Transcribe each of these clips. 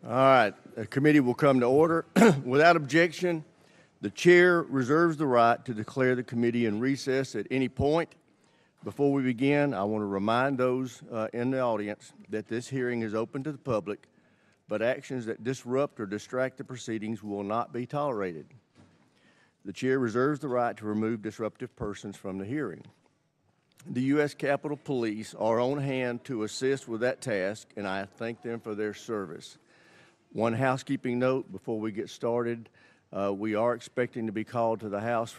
All right, the committee will come to order. Without objection, the chair reserves the right to declare the committee in recess at any point. Before we begin, I want to remind those in the audience that this hearing is open to the public, but actions that disrupt or distract the proceedings will not be tolerated. The chair reserves the right to remove disruptive persons from the hearing. The U.S. Capitol Police are on hand to assist with that task, and I thank them for their service. One housekeeping note before we get started. We are expecting to be called to the House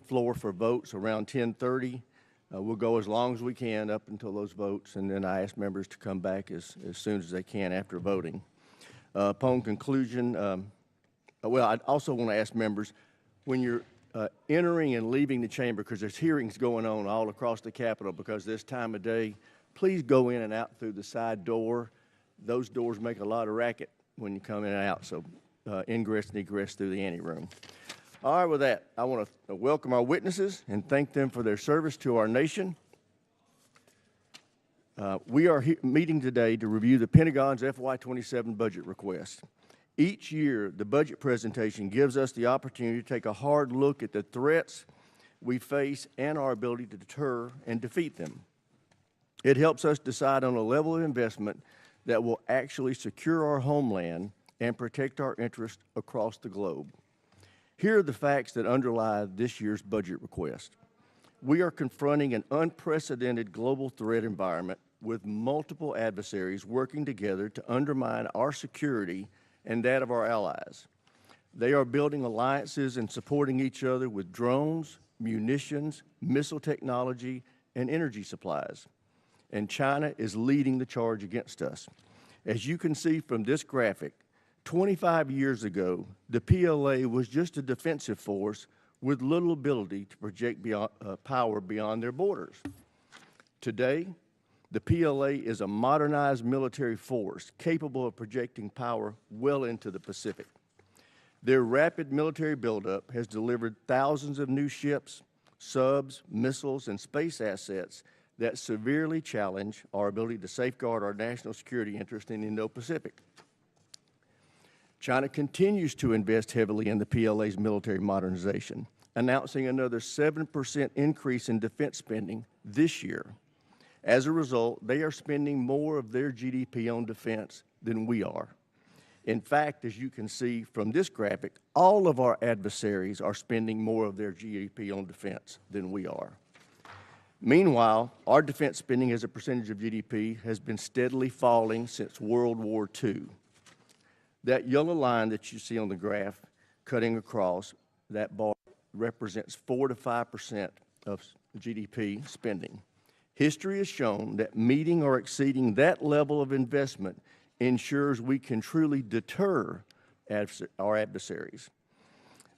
floor for votes around 10:30. We'll go as long as we can up until those votes, and then I ask members to come back as soon as they can after voting. Upon conclusion, I also want to ask members, when you're entering and leaving the chamber, because there's hearings going on all across the Capitol because this time of day, please go in and out through the side door. Those doors make a lot of racket when you come in and out, so ingress and egress through the anteroom. All right, with that, I want to welcome our witnesses and thank them for their service to our nation. We are meeting today to review the Pentagon's FY27 budget request. Each year, the budget presentation gives us the opportunity to take a hard look at the threats we face and our ability to deter and defeat them. It helps us decide on a level of investment that will actually secure our homeland and protect our interests across the globe. Here are the facts that underlie this year's budget request. We are confronting an unprecedented global threat environment with multiple adversaries working together to undermine our security and that of our allies. They are building alliances and supporting each other with drones, munitions, missile technology, and energy supplies. And China is leading the charge against us. As you can see from this graphic, 25 years ago, the PLA was just a defensive force with little ability to project power beyond their borders. Today, the PLA is a modernized military force capable of projecting power well into the Pacific. Their rapid military buildup has delivered thousands of new ships, subs, missiles, and space assets that severely challenge our ability to safeguard our national security interest in the Indo-Pacific. China continues to invest heavily in the PLA's military modernization, announcing another 7% increase in defense spending this year. As a result, they are spending more of their GDP on defense than we are. In fact, as you can see from this graphic, all of our adversaries are spending more of their GDP on defense than we are. Meanwhile, our defense spending as a percentage of GDP has been steadily falling since World War II. That yellow line that you see on the graph cutting across that bar represents 4 to 5% of GDP spending. History has shown that meeting or exceeding that level of investment ensures we can truly deter our adversaries.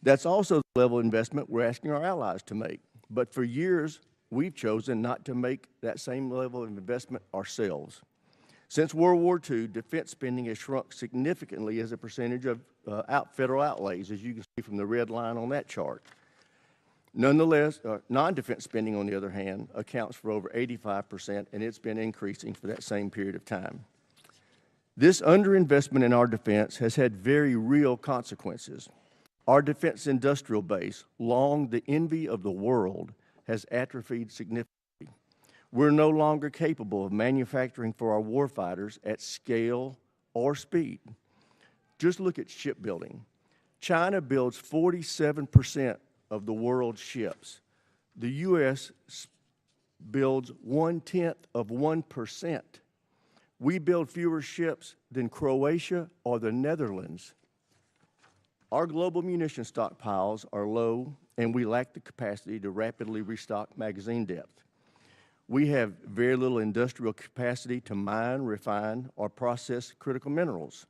That's also the level of investment we're asking our allies to make. But for years, we've chosen not to make that same level of investment ourselves. Since World War II, defense spending has shrunk significantly as a percentage of federal outlays, as you can see from the red line on that chart. Nonetheless, non-defense spending, on the other hand, accounts for over 85%, and it's been increasing for that same period of time. This underinvestment in our defense has had very real consequences. Our defense industrial base, long the envy of the world, has atrophied significantly. We're no longer capable of manufacturing for our warfighters at scale or speed. Just look at shipbuilding. China builds 47% of the world's ships. The U.S. builds 0.1%. We build fewer ships than Croatia or the Netherlands. Our global munition stockpiles are low, and we lack the capacity to rapidly restock magazine depth. We have very little industrial capacity to mine, refine, or process critical minerals.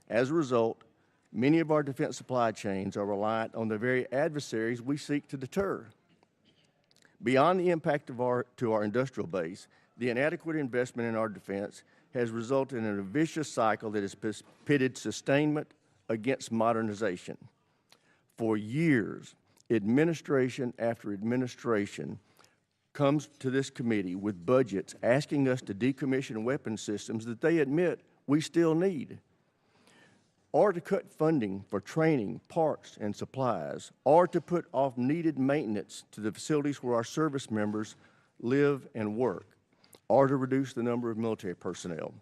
As a result, many of our defense supply chains are reliant on the very adversaries we seek to deter. Beyond the impact to our industrial base, the inadequate investment in our defense has resulted in a vicious cycle that has pitted sustainment against modernization. For years, administration after administration comes to this committee with budgets asking us to decommission weapon systems that they admit we still need. or to cut funding for training, parts, and supplies, or to put off needed maintenance to the facilities where our service members live and work, or to reduce the number of military personnel.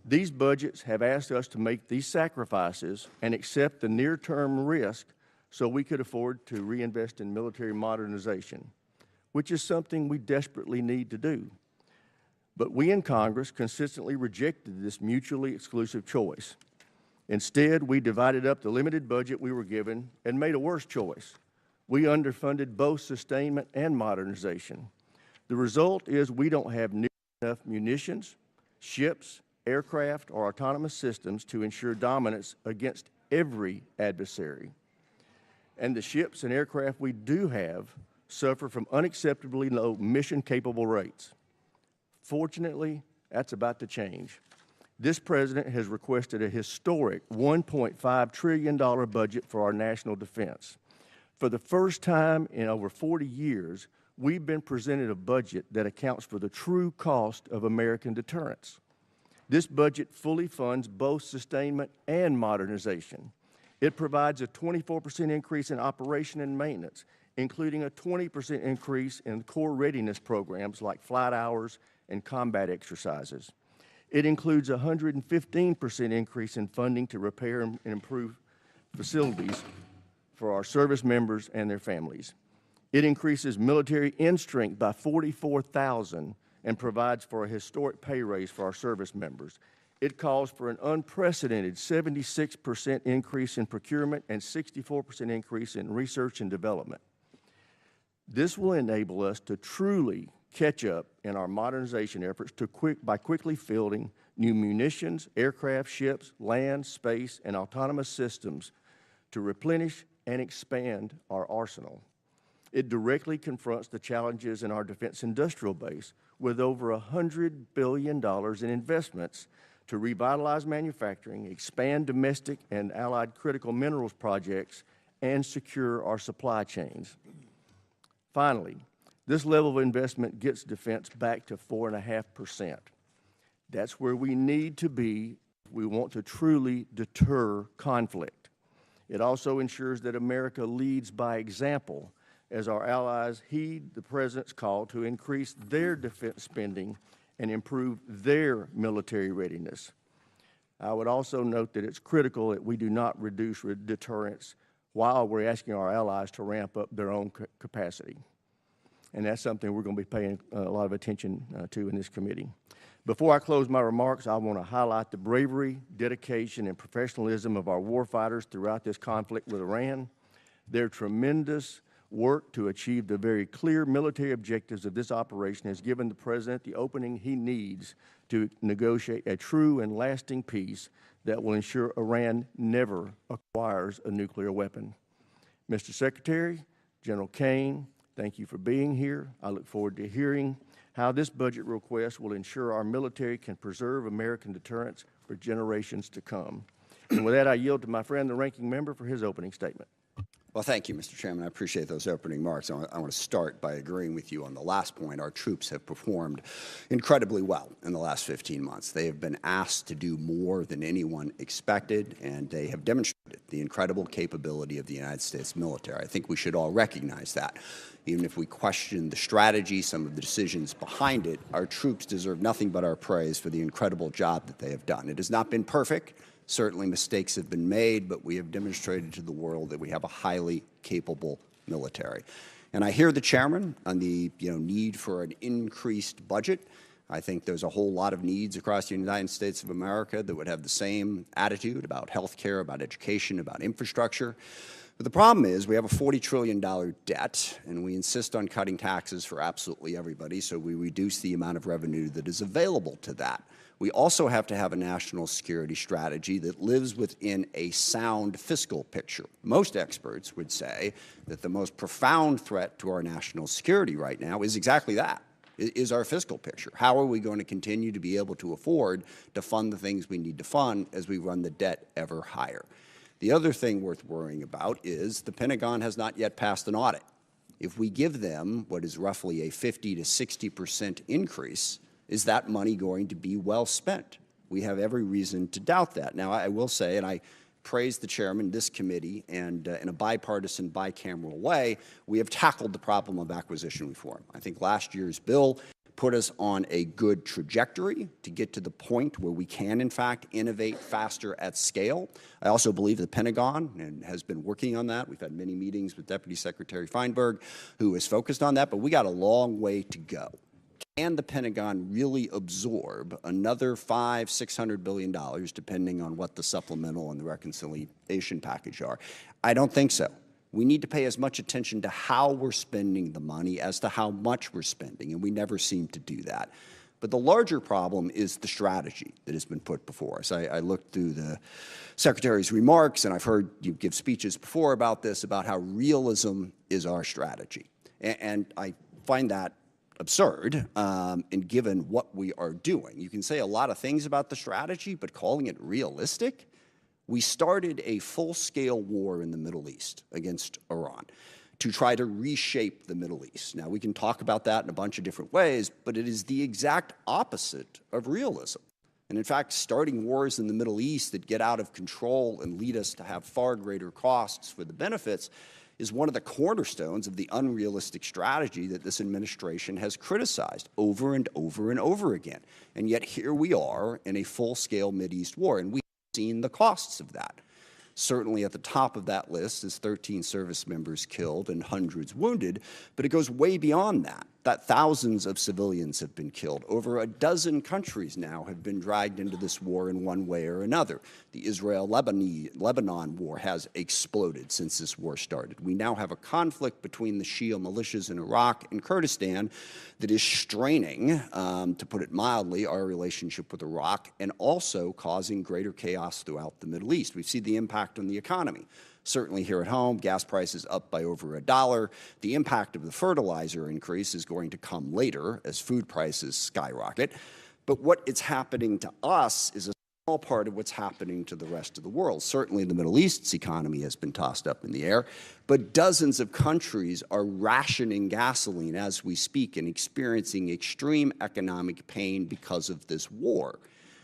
These budgets have asked us to make these sacrifices and accept the near-term risk so we could afford to reinvest in military modernization, which is something we desperately need to do. But we in Congress consistently rejected this mutually exclusive choice. Instead, we divided up the limited budget we were given and made a worse choice. We underfunded both sustainment and modernization. The result is we don't have near enough munitions, ships, aircraft, or autonomous systems to ensure dominance against every adversary. And the ships and aircraft we do have suffer from unacceptably low mission-capable rates. Fortunately, that's about to change. This president has requested a historic $1.5 trillion budget for our national defense. For the first time in over 40 years, we've been presented a budget that accounts for the true cost of American deterrence. This budget fully funds both sustainment and modernization. It provides a 24% increase in operation and maintenance, including a 20% increase in core readiness programs like flight hours and combat exercises. It includes a 115% increase in funding to repair and improve facilities for our service members and their families. It increases military end strength by 44,000 and provides for a historic pay raise for our service members. It calls for an unprecedented 76% increase in procurement and 64% increase in research and development. This will enable us to truly catch up in our modernization efforts by quickly fielding new munitions, aircraft, ships, land, space, and autonomous systems to replenish and expand our arsenal. It directly confronts the challenges in our defense industrial base with over $100 billion in investments to revitalize manufacturing, expand domestic and allied critical minerals projects, and secure our supply chains. Finally, this level of investment gets defense back to 4.5%. That's where we need to be if we want to truly deter conflict. It also ensures that America leads by example as our allies heed the President's call to increase their defense spending and improve their military readiness. I would also note that it's critical that we do not reduce deterrence while we're asking our allies to ramp up their own capacity. And that's something we're going to be paying a lot of attention to in this committee. Before I close my remarks, I want to highlight the bravery, dedication, and professionalism of our warfighters throughout this conflict with Iran. Their tremendous work to achieve the very clear military objectives of this operation has given the President the opening he needs to negotiate a true and lasting peace that will ensure Iran never acquires a nuclear weapon. Mr. Secretary, General Kane, thank you for being here. I look forward to hearing how this budget request will ensure our military can preserve American deterrence for generations to come. And with that, I yield to my friend, the ranking member, for his opening statement. Well, thank you, Mr. Chairman. I appreciate those opening remarks. I want to start by agreeing with you on the last point. Our troops have performed incredibly well in the last 15 months. They have been asked to do more than anyone expected, and they have demonstrated the incredible capability of the United States military. I think we should all recognize that. Even if we question the strategy, some of the decisions behind it, our troops deserve nothing but our praise for the incredible job that they have done. It has not been perfect. Certainly mistakes have been made, but we have demonstrated to the world that we have a highly capable military. And I hear the chairman on the need for an increased budget. I think there's a whole lot of needs across the United States of America that would have the same attitude about health care, about education, about infrastructure. But the problem is we have a $40 trillion debt, and we insist on cutting taxes for absolutely everybody, so we reduce the amount of revenue that is available to that. We also have to have a national security strategy that lives within a sound fiscal picture. Most experts would say that the most profound threat to our national security right now is exactly that, is our fiscal picture. How are we going to continue to be able to afford to fund the things we need to fund as we run the debt ever higher? The other thing worth worrying about is the Pentagon has not yet passed an audit. If we give them what is roughly a 50 to 60% increase, is that money going to be well spent? We have every reason to doubt that. Now, I will say, and I praise the chairman, this committee, and in a bipartisan, bicameral way, we have tackled the problem of acquisition reform. I think last year's bill put us on a good trajectory to get to the point where we can, in fact, innovate faster at scale. I also believe the Pentagon has been working on that. We've had many meetings with Deputy Secretary Feinberg, who is focused on that, but we got a long way to go. Can the Pentagon really absorb another $500–600 billion, depending on what the supplemental and the reconciliation package are? I don't think so. We need to pay as much attention to how we're spending the money as to how much we're spending, and we never seem to do that. But the larger problem is the strategy that has been put before us. I looked through the Secretary's remarks, and I've heard you give speeches before about this, about how realism is our strategy. And I find that absurd, and given what we are doing. You can say a lot of things about the strategy, but calling it realistic? We started a full-scale war in the Middle East against Iran to try to reshape the Middle East. Now, we can talk about that in a bunch of different ways, but it is the exact opposite of realism. And in fact, starting wars in the Middle East that get out of control and lead us to have far greater costs for the benefits is one of the cornerstones of the unrealistic strategy that this administration has criticized over and over and over again. And yet here we are in a full-scale Mideast war, and we've seen the costs of that. Certainly at the top of that list is 13 service members killed and hundreds wounded, but it goes way beyond that thousands of civilians have been killed. Over a dozen countries now have been dragged into this war in one way or another. The Israel-Lebanon war has exploded since this war started. We now have a conflict between the Shia militias in Iraq and Kurdistan that is straining, to put it mildly, our relationship with Iraq and also causing greater chaos throughout the Middle East. We've seen the impact on the economy. Certainly here at home, gas prices up by over $1. The impact of the fertilizer increase is going to come later as food prices skyrocket. But what is happening to us is a small part of what's happening to the rest of the world. Certainly the Middle East's economy has been tossed up in the air, but dozens of countries are rationing gasoline as we speak and experiencing extreme economic pain because of this war.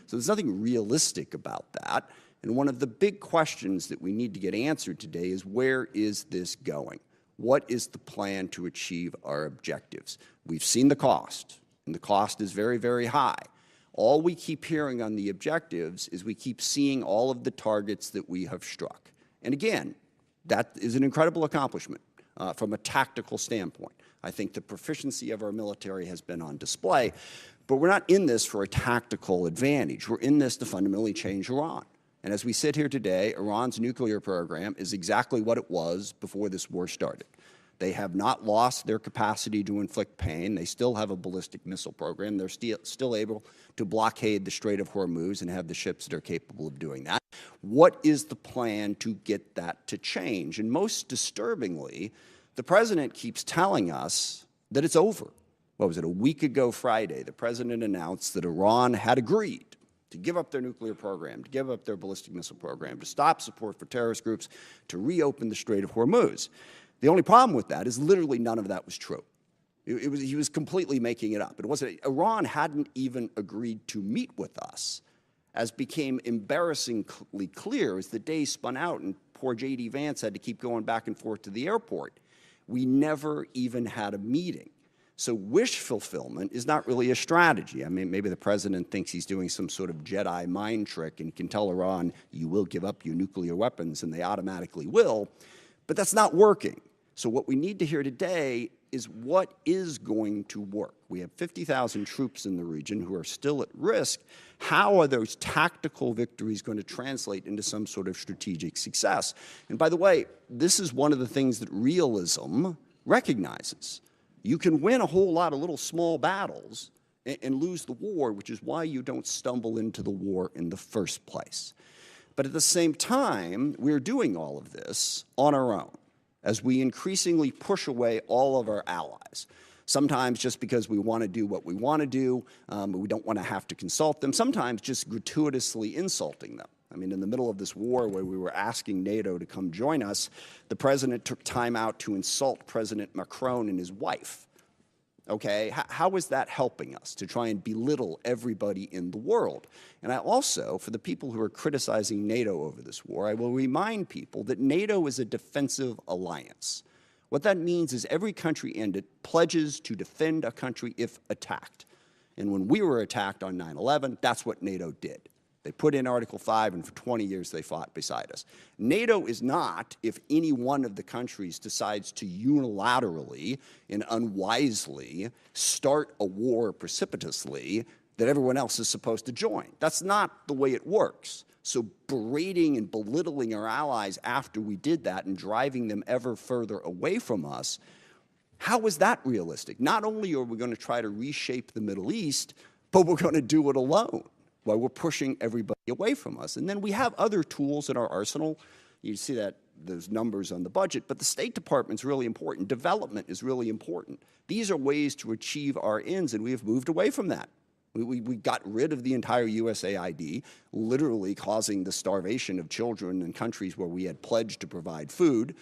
So there's nothing realistic about that. And one of the big questions that we need to get answered today is, where is this going? What is the plan to achieve our objectives? We've seen the cost, and the cost is very, very high. All we keep hearing on the objectives is we keep seeing all of the targets that we have struck. And again, that is an incredible accomplishment from a tactical standpoint. I think the proficiency of our military has been on display, but we're not in this for a tactical advantage. We're in this to fundamentally change Iran. And as we sit here today, Iran's nuclear program is exactly what it was before this war started. They have not lost their capacity to inflict pain. They still have a ballistic missile program. They're still able to blockade the Strait of Hormuz and have the ships that are capable of doing that. What is the plan to get that to change? And most disturbingly, the president keeps telling us that it's over. What was it, a week ago Friday, the president announced that Iran had agreed to give up their nuclear program, to give up their ballistic missile program, to stop support for terrorist groups, to reopen the Strait of Hormuz. The only problem with that is literally none of that was true. He was completely making it up. It wasn't. Iran hadn't even agreed to meet with us, as became embarrassingly clear as the day spun out and poor J.D. Vance had to keep going back and forth to the airport. We never even had a meeting. So wish fulfillment is not really a strategy. I mean, maybe the president thinks he's doing some sort of Jedi mind trick and can tell Iran, you will give up your nuclear weapons, and they automatically will. But that's not working. So what we need to hear today is what is going to work. We have 50,000 troops in the region who are still at risk. How are those tactical victories going to translate into some sort of strategic success? And by the way, this is one of the things that realism recognizes. You can win a whole lot of little small battles and lose the war, which is why you don't stumble into the war in the first place. But at the same time, we're doing all of this on our own as we increasingly push away all of our allies. Sometimes just because we want to do what we want to do, but we don't want to have to consult them. Sometimes just gratuitously insulting them. I mean, in the middle of this war where we were asking NATO to come join us, the president took time out to insult President Macron and his wife. Okay, how is that helping us to try and belittle everybody in the world? And I also, for the people who are criticizing NATO over this war, I will remind people that NATO is a defensive alliance. What that means is every country in it pledges to defend a country if attacked. And when we were attacked on 9/11, that's what NATO did. They put in Article 5, and for 20 years they fought beside us. NATO is not if any one of the countries decides to unilaterally and unwisely start a war precipitously that everyone else is supposed to join. That's not the way it works. So berating and belittling our allies after we did that and driving them ever further away from us, how is that realistic? Not only are we going to try to reshape the Middle East, but we're going to do it alone, while we're pushing everybody away from us. And then we have other tools in our arsenal. You see that those numbers on the budget, but the State Department's really important. Development is really important. These are ways to achieve our ends, and we have moved away from that. We got rid of the entire USAID, literally causing the starvation of children in countries where we had pledged to provide food,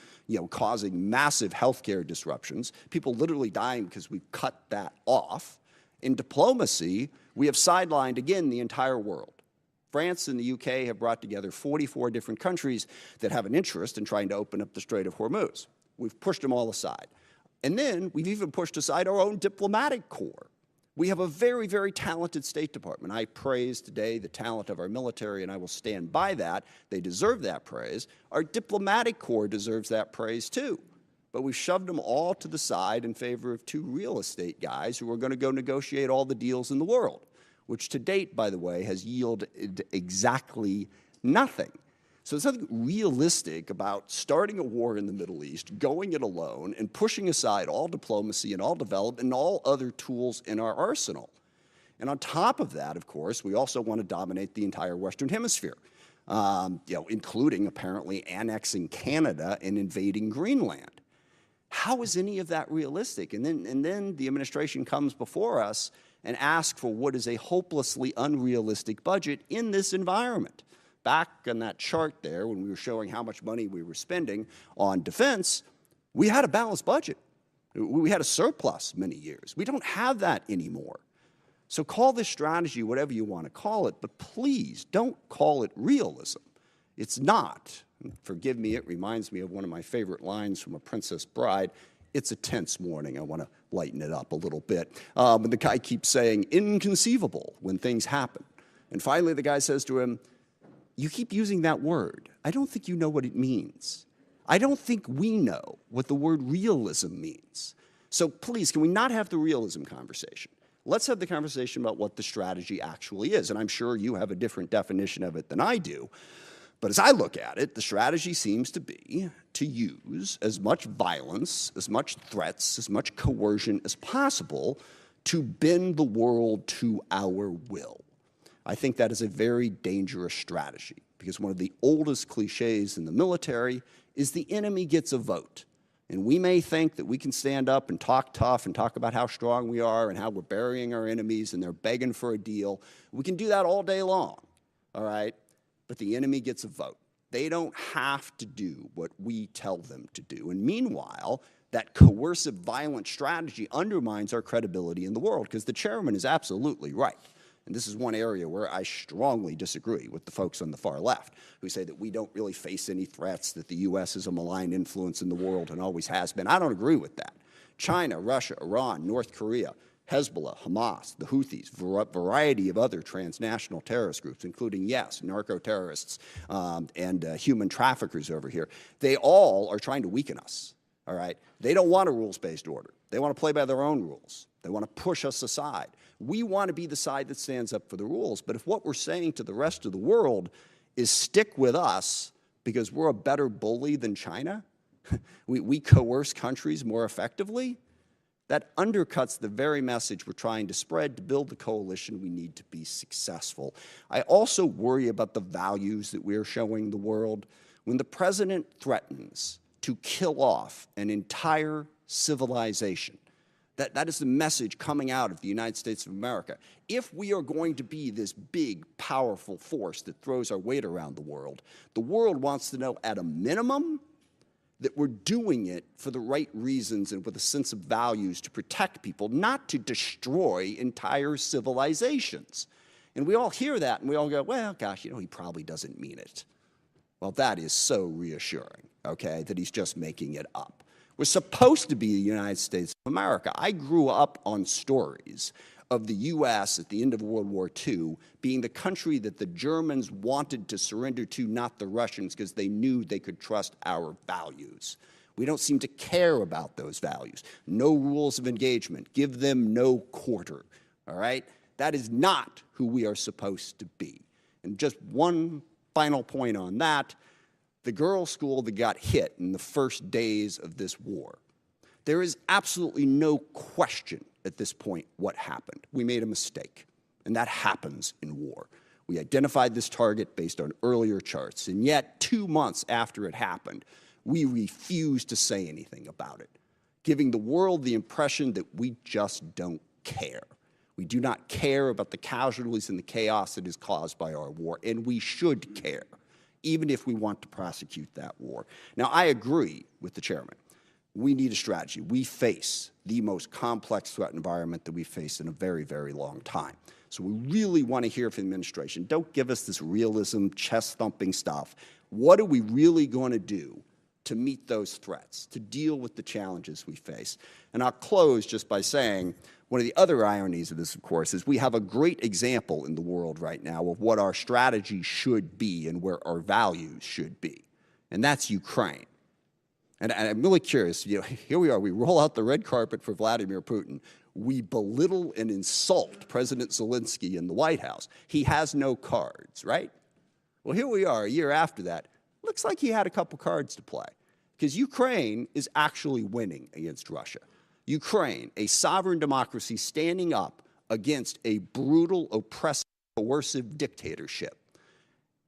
causing massive healthcare disruptions, people literally dying because we cut that off. In diplomacy, we have sidelined, again, the entire world. France and the UK have brought together 44 different countries that have an interest in trying to open up the Strait of Hormuz. We've pushed them all aside. And then we've even pushed aside our own diplomatic corps. We have a very, very talented State Department. I praise today the talent of our military, and I will stand by that. They deserve that praise. Our diplomatic corps deserves that praise too. But we've shoved them all to the side in favor of two real estate guys who are going to go negotiate all the deals in the world, which to date, by the way, has yielded exactly nothing. So there's nothing realistic about starting a war in the Middle East, going it alone, and pushing aside all diplomacy and all development and all other tools in our arsenal. And on top of that, of course, we also want to dominate the entire Western Hemisphere, including apparently annexing Canada and invading Greenland. How is any of that realistic? And then the administration comes before us and asks for what is a hopelessly unrealistic budget in this environment. Back on that chart there, when we were showing how much money we were spending on defense, we had a balanced budget. We had a surplus many years. We don't have that anymore. So call this strategy whatever you want to call it, but please don't call it realism. It's not. Forgive me, it reminds me of one of my favorite lines from A Princess Bride. It's a tense morning. I want to lighten it up a little bit. And the guy keeps saying, inconceivable, when things happen. And finally, the guy says to him, you keep using that word. I don't think you know what it means. I don't think we know what the word realism means. So please, can we not have the realism conversation? Let's have the conversation about what the strategy actually is. And I'm sure you have a different definition of it than I do. But as I look at it, the strategy seems to be to use as much violence, as much threats, as much coercion as possible to bend the world to our will. I think that is a very dangerous strategy because one of the oldest cliches in the military is the enemy gets a vote. And we may think that we can stand up and talk tough and talk about how strong we are and how we're burying our enemies and they're begging for a deal. We can do that all day long, all right? But the enemy gets a vote. They don't have to do what we tell them to do. And meanwhile, that coercive, violent strategy undermines our credibility in the world because the chairman is absolutely right. And this is one area where I strongly disagree with the folks on the far left who say that we don't really face any threats, that the U.S. is a malign influence in the world and always has been. I don't agree with that. China, Russia, Iran, North Korea, Hezbollah, Hamas, the Houthis, variety of other transnational terrorist groups, including, yes, narco-terrorists and human traffickers over here. They all are trying to weaken us, all right? They don't want a rules-based order. They want to play by their own rules. They want to push us aside. We want to be the side that stands up for the rules. But if what we're saying to the rest of the world is stick with us because we're a better bully than China, we coerce countries more effectively, that undercuts the very message we're trying to spread to build the coalition we need to be successful. I also worry about the values that we're showing the world. When the president threatens to kill off an entire civilization, that is the message coming out of the United States of America. If we are going to be this big, powerful force that throws our weight around the world wants to know, at a minimum, that we're doing it for the right reasons and with a sense of values to protect people, not to destroy entire civilizations. And we all hear that and we all go, well, gosh, he probably doesn't mean it. Well, that is so reassuring, okay, that he's just making it up. We're supposed to be the United States of America. I grew up on stories of the U.S. at the end of World War II being the country that the Germans wanted to surrender to, not the Russians, because they knew they could trust our values. We don't seem to care about those values. No rules of engagement. Give them no quarter, all right? That is not who we are supposed to be. And just one final point on that, the girls' school that got hit in the first days of this war. There is absolutely no question at this point what happened. We made a mistake, and that happens in war. We identified this target based on earlier charts, and yet 2 months after it happened, we refused to say anything about it, giving the world the impression that we just don't care. We do not care about the casualties and the chaos that is caused by our war, and we should care, even if we want to prosecute that war. Now, I agree with the chairman. We need a strategy. We face the most complex threat environment that we've faced in a very, very long time. So we really want to hear from the administration. Don't give us this realism, chest-thumping stuff. What are we really going to do to meet those threats, to deal with the challenges we face? And I'll close just by saying one of the other ironies of this, of course, is we have a great example in the world right now of what our strategy should be and where our values should be, and that's Ukraine. And I'm really curious, here we are, we roll out the red carpet for Vladimir Putin. We belittle and insult President Zelensky in the White House. He has no cards, right? Well, here we are a year after that. Looks like he had a couple cards to play, because Ukraine is actually winning against Russia. Ukraine, a sovereign democracy standing up against a brutal, oppressive, coercive dictatorship.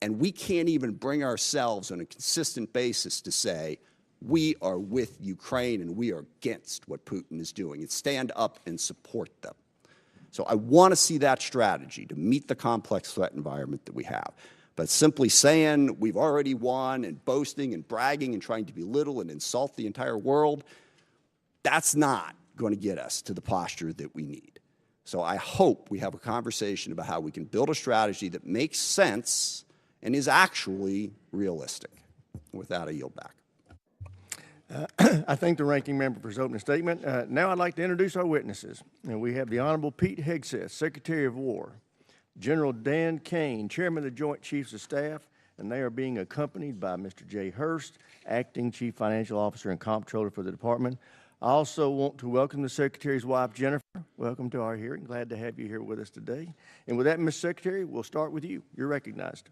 And we can't even bring ourselves on a consistent basis to say, we are with Ukraine and we are against what Putin is doing, and stand up and support them. So I want to see that strategy to meet the complex threat environment that we have. But simply saying we've already won and boasting and bragging and trying to belittle and insult the entire world, that's not going to get us to the posture that we need. So I hope we have a conversation about how we can build a strategy that makes sense and is actually realistic. With that, I yield back. I thank the ranking member for his opening statement. Now I'd like to introduce our witnesses. And we have the Honorable Pete Hegseth, Secretary of War, General Dan Kane, Chairman of the Joint Chiefs of Staff, and they are being accompanied by Mr. Jay Hurst, Acting Chief Financial Officer and Comptroller for the Department. I also want to welcome the Secretary's wife, Jennifer. Welcome to our hearing. Glad to have you here with us today. And with that, Ms. Secretary, we'll start with you. You're recognized.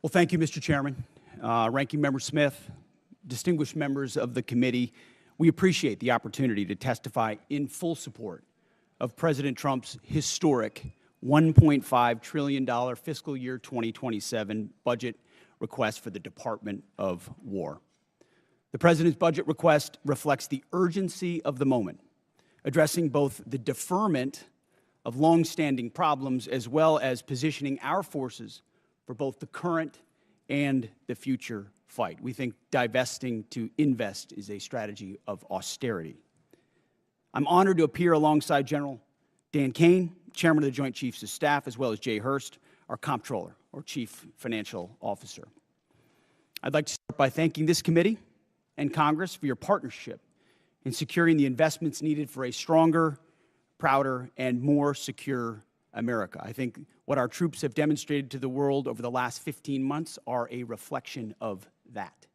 Well, thank you, Mr. Chairman. Ranking Member Smith, distinguished members of the committee, we appreciate the opportunity to testify in full support of President Trump's historic $1.5 trillion fiscal year 2027 budget request for the Department of War. The President's budget request reflects the urgency of the moment, addressing both the deferment of longstanding problems as well as positioning our forces for both the current and the future fight. We think divesting to invest is a strategy of austerity. I'm honored to appear alongside General Dan Kane, Chairman of the Joint Chiefs of Staff, as well as Jay Hurst, our Comptroller, or Chief Financial Officer. I'd like to start by thanking this committee and Congress for your partnership in securing the investments needed for a stronger, prouder, and more secure America. I think what our troops have demonstrated to the world over the last 15 months are a reflection of that.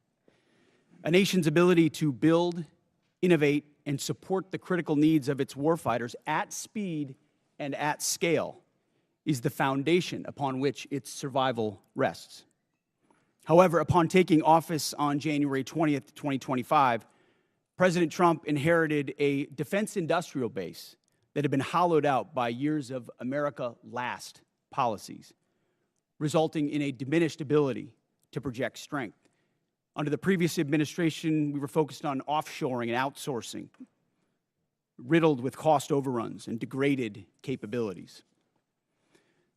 A nation's ability to build, innovate, and support the critical needs of its warfighters at speed and at scale is the foundation upon which its survival rests. However, upon taking office on January 20th, 2025, President Trump inherited a defense industrial base that had been hollowed out by years of America Last policies, resulting in a diminished ability to project strength. Under the previous administration, we were focused on offshoring and outsourcing, riddled with cost overruns and degraded capabilities.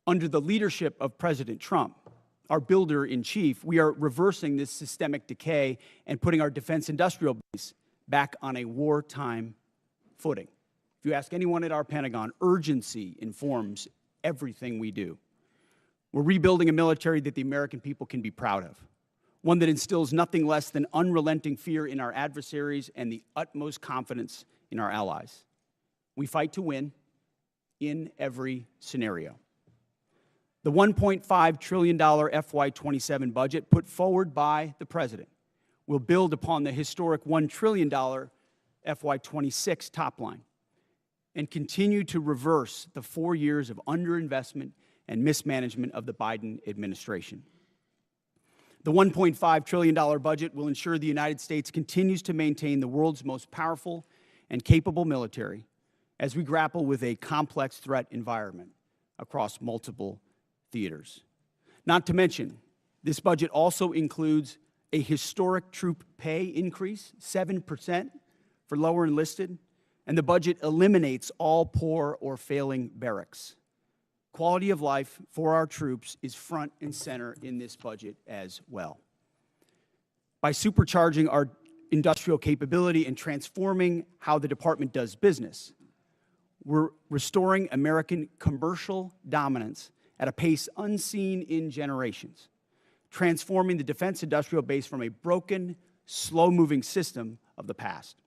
Under the leadership of President Trump, our builder-in-chief, we are reversing this systemic decay and putting our defense industrial base back on a wartime footing. If you ask anyone at our Pentagon, urgency informs everything we do. We're rebuilding a military that the American people can be proud of, one that instills nothing less than unrelenting fear in our adversaries and the utmost confidence in our allies. We fight to win in every scenario. The $1.5 trillion FY27 budget put forward by the President will build upon the historic $1 trillion FY26 top line and continue to reverse the 4 years of underinvestment and mismanagement of the Biden administration. The $1.5 trillion budget will ensure the United States continues to maintain the world's most powerful and capable military as we grapple with a complex threat environment across multiple theaters. Not to mention, this budget also includes a historic troop pay increase, 7% for lower enlisted, and the budget eliminates all poor or failing barracks. Quality of life for our troops is front and center in this budget as well. By supercharging our industrial capability and transforming how the department does business, we're restoring American commercial dominance at a pace unseen in generations, transforming the defense industrial base from a broken, slow-moving system of the past.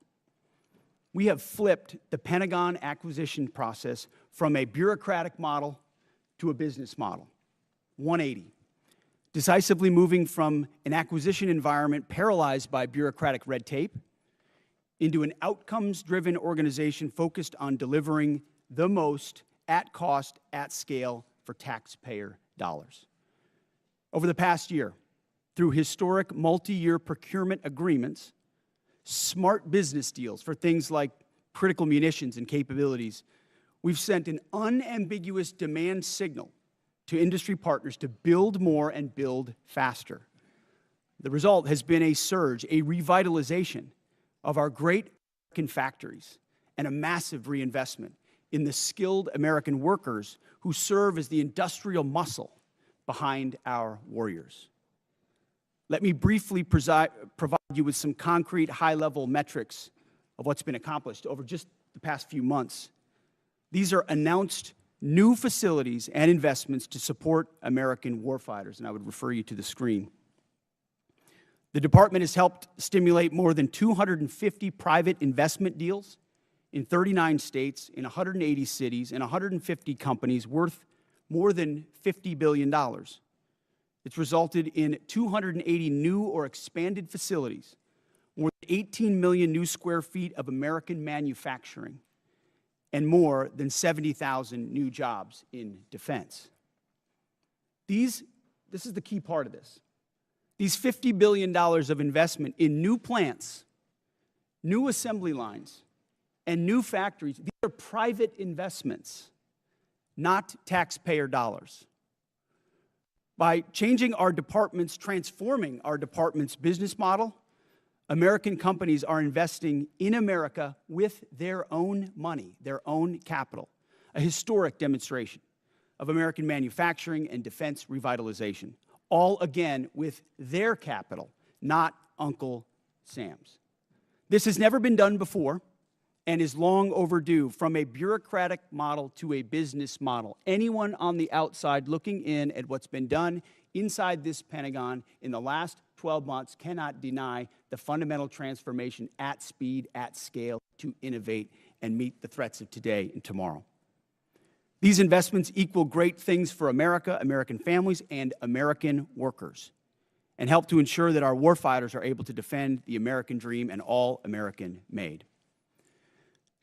We have flipped the Pentagon acquisition process from a bureaucratic model to a business model, 180, decisively moving from an acquisition environment paralyzed by bureaucratic red tape into an outcomes-driven organization focused on delivering the most at cost, at scale for taxpayer dollars. Over the past year, through historic multi-year procurement agreements, smart business deals for things like critical munitions and capabilities, we've sent an unambiguous demand signal to industry partners to build more and build faster. The result has been a surge, a revitalization of our great American factories and a massive reinvestment in the skilled American workers who serve as the industrial muscle behind our warriors. Let me briefly provide you with some concrete high-level metrics of what's been accomplished over just the past few months. These are announced new facilities and investments to support American warfighters, and I would refer you to the screen. The department has helped stimulate more than 250 private investment deals in 39 states, in 180 cities, and 150 companies worth more than $50 billion. It's resulted in 280 new or expanded facilities, more than 18 million new square feet of American manufacturing, and more than 70,000 new jobs in defense. This is the key part of this. These $50 billion of investment in new plants, new assembly lines, and new factories, these are private investments, not taxpayer dollars. By changing our department's, transforming our department's business model, American companies are investing in America with their own money, their own capital, a historic demonstration of American manufacturing and defense revitalization, all again with their capital, not Uncle Sam's. This has never been done before and is long overdue, from a bureaucratic model to a business model. Anyone on the outside looking in at what's been done inside this Pentagon in the last 12 months cannot deny the fundamental transformation at speed, at scale, to innovate and meet the threats of today and tomorrow. These investments equal great things for America, American families, and American workers, and help to ensure that our warfighters are able to defend the American dream and all American made.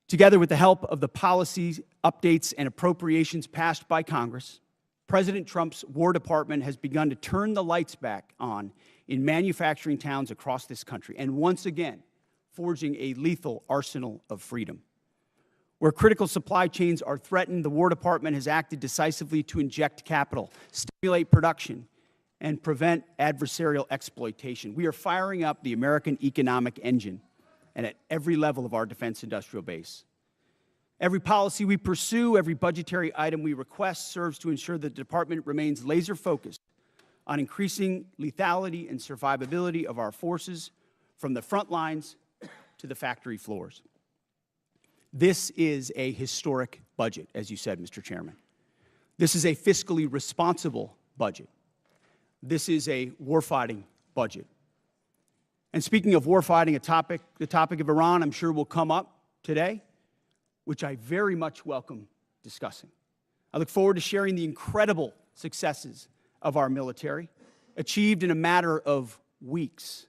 Together with the help of the policy updates and appropriations passed by Congress, President Trump's War Department has begun to turn the lights back on in manufacturing towns across this country, and once again, forging a lethal arsenal of freedom. Where critical supply chains are threatened, the War Department has acted decisively to inject capital, stimulate production, and prevent adversarial exploitation. We are firing up the American economic engine, and at every level of our defense industrial base. Every policy we pursue, every budgetary item we request serves to ensure the department remains laser-focused on increasing lethality and survivability of our forces from the front lines to the factory floors. This is a historic budget, as you said, Mr. Chairman. This is a fiscally responsible budget. This is a warfighting budget. And speaking of warfighting, the topic of Iran, I'm sure will come up today, which I very much welcome discussing. I look forward to sharing the incredible successes of our military, achieved in a matter of weeks.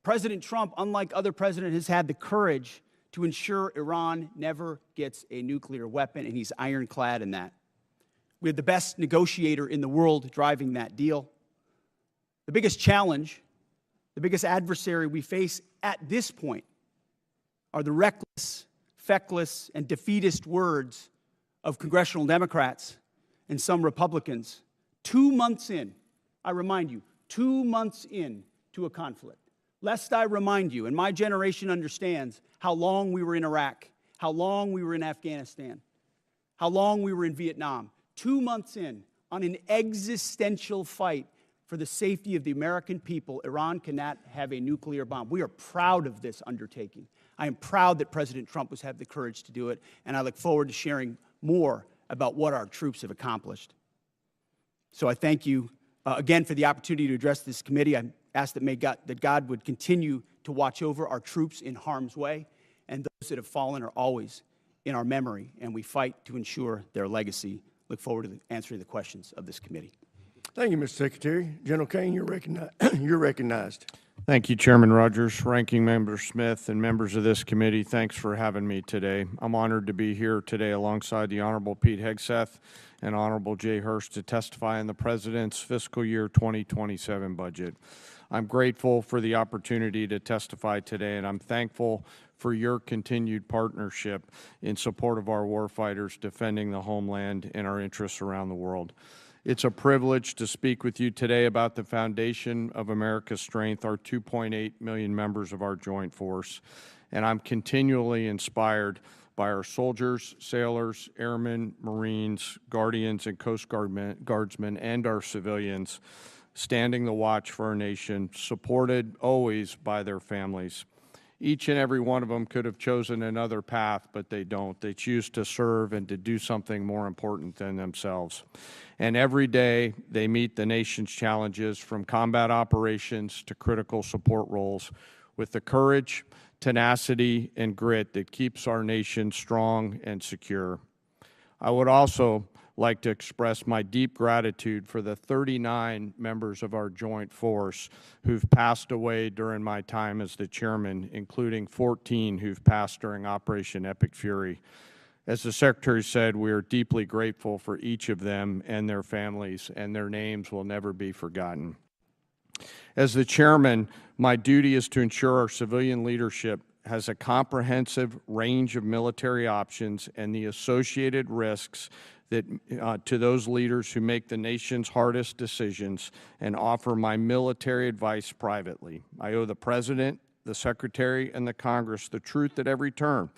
President Trump, unlike other presidents, has had the courage to ensure Iran never gets a nuclear weapon, and he's ironclad in that. We have the best negotiator in the world driving that deal. The biggest challenge, the biggest adversary we face at this point are the reckless, feckless, and defeatist words of congressional Democrats and some Republicans 2 months in, I remind you, 2 months in to a conflict. Lest I remind you, and my generation understands how long we were in Iraq, how long we were in Afghanistan, how long we were in Vietnam. 2 months in, on an existential fight for the safety of the American people, Iran cannot have a nuclear bomb. We are proud of this undertaking. I am proud that President Trump has had the courage to do it, and I look forward to sharing more about what our troops have accomplished. So I thank you again for the opportunity to address this committee. I ask that God would continue to watch over our troops in harm's way, and those that have fallen are always in our memory, and we fight to ensure their legacy. Look forward to answering the questions of this committee. Thank you, Mr. Secretary. General Kane, you're recognized. Thank you, Chairman Rogers, Ranking Member Smith, and members of this committee. Thanks for having me today. I'm honored to be here today alongside the Honorable Pete Hegseth and Honorable Jay Hurst to testify on the President's fiscal year 2027 budget. I'm grateful for the opportunity to testify today, and I'm thankful for your continued partnership in support of our warfighters defending the homeland and our interests around the world. It's a privilege to speak with you today about the foundation of America's strength, our 2.8 million members of our joint force. And I'm continually inspired by our soldiers, sailors, airmen, Marines, Guardians, and Coast Guardsmen, and our civilians standing the watch for our nation, supported always by their families. Each and every one of them could have chosen another path, but they don't. They choose to serve and to do something more important than themselves. And every day they meet the nation's challenges, from combat operations to critical support roles, with the courage, tenacity, and grit that keeps our nation strong and secure. I would also like to express my deep gratitude for the 39 members of our joint force who've passed away during my time as the chairman, including 14 who've passed during Operation Epic Fury. As the Secretary said, we are deeply grateful for each of them and their families, and their names will never be forgotten. As the chairman, my duty is to ensure our civilian leadership has a comprehensive range of military options and the associated risks that, to those leaders who make the nation's hardest decisions, and offer my military advice privately. I owe the President, the Secretary, and the Congress the truth at every turn.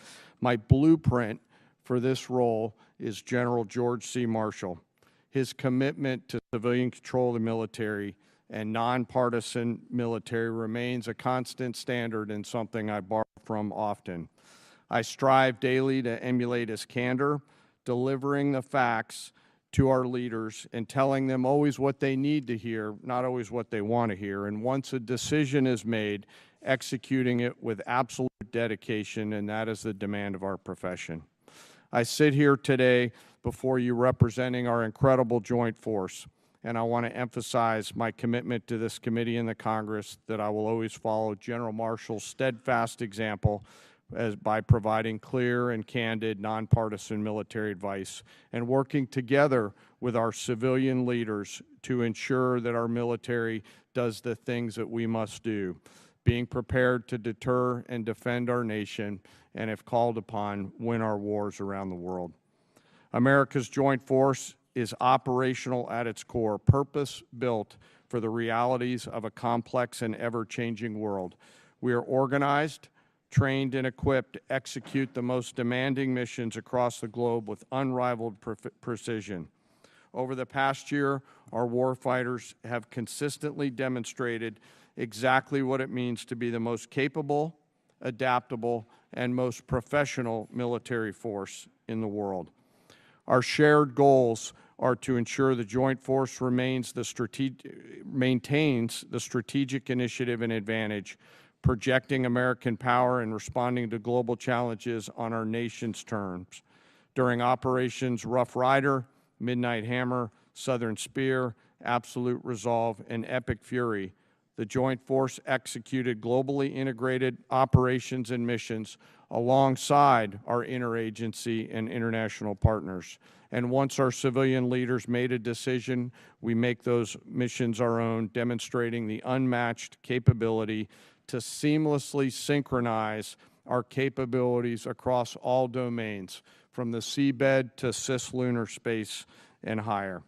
My blueprint for this role is General George C. Marshall. His commitment to civilian control of the military and nonpartisan military remains a constant standard and something I borrow from often. I strive daily to emulate his candor, delivering the facts to our leaders and telling them always what they need to hear, not always what they want to hear. And once a decision is made, executing it with absolute dedication, and that is the demand of our profession. I sit here today before you representing our incredible joint force, and I want to emphasize my commitment to this committee and the Congress that I will always follow General Marshall's steadfast example by providing clear and candid, nonpartisan military advice and working together with our civilian leaders to ensure that our military does the things that we must do, being prepared to deter and defend our nation, and if called upon, win our wars around the world. America's joint force is operational at its core, purpose-built for the realities of a complex and ever-changing world. We are organized, trained, and equipped to execute the most demanding missions across the globe with unrivaled precision. Over the past year, our warfighters have consistently demonstrated exactly what it means to be the most capable, adaptable, and most professional military force in the world. Our shared goals are to ensure the Joint Force maintains the strategic initiative and advantage, projecting American power and responding to global challenges on our nation's terms. During Operations Rough Rider, Midnight Hammer, Southern Spear, Absolute Resolve, and Epic Fury, the Joint Force executed globally integrated operations and missions alongside our interagency and international partners. And once our civilian leaders made a decision, we make those missions our own, demonstrating the unmatched capability to seamlessly synchronize our capabilities across all domains, from the seabed to cislunar space and higher.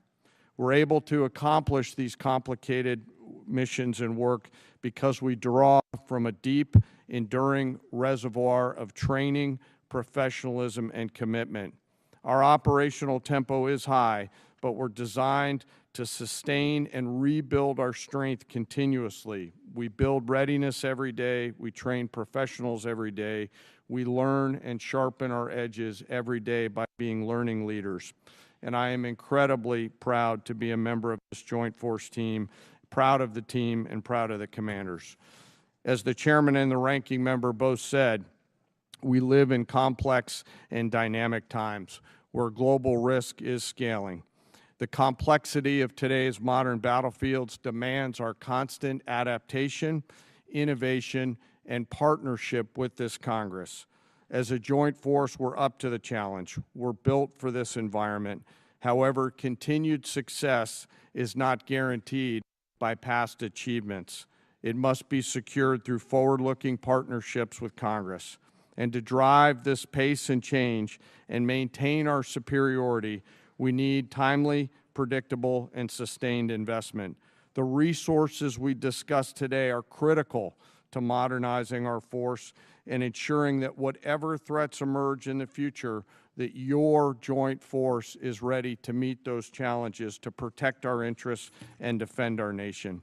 We're able to accomplish these complicated missions and work because we draw from a deep, enduring reservoir of training, professionalism, and commitment. Our operational tempo is high, but we're designed to sustain and rebuild our strength continuously. We build readiness every day. We train professionals every day. We learn and sharpen our edges every day by being learning leaders. And I am incredibly proud to be a member of this Joint Force team, proud of the team and proud of the commanders. As the chairman and the ranking member both said, we live in complex and dynamic times where global risk is scaling. The complexity of today's modern battlefields demands our constant adaptation, innovation, and partnership with this Congress. As a joint force, we're up to the challenge. We're built for this environment. However, continued success is not guaranteed by past achievements. It must be secured through forward-looking partnerships with Congress. And to drive this pace and change and maintain our superiority, we need timely, predictable, and sustained investment. The resources we discussed today are critical to modernizing our force and ensuring that whatever threats emerge in the future, that your joint force is ready to meet those challenges, to protect our interests and defend our nation.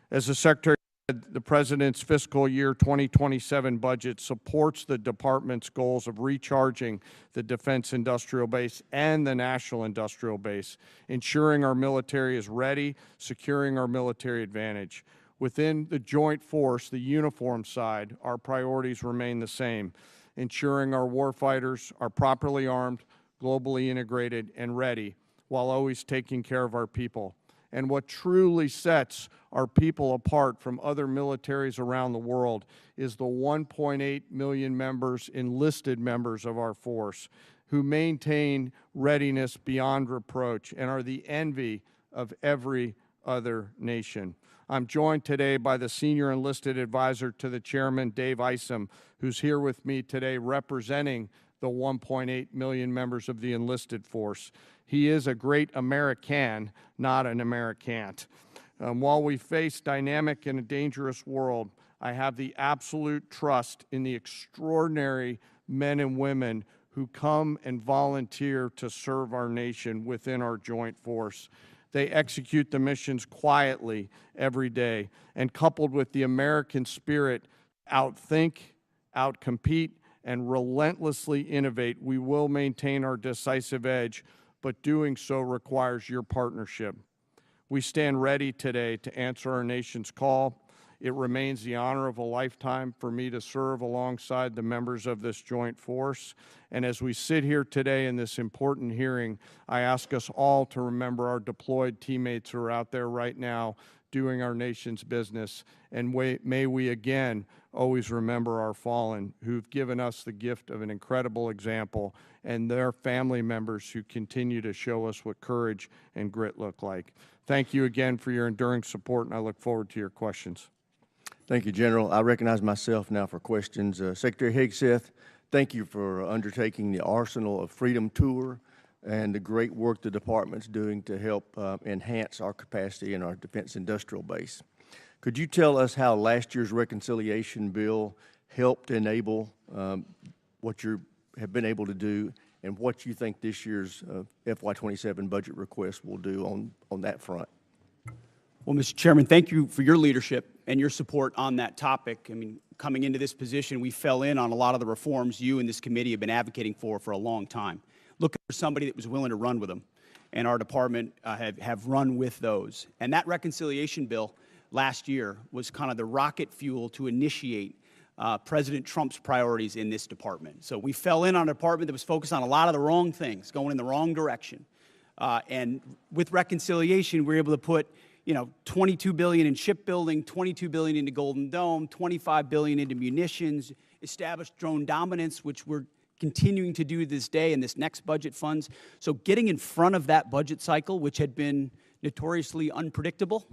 As the Secretary said, the President's fiscal year 2027 budget supports the Department's goals of recharging the defense industrial base and the national industrial base, ensuring our military is ready, securing our military advantage. Within the joint force, the uniform side, our priorities remain the same, ensuring our warfighters are properly armed, globally integrated, and ready, while always taking care of our people. And what truly sets our people apart from other militaries around the world is the 1.8 million members, enlisted members of our force, who maintain readiness beyond reproach and are the envy of every other nation. I'm joined today by the Senior Enlisted Advisor to the Chairman, Dave Isom, who's here with me today representing the 1.8 million members of the enlisted force. He is a great American, not an Americant. While we face dynamic and a dangerous world, I have the absolute trust in the extraordinary men and women who come and volunteer to serve our nation within our joint force. They execute the missions quietly every day, and coupled with the American spirit, outthink, outcompete, and relentlessly innovate, we will maintain our decisive edge, but doing so requires your partnership. We stand ready today to answer our nation's call. It remains the honor of a lifetime for me to serve alongside the members of this joint force. And as we sit here today in this important hearing, I ask us all to remember our deployed teammates who are out there right now doing our nation's business. And may we again always remember our fallen who've given us the gift of an incredible example, and their family members who continue to show us what courage and grit look like. Thank you again for your enduring support, and I look forward to your questions. Thank you, General. I recognize myself now for questions. Secretary Hegseth, thank you for undertaking the Arsenal of Freedom tour and the great work the department's doing to help enhance our capacity in our defense industrial base. Could you tell us how last year's reconciliation bill helped enable what you have been able to do, and what you think this year's FY27 budget request will do on that front. Well, Mr. Chairman, thank you for your leadership and your support on that topic. I mean, coming into this position, we fell in on a lot of the reforms you and this committee have been advocating for a long time. Looking for somebody that was willing to run with them, and our department have run with those. And that reconciliation bill last year was kind of the rocket fuel to initiate President Trump's priorities in this department. So we fell in on a department that was focused on a lot of the wrong things, going in the wrong direction. And with reconciliation, we were able to put $22 billion in shipbuilding, $22 billion into Golden Dome, $25 billion into munitions, established drone dominance, which we're continuing to do this day in this next budget funds. So getting in front of that budget cycle, which had been notoriously unpredictable,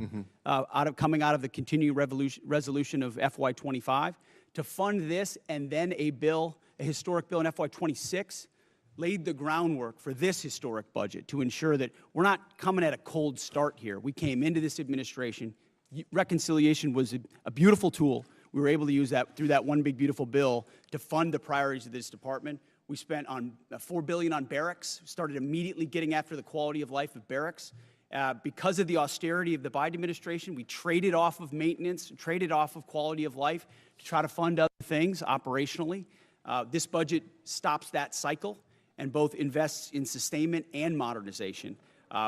coming out of the continuing resolution of FY25, to fund this and then a historic bill in FY26, laid the groundwork for this historic budget to ensure that we're not coming at a cold start here. We came into this administration. Reconciliation was a beautiful tool. We were able to use that through that one big beautiful bill to fund the priorities of this department. We spent on $4 billion on barracks, started immediately getting after the quality of life of barracks. Because of the austerity of the Biden administration, we traded off of maintenance, traded off of quality of life to try to fund other things operationally. This budget stops that cycle and both invests in sustainment and modernization,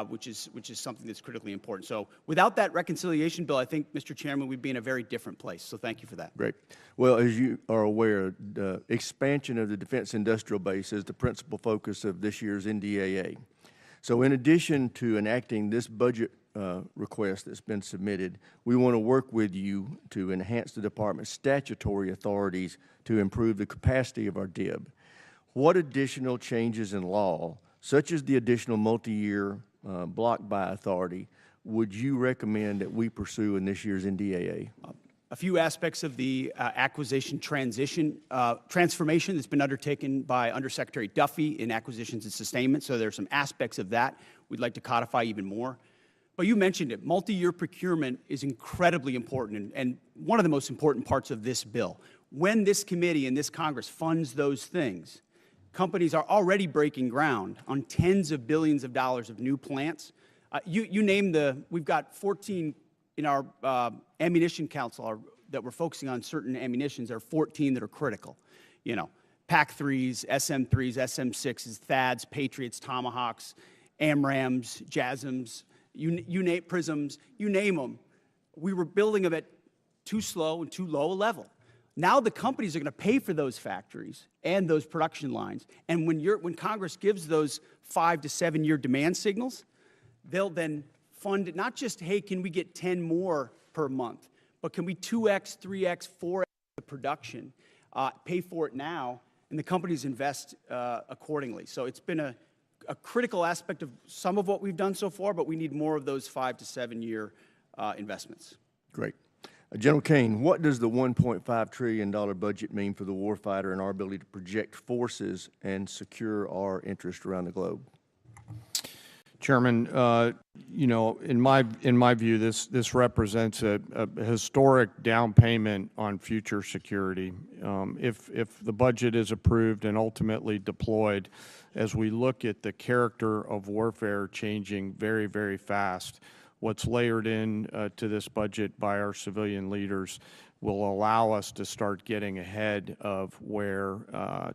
which is something that's critically important. So without that reconciliation bill, I think, Mr. Chairman, we'd be in a very different place. So thank you for that. Great. Well, as you are aware, the expansion of the defense industrial base is the principal focus of this year's NDAA. So in addition to enacting this budget request that's been submitted, we want to work with you to enhance the department's statutory authorities to improve the capacity of our DIB. What additional changes in law, such as the additional multi-year block buy authority, would you recommend that we pursue in this year's NDAA? A few aspects of the acquisition transformation that's been undertaken by Undersecretary Duffy in acquisitions and sustainment. So there are some aspects of that we'd like to codify even more. But you mentioned it, multi-year procurement is incredibly important and one of the most important parts of this bill. When this committee and this Congress funds those things, companies are already breaking ground on tens of billions of dollars of new plants. You name we've got 14 in our ammunition council that we're focusing on certain ammunitions. There are 14 that are critical. PAC-3s, SM-3s, SM-6s, THAADs, Patriots, Tomahawks, AMRAAMs, JASSMs, you name PRISMs, you name them. We were building them at too slow and too low a level. Now the companies are going to pay for those factories and those production lines. And when Congress gives those 5 to 7 year demand signals, they'll then fund it, not just, hey, can we get 10 more per month, but can we 2x, 3x, 4x the production, pay for it now, and the companies invest accordingly. So it's been a critical aspect of some of what we've done so far, but we need more of those 5 to 7 year investments. Great. General Kane, what does the $1.5 trillion budget mean for the warfighter and our ability to project forces and secure our interests around the globe? Chairman, in my view, this represents a historic down payment on future security. If the budget is approved and ultimately deployed, as we look at the character of warfare changing very, very fast, what's layered in to this budget by our civilian leaders will allow us to start getting ahead of where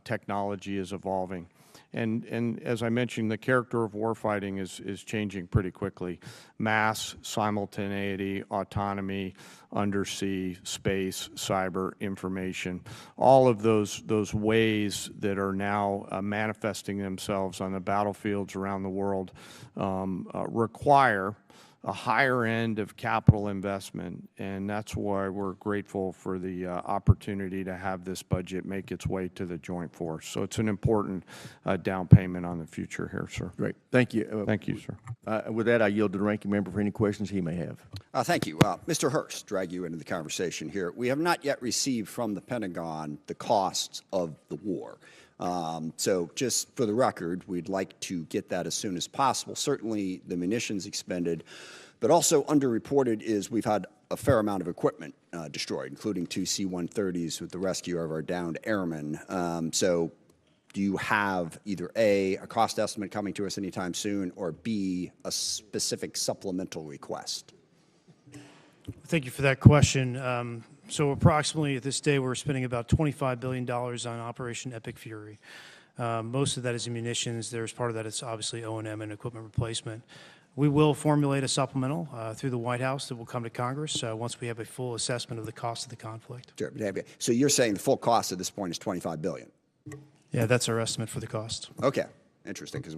technology is evolving. And as I mentioned, the character of warfighting is changing pretty quickly. Mass, simultaneity, autonomy, undersea, space, cyber, information, all of those ways that are now manifesting themselves on the battlefields around the world require a higher end of capital investment, and that's why we're grateful for the opportunity to have this budget make its way to the joint force. So it's an important down payment on the future here, sir. Great. Thank you. Thank you, sir. With that, I yield to the ranking member for any questions he may have. Thank you. Mr. Hurst, drag you into the conversation here. We have not yet received from the Pentagon the costs of the war. So just for the record, we'd like to get that as soon as possible. Certainly the munitions expended, but also underreported is we've had a fair amount of equipment destroyed, including 2 C-130s with the rescue of our downed airmen. So do you have either A, a cost estimate coming to us anytime soon, or B, a specific supplemental request? Thank you for that question. So approximately at this day, we're spending about $25 billion on Operation Epic Fury. Most of that is in munitions. There's part of that is obviously O&M and equipment replacement. We will formulate a supplemental through the White House that will come to Congress once we have a full assessment of the cost of the conflict. Sure. So you're saying the full cost at this point is $25 billion? Yeah, that's our estimate for the cost. Okay. Interesting, because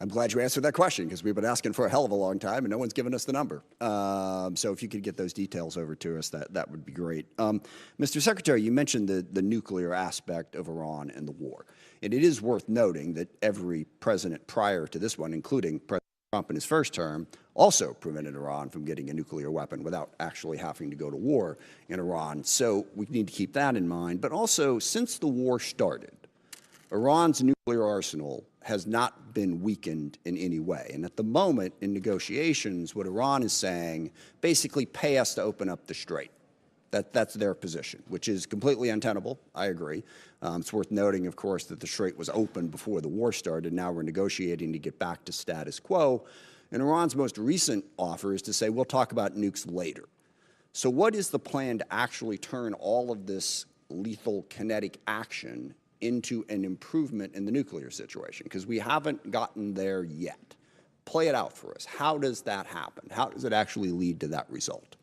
I'm glad you answered that question, because we've been asking for a hell of a long time, and no one's given us the number. So if you could get those details over to us, that would be great. Mr. Secretary, you mentioned the nuclear aspect of Iran and the war. And it is worth noting that every president prior to this one, including President Trump in his first term, also prevented Iran from getting a nuclear weapon without actually having to go to war in Iran. So we need to keep that in mind. But also, since the war started, Iran's nuclear arsenal has not been weakened in any way. And at the moment, in negotiations, what Iran is saying, basically pay us to open up the strait. That's their position, which is completely untenable. I agree. It's worth noting, of course, that the strait was open before the war started. Now we're negotiating to get back to status quo. And Iran's most recent offer is to say, we'll talk about nukes later. So what is the plan to actually turn all of this lethal kinetic action into an improvement in the nuclear situation? Because we haven't gotten there yet. Play it out for us. How does that happen? How does it actually lead to that result?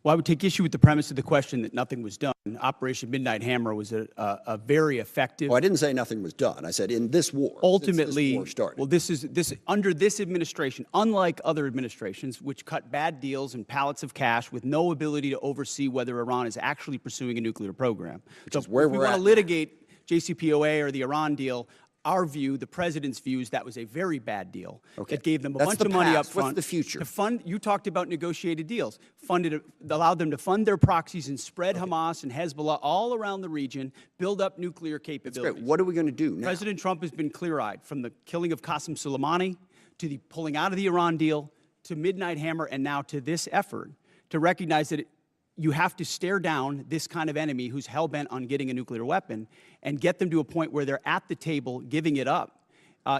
Well, I would take issue with the premise of the question that nothing was done. Operation Midnight Hammer was a very effective. Well, I didn't say nothing was done. I said in this war. Ultimately, since this war started. well, this under this administration, unlike other administrations, which cut bad deals and pallets of cash with no ability to oversee whether Iran is actually pursuing a nuclear program. Which is where if we we're want at to now. litigate JCPOA or the Iran deal, our view, the president's view, is that was a very bad deal. Okay. That gave them a That's bunch the of money up past. What's front. the future? To fund, you talked about negotiated deals. Allowed them to fund their proxies and spread Hamas and Hezbollah all around the region, build up nuclear capabilities. Great. What are we going to do now? President Trump has been clear-eyed, from the killing of Qasem Soleimani to the pulling out of the Iran deal to Midnight Hammer and now to this effort to recognize that you have to stare down this kind of enemy who's hell-bent on getting a nuclear weapon and get them to a point where they're at the table giving it up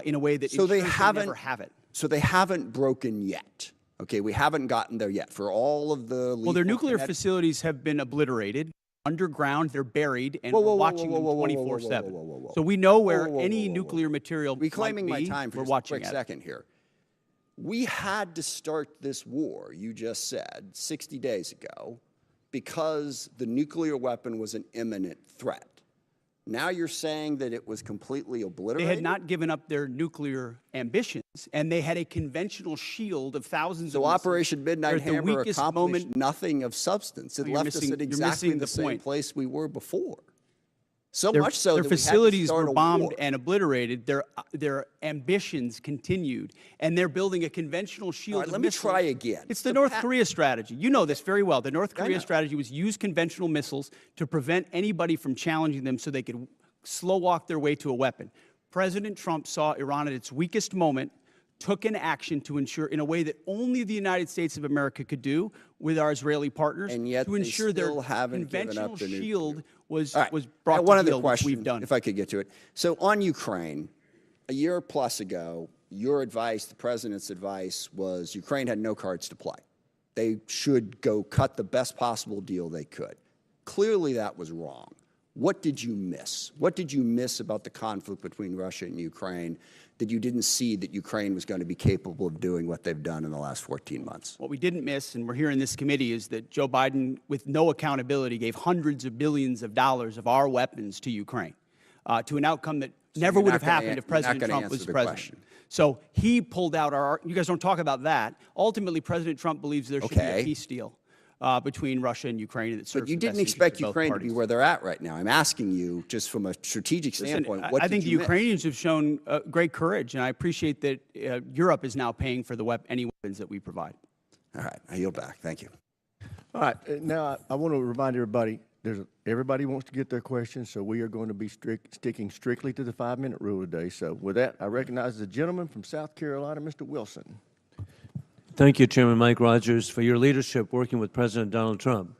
in a way that ensures they never have it. So they haven't broken yet. Okay, we haven't gotten there yet. For all of the Well, their nuclear facilities have been obliterated. Underground, they're buried, and Whoa, we're whoa, whoa, watching whoa, them whoa, whoa, whoa, 24/7. whoa, whoa, whoa. So we know where Whoa, whoa, any whoa, whoa, nuclear whoa. material Reclaiming might my be, time for we're just watching a quick it. second here. We had to start this war, you just said, 60 days ago, because the nuclear weapon was an imminent threat. Now you're saying that it was completely obliterated? They had not given up their nuclear ambitions, and they had a conventional shield of thousands of So missiles. Operation Midnight They're at the Hammer weakest accomplished moment. nothing of substance. It You're left us missing- at you're exactly missing the the same point. place we were before. So Their, much so their that we had to facilities start were a bombed war. and obliterated. Their ambitions continued, and they're building a conventional shield. All right, of let me missiles. try again. It's the North Korea strategy. You know this very well. The North I Korea know. strategy was use conventional missiles to prevent anybody from challenging them, so they could slow walk their way to a weapon. President Trump saw Iran at its weakest moment, took an action to ensure, in a way that only the United States of America could do with our Israeli partners, And yet to they ensure their still haven't given conventional up the nuclear. shield was All right. brought One to other heel, which question, we've done. if I could get to it. So on Ukraine, a year plus ago, your advice, the president's advice, was Ukraine had no cards to play. They should go cut the best possible deal they could. Clearly that was wrong. What did you miss? What did you miss about the conflict between Russia and Ukraine that you didn't see that Ukraine was going to be capable of doing what they've done in the last 14 months? What we didn't miss, and we're here in this committee, is that Joe Biden, with no accountability, gave hundreds of billions of dollars of our weapons to Ukraine, to an outcome that never you're would not have gonna happened if you're not President gonna Trump answer was the president. question. So he pulled out our. You guys don't talk about that. Ultimately, President Trump believes there should be Okay. a peace deal between Russia and Ukraine that serves But you the best didn't interests expect of both Ukraine to parties. be where they're at right now. I'm asking you, just from a strategic Listen, standpoint, what I did think the you miss? Ukrainians have shown great courage, and I appreciate that Europe is now paying for any weapons that we provide. All right, I yield back. Thank you. All right, now I want to remind everybody, everybody wants to get their questions, so we are going to be sticking strictly to the 5-minute rule today. So with that, I recognize the gentleman from South Carolina, Mr. Wilson. Thank you, Chairman Mike Rogers, for your leadership working with President Donald Trump.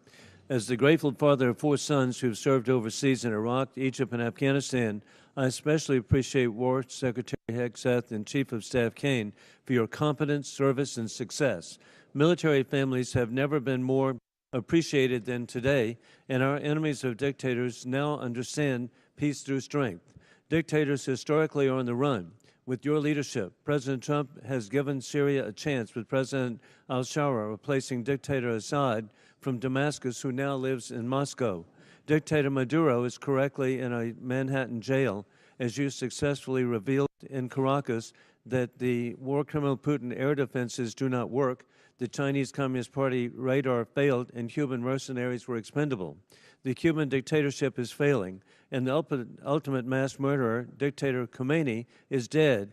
As the grateful father of 4 sons who have served overseas in Iraq, Egypt, and Afghanistan, I especially appreciate War Secretary Hegseth and Chief of Staff Kane for your competence, service, and success. Military families have never been more appreciated than today, and our enemies of dictators now understand peace through strength. Dictators historically are on the run. With your leadership, President Trump has given Syria a chance with President al-Shara replacing dictator Assad from Damascus, who now lives in Moscow. Dictator Maduro is correctly in a Manhattan jail, as you successfully revealed in Caracas that the war criminal Putin air defenses do not work, the Chinese Communist Party radar failed, and Cuban mercenaries were expendable. The Cuban dictatorship is failing, and the ultimate mass murderer, dictator Khomeini, is dead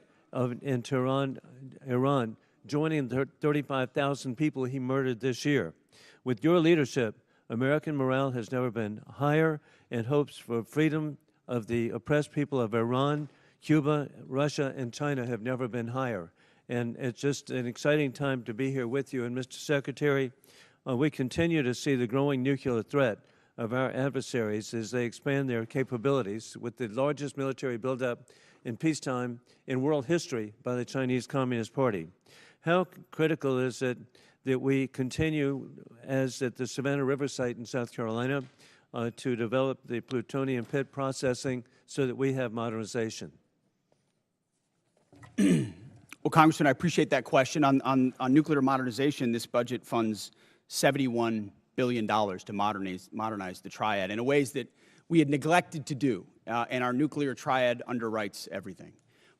in Tehran, Iran, joining the 35,000 people he murdered this year. With your leadership, American morale has never been higher, and hopes for freedom of the oppressed people of Iran, Cuba, Russia, and China have never been higher. And it's just an exciting time to be here with you. And Mr. Secretary, we continue to see the growing nuclear threat of our adversaries as they expand their capabilities with the largest military buildup in peacetime in world history by the Chinese Communist Party. How critical is it that we continue, as at the Savannah River site in South Carolina, to develop the plutonium pit processing so that we have modernization? Well, Congressman, I appreciate that question. On nuclear modernization, this budget funds $71 billion to modernize the triad in ways that we had neglected to do, and our nuclear triad underwrites everything.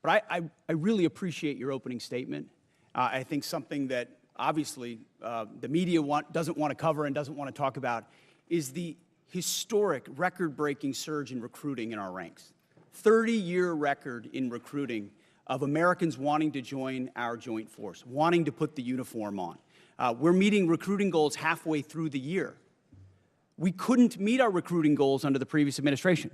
But I really appreciate your opening statement. I think something that obviously the media doesn't want to cover and doesn't want to talk about is the historic, record-breaking surge in recruiting in our ranks. 30-year record in recruiting of Americans wanting to join our joint force, wanting to put the uniform on. We're meeting recruiting goals halfway through the year. We couldn't meet our recruiting goals under the previous administration.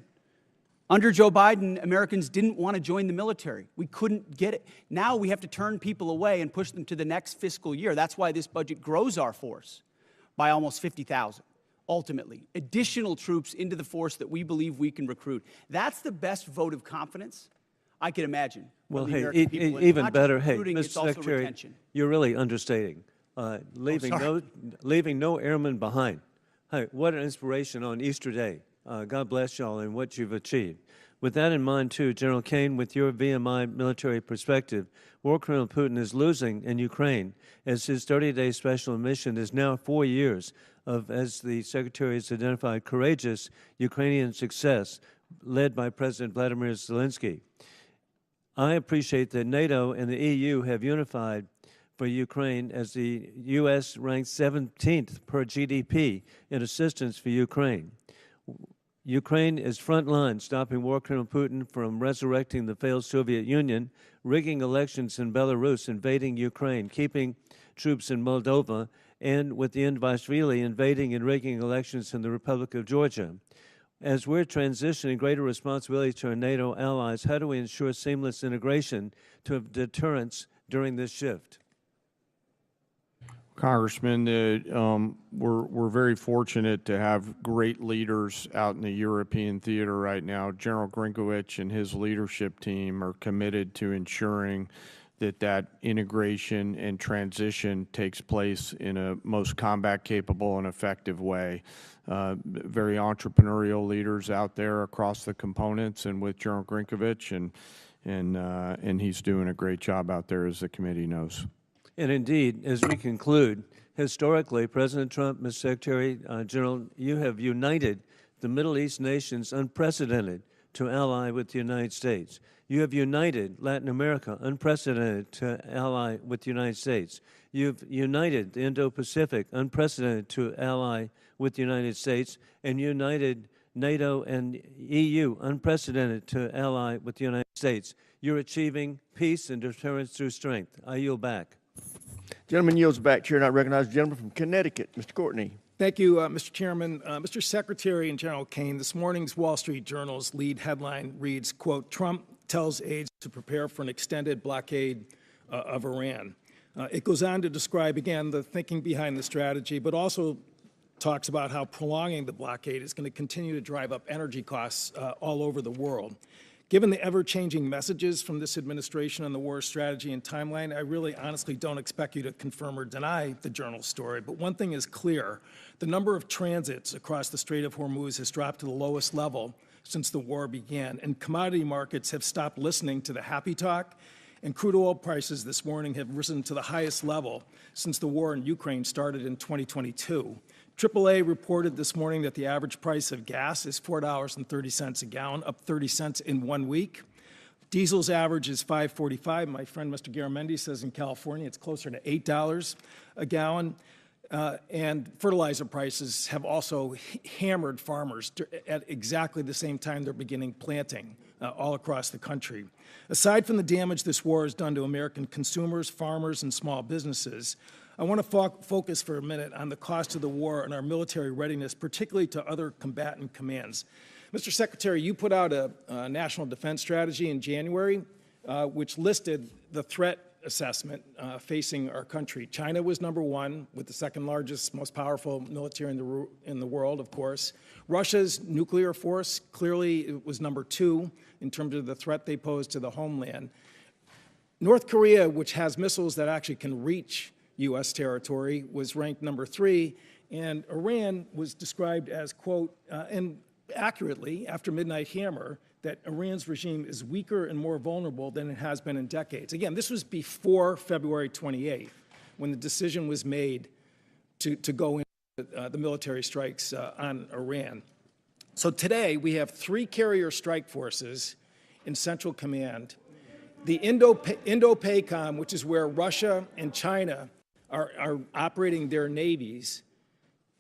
Under Joe Biden, Americans didn't want to join the military. We couldn't get it. Now we have to turn people away and push them to the next fiscal year. That's why this budget grows our force by almost 50,000, ultimately. Additional troops into the force that we believe we can recruit. That's the best vote of confidence I can imagine. Well, hey, even better, hey, Mr. Secretary, you're really understating. Leaving no airmen behind. Hey, what an inspiration on Easter Day. God bless y'all and what you've achieved. With that in mind, too, General Kane, with your VMI military perspective, War Criminal Putin is losing in Ukraine as his 30-day special mission is now 4 years of, as the Secretary has identified, courageous Ukrainian success led by President Vladimir Zelensky. I appreciate that NATO and the EU have unified for Ukraine as the U.S. ranks 17th per GDP in assistance for Ukraine. Ukraine is frontline, stopping war criminal Putin from resurrecting the failed Soviet Union, rigging elections in Belarus, invading Ukraine, keeping troops in Moldova, and with the end of Israeli invading and rigging elections in the Republic of Georgia. As we're transitioning greater responsibility to our NATO allies, how do we ensure seamless integration to have deterrence during this shift? Congressman, we're very fortunate to have great leaders out in the European theater right now. General Grinkowicz and his leadership team are committed to ensuring that integration and transition takes place in a most combat-capable and effective way. Very entrepreneurial leaders out there across the components, and with General Grinkowicz, and he's doing a great job out there, as the committee knows. And indeed, as we conclude, historically, President Trump, Mr. Secretary General, you have united the Middle East nations unprecedented to ally with the United States. You have united Latin America, unprecedented to ally with the United States. You've united the Indo-Pacific, unprecedented to ally with the United States, and united NATO and EU, unprecedented to ally with the United States. You're achieving peace and deterrence through strength. I yield back. Gentleman yields back. Chair, and I recognize the gentleman from Connecticut, Mr. Courtney. Thank you, Mr. Chairman. Mr. Secretary and General Kane, this morning's Wall Street Journal's lead headline reads, quote, Trump tells aides to prepare for an extended blockade of Iran. It goes on to describe, again, the thinking behind the strategy, but also talks about how prolonging the blockade is going to continue to drive up energy costs all over the world. Given the ever-changing messages from this administration on the war strategy and timeline, I really honestly don't expect you to confirm or deny the Journal's story. But one thing is clear. The number of transits across the Strait of Hormuz has dropped to the lowest level since the war began, and commodity markets have stopped listening to the happy talk, and crude oil prices this morning have risen to the highest level since the war in Ukraine started in 2022. AAA reported this morning that the average price of gas is $4.30 a gallon, up 30 cents in 1 week. Diesel's average is $5.45. My friend Mr. Garamendi says in California it's closer to $8 a gallon. And fertilizer prices have also hammered farmers at exactly the same time they're beginning planting all across the country. Aside from the damage this war has done to American consumers, farmers, and small businesses, I want to focus for a minute on the cost of the war and our military readiness, particularly to other combatant commands. Mr. Secretary, you put out a national defense strategy in January, which listed the threat assessment facing our country. China was number one, with the second largest, most powerful military in the world, of course. Russia's nuclear force clearly was number two in terms of the threat they pose to the homeland. North Korea, which has missiles that actually can reach U.S. territory, was ranked number three, and Iran was described as, quote, and accurately, after Midnight Hammer, that Iran's regime is weaker and more vulnerable than it has been in decades. Again, this was before February 28th, when the decision was made to go into the military strikes on Iran. So today, we have 3 carrier strike forces in Central Command. The Indo-PACOM, which is where Russia and China are operating their navies,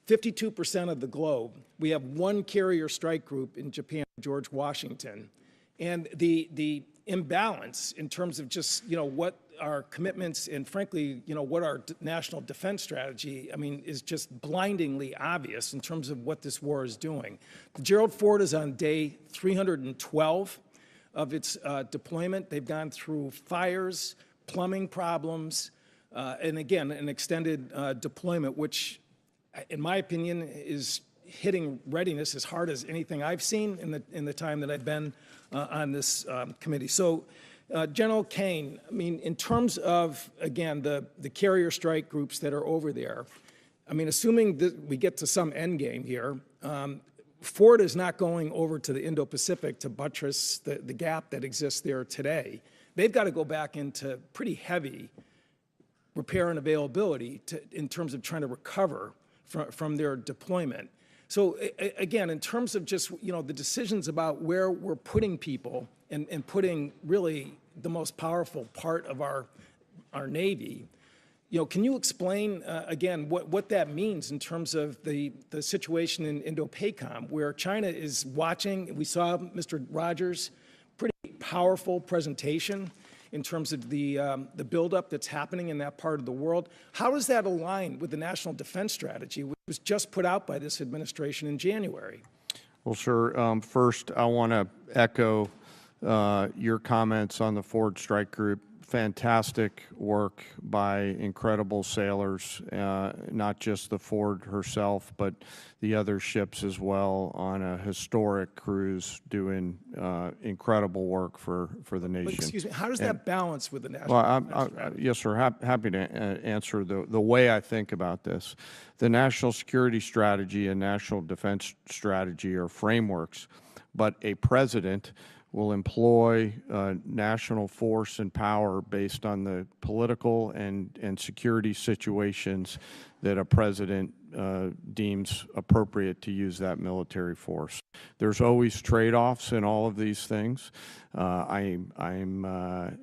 52% of the globe. We have 1 carrier strike group in Japan, George Washington. And the imbalance in terms of just, what our commitments and frankly, what our national defense strategy, is just blindingly obvious in terms of what this war is doing. Gerald Ford is on day 312 of its deployment. They've gone through fires, plumbing problems, and again, an extended deployment, which, in my opinion, is hitting readiness as hard as anything I've seen in the time that I've been on this committee. So, General Kane, in terms of, again, the carrier strike groups that are over there, assuming that we get to some end game here, Ford is not going over to the Indo-Pacific to buttress the gap that exists there today. They've got to go back into pretty heavy repair and availability in terms of trying to recover from their deployment. So again, in terms of just, the decisions about where we're putting people and putting really the most powerful part of our Navy, can you explain, again, what that means in terms of the situation in Indo-PACOM, where China is watching? We saw Mr. Rogers' pretty powerful presentation in terms of the buildup that's happening in that part of the world. How does that align with the national defense strategy, which was just put out by this administration in January? Well, sure. First, I want to echo your comments on the Ford Strike Group. Fantastic work by incredible sailors, not just the Ford herself, but the other ships as well, on a historic cruise doing incredible work for the nation. But excuse me, how does that balance with the national defense strategy? Yes, sir. Happy to answer the way I think about this. The national security strategy and national defense strategy are frameworks, but a president will employ national force and power based on the political and security situations that a president deems appropriate to use that military force. There's always trade-offs in all of these things. I'm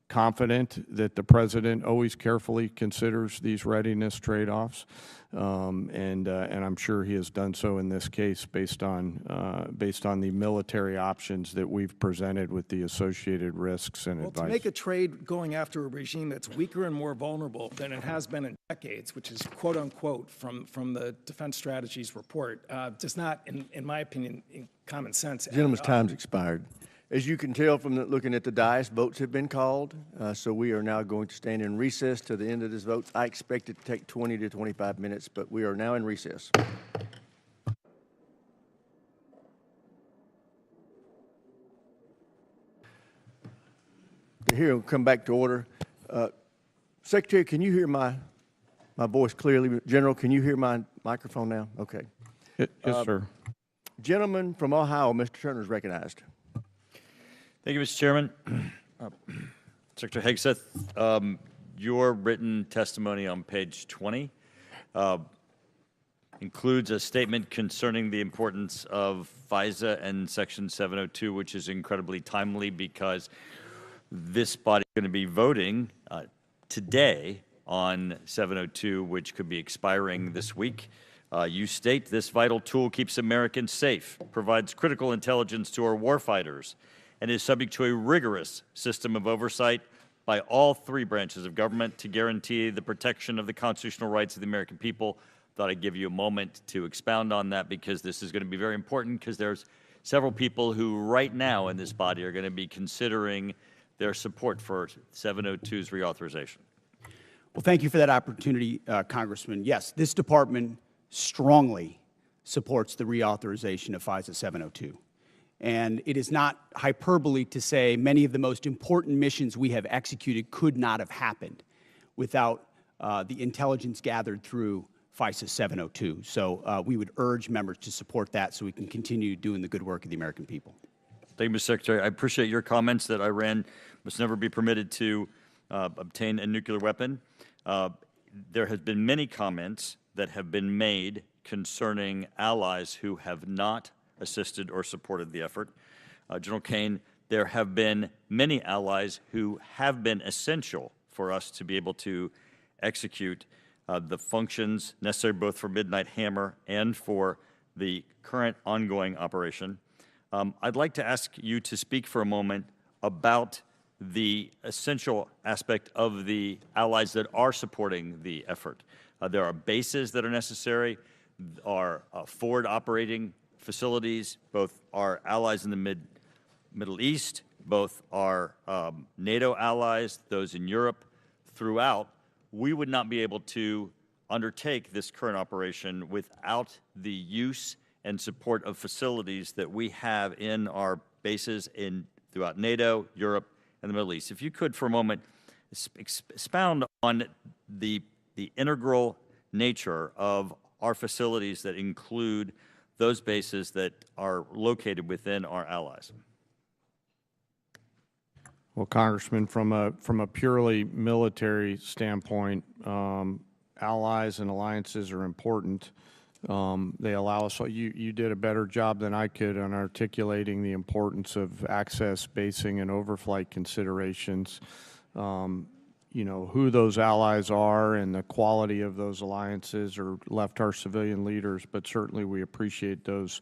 confident that the president always carefully considers these readiness trade-offs, and I'm sure he has done so in this case based on the military options that we've presented with the associated risks and advice. To make a trade going after a regime that's weaker and more vulnerable than it has been in decades, which is quote unquote from the Defense Strategies report, does not, in my opinion, in common sense. Gentleman's time's expired. As you can tell from looking at the dais, votes have been called, so we are now going to stand in recess to the end of this vote. I expect it to take 20 to 25 minutes, but we are now in recess. Here, we'll come back to order. Secretary, can you hear my voice clearly? General, can you hear my microphone now? Okay. Yes, sir. Gentleman from Ohio, Mr. Turner is recognized. Thank you, Mr. Chairman. Secretary Hegseth, your written testimony on page 20 includes a statement concerning the importance of FISA and Section 702, which is incredibly timely because this body is going to be voting today on 702, which could be expiring this week. You state this vital tool keeps Americans safe, provides critical intelligence to our warfighters, and is subject to a rigorous system of oversight by all three branches of government to guarantee the protection of the constitutional rights of the American people. Thought I'd give you a moment to expound on that because this is going to be very important because there's several people who right now in this body are going to be considering their support for 702's reauthorization. Well, thank you for that opportunity, Congressman. Yes, this department strongly supports the reauthorization of FISA 702. And it is not hyperbole to say many of the most important missions we have executed could not have happened without the intelligence gathered through FISA 702. So we would urge members to support that so we can continue doing the good work of the American people. Thank you, Mr. Secretary. I appreciate your comments that Iran must never be permitted to obtain a nuclear weapon. There has been many comments that have been made concerning allies who have not assisted or supported the effort. General Kane, there have been many allies who have been essential for us to be able to execute the functions necessary both for Midnight Hammer and for the current ongoing operation. I'd like to ask you to speak for a moment about the essential aspect of the allies that are supporting the effort. There are bases that are necessary, are forward operating facilities, both our allies in the Middle East, both our NATO allies, those in Europe, throughout. We would not be able to undertake this current operation without the use and support of facilities that we have in our bases throughout NATO, Europe, and the Middle East. If you could, for a moment, expound on the integral nature of our facilities that include those bases that are located within our allies. Well, Congressman, from a purely military standpoint, allies and alliances are important. They allow us, you did a better job than I could on articulating the importance of access, basing, and overflight considerations. You know, who those allies are and the quality of those alliances are left our civilian leaders, but certainly we appreciate those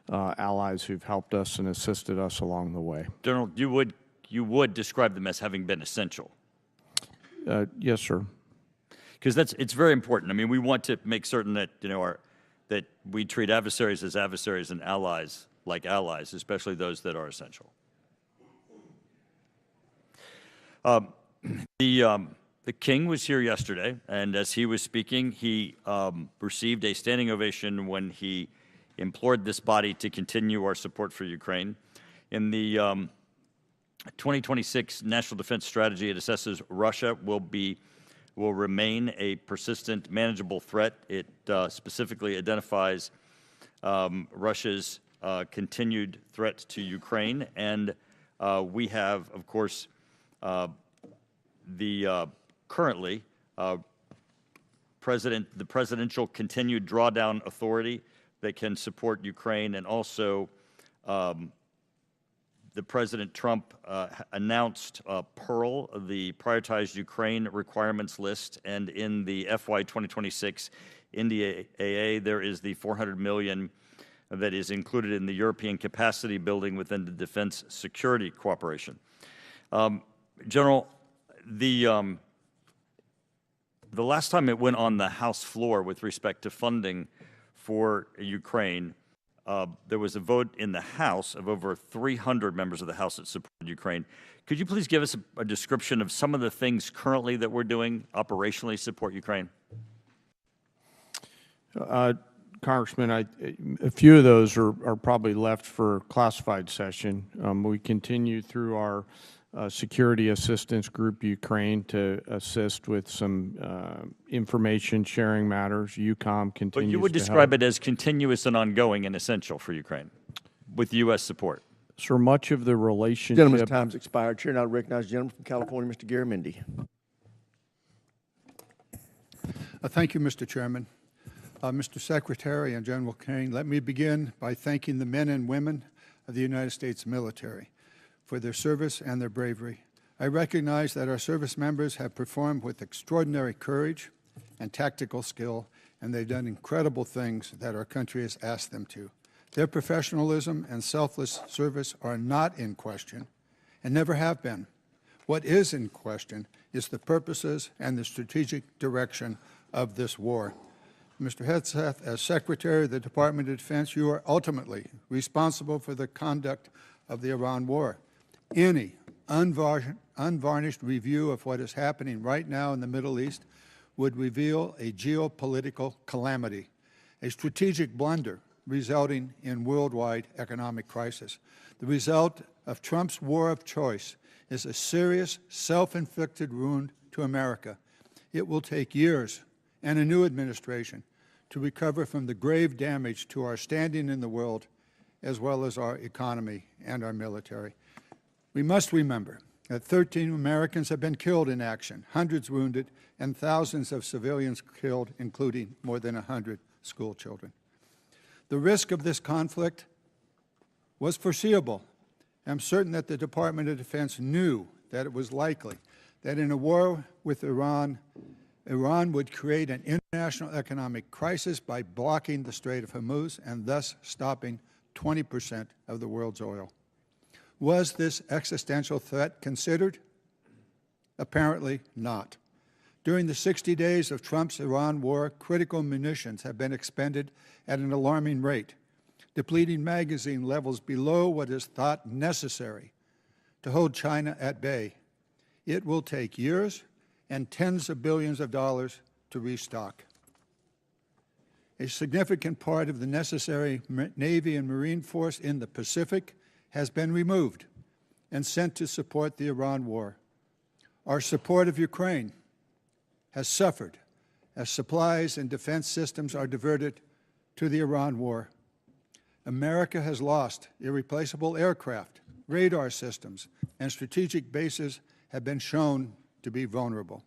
allies who've helped us and assisted us along the way. General, you would describe them as having been essential. Yes, sir. Because it's very important. I mean, we want to make certain that, you know, that we treat adversaries as adversaries and allies like allies, especially those that are essential. The King was here yesterday, and as he was speaking, he received a standing ovation when he implored this body to continue our support for Ukraine. In the 2026 National Defense Strategy, it assesses Russia will remain a persistent, manageable threat. It specifically identifies Russia's continued threat to Ukraine, and we have, of course, currently the presidential continued drawdown authority that can support Ukraine, and also the President Trump announced Pearl, the prioritized Ukraine requirements list, and in the FY 2026 NDAA, there is the $400 million that is included in the European capacity building within the defense security cooperation. General, the last time it went on the House floor with respect to funding for Ukraine, there was a vote in the House of over 300 members of the House that supported Ukraine. Could you please give us a description of some of the things currently that we're doing operationally to support Ukraine? Congressman, a few of those are probably left for classified session. We continue through our security assistance group Ukraine to assist with some information sharing matters. UCOM continues. But you would describe it as continuous and ongoing and essential for Ukraine with U.S. support. Sir, much of the relationship. Gentleman's time's expired. Chair now recognizes the gentleman from California, Mr. Garamendi. Thank you, Mr. Chairman. Mr. Secretary and General King, let me begin by thanking the men and women of the United States military for their service and their bravery. I recognize that our service members have performed with extraordinary courage and tactical skill, and they've done incredible things that our country has asked them to. Their professionalism and selfless service are not in question and never have been. What is in question is the purposes and the strategic direction of this war. Mr. Hegseth, as Secretary of the Department of Defense, you are ultimately responsible for the conduct of the Iran war. Any unvarnished review of what is happening right now in the Middle East would reveal a geopolitical calamity, a strategic blunder resulting in worldwide economic crisis. The result of Trump's war of choice is a serious self-inflicted wound to America. It will take years and a new administration to recover from the grave damage to our standing in the world, as well as our economy and our military. We must remember that 13 Americans have been killed in action, hundreds wounded, and thousands of civilians killed, including more than 100 school children. The risk of this conflict was foreseeable. I'm certain that the Department of Defense knew that it was likely that in a war with Iran, Iran would create an international economic crisis by blocking the Strait of Hormuz and thus stopping 20% of the world's oil. Was this existential threat considered? Apparently not. During the 60 days of Trump's Iran war, critical munitions have been expended at an alarming rate, depleting magazine levels below what is thought necessary to hold China at bay. It will take years and tens of billions of dollars to restock. A significant part of the necessary Navy and Marine force in the Pacific has been removed and sent to support the Iran war. Our support of Ukraine has suffered as supplies and defense systems are diverted to the Iran war. America has lost irreplaceable aircraft, radar systems, and strategic bases have been shown to be vulnerable.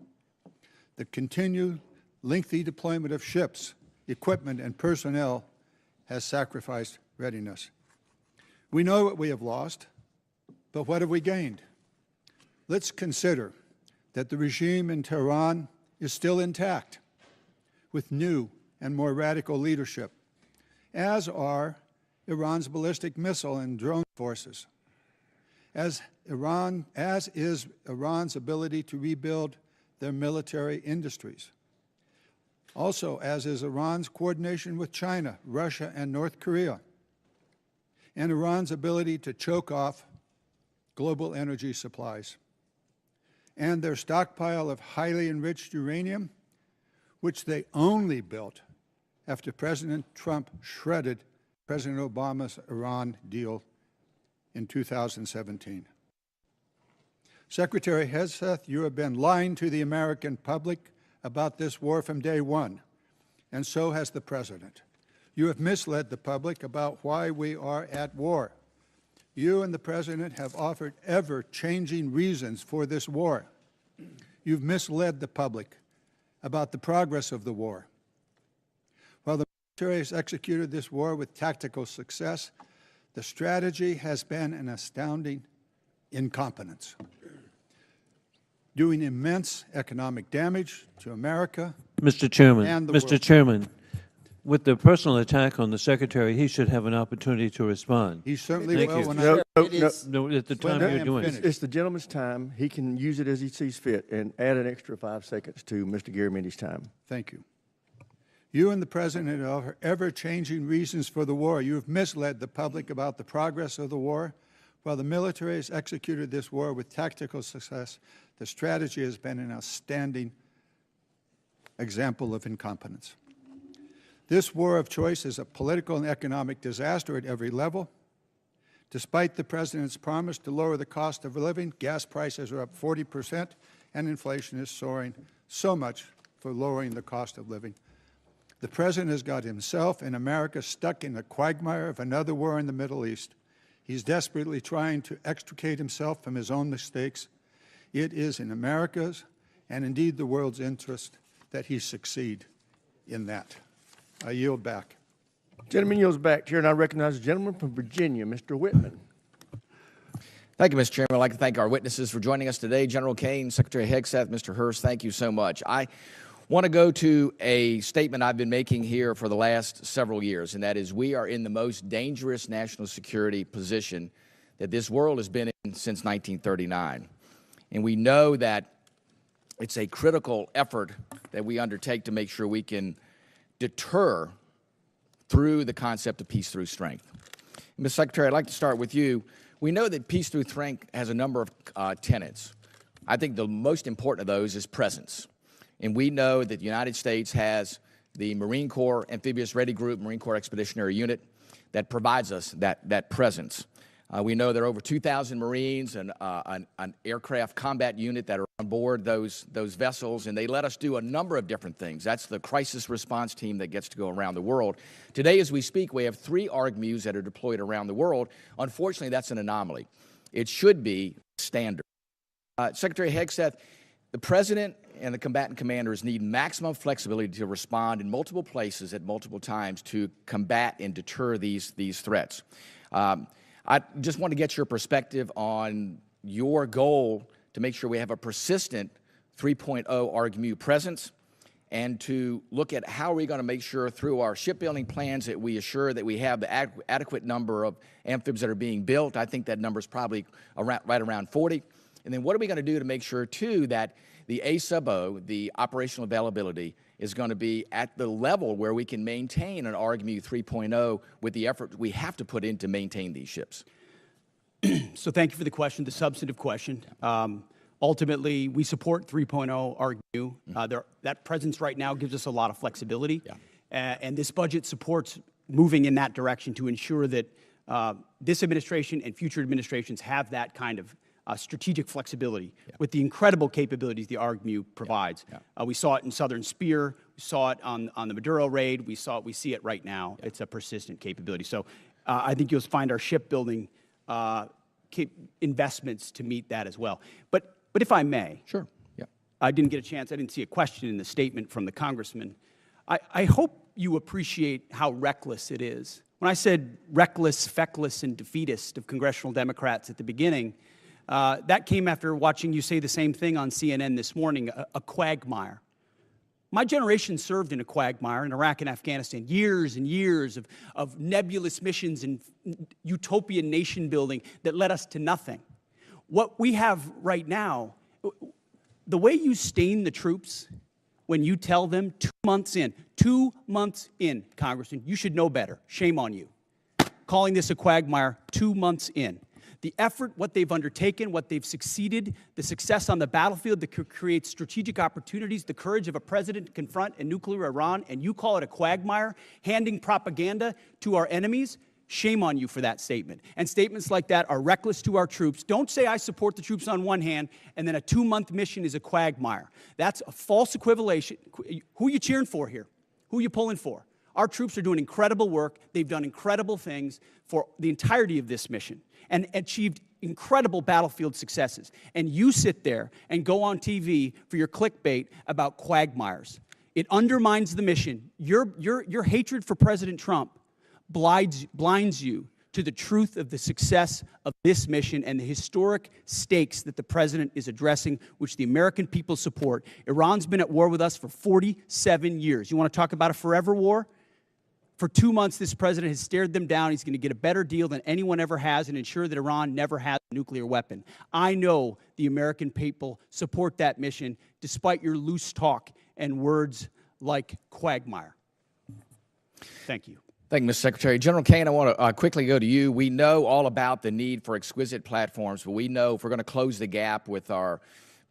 The continued lengthy deployment of ships, equipment, and personnel has sacrificed readiness. We know what we have lost, but what have we gained? Let's consider that the regime in Tehran is still intact, with new and more radical leadership, as are Iran's ballistic missile and drone forces, as is Iran's ability to rebuild their military industries. Also, as is Iran's coordination with China, Russia, and North Korea, and Iran's ability to choke off global energy supplies, and their stockpile of highly enriched uranium, which they only built after President Trump shredded President Obama's Iran deal in 2017. Secretary Hegseth, you have been lying to the American public about this war from day one, and so has the President. You have misled the public about why we are at war. You and the President have offered ever-changing reasons for this war. You've misled the public about the progress of the war. While the military has executed this war with tactical success, the strategy has been an astounding incompetence, doing immense economic damage to America. Mr. Chairman, and the Mr. world. Chairman, with the personal attack on the Secretary, he should have an opportunity to respond. He certainly Thank will you. when No, at the time I you're am doing finished. it. It's the gentleman's time. He can use it as he sees fit and add an extra 5 seconds to Mr. Garamendi's time. Thank you. You and the President are ever-changing reasons for the war. You have misled the public about the progress of the war. While the military has executed this war with tactical success, the strategy has been an outstanding example of incompetence. This war of choice is a political and economic disaster at every level. Despite the President's promise to lower the cost of living, gas prices are up 40%, and inflation is soaring. So much for lowering the cost of living. The President has got himself and America stuck in the quagmire of another war in the Middle East. He's desperately trying to extricate himself from his own mistakes. It is in America's, and indeed the world's interest, that he succeed in that. I yield back. Gentleman yields back. Chair, and I recognize the gentleman from Virginia, Mr. Whitman. Thank you, Mr. Chairman. I'd like to thank our witnesses for joining us today. General Kane, Secretary Hegseth, Mr. Hurst, thank you so much. I want to go to a statement I've been making here for the last several years, and that is we are in the most dangerous national security position that this world has been in since 1939. And we know that it's a critical effort that we undertake to make sure we can deter through the concept of peace through strength. Ms. Secretary, I'd like to start with you. We know that peace through strength has a number of tenets. I think the most important of those is presence. And we know that the United States has the Marine Corps Amphibious Ready Group, Marine Corps Expeditionary Unit, that provides us that presence. We know there are over 2,000 Marines and an aircraft combat unit that are on board those vessels, and they let us do a number of different things. That's the crisis response team that gets to go around the world. Today, as we speak, we have 3 ARGMUs that are deployed around the world. Unfortunately, that's an anomaly. It should be standard. Secretary Hegseth, the President and the combatant commanders need maximum flexibility to respond in multiple places at multiple times to combat and deter these threats. I just want to get your perspective on your goal to make sure we have a persistent 3.0 ARGMU presence, and to look at how are we going to make sure through our shipbuilding plans that we assure that we have the adequate number of amphibs that are being built. I think that number is probably right around 40. And then what are we going to do to make sure, too, that the A-sub-O, the operational availability, is going to be at the level where we can maintain an ARGMU 3.0 with the effort we have to put in to maintain these ships? So thank you for the question, the substantive question. Ultimately, we support 3.0 ARGMU. That presence right now gives us a lot of flexibility. Yeah. And this budget supports moving in that direction to ensure that this administration and future administrations have that kind of strategic flexibility with the incredible capabilities the ARGMU provides. We saw it in Southern Spear. We saw it on the Maduro raid. We see it right now. It's a persistent capability. So I think you'll find our shipbuilding investments to meet that as well. But if I may. Sure. Yeah. I didn't get a chance. I didn't see a question in the statement from the congressman. I hope you appreciate how reckless it is. When I said reckless, feckless, and defeatist of congressional Democrats at the beginning, that came after watching you say the same thing on CNN this morning, a quagmire. My generation served in a quagmire in Iraq and Afghanistan, years and years of nebulous missions and utopian nation building that led us to nothing. What we have right now, the way you stain the troops when you tell them 2 months in, Congressman, you should know better. Shame on you. Calling this a quagmire 2 months in. The effort, what they've undertaken, what they've succeeded, the success on the battlefield that creates strategic opportunities, the courage of a president to confront a nuclear Iran, and you call it a quagmire, handing propaganda to our enemies, shame on you for that statement. And statements like that are reckless to our troops. Don't say I support the troops on one hand, and then a 2-month mission is a quagmire. That's a false equivalation. Who are you cheering for here? Who are you pulling for? Our troops are doing incredible work. They've done incredible things for the entirety of this mission and achieved incredible battlefield successes. And you sit there and go on TV for your clickbait about quagmires. It undermines the mission. Your hatred for President Trump blinds you to the truth of the success of this mission and the historic stakes that the president is addressing, which the American people support. Iran's been at war with us for 47 years. You want to talk about a forever war? For 2 months, this president has stared them down. He's going to get a better deal than anyone ever has and ensure that Iran never has a nuclear weapon. I know the American people support that mission, despite your loose talk and words like quagmire. Thank you. Thank you, Mr. Secretary. General Kane, I want to quickly go to you. We know all about the need for exquisite platforms, but we know if we're going to close the gap with our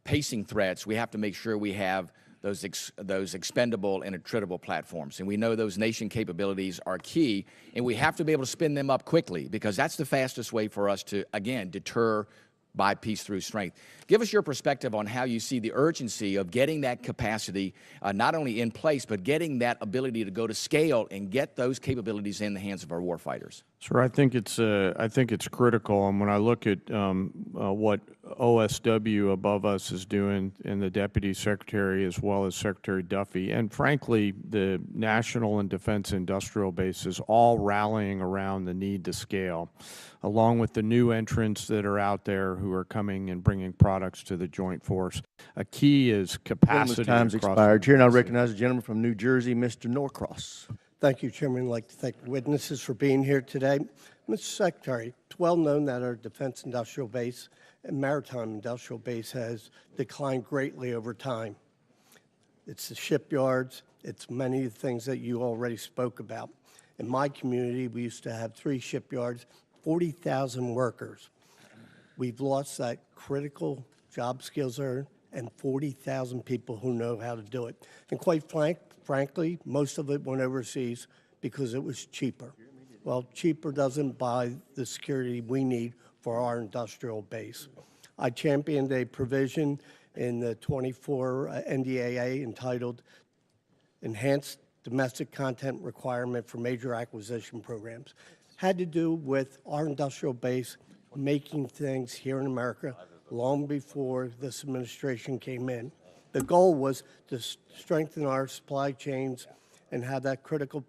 pacing threats, we have to make sure we have those expendable and attritable platforms. And we know those nation capabilities are key, and we have to be able to spin them up quickly because that's the fastest way for us to, again, deter by peace through strength. Give us your perspective on how you see the urgency of getting that capacity not only in place, but getting that ability to go to scale and get those capabilities in the hands of our warfighters. Sir, I think it's critical, and when I look at what OSW above us is doing, and the Deputy Secretary as well as Secretary Duffy, and frankly, the National and Defense Industrial Bases all rallying around the need to scale, along with the new entrants that are out there who are coming and bringing products to the joint force. A key is capacity. Time's expired. Chair, and I recognize the gentleman from New Jersey, Mr. Norcross. Thank you, Chairman. I'd like to thank the witnesses for being here today. Mr. Secretary, it's well known that our Defense Industrial Base and Maritime Industrial Base has declined greatly over time. It's the shipyards. It's many of the things that you already spoke about. In my community, we used to have 3 shipyards, 40,000 workers. We've lost that critical job skills there and 40,000 people who know how to do it. And quite frankly, most of it went overseas because it was cheaper. Well, cheaper doesn't buy the security we need for our industrial base. I championed a provision in the 24 NDAA entitled Enhanced Domestic Content Requirement for Major Acquisition Programs. Had to do with our industrial base making things here in America long before this administration came in. The goal was to strengthen our supply chains and have that critical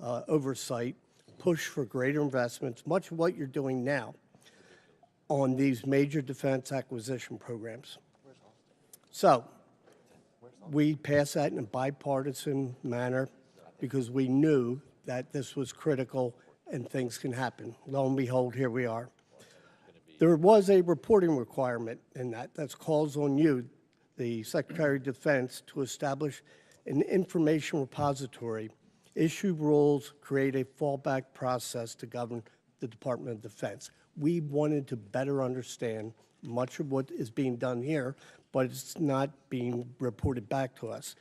oversight, push for greater investments, much of what you're doing now on these major defense acquisition programs. So we passed that in a bipartisan manner because we knew that this was critical and things can happen. Lo and behold, here we are. There was a reporting requirement in that. That calls on you, the Secretary of Defense, to establish an information repository, issue rules, create a fallback process to govern the Department of Defense. We wanted to better understand much of what is being done here, but it's not being reported back to us.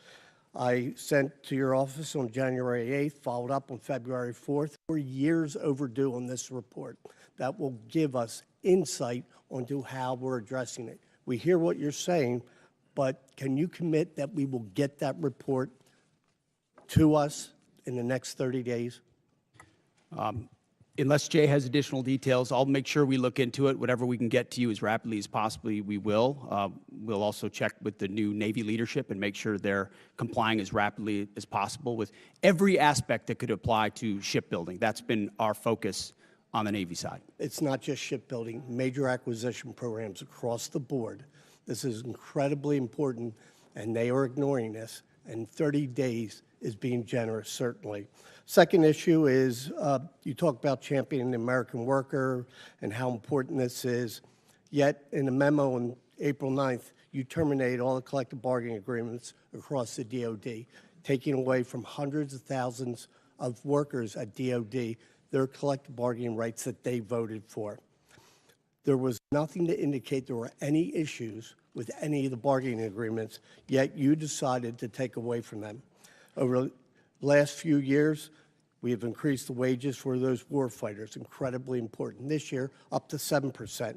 I sent to your office on January 8th, followed up on February 4th. We're years overdue on this report that will give us insight onto how we're addressing it. We hear what you're saying, but can you commit that we will get that report to us in the next 30 days? Unless Jay has additional details, I'll make sure we look into it. Whatever we can get to you as rapidly as possibly, we will. We'll also check with the new Navy leadership and make sure they're complying as rapidly as possible with every aspect that could apply to shipbuilding. That's been our focus on the Navy side. It's not just shipbuilding, major acquisition programs across the board. This is incredibly important, and they are ignoring this, and 30 days is being generous, certainly. Second issue is you talk about championing the American worker and how important this is, yet in a memo on April 9th, you terminate all the collective bargaining agreements across the DOD, taking away from hundreds of thousands of workers at DOD their collective bargaining rights that they voted for. There was nothing to indicate there were any issues with any of the bargaining agreements, yet you decided to take away from them. Over the last few years, we have increased the wages for those warfighters, incredibly important. This year, up to 7%.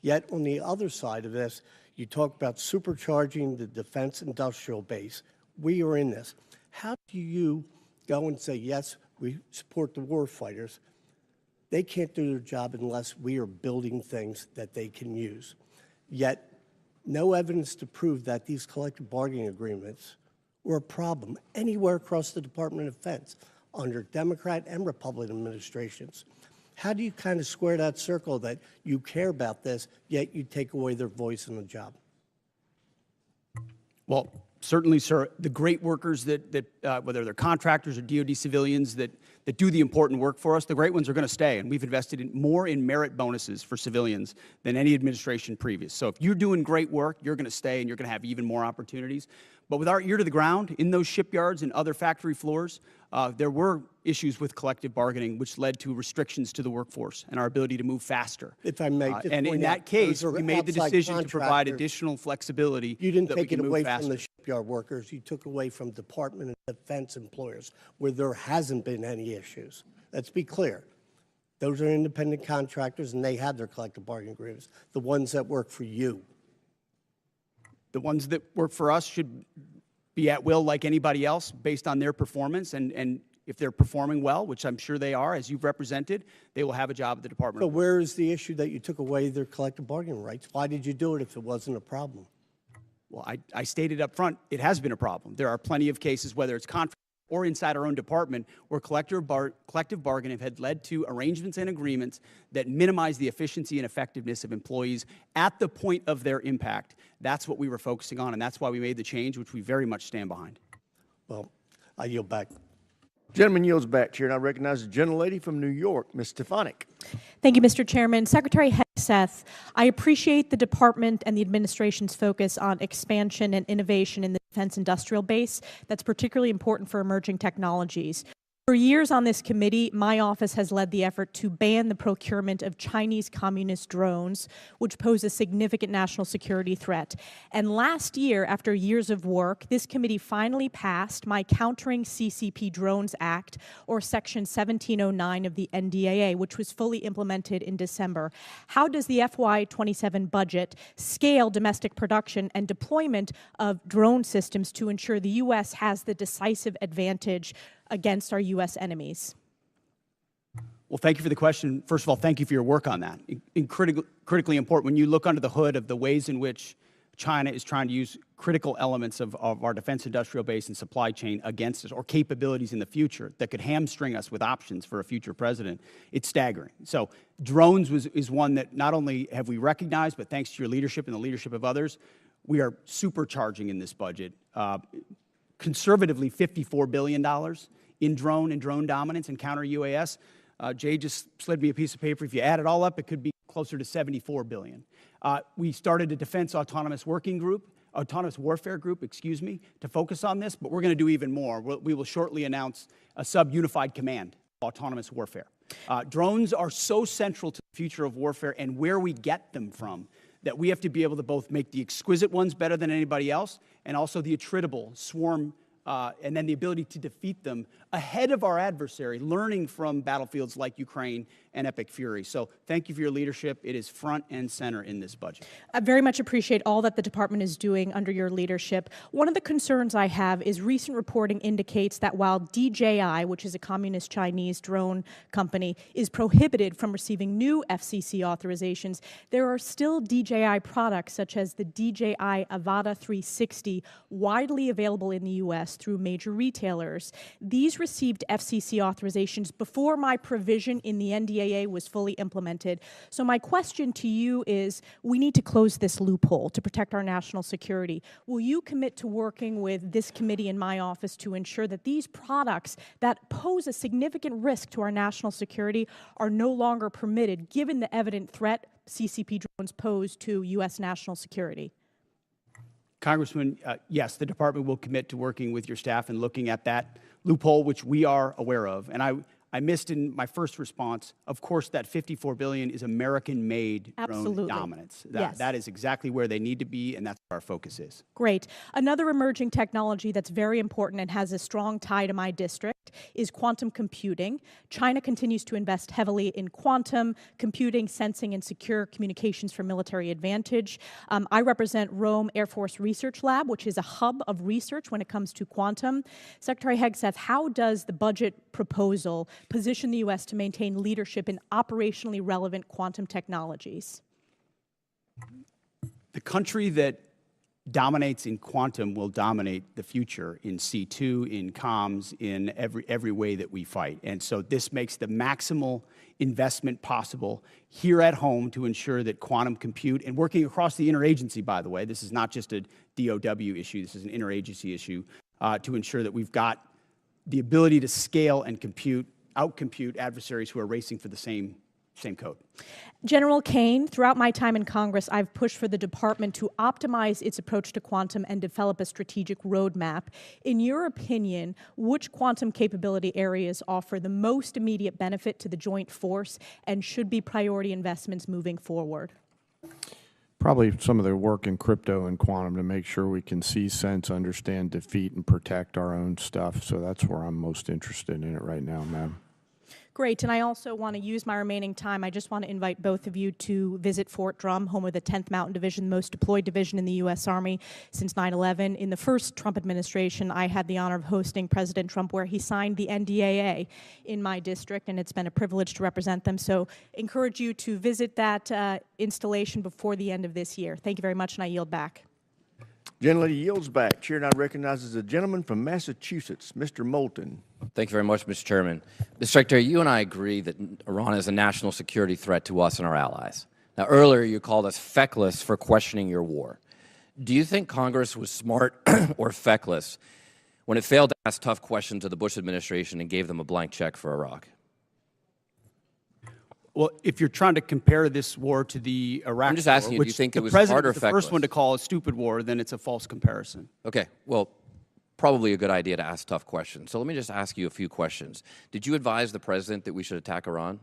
Yet on the other side of this, you talk about supercharging the defense industrial base. We are in this. How do you go and say, yes, we support the warfighters? They can't do their job unless we are building things that they can use. Yet, no evidence to prove that these collective bargaining agreements were a problem anywhere across the Department of Defense under Democrat and Republican administrations. How do you kind of square that circle that you care about this, yet you take away their voice in the job? Well, certainly, sir, the great workers that whether they're contractors or DOD civilians that do the important work for us, the great ones are going to stay. And we've invested more in merit bonuses for civilians than any administration previous. So if you're doing great work, you're going to stay and you're going to have even more opportunities. But with our ear to the ground in those shipyards and other factory floors, there were issues with collective bargaining, which led to restrictions to the workforce and our ability to move faster. If I may, just and in point that out, case, those are we made the outside decision to provide contractors. additional flexibility. You didn't that we take it can move away faster. from the shipyard workers. You took away from Department of Defense employers where there hasn't been any issues. Let's be clear. Those are independent contractors, and they have their collective bargaining agreements, the ones that work for you. The ones that work for us should be at will like anybody else based on their performance. And if they're performing well, which I'm sure they are, as you've represented, they will have a job at the Department. So where is the issue that you took away their collective bargaining rights? Why did you do it if it wasn't a problem? Well, I stated up front, it has been a problem. There are plenty of cases, whether it's contract or inside our own department, where collective bargaining had led to arrangements and agreements that minimize the efficiency and effectiveness of employees at the point of their impact. That's what we were focusing on, and that's why we made the change, which we very much stand behind. Well, I yield back. Gentleman yields back, Chair, and I recognize the gentlelady from New York, Ms. Stefanik. Thank you, Mr. Chairman. Secretary Hegseth, I appreciate the department and the administration's focus on expansion and innovation in the defense industrial base. That's particularly important for emerging technologies. For years on this committee, my office has led the effort to ban the procurement of Chinese communist drones, which pose a significant national security threat. And last year, after years of work, this committee finally passed my Countering CCP Drones Act, or Section 1709 of the NDAA, which was fully implemented in December. How does the FY27 budget scale domestic production and deployment of drone systems to ensure the U.S. has the decisive advantage against our U.S. enemies? Well, thank you for the question. First of all, thank you for your work on that. Critically important. When you look under the hood of the ways in which China is trying to use critical elements of our defense industrial base and supply chain against us, or capabilities in the future that could hamstring us with options for a future president, it's staggering. So drones is one that not only have we recognized, but thanks to your leadership and the leadership of others, we are supercharging in this budget. Conservatively, $54 billion in drone and drone dominance and counter UAS. Jay just slid me a piece of paper. If you add it all up, it could be closer to $74 billion. We started a defense autonomous warfare group, to focus on this, but we're going to do even more. We will shortly announce a sub-unified command of autonomous warfare. Drones are so central to the future of warfare and where we get them from that we have to be able to both make the exquisite ones better than anybody else and also the attritable swarm, and then the ability to defeat them ahead of our adversary, learning from battlefields like Ukraine and Epic Fury. So thank you for your leadership. It is front and center in this budget. I very much appreciate all that the department is doing under your leadership. One of the concerns I have is recent reporting indicates that while DJI, which is a communist Chinese drone company, is prohibited from receiving new FCC authorizations, there are still DJI products such as the DJI Avata 360 widely available in the U.S. through major retailers. These received FCC authorizations before my provision in the NDAA was fully implemented. So my question to you is, we need to close this loophole to protect our national security. Will you commit to working with this committee and my office to ensure that these products that pose a significant risk to our national security are no longer permitted, given the evident threat CCP drones pose to U.S. national security? Congressman, yes, the department will commit to working with your staff and looking at that loophole, which we are aware of. And I missed in my first response, of course, that $54 billion is American-made drone dominance. Yes. That is exactly where they need to be, and that's where our focus is. Great. Another emerging technology that's very important and has a strong tie to my district is quantum computing. China continues to invest heavily in quantum computing, sensing, and secure communications for military advantage. I represent Rome Air Force Research Lab, which is a hub of research when it comes to quantum. Secretary Hegseth, how does the budget proposal position the U.S. to maintain leadership in operationally relevant quantum technologies? The country that dominates in quantum will dominate the future in C2, in comms, in every way that we fight. And so this makes the maximal investment possible here at home to ensure that quantum compute, and working across the interagency, by the way, this is not just a DOW issue, this is an interagency issue, to ensure that we've got the ability to scale and outcompute adversaries who are racing for the same same code. General Kane, throughout my time in Congress, I've pushed for the department to optimize its approach to quantum and develop a strategic roadmap. In your opinion, which quantum capability areas offer the most immediate benefit to the joint force and should be priority investments moving forward? Probably some of the work in crypto and quantum to make sure we can see, sense, understand, defeat, and protect our own stuff. So that's where I'm most interested in it right now, ma'am. Great, and I also want to use my remaining time. I just want to invite both of you to visit Fort Drum, home of the 10th Mountain Division, the most deployed division in the U.S. Army since 9/11. In the first Trump administration, I had the honor of hosting President Trump, where he signed the NDAA in my district, and it's been a privilege to represent them. So encourage you to visit that installation before the end of this year. Thank you very much, and I yield back. Gentlelady yields back. Chair now recognizes the gentleman from Massachusetts, Mr. Moulton. Thank you very much, Mr. Chairman. Mr. Secretary, you and I agree that Iran is a national security threat to us and our allies. Now, earlier you called us feckless for questioning your war. Do you think Congress was smart or feckless when it failed to ask tough questions of the Bush administration and gave them a blank check for Iraq? Well, if you're trying to compare this war to the Iraq I'm just asking war, you, do you think it was president smart or was the first feckless? one to call a stupid war, then it's a false comparison. Okay, well, probably a good idea to ask tough questions. So let me just ask you a few questions. Did you advise the president that we should attack Iran?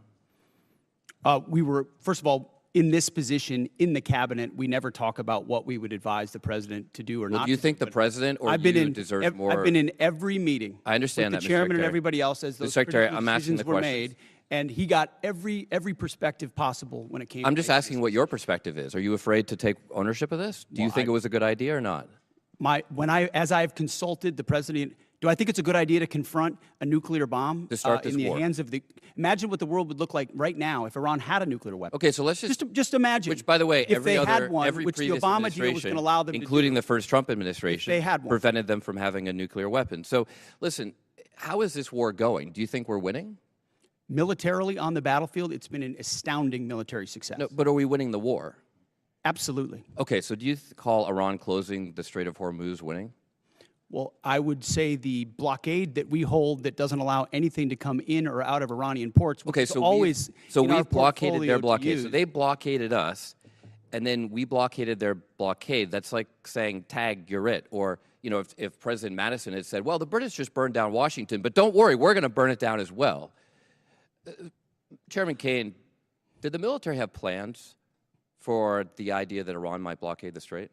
We were, first of all, in this position in the cabinet, we never talk about what we would advise the president to do or not. Do you think the president or you deserve more? I've been in every meeting. I understand with that, the chairman Mr. and Secretary. everybody else as those Mr. Secretary, critical I'm asking decisions the were questions. made, and he got every perspective possible when it came. I'm to just asking what your perspective is. Are you afraid to take ownership of this? Do you think it was a good idea or not? As I've consulted the president, do I think it's a good idea to confront a nuclear bomb To start this in the war. hands of the? Imagine what the world would look like right now if Iran had a nuclear weapon. Okay, so let's just imagine. Which, by the way, if they had one, every which the previous Obama deal was going to allow them including to do, the first Trump administration, they had one. prevented them from having a nuclear weapon. So, listen, how is this war going? Do you think we're winning? Militarily on the battlefield, it's been an astounding military success. No, but are we winning the war? Absolutely. Okay, so do you call Iran closing the Strait of Hormuz winning? Well, I would say the blockade that we hold that doesn't allow anything to come in or out of Iranian ports, which Okay, is so always we've blockaded portfolio their to blockade. So use. they blockaded us, and then we blockaded their blockade. That's like saying, tag, you're it. Or, you know, if President Madison had said, well, the British just burned down Washington, but don't worry, we're going to burn it down as well. Chairman Kane, did the military have plans for the idea that Iran might blockade the Strait?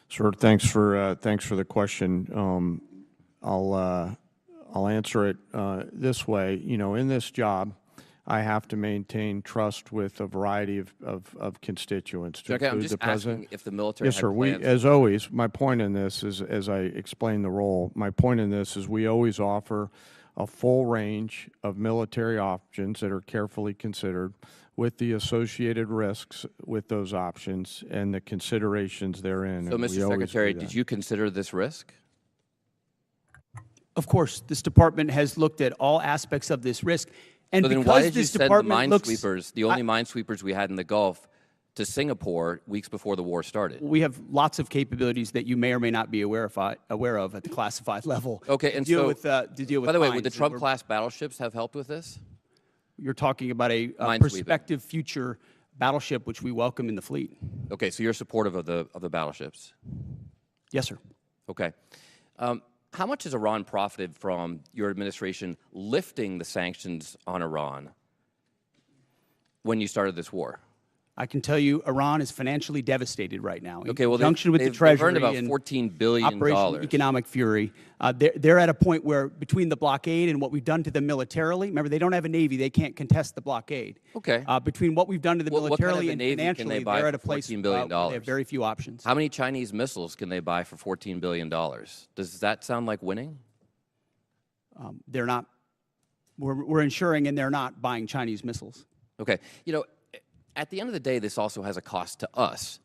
Sir, thanks for the question. I'll answer it this way. You know, in this job, I have to maintain trust with a variety of constituents. To Okay, I'm include just the president. asking if the military Yes, had sir. plans. As always, my point in this is, as I explain the role, my point in this is we always offer a full range of military options that are carefully considered with the associated risks with those options and the considerations therein. So, and we Mr. always Secretary, do that. did you consider this risk? Of course, this department has looked at all aspects of this risk. And So then because why did you this send the department looks, minesweepers, the only minesweepers we had in the Gulf, to Singapore weeks before the war started? we have lots of capabilities that you may or may not be aware of at the classified level. Okay, and to deal so, with, to deal with by the way, would the mines. Trump-class battleships have helped with this? You're talking about a Minesweeping. prospective future battleship, which we welcome in the fleet. Okay, so you're supportive of the battleships? Yes, sir. Okay. How much has Iran profited from your administration lifting the sanctions on Iran when you started this war? I can tell you Iran is financially devastated right now. In Okay, well, conjunction with the they've Treasury earned about and $14 billion. Operation Economic Fury. They're at a point where between the blockade and what we've done to them militarily, remember, they don't have a Navy. They can't contest the blockade. Okay. Between what we've done to them What kind of militarily a and Navy can financially, they buy they're at for a place $14 billion? where they have very few options. How many Chinese missiles can they buy for $14 billion? Does that sound like winning? They're not. We're ensuring, and they're not buying Chinese missiles. Okay. You know, at the end of the day, this also has a cost to us.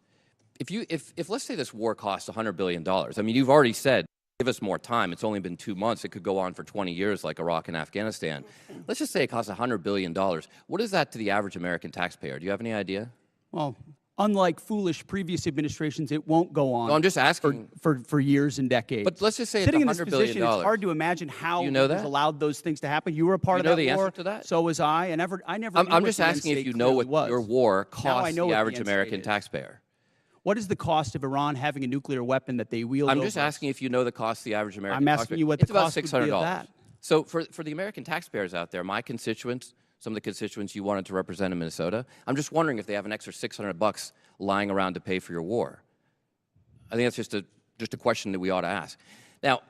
If let's say this war costs $100 billion, I mean, you've already said, give us more time. It's only been 2 months. It could go on for 20 years like Iraq and Afghanistan. Let's just say it costs $100 billion. What is that to the average American taxpayer? Do you have any idea? Well, unlike foolish previous administrations, it won't go on. No, I'm just asking. For years and decades. But let's just say sitting in it's this $100 billion. position, it's hard to imagine how you know leaders that? allowed those things to happen. You were a part You know of that the war. answer to that? So was I. And I never. knew I'm what just the end asking if state you know clearly what was. your war Now I costs know the what average end American state is. taxpayer. What is the cost of Iran having a nuclear weapon that they wield? I'm just over us? asking if you know the cost of the average American I'm asking taxpayer. you what It's the about cost would be of $600. that. So for the American taxpayers out there, my constituents, some of the constituents you wanted to represent in Minnesota, I'm just wondering if they have an extra $600 lying around to pay for your war. I think that's just a question that we ought to ask. Now,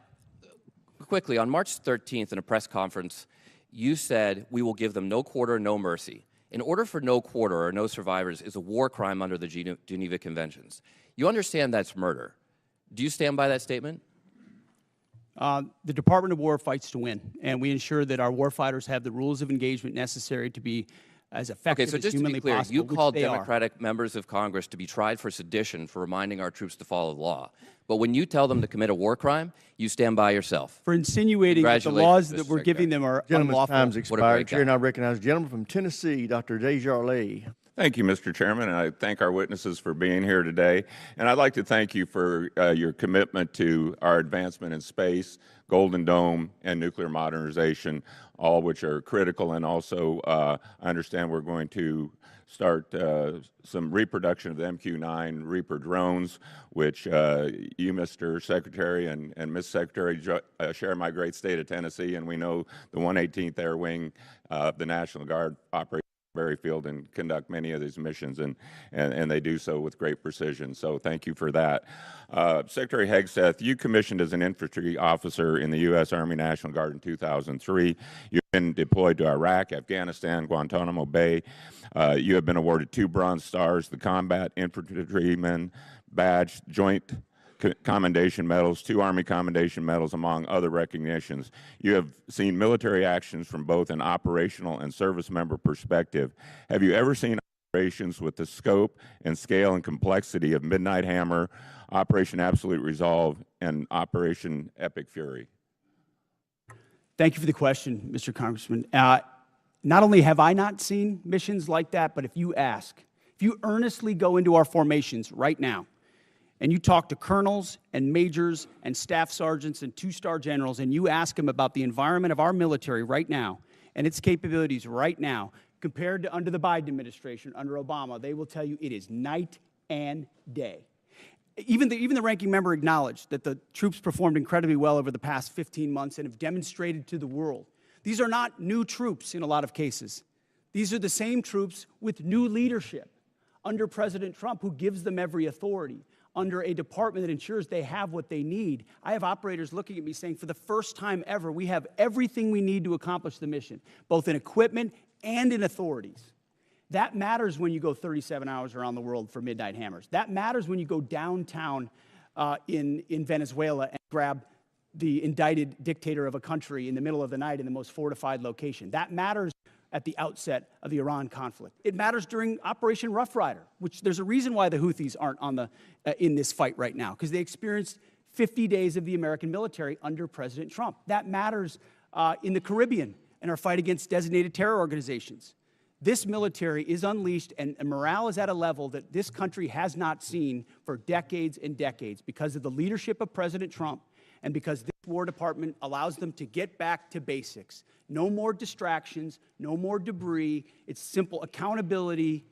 quickly, on March 13th in a press conference, you said we will give them no quarter, no mercy. In order for no quarter or no survivors is a war crime under the Geneva Conventions. You understand that's murder. Do you stand by that statement? The Department of War fights to win, and we ensure that our warfighters have the rules of engagement necessary to be as effective Okay, so as just to humanly be clear, possible. you which called they are. Democratic members of Congress to be tried for sedition for reminding our troops to follow the law. But when you tell them to commit a war crime, you stand by yourself. For insinuating that the laws that we're giving them are Gentleman's unlawful. time's expired. Chair, breakdown. and I recognize the gentleman from Tennessee, Dr. Desjardins. Thank you, Mr. Chairman, and I thank our witnesses for being here today. And I'd like to thank you for your commitment to our advancement in space, Golden Dome, and nuclear modernization, all which are critical. And also, I understand we're going to start some reproduction of the MQ-9 Reaper drones, which you, Mr. Secretary, and Ms. Secretary share my great state of Tennessee, and we know the 118th Air Wing of the National Guard operates Berry Field and conduct many of these missions, and they do so with great precision. So thank you for that. Secretary Hegseth, you commissioned as an infantry officer in the U.S. Army National Guard in 2003. You've been deployed to Iraq, Afghanistan, Guantanamo Bay. You have been awarded 2 Bronze Stars, the Combat Infantryman Badge, Joint Commendation Medals, 2 Army Commendation Medals, among other recognitions. You have seen military actions from both an operational and service member perspective. Have you ever seen operations with the scope and scale and complexity of Midnight Hammer, Operation Absolute Resolve, and Operation Epic Fury? Thank you for the question, Mr. Congressman. Not only have I not seen missions like that, but if you earnestly go into our formations right now, and you talk to colonels and majors and staff sergeants and 2-star generals, and you ask them about the environment of our military right now and its capabilities right now, compared to under the Biden administration, under Obama, they will tell you it is night and day. Even the ranking member acknowledged that the troops performed incredibly well over the past 15 months and have demonstrated to the world. These are not new troops in a lot of cases. These are the same troops with new leadership under President Trump, who gives them every authority, under a department that ensures they have what they need. I have operators looking at me saying, for the first time ever, we have everything we need to accomplish the mission, both in equipment and in authorities. That matters when you go 37 hours around the world for Midnight Hammers. That matters when you go downtown in Venezuela and grab the indicted dictator of a country in the middle of the night in the most fortified location. That matters at the outset of the Iran conflict. It matters during Operation Rough Rider, which there's a reason why the Houthis aren't in this fight right now, because they experienced 50 days of the American military under President Trump. That matters in the Caribbean and our fight against designated terror organizations. This military is unleashed, and morale is at a level that this country has not seen for decades and decades because of the leadership of President Trump and because this War Department allows them to get back to basics. No more distractions, no more debris. It's simple accountability,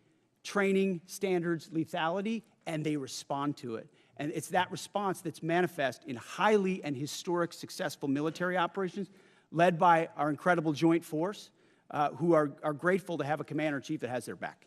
training, standards, lethality, and they respond to it. And it's that response that's manifest in highly and historic successful military operations led by our incredible joint force, who are grateful to have a commander-in-chief that has their back.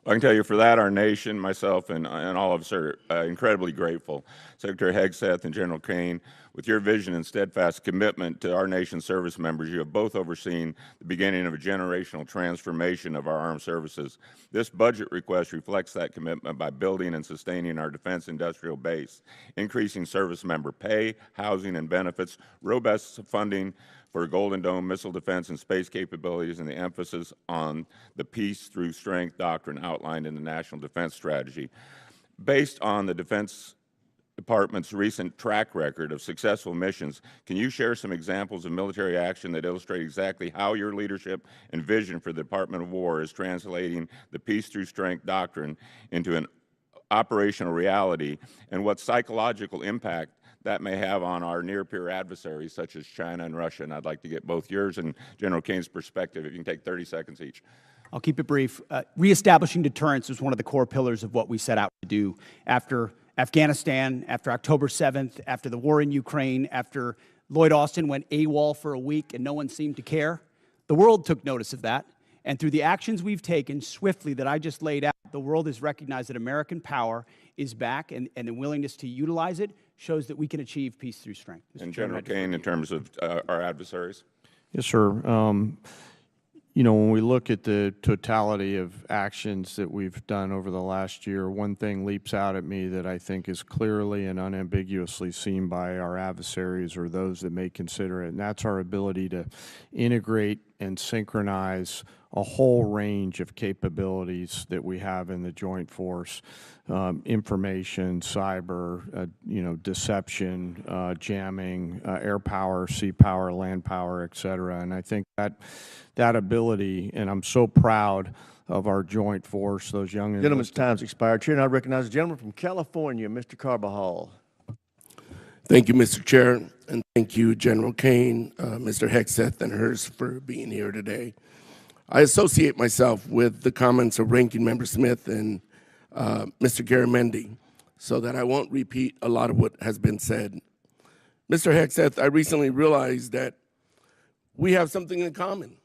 I can tell you for that, our nation, myself, and all of us are incredibly grateful. Secretary Hegseth and General Kane, with your vision and steadfast commitment to our nation's service members, you have both overseen the beginning of a generational transformation of our armed services. This budget request reflects that commitment by building and sustaining our defense industrial base, increasing service member pay, housing, and benefits, robust funding for Golden Dome missile defense and space capabilities, and the emphasis on the peace through strength doctrine outlined in the National Defense Strategy. Based on the Defense Department's recent track record of successful missions, can you share some examples of military action that illustrate exactly how your leadership and vision for the Department of War is translating the peace through strength doctrine into an operational reality and what psychological impact that may have on our near-peer adversaries, such as China and Russia. And I'd like to get both yours and General Kane's perspective. If you can take 30 seconds each. I'll keep it brief. Reestablishing deterrence was one of the core pillars of what we set out to do after Afghanistan, after October 7th, after the war in Ukraine, after Lloyd Austin went AWOL for a week and no one seemed to care. The world took notice of that. And through the actions we've taken swiftly that I just laid out, the world has recognized that American power is back, and the willingness to utilize it shows that we can achieve peace through strength. And General Kane, in terms of our adversaries? Yes, sir. You know, when we look at the totality of actions that we've done over the last year, one thing leaps out at me that I think is clearly and unambiguously seen by our adversaries or those that may consider it, and that's our ability to integrate and synchronize a whole range of capabilities that we have in the joint force, information, cyber, you know, deception, jamming, air power, sea power, land power, et cetera. And I think that ability, and I'm so proud of our joint force, those young... Gentleman's time's expired. Chair, and I recognize the gentleman from California, Mr. Carbajal. Thank you, Mr. Chair, and thank you, General Kane, Mr. Hegseth, and Hurst for being here today. I associate myself with the comments of Ranking Member Smith and Mr. Garamendi, so that I won't repeat a lot of what has been said. Mr. Hegseth, I recently realized that we have something in common.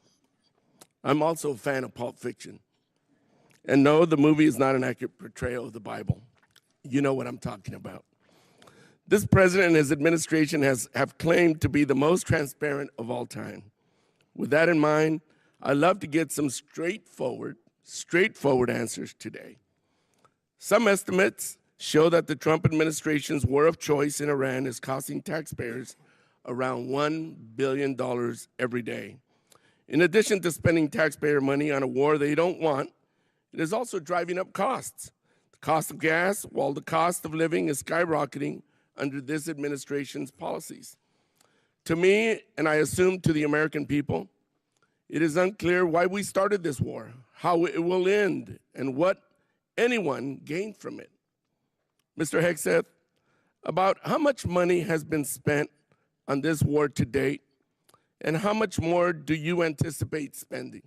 I'm also a fan of Pulp Fiction. And no, the movie is not an accurate portrayal of the Bible. You know what I'm talking about. This president and his administration have claimed to be the most transparent of all time. With that in mind, I'd love to get some straightforward answers today. Some estimates show that the Trump administration's war of choice in Iran is costing taxpayers around $1 billion every day. In addition to spending taxpayer money on a war they don't want, it is also driving up costs. The cost of gas, while the cost of living is skyrocketing under this administration's policies. To me, and I assume to the American people, it is unclear why we started this war, how it will end, and what anyone gained from it. Mr. Hegseth, about how much money has been spent on this war to date, and how much more do you anticipate spending?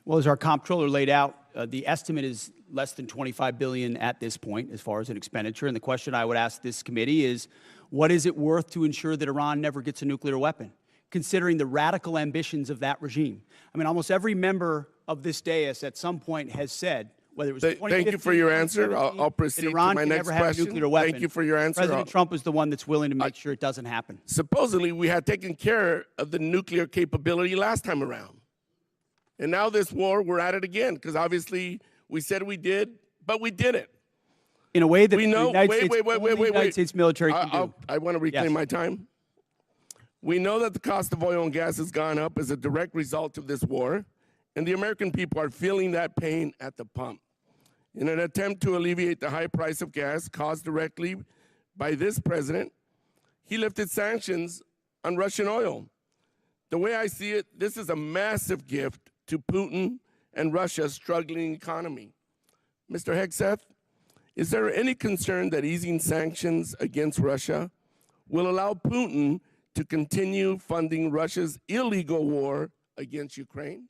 Well, as our comptroller laid out, the estimate is less than $25 billion at this point as far as an expenditure. And the question I would ask this committee is, what is it worth to ensure that Iran never gets a nuclear weapon, considering the radical ambitions of that regime? I mean, almost every member of this dais at some point has said, whether it was 2015, thank you for your answer. I'll proceed to my next question. Thank you for your answer. President Trump is the one that's willing to make sure it doesn't happen. Supposedly, we had taken care of the nuclear capability last time around. And now this war, we're at it again, because obviously we said we did, but we didn't. In a way that we know, the United States military can do. I want to reclaim my time. We know that the cost of oil and gas has gone up as a direct result of this war, and the American people are feeling that pain at the pump. In an attempt to alleviate the high price of gas caused directly by this president, he lifted sanctions on Russian oil. The way I see it, this is a massive gift to Putin and Russia's struggling economy. Mr. Hegseth, is there any concern that easing sanctions against Russia will allow Putin to continue funding Russia's illegal war against Ukraine?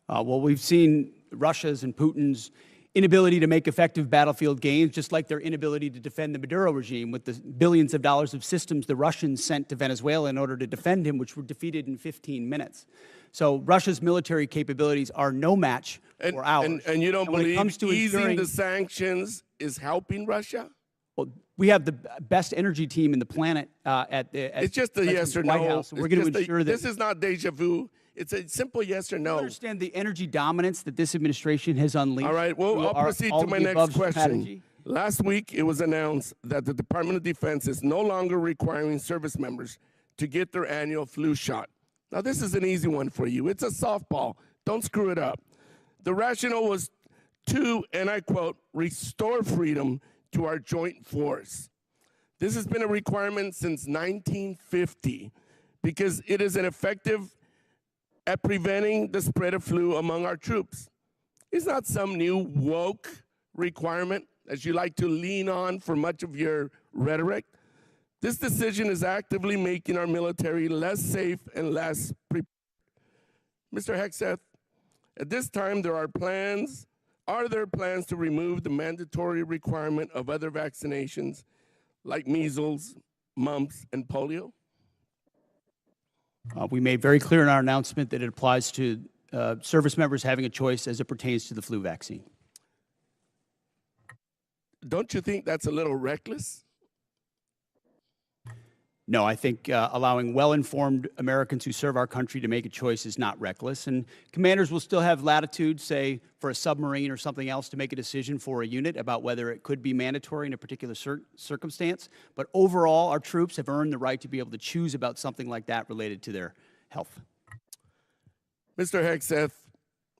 Well, we've seen Russia's and Putin's inability to make effective battlefield gains, just like their inability to defend the Maduro regime with the billions of dollars of systems the Russians sent to Venezuela in order to defend him, which were defeated in 15 minutes. So Russia's military capabilities are no match for ours. And you don't believe easing the sanctions is helping Russia? Well, we have the best energy team in the planet it's just a yes or no. White House, and we're going to ensure that this is not deja vu. It's a simple yes or no. I understand the energy dominance that this administration has unleashed. All right, well, I'll proceed to my next question. Strategy. Last week, it was announced that the Department of Defense is no longer requiring service members to get their annual flu shot. Now, this is an easy one for you. It's a softball. Don't screw it up. The rationale was to, and I quote, restore freedom to our joint force. This has been a requirement since 1950 because it is an effective at preventing the spread of flu among our troops. is not some new woke requirement as you like to lean on for much of your rhetoric. This decision is actively making our military less safe and less prepared. Mr. Hegseth, at this time are there plans to remove the mandatory requirement of other vaccinations like measles, mumps, and polio? We made very clear in our announcement that it applies to service members having a choice as it pertains to the flu vaccine. Don't you think that's a little reckless? No, I think allowing well-informed Americans who serve our country to make a choice is not reckless. And commanders will still have latitude, say, for a submarine or something else, to make a decision for a unit about whether it could be mandatory in a particular circumstance. But overall, our troops have earned the right to be able to choose about something like that related to their health. Mr. Hegseth,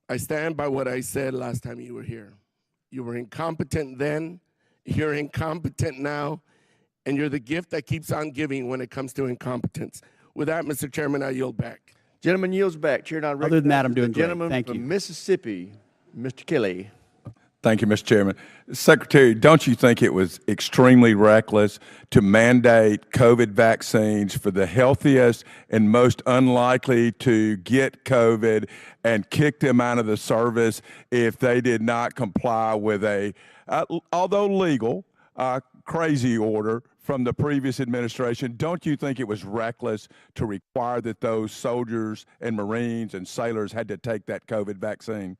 I stand by what I said last time you were here. You were incompetent then, you're incompetent now, and you're the gift that keeps on giving when it comes to incompetence. With that, Mr. Chairman, I yield back. Gentleman yields back. Chair, now Other than that, I'm doing great. gentleman Thank from you. Mississippi, Mr. Kelly. Thank you, Mr. Chairman. Secretary, don't you think it was extremely reckless to mandate COVID vaccines for the healthiest and most unlikely to get COVID and kick them out of the service if they did not comply with a, although legal, crazy order from the previous administration? Don't you think it was reckless to require that those soldiers and Marines and sailors had to take that COVID vaccine?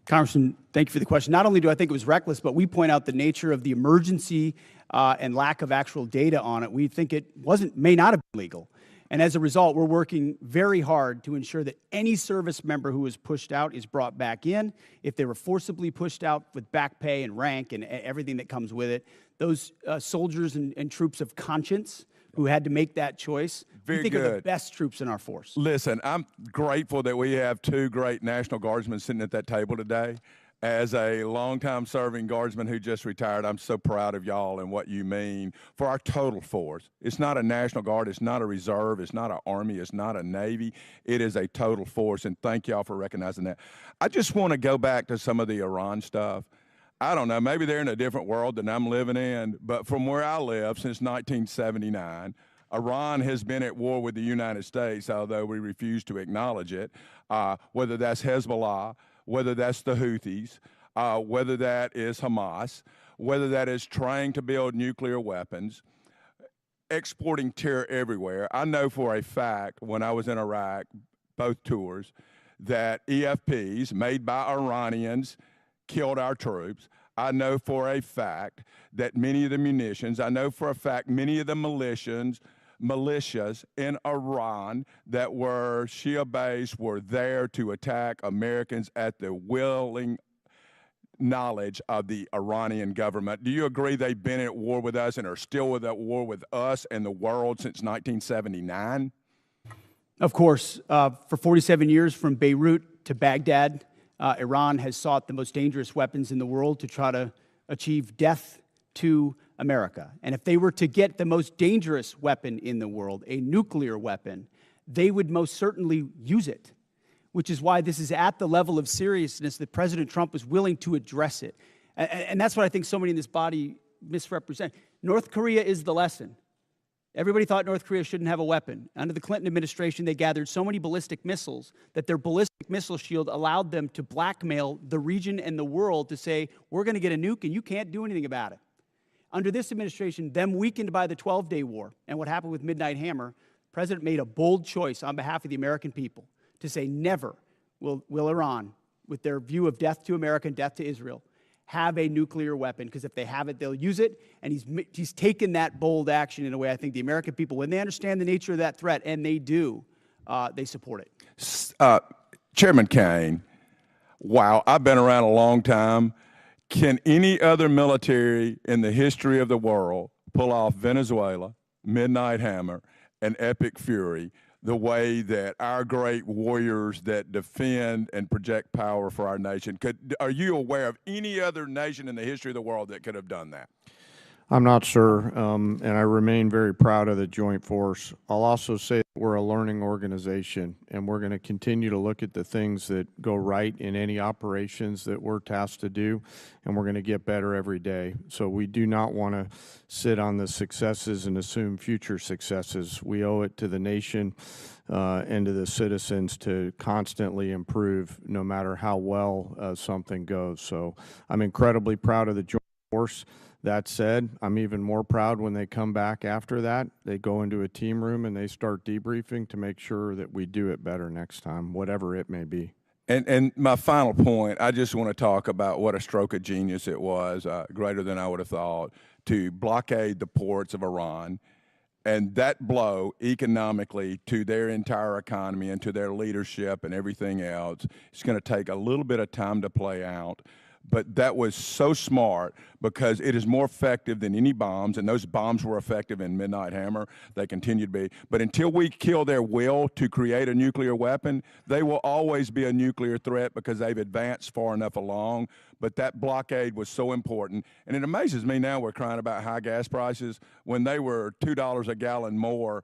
Congressman, thank you for the question. Not only do I think it was reckless, but we point out the nature of the emergency and lack of actual data on it. We think it may not have been legal. And as a result, we're working very hard to ensure that any service member who was pushed out is brought back in. If they were forcibly pushed out with back pay and rank and everything that comes with it, those soldiers and troops of conscience who had to make that choice, we think are the best troops in our force. Listen, I'm grateful that we have two great National Guardsmen sitting at that table today. As a longtime serving Guardsman who just retired, I'm so proud of y'all and what you mean for our total force. It's not a National Guard, it's not a reserve, it's not an Army, it's not a Navy. It is a total force, and thank y'all for recognizing that. I just want to go back to some of the Iran stuff. I don't know, maybe they're in a different world than I'm living in, but from where I live since 1979, Iran has been at war with the United States, although we refuse to acknowledge it, whether that's Hezbollah, whether that's the Houthis, whether that is Hamas, whether that is trying to build nuclear weapons, exporting terror everywhere. I know for a fact when I was in Iraq, both tours, that EFPs made by Iranians killed our troops. I know for a fact that many of the munitions, I know for a fact many of the militias in Iran that were Shia-based were there to attack Americans at the willing knowledge of the Iranian government. Do you agree they've been at war with us and are still at war with us and the world since 1979? Of course, for 47 years from Beirut to Baghdad, Iran has sought the most dangerous weapons in the world to try to achieve death to America. And if they were to get the most dangerous weapon in the world, a nuclear weapon, they would most certainly use it, which is why this is at the level of seriousness that President Trump was willing to address it. And that's what I think so many in this body misrepresent. North Korea is the lesson. Everybody thought North Korea shouldn't have a weapon. Under the Clinton administration, they gathered so many ballistic missiles that their ballistic missile shield allowed them to blackmail the region and the world to say, we're going to get a nuke and you can't do anything about it. Under this administration, them weakened by the 12-day war and what happened with Midnight Hammer, the president made a bold choice on behalf of the American people to say never will Iran, with their view of death to America and death to Israel, have a nuclear weapon, because if they have it, they'll use it. And he's taken that bold action in a way I think the American people, when they understand the nature of that threat, and they do, they support it. Chairman Kane, wow, I've been around a long time. Can any other military in the history of the world pull off Venezuela, Midnight Hammer, and Epic Fury the way that our great warriors that defend and project power for our nation? Are you aware of any other nation in the history of the world that could have done that? I'm not sure, and I remain very proud of the Joint Force. I'll also say that we're a learning organization, and we're going to continue to look at the things that go right in any operations that we're tasked to do, and we're going to get better every day. So we do not want to sit on the successes and assume future successes. We owe it to the nation and to the citizens to constantly improve no matter how well something goes. So I'm incredibly proud of the Joint Force. That said, I'm even more proud when they come back after that. They go into a team room and they start debriefing to make sure that we do it better next time, whatever it may be. And my final point, I just want to talk about what a stroke of genius it was, greater than I would have thought, to blockade the ports of Iran. And that blow economically to their entire economy and to their leadership and everything else, it's going to take a little bit of time to play out. But that was so smart because it is more effective than any bombs, and those bombs were effective in Midnight Hammer. They continue to be. But until we kill their will to create a nuclear weapon, they will always be a nuclear threat because they've advanced far enough along. But that blockade was so important. And it amazes me now we're crying about high gas prices when they were $2 a gallon more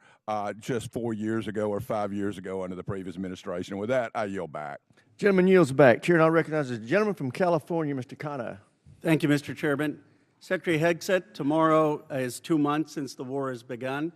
just 4 years ago or 5 years ago under the previous administration. And with that, I yield back. Gentleman yields back. Chair now recognizes the gentleman from California, Mr. Kana. Thank you, Mr. Chairman. Secretary Hegseth, tomorrow is 2 months since the war has begun.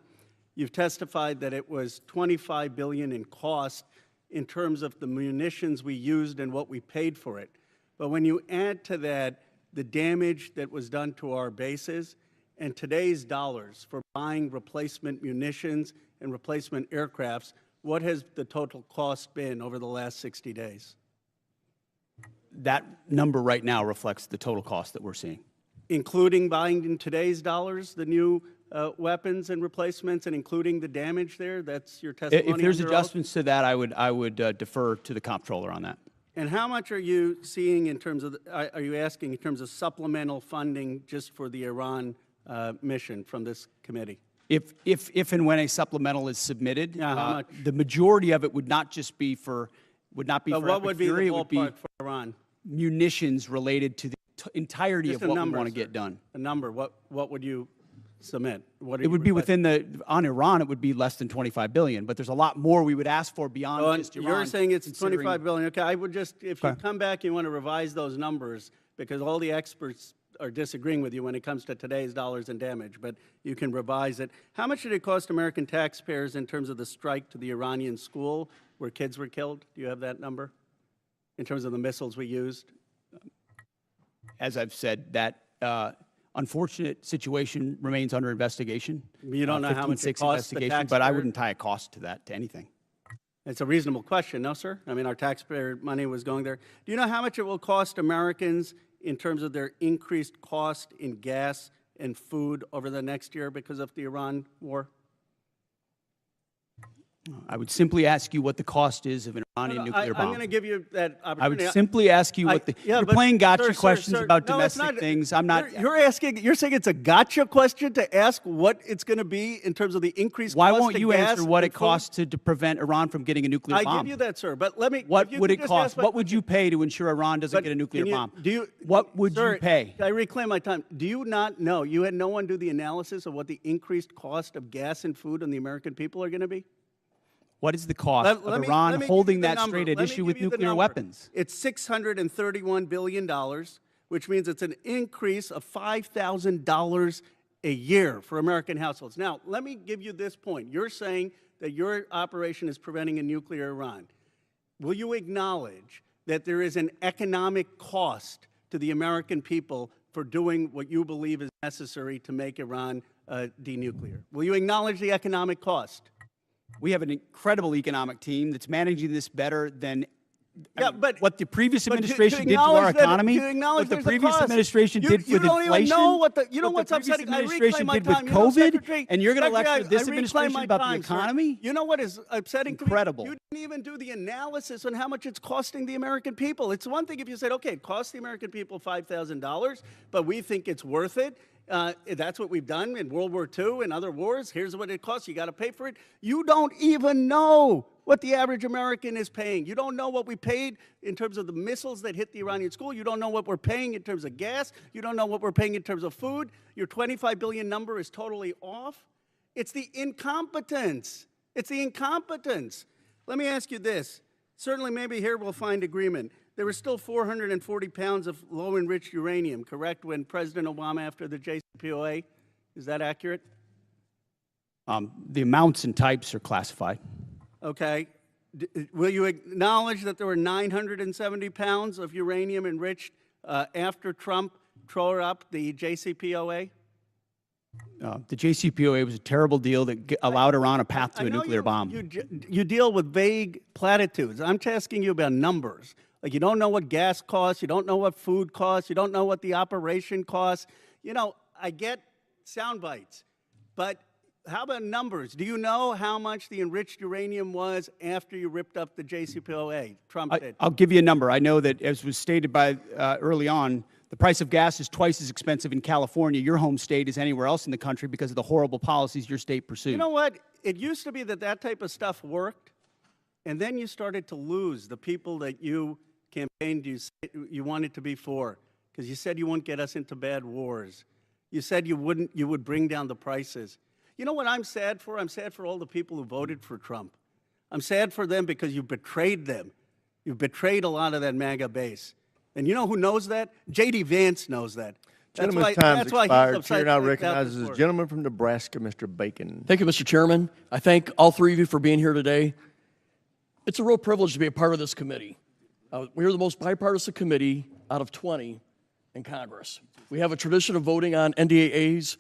You've testified that it was $25 billion in cost in terms of the munitions we used and what we paid for it. But when you add to that the damage that was done to our bases and today's dollars for buying replacement munitions and replacement aircrafts, what has the total cost been over the last 60 days? That number right now reflects the total cost that we're seeing. Including buying in today's dollars the new weapons and replacements and including the damage there? That's your testimony? If there's under adjustments oath? to that, I would defer to the comptroller on that. And how much are you seeing in terms of, are you asking in terms of supplemental funding just for the Iran mission from this committee? If and when a supplemental is submitted, Yeah, how much? the majority of it would not just be for, But for what Epic would be the Fury, it would be ballpark for Iran? munitions related to the entirety Just of a what number, we want to sir. get done. A number, what would you submit? What are It you would be requesting? within the, on Iran, it would be less than $25 billion, but there's a lot more we would ask for beyond Well, just Iran. you're saying it's considering- $25 billion. Okay, I would just, if you Okay. come back, you want to revise those numbers because all the experts are disagreeing with you when it comes to today's dollars and damage, but you can revise it. How much did it cost American taxpayers in terms of the strike to the Iranian school where kids were killed? Do you have that number in terms of the missiles we used? As I've said, that unfortunate situation remains under investigation. You don't know how much it 15-6 costs the investigation, but I taxpayer? wouldn't tie a cost to that, to anything. It's a reasonable question, no, sir? I mean, our taxpayer money was going there. Do you know how much it will cost Americans in terms of their increased cost in gas and food over the next year because of the Iran war? I would simply ask you what the cost is of an Iranian nuclear bomb. I'm going to give you that I opportunity. would simply ask you what the. You're but playing gotcha sir, questions sir, about no, it's domestic not. things. I'm not. You're saying it's a gotcha question to ask what it's going to be in terms of the increased Why cost won't of you gas answer what and it costs to prevent Iran from getting a nuclear I bomb? give you that, sir. But let me. What if you would could it just cost? ask my What would you pay to ensure Iran doesn't But get a nuclear can you- bomb? Do you, What would sir, you pay? I reclaim my time. Do you not know? You had no one do the analysis of what the increased cost of gas and food on the American people are going to be? What is the cost Let of me- Iran let me give holding you the that number. straight at Let me issue give with you the nuclear number. weapons? It's $631 billion, which means it's an increase of $5,000 a year for American households. Now, let me give you this point. You're saying that your operation is preventing a nuclear Iran. Will you acknowledge that there is an economic cost to the American people for doing what you believe is necessary to make Iran denuclear? Will you acknowledge the economic cost? We have an incredible economic team that's managing this better than but what the previous but to administration did to our acknowledge that- economy, to acknowledge what the there's a previous cost. administration You- did you with don't even inflation, know what the- you know what what's the previous upsetting? I reclaim administration my did with time. You know, COVID, Secretary- and you're going to Secretary, lecture this I reclaim administration my about time, the sir. economy? You know what is upsetting to me? Incredible. You didn't even do the analysis on how much it's costing the American people. It's one thing if you said, okay, it costs the American people $5,000, but we think it's worth it. That's what we've done in World War II and other wars. Here's what it costs. You got to pay for it. You don't even know what the average American is paying. You don't know what we paid in terms of the missiles that hit the Iranian school. You don't know what we're paying in terms of gas. You don't know what we're paying in terms of food. Your 25 billion number is totally off. It's the incompetence. It's the incompetence. Let me ask you this. Certainly, maybe here we'll find agreement. There was still 440 pounds of low-enriched uranium, correct, when President Obama, after the JCPOA? Is that accurate? The amounts and types are classified. Okay. Will you acknowledge that there were 970 pounds of uranium enriched after Trump tore up the JCPOA? The JCPOA was a terrible deal that allowed Iran a path to a nuclear bomb. You deal with vague platitudes. I'm asking you about numbers. Like, you don't know what gas costs, you don't know what food costs, you don't know what the operation costs. You know, I get sound bites, but how about numbers? Do you know how much the enriched uranium was after you ripped up the JCPOA? Trump did. I'll give you a number. I know that, as was stated by early on, the price of gas is twice as expensive in California, your home state, as anywhere else in the country because of the horrible policies your state pursued. You know what? It used to be that that type of stuff worked, and then you started to lose the people that you campaigned you wanted to be for, because you said you wouldn't get us into bad wars. You said you would bring down the prices. You know what I'm sad for? I'm sad for all the people who voted for Trump. I'm sad for them because you betrayed them. You've betrayed a lot of that MAGA base. And you know who knows that? J.D. Vance knows that. Gentleman's time expired. Chair now recognizes the gentleman from Nebraska, Mr. Bacon. Thank you, Mr. Chairman. I thank all three of you for being here today. It's a real privilege to be a part of this committee. We're the most bipartisan committee out of 20 in Congress. We have a tradition of voting on NDAAs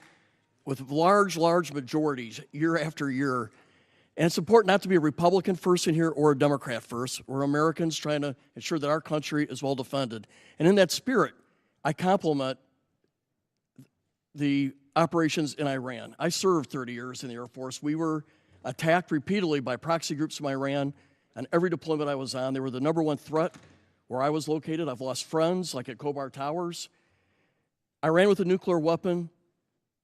with large majorities year after year. And it's important not to be a Republican first in here or a Democrat first. We're Americans trying to ensure that our country is well defended. And in that spirit, I compliment the operations in Iran. I served 30 years in the Air Force. We were attacked repeatedly by proxy groups from Iran on every deployment I was on. They were the #1 threat where I was located. I've lost friends, like at Khobar Towers. Iran with a nuclear weapon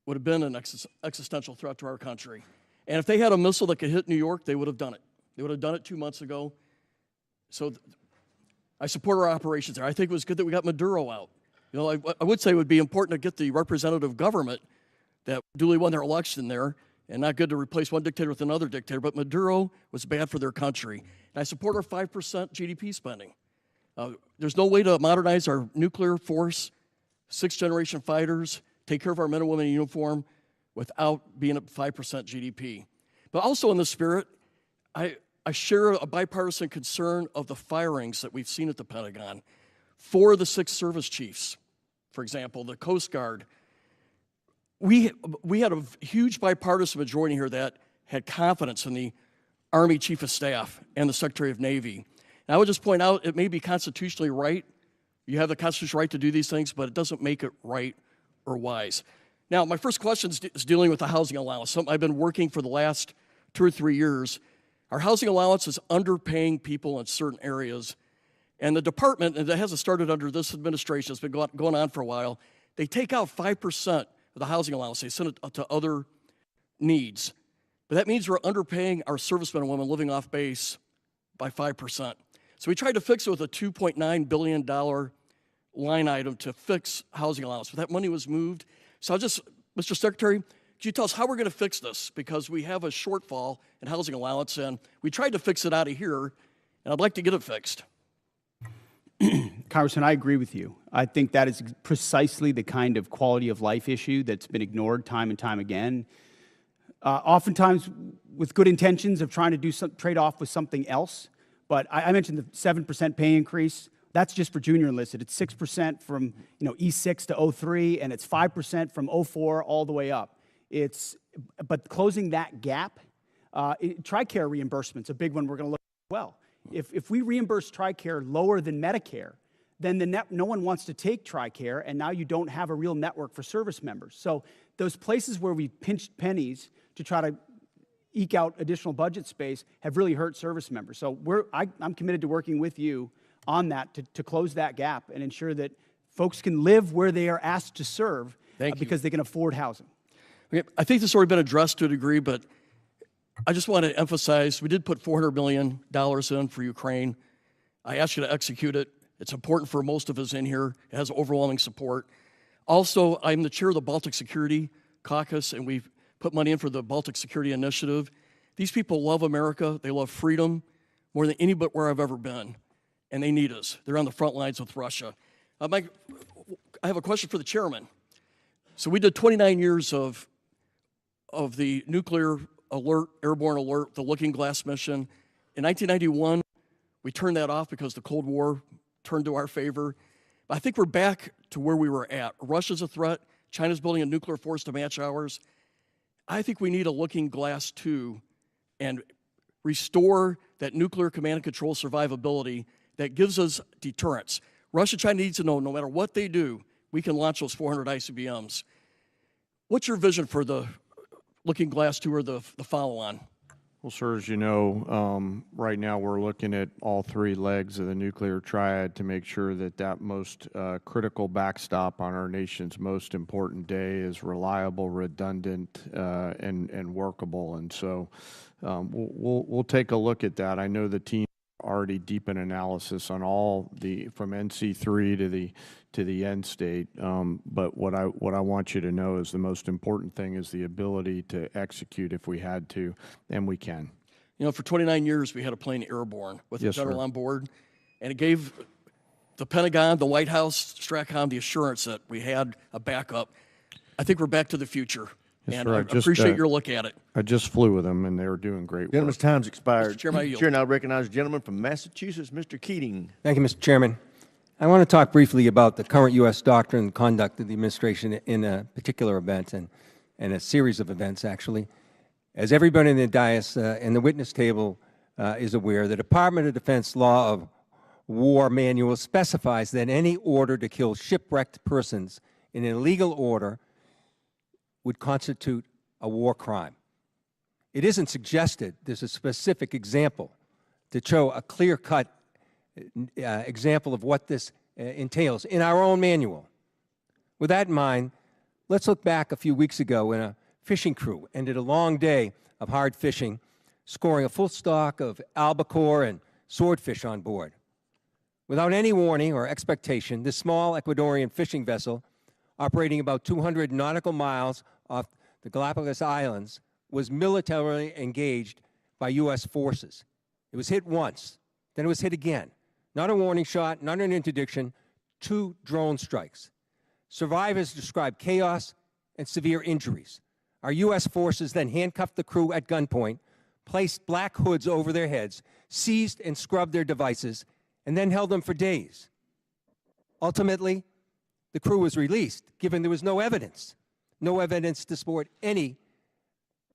would have been an existential threat to our country. And if they had a missile that could hit New York, they would have done it. They would have done it 2 months ago. So I support our operations there. I think it was good that we got Maduro out. You know, I would say it would be important to get the representative government that duly won their election there, and not good to replace one dictator with another dictator, but Maduro was bad for their country. And I support our 5% GDP spending. There's no way to modernize our nuclear force, 6th-generation fighters, take care of our men and women in uniform without being at 5% GDP. But also in the spirit, I share a bipartisan concern of the firings that we've seen at the Pentagon. 4 of the 6 service chiefs, for example, the Coast Guard. We had a huge bipartisan majority here that had confidence in the Army Chief of Staff and the Secretary of Navy. And I would just point out, it may be constitutionally right. You have the constitutional right to do these things, but it doesn't make it right or wise. Now, my first question is dealing with the housing allowance. Something I've been working for the last 2 or 3 years. Our housing allowance is underpaying people in certain areas. And the department, and that hasn't started under this administration, it's been going on for a while, they take out 5% of the housing allowance. They send it to other needs. But that means we're underpaying our servicemen and women living off base by 5%. So we tried to fix it with a $2.9 billion line item to fix housing allowance. But that money was moved. So Mr. Secretary, could you tell us how we're going to fix this? Because we have a shortfall in housing allowance, and we tried to fix it out of here, and I'd like to get it fixed. Congressman, I agree with you. I think that is precisely the kind of quality of life issue that's been ignored time and time again. Oftentimes with good intentions of trying to do some trade-off with something else. But I mentioned the 7% pay increase. That's just for junior enlisted. It's 6% from E6 to 03, and it's 5% from 04 all the way up. But closing that gap, TRICARE reimbursement's a big one we're going to look at as well. If we reimburse TRICARE lower than Medicare, then no one wants to take TRICARE, and now you don't have a real network for service members. So those places where we pinched pennies to try to eke out additional budget space have really hurt service members. So I'm committed to working with you on that to close that gap and ensure that folks can live where they are asked to serve because they can afford housing. I think this has already been addressed to a degree, but I just want to emphasize, we did put $400 million in for Ukraine. I asked you to execute it. It's important for most of us in here. It has overwhelming support. Also, I'm the chair of the Baltic Security Caucus, and we've put money in for the Baltic Security Initiative. These people love America. They love freedom more than anywhere I've ever been, and they need us. They're on the front lines with Russia. I have a question for the chairman. So we did 29 years of the nuclear alert, airborne alert, the Looking Glass mission. In 1991, we turned that off because the Cold War turned to our favor. But I think we're back to where we were at. Russia's a threat. China's building a nuclear force to match ours. I think we need a Looking Glass 2 and restore that nuclear command and control survivability that gives us deterrence. Russia, China needs to know no matter what they do, we can launch those 400 ICBMs. What's your vision for the Looking Glass 2 or the follow-on? Well, sir, as you know, right now we're looking at all three legs of the nuclear triad to make sure that that most critical backstop on our nation's most important day is reliable, redundant, and workable. And so we'll take a look at that. I know the team already deep in analysis on all the from NC3 to the end state. But what I want you to know is the most important thing is the ability to execute if we had to, and we can. You know, for 29 years we had a plane airborne with the general on board, and it gave the Pentagon, the White House, STRATCOM the assurance that we had a backup. I think we're back to the future. Yes, and sir. I appreciate your look at it. I just flew with them, and they were doing great work. Gentleman's time's expired. Mr. Chairman, I yield. Chair now recognizes the gentleman from Massachusetts, Mr. Keating. Thank you, Mr. Chairman. I want to talk briefly about the current U.S. doctrine and conduct of the administration in a particular event and a series of events, actually. As everybody in the dais and the witness table is aware, the Department of Defense Law of War Manual specifies that any order to kill shipwrecked persons in an illegal order would constitute a war crime. It isn't suggested there's a specific example to show a clear-cut example of what this entails in our own manual. With that in mind, let's look back a few weeks ago when a fishing crew ended a long day of hard fishing, scoring a full stock of albacore and swordfish on board. Without any warning or expectation, this small Ecuadorian fishing vessel, operating about 200 nautical miles off the Galapagos Islands, was militarily engaged by U.S. forces. It was hit once, then it was hit again. Not a warning shot, not an interdiction, 2 drone strikes. Survivors described chaos and severe injuries. Our U.S. forces then handcuffed the crew at gunpoint, placed black hoods over their heads, seized and scrubbed their devices, and then held them for days. Ultimately, the crew was released, given there was no evidence to support any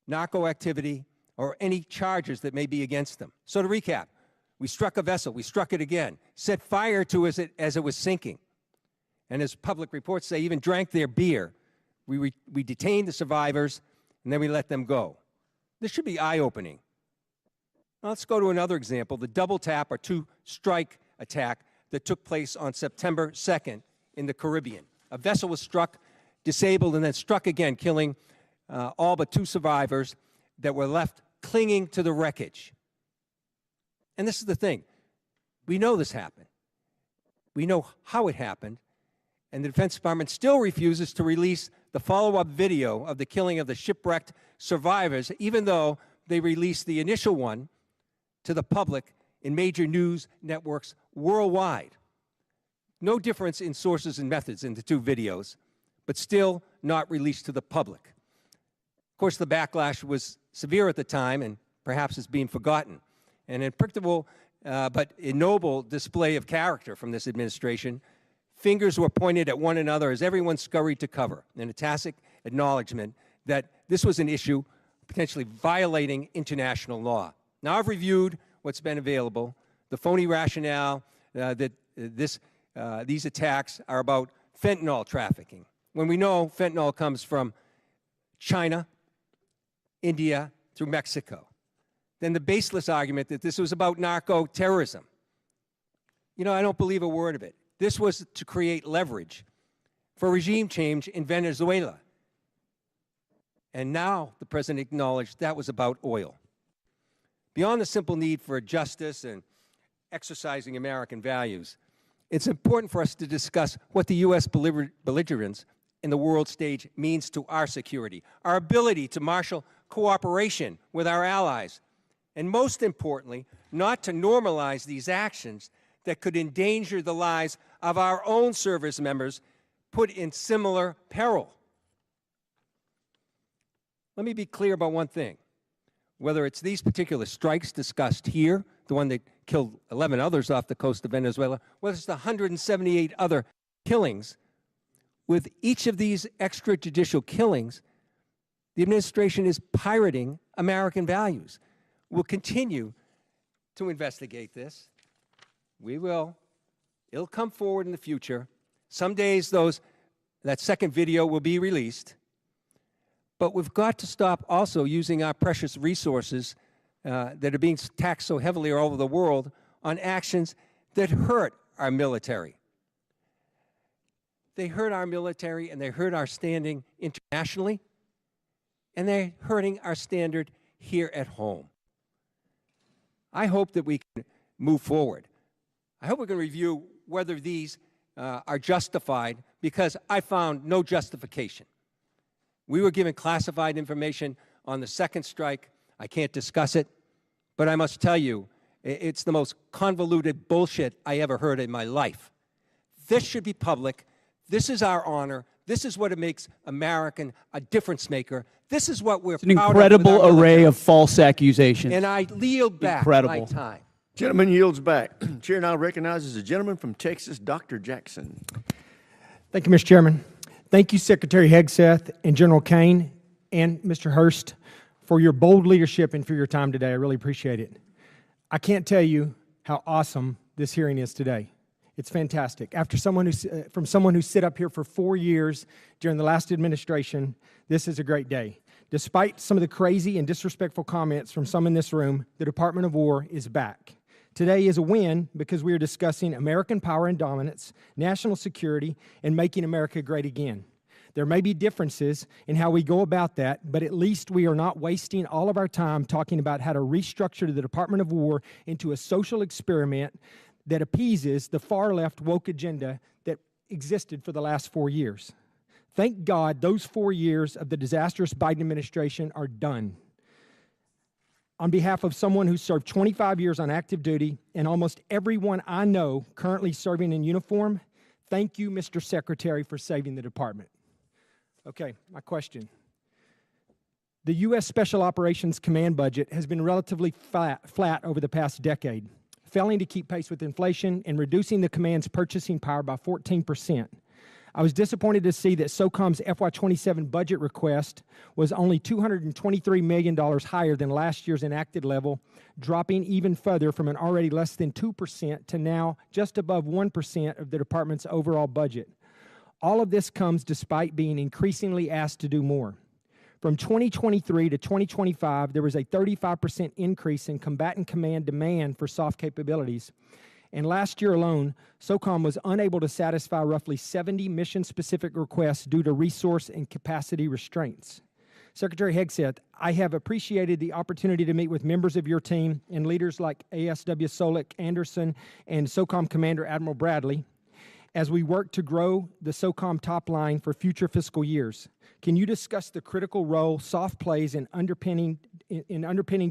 narco activity or any charges that may be against them. So to recap, we struck a vessel, we struck it again, set fire to it as it was sinking, and as public reports say, even drank their beer. We detained the survivors, and then we let them go. This should be eye-opening. Now let's go to another example, the double tap or 2-strike attack that took place on September 2nd in the Caribbean. A vessel was struck, disabled, and then struck again, killing all but 2 survivors that were left clinging to the wreckage. And this is the thing. We know this happened. We know how it happened, and the Defense Department still refuses to release the follow-up video of the killing of the shipwrecked survivors, even though they released the initial one to the public in major news networks worldwide. No difference in sources and methods in the 2 videos, but still not released to the public. Of course, the backlash was severe at the time and perhaps is being forgotten. An unpredictable but ennoble display of character from this administration. Fingers were pointed at one another as everyone scurried to cover, in a tacit acknowledgement that this was an issue potentially violating international law. Now, I've reviewed what's been available, the phony rationale that these attacks are about fentanyl trafficking, when we know fentanyl comes from China, India, through Mexico. Then the baseless argument that this was about narco-terrorism. You know, I don't believe a word of it. This was to create leverage for regime change in Venezuela. And now the president acknowledged that was about oil. Beyond the simple need for justice and exercising American values, it's important for us to discuss what the U.S. belligerence in the world stage means to our security, our ability to marshal cooperation with our allies, and most importantly, not to normalize these actions that could endanger the lives of our own service members put in similar peril. Let me be clear about one thing. Whether it's these particular strikes discussed here, the one that killed 11 others off the coast of Venezuela, whether it's the 178 other killings, with each of these extrajudicial killings, the administration is pirating American values. We'll continue to investigate this. We will. It'll come forward in the future. Some days that second video will be released. But we've got to stop also using our precious resources that are being taxed so heavily all over the world on actions that hurt our military. They hurt our military and they hurt our standing internationally, and they're hurting our standard here at home. I hope that we can move forward. I hope we can review whether these are justified, because I found no justification. We were given classified information on the second strike. I can't discuss it, but I must tell you, it's the most convoluted bullshit I ever heard in my life. This should be public. This is our honor. This is what it makes American a difference maker. This is what we're proud of. It's an incredible array of false accusations. And I yield back my time. Gentleman yields back. Chair now recognizes the gentleman from Texas, Dr. Jackson. Thank you, Mr. Chairman. Thank you, Secretary Hegseth and General Kane and Mr. Hurst, for your bold leadership and for your time today. I really appreciate it. I can't tell you how awesome this hearing is today. It's fantastic. From someone who sit up here for 4 years during the last administration, this is a great day. Despite some of the crazy and disrespectful comments from some in this room, the Department of War is back. Today is a win because we are discussing American power and dominance, national security, and making America great again. There may be differences in how we go about that, but at least we are not wasting all of our time talking about how to restructure the Department of War into a social experiment that appeases the far-left woke agenda that existed for the last 4 years. Thank God those 4 years of the disastrous Biden administration are done. On behalf of someone who served 25 years on active duty and almost everyone I know currently serving in uniform, thank you, Mr. Secretary, for saving the department. Okay, my question. The U.S. Special Operations Command budget has been relatively flat over the past decade, failing to keep pace with inflation and reducing the command's purchasing power by 14%. I was disappointed to see that SOCOM's FY27 budget request was only $223 million higher than last year's enacted level, dropping even further from an already less than 2% to now just above 1% of the department's overall budget. All of this comes despite being increasingly asked to do more. From 2023 to 2025, there was a 35% increase in combatant command demand for soft capabilities. And last year alone, SOCOM was unable to satisfy roughly 70 mission-specific requests due to resource and capacity restraints. Secretary Hegseth, I have appreciated the opportunity to meet with members of your team and leaders like ASW Solik Anderson and SOCOM Commander Admiral Bradley as we work to grow the SOCOM top line for future fiscal years. Can you discuss the critical role soft plays in underpinning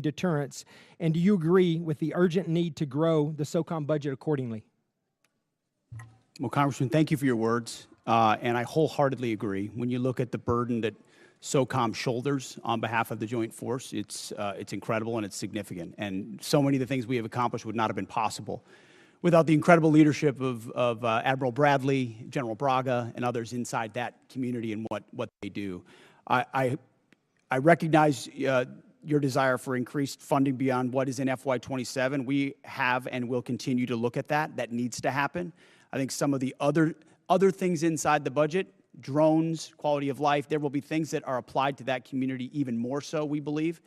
deterrence, and do you agree with the urgent need to grow the SOCOM budget accordingly? Well, Congressman, thank you for your words, and I wholeheartedly agree. When you look at the burden that SOCOM shoulders on behalf of the Joint Force, it's incredible and it's significant. And so many of the things we have accomplished would not have been possible without the incredible leadership of Admiral Bradley, General Braga, and others inside that community and what they do. I recognize your desire for increased funding beyond what is in FY27. We have and will continue to look at that. That needs to happen. I think some of the other things inside the budget, drones, quality of life, there will be things that are applied to that community even more so, we believe,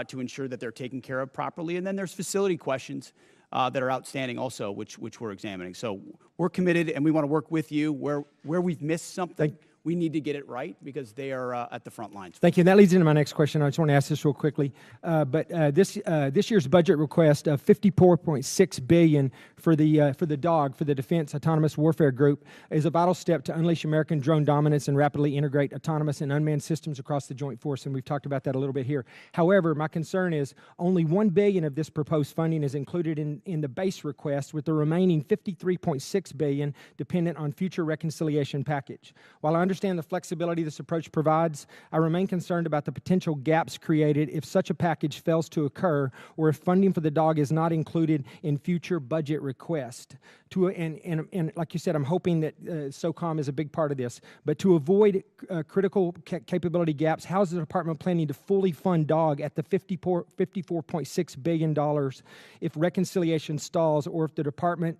to ensure that they're taken care of properly. And then there's facility questions that are outstanding also, which we're examining. So we're committed, and we want to work with you. Where we've missed something, we need to get it right because they are at the front lines. Thank you. And that leads into my next question. I just want to ask this real quickly. This year's budget request of $54.6 billion for the DAWG, for the Defense Autonomous Warfare Group, is a vital step to unleash American drone dominance and rapidly integrate autonomous and unmanned systems across the joint force. And we've talked about that a little bit here. However, my concern is only $1 billion of this proposed funding is included in the base request, with the remaining $53.6 billion dependent on future reconciliation package. While I understand the flexibility this approach provides, I remain concerned about the potential gaps created if such a package fails to occur, or if funding for the DAWG is not included in future budget requests. And like you said, I'm hoping that SOCOM is a big part of this. But to avoid critical capability gaps, how is the department planning to fully fund DAWG at the $54.6 billion if reconciliation stalls, or if the department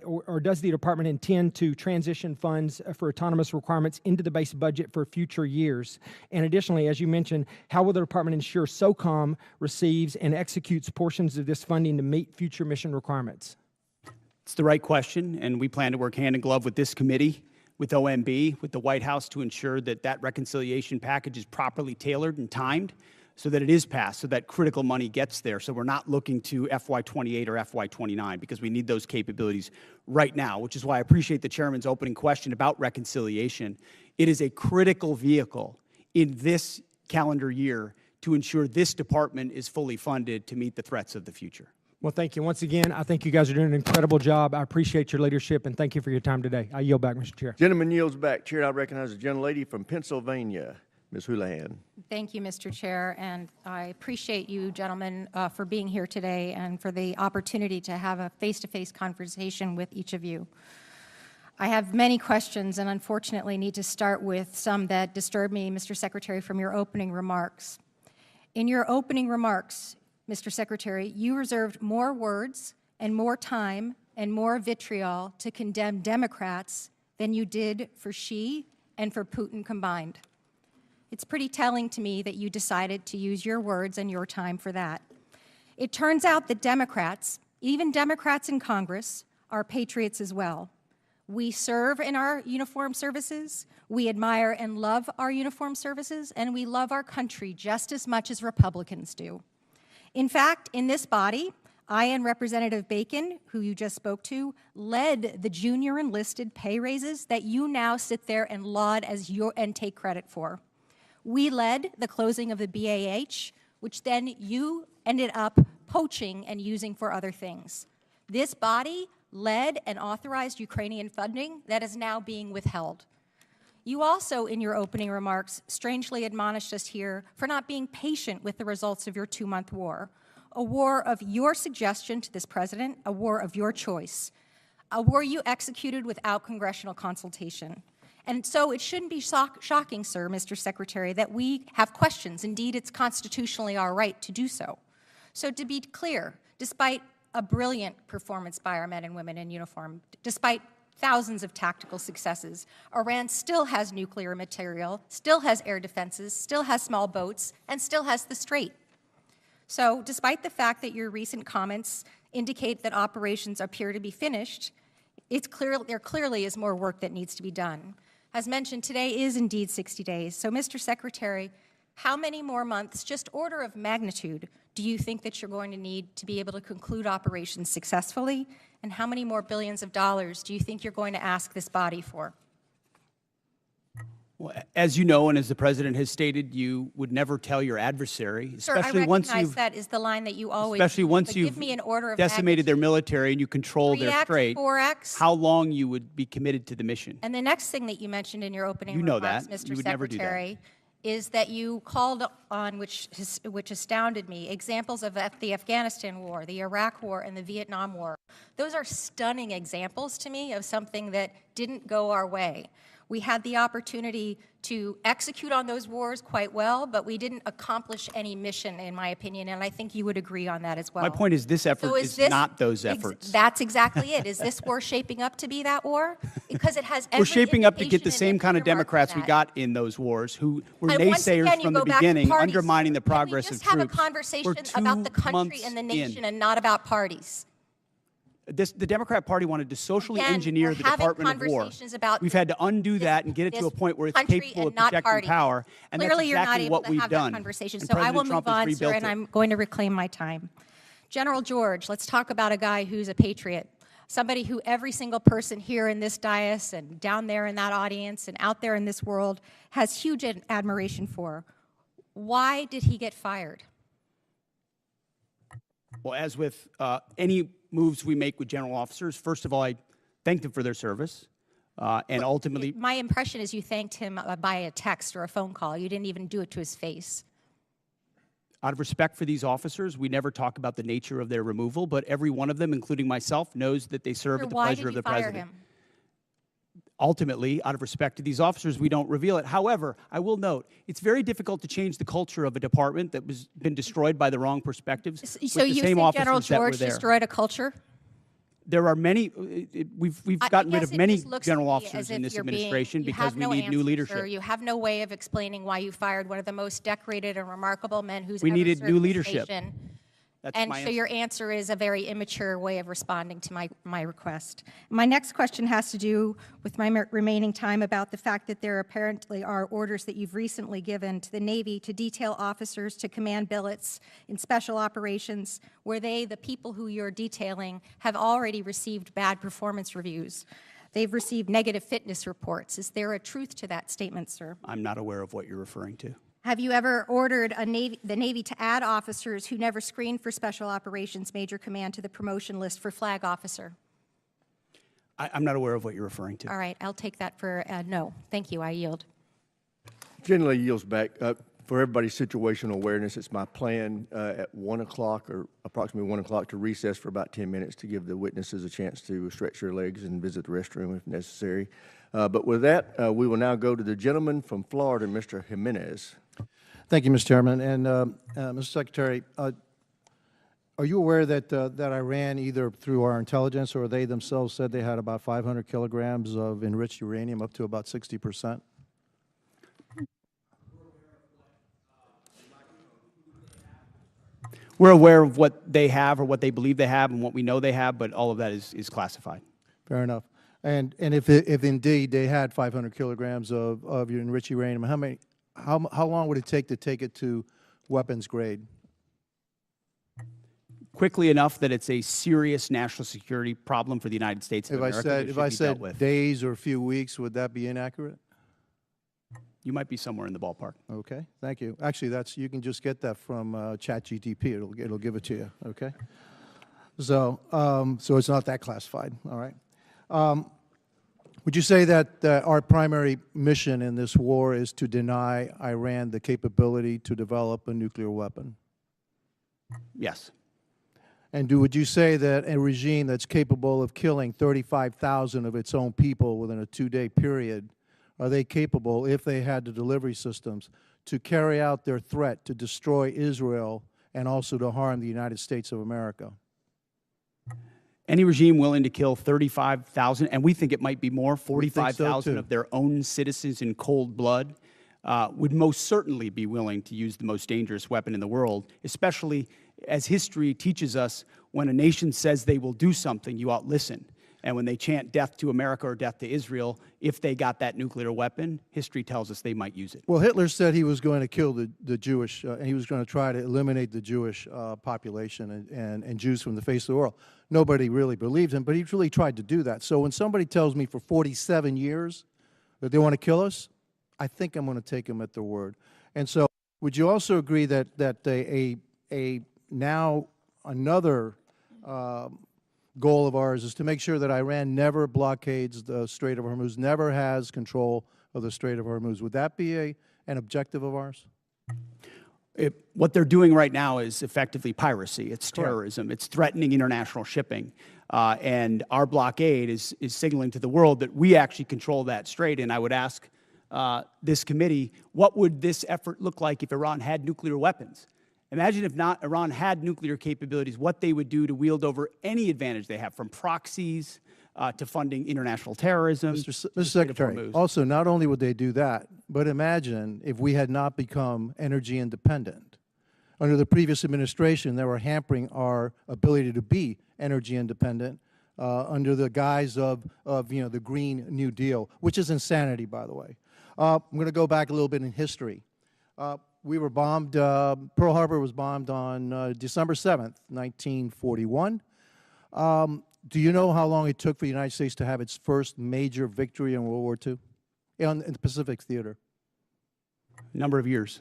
or does the department intend to transition funds for autonomous requirements into the base budget for future years? And additionally, as you mentioned, how will the department ensure SOCOM receives and executes portions of this funding to meet future mission requirements? It's the right question, and we plan to work hand in glove with this committee, with OMB, with the White House to ensure that that reconciliation package is properly tailored and timed so that it is passed, so that critical money gets there. So we're not looking to FY28 or FY29 because we need those capabilities right now, which is why I appreciate the chairman's opening question about reconciliation. It is a critical vehicle in this calendar year to ensure this department is fully funded to meet the threats of the future. Well, thank you. Once again, I think you guys are doing an incredible job. I appreciate your leadership, and thank you for your time today. I yield back, Mr. Chair. Gentleman yields back. Chair, I recognize the gentlelady from Pennsylvania, Ms. Houlihan. Thank you, Mr. Chair, and I appreciate you gentlemen for being here today and for the opportunity to have a face-to-face conversation with each of you. I have many questions and unfortunately need to start with some that disturb me, Mr. Secretary, from your opening remarks. In your opening remarks, Mr. Secretary, you reserved more words and more time and more vitriol to condemn Democrats than you did for Xi and for Putin combined. It's pretty telling to me that you decided to use your words and your time for that. It turns out that Democrats, even Democrats in Congress, are patriots as well. We serve in our uniformed services, we admire and love our uniformed services, and we love our country just as much as Republicans do. In fact, in this body, I and Representative Bacon, who you just spoke to, led the junior enlisted pay raises that you now sit there and laud as and take credit for. We led the closing of the BAH, which then you ended up poaching and using for other things. This body led and authorized Ukrainian funding that is now being withheld. You also, in your opening remarks, strangely admonished us here for not being patient with the results of your 2-month war, a war of your suggestion to this president, a war of your choice, a war you executed without congressional consultation. And so it shouldn't be shocking, sir, Mr. Secretary, that we have questions. Indeed, it's constitutionally our right to do so. So to be clear, despite a brilliant performance by our men and women in uniform, despite thousands of tactical successes, Iran still has nuclear material, still has air defenses, still has small boats, and still has the Strait. So despite the fact that your recent comments indicate that operations appear to be finished, there clearly is more work that needs to be done. As mentioned, today is indeed 60 days. So, Mr. Secretary, how many more months, just order of magnitude, do you think that you're going to need to be able to conclude operations successfully? And how many more billions of dollars do you think you're going to ask this body for? Well, as you know, and as the President has stated, you would never tell your adversary, especially once you've, that is the line that you always especially once you've give me an order of decimated their military and you control their strait, 4X, how long you would be committed to the mission. And the next thing that you mentioned in your opening that. remarks, Mr. Secretary, is that you called on, which astounded me, examples of the Afghanistan war, the Iraq war, and the Vietnam war. Those are stunning examples to me of something that didn't go our way. We had the opportunity to execute on those wars quite well, but we didn't accomplish any mission, in my opinion, and I think you would agree on that as well. My point is this effort is not those efforts. That's exactly it. Is this war shaping up to be that war? Because it has every We're shaping up to get the same kind of Democrats we got in those wars who were naysayers from the beginning, undermining the progress of troops. Can we just have a conversation about the country and the nation and not about parties? The Democrat Party wanted to socially Again, engineer we're the having Department of War. conversations about We've had to undo that and get it to this a point where it's country capable of and not projecting party. power, and Clearly, that's you're not exactly able what to we've have done. that conversation. And So I will President Trump move has on, sir, rebuilt and it. I'm going to reclaim my time. General George, let's talk about a guy who's a patriot, somebody who every single person here in this dais and down there in that audience and out there in this world has huge admiration for. Why did he get fired? Well, as with any moves we make with general officers, first of all, I thank them for their service, and ultimately, My impression is you thanked him by a text or a phone call. You didn't even do it to his face. out of respect for these officers, we never talk about the nature of their removal, but every one of them, including myself, knows that they serve Sir, at the why pleasure did of you the fire president. him? Ultimately, out of respect to these officers, we don't reveal it. However, I will note, it's very difficult to change the culture of a department that was been destroyed by the wrong perspectives So with the you same think officers General that were George there. destroyed a culture? There are many, we've gotten rid guess of it many just looks general to me officers as in if this you're being- administration you because have we no need new answer, leadership. Sir. You have no way of explaining why you fired one of the most decorated and remarkable men who's We ever needed served new this leadership. nation. That's And my so answer. your answer is a very immature way of responding to my request. My next question has to do with my remaining time about the fact that there apparently are orders that you've recently given to the Navy to detail officers to command billets in special operations where they, the people who you're detailing, have already received bad performance reviews. They've received negative fitness reports. Is there a truth to that statement, sir? I'm not aware of what you're referring to. Have you ever ordered the Navy to add officers who never screened for Special Operations Major Command to the promotion list for flag officer? I'm not aware of what you're referring to. All right, I'll take that for no. Thank you, I yield. Generally yields back. For everybody's situational awareness, it's my plan at 1 o'clock or approximately 1 o'clock to recess for about 10 minutes to give the witnesses a chance to stretch their legs and visit the restroom if necessary. But with that, we will now go to the gentleman from Florida, Mr. Jimenez. Thank you, Mr. Chairman. And Mr. Secretary, are you aware that Iran, either through our intelligence or they themselves, said they had about 500 kilograms of enriched uranium, up to about 60%? We're aware of what they have or what they believe they have and what we know they have, but all of that is classified. Fair enough. And if indeed they had 500 kilograms of your enriched uranium, how long would it take it to weapons grade? Quickly enough that it's a serious national security problem for the United States of America. that If should I be dealt said with. days or a few weeks, would that be inaccurate? You might be somewhere in the ballpark. Okay, thank you. Actually, you can just get that from ChatGPT. It'll give it to you. Okay. So it's not that classified. All right. Would you say that our primary mission in this war is to deny Iran the capability to develop a nuclear weapon? Yes. And would you say that a regime that's capable of killing 35,000 of its own people within a 2-day period, are they capable, if they had the delivery systems, to carry out their threat to destroy Israel and also to harm the United States of America? Any regime willing to kill 35,000, and we think it might be more, 45,000 too. of their own citizens in cold blood, would most certainly be willing to use the most dangerous weapon in the world, especially as history teaches us, when a nation says they will do something, you ought listen. And when they chant death to America or death to Israel, if they got that nuclear weapon, history tells us they might use it. Well, Hitler said he was going to kill the Jewish, and he was going to try to eliminate the Jewish population and Jews from the face of the world. Nobody really believed him, but he really tried to do that. So when somebody tells me for 47 years that they want to kill us, I think I'm going to take them at their word. And so would you also agree that now another goal of ours is to make sure that Iran never blockades the Strait of Hormuz, never has control of the Strait of Hormuz? Would that be an objective of ours? What they're doing right now is effectively piracy. It's terrorism. It's threatening international shipping. And our blockade is signaling to the world that we actually control that strait. And I would ask this committee, what would this effort look like if Iran had nuclear weapons? Imagine if not Iran had nuclear capabilities, what they would do to wield over any advantage they have, from proxies to funding international terrorism. Mr. Secretary, also, not only would they do that, but imagine if we had not become energy independent. Under the previous administration, they were hampering our ability to be energy independent under the guise of the Green New Deal, which is insanity, by the way. I'm going to go back a little bit in history. We were bombed, Pearl Harbor was bombed on December 7th, 1941. Do you know how long it took for the United States to have its first major victory in World War II? In the Pacific Theater? Number of years.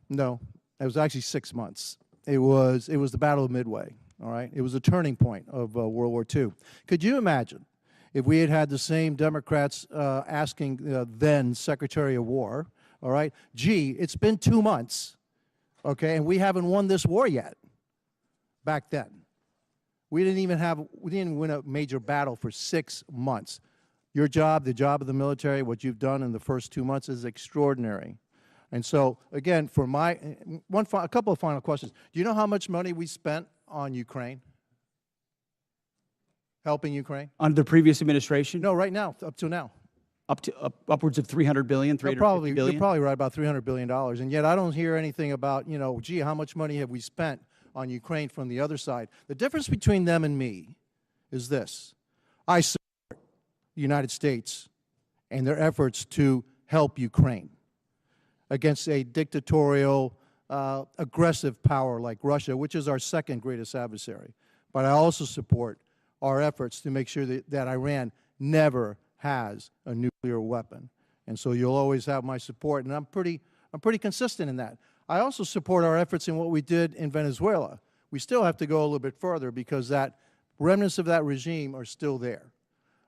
No, it was actually 6 months. It was the Battle of Midway, all right? It was a turning point of World War II. Could you imagine if we had had the same Democrats asking then Secretary of War, all right, gee, it's been 2 months, okay, and we haven't won this war yet back then. We didn't win a major battle for 6 months. Your job, the job of the military, what you've done in the first 2 months is extraordinary. And so, again, for a couple of final questions. Do you know how much money we spent on Ukraine? Helping Ukraine? Under the previous administration? No, right now, up to now. Upwards of $300 billion, $350 billion? They're probably right about $300 billion. And yet I don't hear anything about, gee, how much money have we spent on Ukraine from the other side? The difference between them and me is this. I support the United States and their efforts to help Ukraine against a dictatorial, aggressive power like Russia, which is our second greatest adversary. But I also support our efforts to make sure that Iran never has a nuclear weapon. And so you'll always have my support, and I'm pretty consistent in that. I also support our efforts in what we did in Venezuela. We still have to go a little bit further because that remnants of that regime are still there.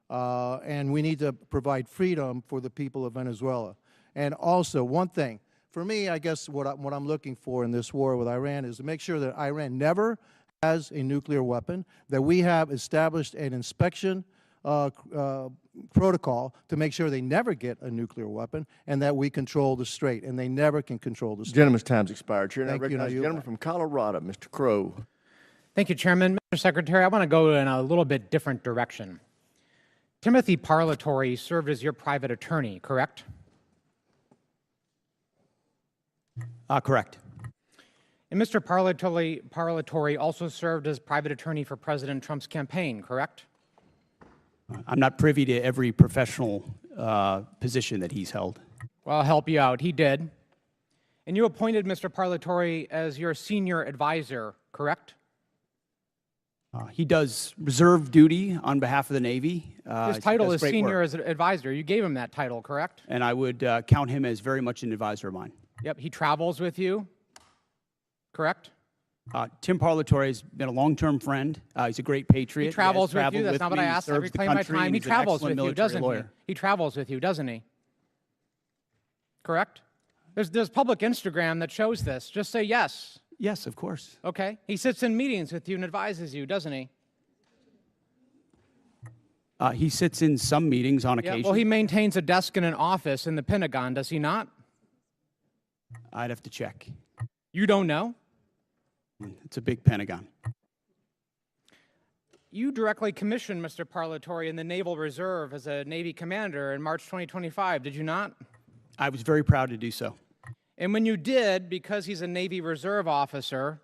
And we need to provide freedom for the people of Venezuela. And also, one thing, for me, I guess what I'm looking for in this war with Iran is to make sure that Iran never has a nuclear weapon, that we have established an inspection protocol to make sure they never get a nuclear weapon, and that we control the strait, and they never can control the strait. Gentleman's time's expired. Chair, now Thank you. recognize the gentleman from Colorado, Mr. Crow. Thank you, Chairman. Mr. Secretary, I want to go in a little bit different direction. Timothy Parlatore served as your private attorney, correct? Correct. And Mr. Parlatore also served as private attorney for President Trump's campaign, correct? I'm not privy to every professional position that he's held. Well, I'll help you out. He did. And you appointed Mr. Parlatore as your senior advisor, correct? He does reserve duty on behalf of the Navy. His title is senior advisor. You gave him that title, correct? And I would count him as very much an advisor of mine. Yep. He travels with you, correct? Tim Parlatore has been a long-term friend. He's a great patriot. He travels with you. That's not what I asked. I reclaim my time. He travels with you, doesn't he? He travels with you, doesn't he? Correct? There's public Instagram that shows this. Just say yes. Yes, of course. Okay. He sits in meetings with you and advises you, doesn't he? He sits in some meetings on occasion. Well, he maintains a desk in an office in the Pentagon, does he not? I'd have to check. You don't know? It's a big Pentagon. You directly commissioned Mr. Parlatore in the Naval Reserve as a Navy commander in March 2025, did you not? I was very proud to do so. And when you did, because he's a Navy Reserve officer,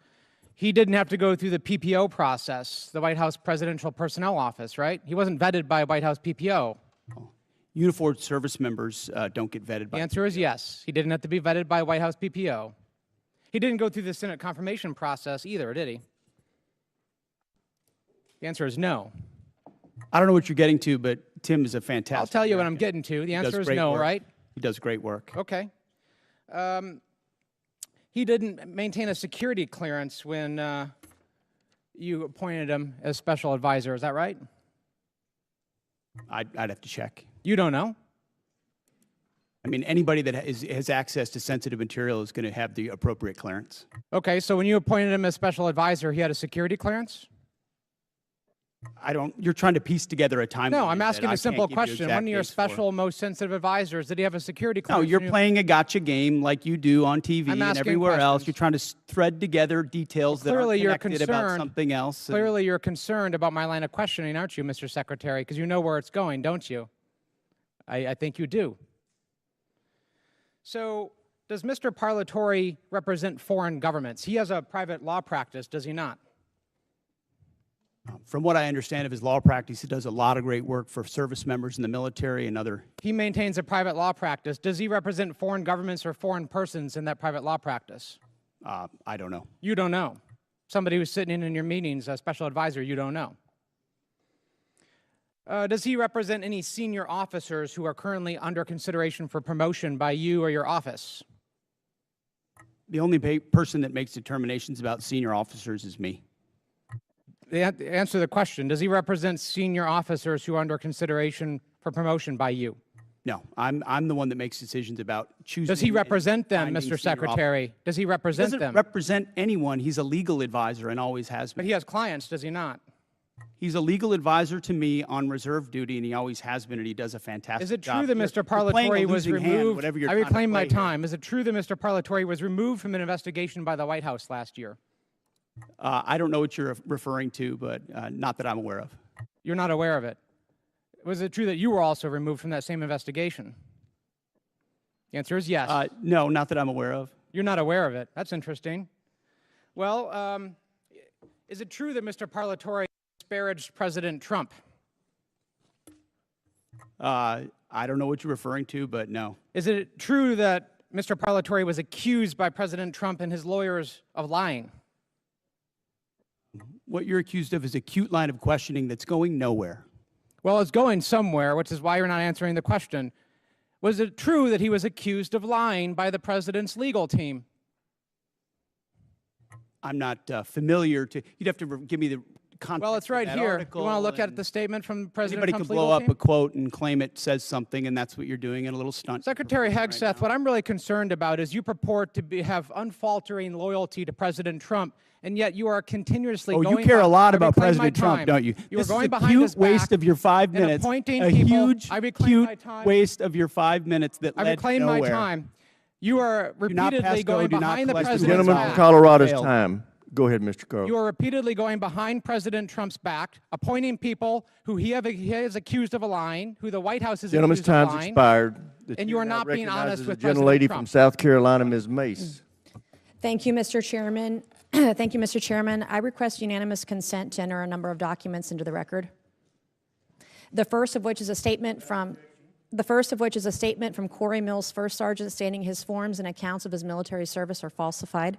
he didn't have to go through the PPO process, the White House Presidential Personnel Office, right? He wasn't vetted by White House PPO. Uniformed service members don't get vetted by The answer is yes. He didn't have to be vetted by White House PPO. He didn't go through the Senate confirmation process either, did he? The answer is no. I don't know what you're getting to, but Tim is a fantastic I'll tell you what I'm getting to. The answer is no, right? He does great work. Okay. He didn't maintain a security clearance when you appointed him as special advisor. Is that right? I'd have to check. You don't know? I mean, anybody that has access to sensitive material is going to have the appropriate clearance. Okay, so when you appointed him as special advisor, he had a security clearance? You're trying to piece together a timeline. No, I'm asking a simple question. One of your special, most sensitive advisors, did he have a security clearance? No, you're playing a gotcha game like you do on TV and everywhere else. You're trying to thread together details that are connected about something else. Clearly, you're concerned about my line of questioning, aren't you, Mr. Secretary? Because you know where it's going, don't you? I think you do. So, does Mr. Parlatore represent foreign governments? He has a private law practice, does he not? From what I understand of his law practice, he does a lot of great work for service members in the military and other. He maintains a private law practice. Does he represent foreign governments or foreign persons in that private law practice? I don't know. You don't know. Somebody who's sitting in your meetings, a special advisor, you don't know. Does he represent any senior officers who are currently under consideration for promotion by you or your office? The only person that makes determinations about senior officers is me. Answer the question. Does he represent senior officers who are under consideration for promotion by you? No, I'm the one that makes decisions about choosing. Does he represent them, Mr. Secretary? Does he represent them? He doesn't represent anyone. He's a legal advisor and always has been. But he has clients, does he not? He's a legal advisor to me on reserve duty, and he always has been, and he does a fantastic job. Is it true that Mr. Parlatore was removed? I reclaim my time. Is it true that Mr. Parlatore was removed from an investigation by the White House last year? I don't know what you're referring to, but not that I'm aware of. You're not aware of it? Was it true that you were also removed from that same investigation? The answer is yes. No, not that I'm aware of. You're not aware of it. That's interesting. Well, is it true that Mr. Parlatore disparaged President Trump? I don't know what you're referring to, but no. Is it true that Mr. Parlatore was accused by President Trump and his lawyers of lying? What you're accused of is a cute line of questioning that's going nowhere. Well, it's going somewhere, which is why you're not answering the question. Was it true that he was accused of lying by the president's legal team? I'm not familiar to. You'd have to give me the context. Well, it's right of that here. article, you want to look at the statement from President Anybody Trump's could blow legal up team? a quote and claim it says something, and that's what you're doing in a little stunt. Secretary Hegseth, what I'm really concerned about is you purport to have unfaltering loyalty to President Trump, and yet you are continuously going. You care a lot about reclaim President my time. Trump, don't you? You this are going is a behind cute his waste back of your 5 and minutes. appointing A people. huge, cute waste of your 5 minutes that I led reclaim nowhere. my time. You are Do not repeatedly pass go, going do not behind the collect president's Gentleman back. from Colorado's time. Go ahead, Mr. Carl. You are repeatedly going behind President Trump's back, appointing people who he is accused of lying, who the White House is Gentleman's accused of time's lying. expired. And you are not being honest with the President gentlelady Trump. from South Carolina, Ms. Mace. Thank you, Mr. Chairman. Thank you, Mr. Chairman. I request unanimous consent to enter a number of documents into the record. The first of which is a statement from Corey Mills, First Sergeant, stating his forms and accounts of his military service are falsified.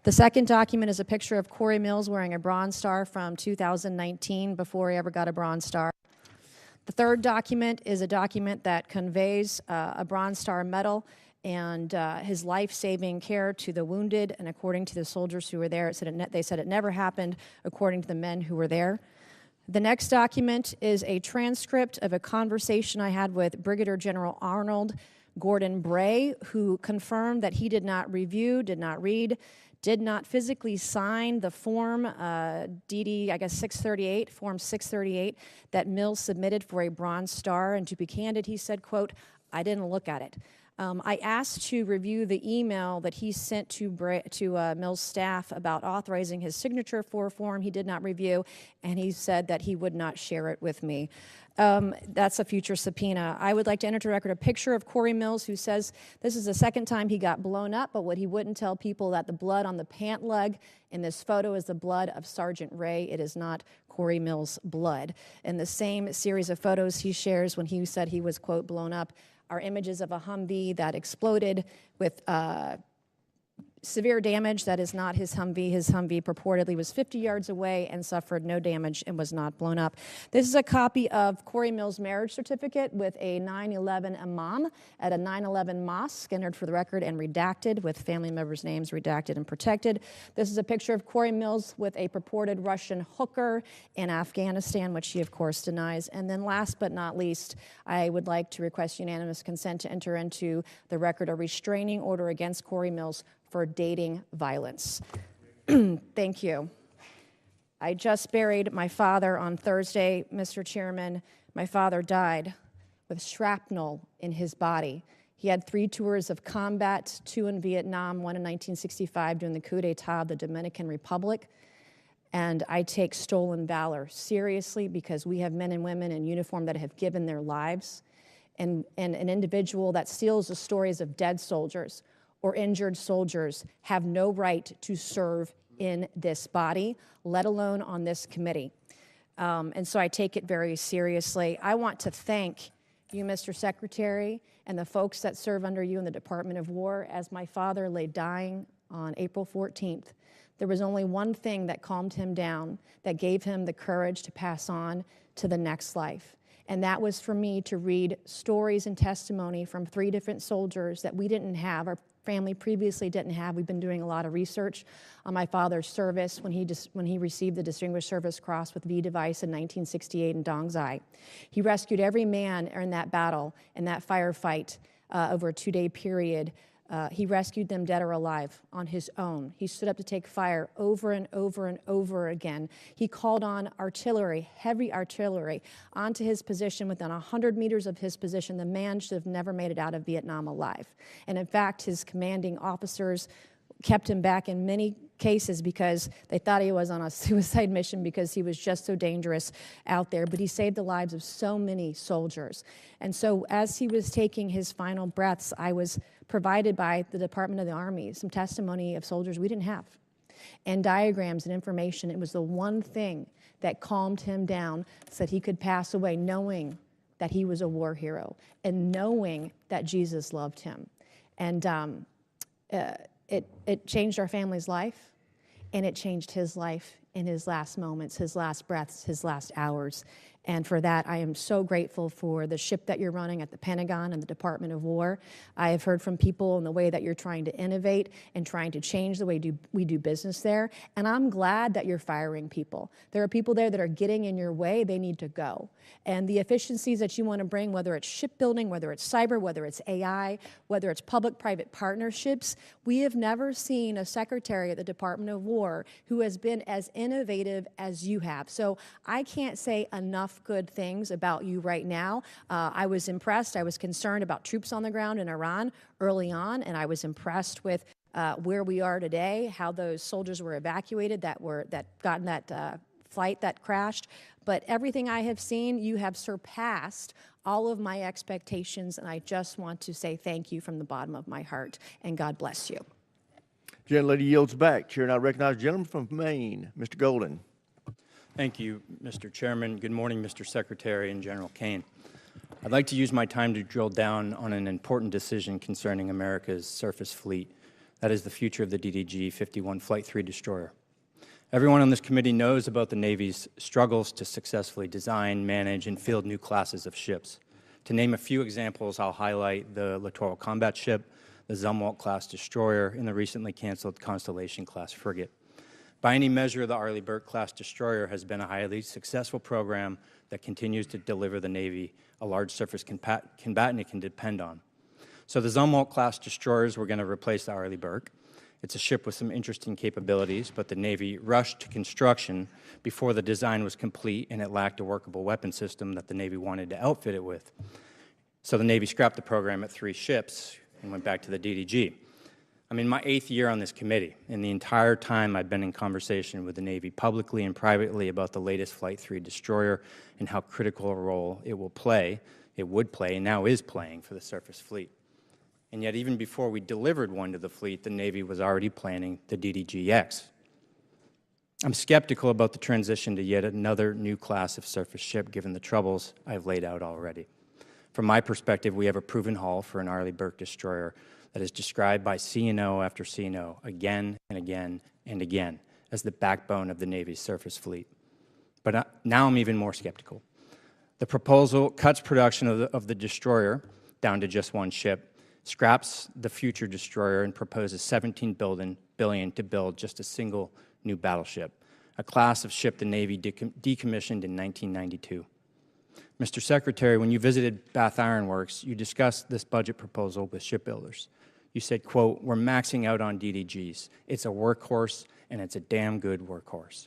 The second document is a picture of Corey Mills wearing a Bronze Star from 2019 before he ever got a Bronze Star. The third document is a document that conveys a Bronze Star medal and his life-saving care to the wounded, and according to the soldiers who were there, they said it never happened, according to the men who were there. The next document is a transcript of a conversation I had with Brigadier General Arnold Gordon Bray, who confirmed that he did not review, did not read, did not physically sign the form, DD, I guess 638, form 638, that Mills submitted for a Bronze Star. And to be candid, he said, quote, I didn't look at it. I asked to review the email that he sent to Mills' staff about authorizing his signature for a form he did not review, and he said that he would not share it with me. That's a future subpoena. I would like to enter to record a picture of Corey Mills, who says this is the second time he got blown up, but what he wouldn't tell people that the blood on the pant leg in this photo is the blood of Sergeant Ray. It is not Corey Mills' blood. In the same series of photos he shares when he said he was, quote, blown up, are images of a Humvee that exploded with severe damage. That is not his Humvee. His Humvee purportedly was 50 yards away and suffered no damage and was not blown up. This is a copy of Corey Mills' marriage certificate with a 9/11 imam at a 9/11 mosque, entered for the record and redacted, with family members' names redacted and protected. This is a picture of Corey Mills with a purported Russian hooker in Afghanistan, which he, of course, denies. And then last but not least, I would like to request unanimous consent to enter into the record a restraining order against Corey Mills for dating violence. Thank you. I just buried my father on Thursday, Mr. Chairman. My father died with shrapnel in his body. He had 3 tours of combat, 2 in Vietnam, 1 in 1965 during the coup d'etat of the Dominican Republic. And I take stolen valor seriously because we have men and women in uniform that have given their lives. And an individual that steals the stories of dead soldiers or injured soldiers have no right to serve in this body, let alone on this committee. And so I take it very seriously. I want to thank you, Mr. Secretary, and the folks that serve under you in the Department of War. As my father lay dying on April 14th, there was only one thing that calmed him down, that gave him the courage to pass on to the next life. And that was for me to read stories and testimony from 3 different soldiers that we didn't have, our family previously didn't have. We've been doing a lot of research on my father's service when he received the Distinguished Service Cross with V device in 1968 in Dong Zai. He rescued every man in that battle, in that firefight, over a 2-day period. He rescued them dead or alive on his own. He stood up to take fire over and over and over again. He called on artillery, heavy artillery, onto his position within 100 meters of his position. The man should have never made it out of Vietnam alive. And in fact, his commanding officers kept him back in many cases because they thought he was on a suicide mission because he was just so dangerous out there. But he saved the lives of so many soldiers. And so as he was taking his final breaths, I was provided by the Department of the Army some testimony of soldiers we didn't have, and diagrams and information. It was the one thing that calmed him down so that he could pass away knowing that he was a war hero and knowing that Jesus loved him. And it changed our family's life, and it changed his life in his last moments, his last breaths, his last hours. And for that, I am so grateful for the ship that you're running at the Pentagon and the Department of War. I have heard from people in the way that you're trying to innovate and trying to change the way we do business there. And I'm glad that you're firing people. There are people there that are getting in your way. They need to go. And the efficiencies that you want to bring, whether it's shipbuilding, whether it's cyber, whether it's AI, whether it's public-private partnerships, we have never seen a secretary at the Department of War who has been as innovative as you have. So I can't say enough good things about you right now. I was impressed. I was concerned about troops on the ground in Iran early on, and I was impressed with where we are today, how those soldiers were evacuated that got in that flight that crashed. But everything I have seen, you have surpassed all of my expectations, and I just want to say thank you from the bottom of my heart, and God bless you. Gentlelady yields back. Chair now recognizes the gentleman from Maine, Mr. Golden. Thank you, Mr. Chairman. Good morning, Mr. Secretary and General Kane. I'd like to use my time to drill down on an important decision concerning America's surface fleet. That is the future of the DDG-51 Flight 3 destroyer. Everyone on this committee knows about the Navy's struggles to successfully design, manage, and field new classes of ships. To name a few examples, I'll highlight the Littoral Combat Ship, the Zumwalt-class destroyer, and the recently canceled Constellation-class frigate. By any measure, the Arleigh Burke-class destroyer has been a highly successful program that continues to deliver the Navy a large surface combatant it can depend on. So the Zumwalt-class destroyers were going to replace the Arleigh Burke. It's a ship with some interesting capabilities, but the Navy rushed to construction before the design was complete, and it lacked a workable weapon system that the Navy wanted to outfit it with. So the Navy scrapped the program at 3 ships and went back to the DDG. I'm in my 8th year on this committee, and the entire time I've been in conversation with the Navy publicly and privately about the latest Flight 3 destroyer and how critical a role it would play, and now is playing for the surface fleet. And yet, even before we delivered one to the fleet, the Navy was already planning the DDG-X. I'm skeptical about the transition to yet another new class of surface ship, given the troubles I've laid out already. From my perspective, we have a proven hull for an Arleigh Burke destroyer that is described by CNO after CNO again and again and again as the backbone of the Navy's surface fleet. But now I'm even more skeptical. The proposal cuts production of the destroyer down to just 1 ship, scraps the future destroyer, and proposes $17 billion to build just a single new battleship, a class of ship the Navy decommissioned in 1992. Mr. Secretary, when you visited Bath Iron Works, you discussed this budget proposal with shipbuilders. You said, quote, "We're maxing out on DDGs. It's a workhorse, and it's a damn good workhorse."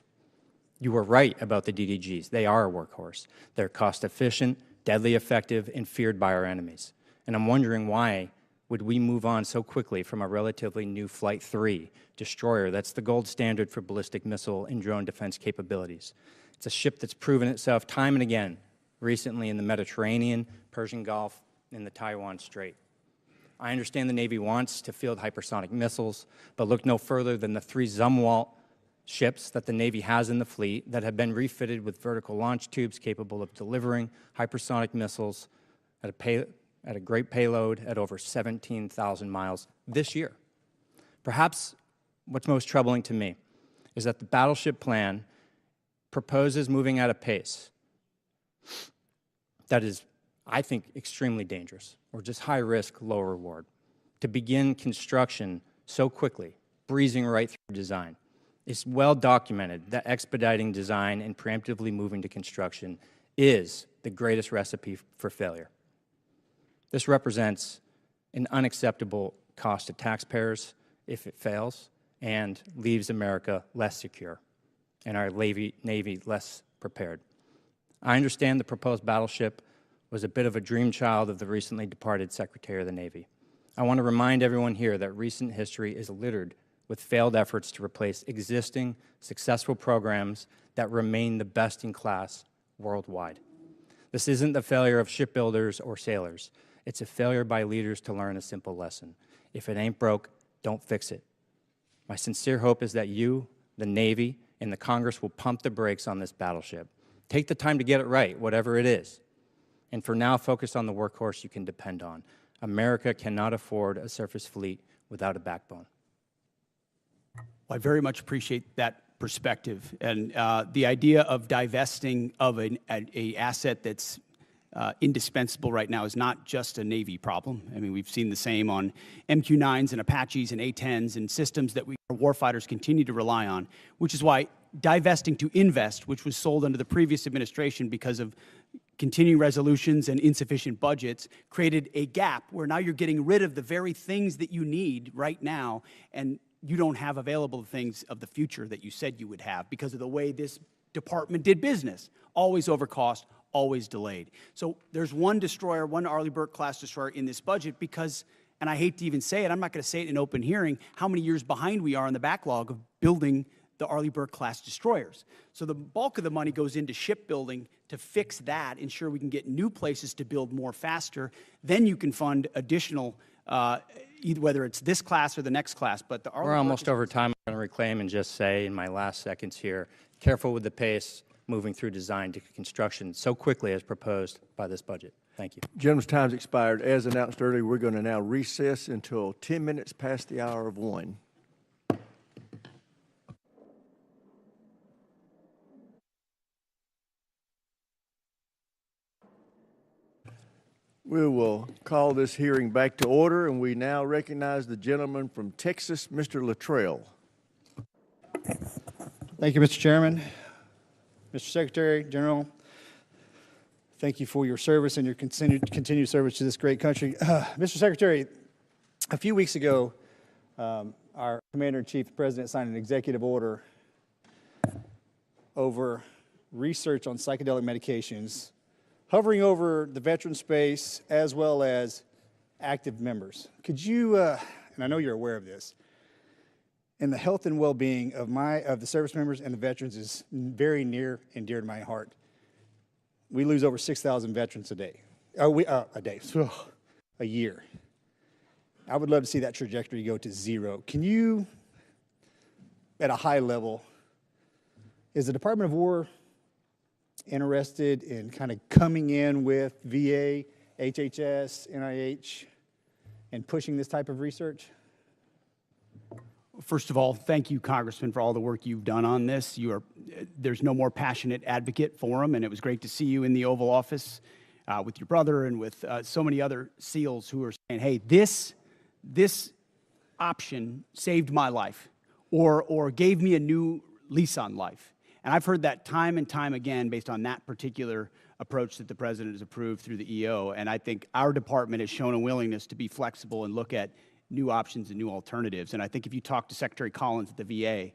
You were right about the DDGs. They are a workhorse. They're cost-efficient, deadly effective, and feared by our enemies. And I'm wondering why would we move on so quickly from a relatively new Flight 3 destroyer that's the gold standard for ballistic missile and drone defense capabilities. It's a ship that's proven itself time and again, recently in the Mediterranean, Persian Gulf, and the Taiwan Strait. I understand the Navy wants to field hypersonic missiles, but look no further than the 3 Zumwalt ships that the Navy has in the fleet that have been refitted with vertical launch tubes capable of delivering hypersonic missiles at a great payload at over 17,000 miles this year. Perhaps what's most troubling to me is that the battleship plan proposes moving at a pace that is, I think, extremely dangerous, or just high risk, low reward. To begin construction so quickly, breezing right through design. It's well documented that expediting design and preemptively moving to construction is the greatest recipe for failure. This represents an unacceptable cost to taxpayers if it fails, and leaves America less secure and our Navy less prepared. I understand the proposed battleship was a bit of a dream child of the recently departed Secretary of the Navy. I want to remind everyone here that recent history is littered with failed efforts to replace existing successful programs that remain the best in class worldwide. This isn't the failure of shipbuilders or sailors. It's a failure by leaders to learn a simple lesson. If it ain't broke, don't fix it. My sincere hope is that you, the Navy, and the Congress will pump the brakes on this battleship. Take the time to get it right, whatever it is. And for now, focus on the workhorse you can depend on. America cannot afford a surface fleet without a backbone. Well, I very much appreciate that perspective. And the idea of divesting of an asset that's indispensable right now is not just a Navy problem. I mean, we've seen the same on MQ-9s and Apaches and A-10s and systems that our warfighters continue to rely on, which is why divesting to invest, which was sold under the previous administration because of continuing resolutions and insufficient budgets, created a gap where now you're getting rid of the very things that you need right now, and you don't have available the things of the future that you said you would have because of the way this department did business. Always over cost, always delayed. So there's one destroyer, one Arleigh Burke-class destroyer in this budget because, and I hate to even say it, I'm not going to say it in an open hearing, how many years behind we are in the backlog of building the Arleigh Burke-class destroyers. So the bulk of the money goes into shipbuilding to fix that, ensure we can get new places to build more faster. Then you can fund additional, whether it's this class or the next class. But the Arleigh We're almost over time. I'm going to reclaim and just say in my last seconds here, careful with the pace moving through design to construction so quickly as proposed by this budget. Thank you. Gentleman's time's expired. As announced earlier, we're going to now recess until 10 minutes past the hour of 1. We will call this hearing back to order, and we now recognize the gentleman from Texas, Mr. Luttrell. Thank you, Mr. Chairman. Mr. Secretary General, thank you for your service and your continued service to this great country. Mr. Secretary, a few weeks ago, our Commander-in-Chief, the President, signed an executive order over research on psychedelic medications hovering over the veteran space as well as active members. Could you, and I know you're aware of this, and the health and well-being of the service members and the veterans is very near and dear to my heart. We lose over 6,000 veterans a day. A year. I would love to see that trajectory go to zero. Can you, at a high level, is the Department of War interested in kind of coming in with VA, HHS, NIH, and pushing this type of research? First of all, thank you, Congressman, for all the work you've done on this. There's no more passionate advocate for them, and it was great to see you in the Oval Office with your brother and with so many other SEALs who are saying, hey, this option saved my life or gave me a new lease on life. And I've heard that time and time again based on that particular approach that the President has approved through the EO. And I think our department has shown a willingness to be flexible and look at new options and new alternatives. And I think if you talk to Secretary Collins at the VA,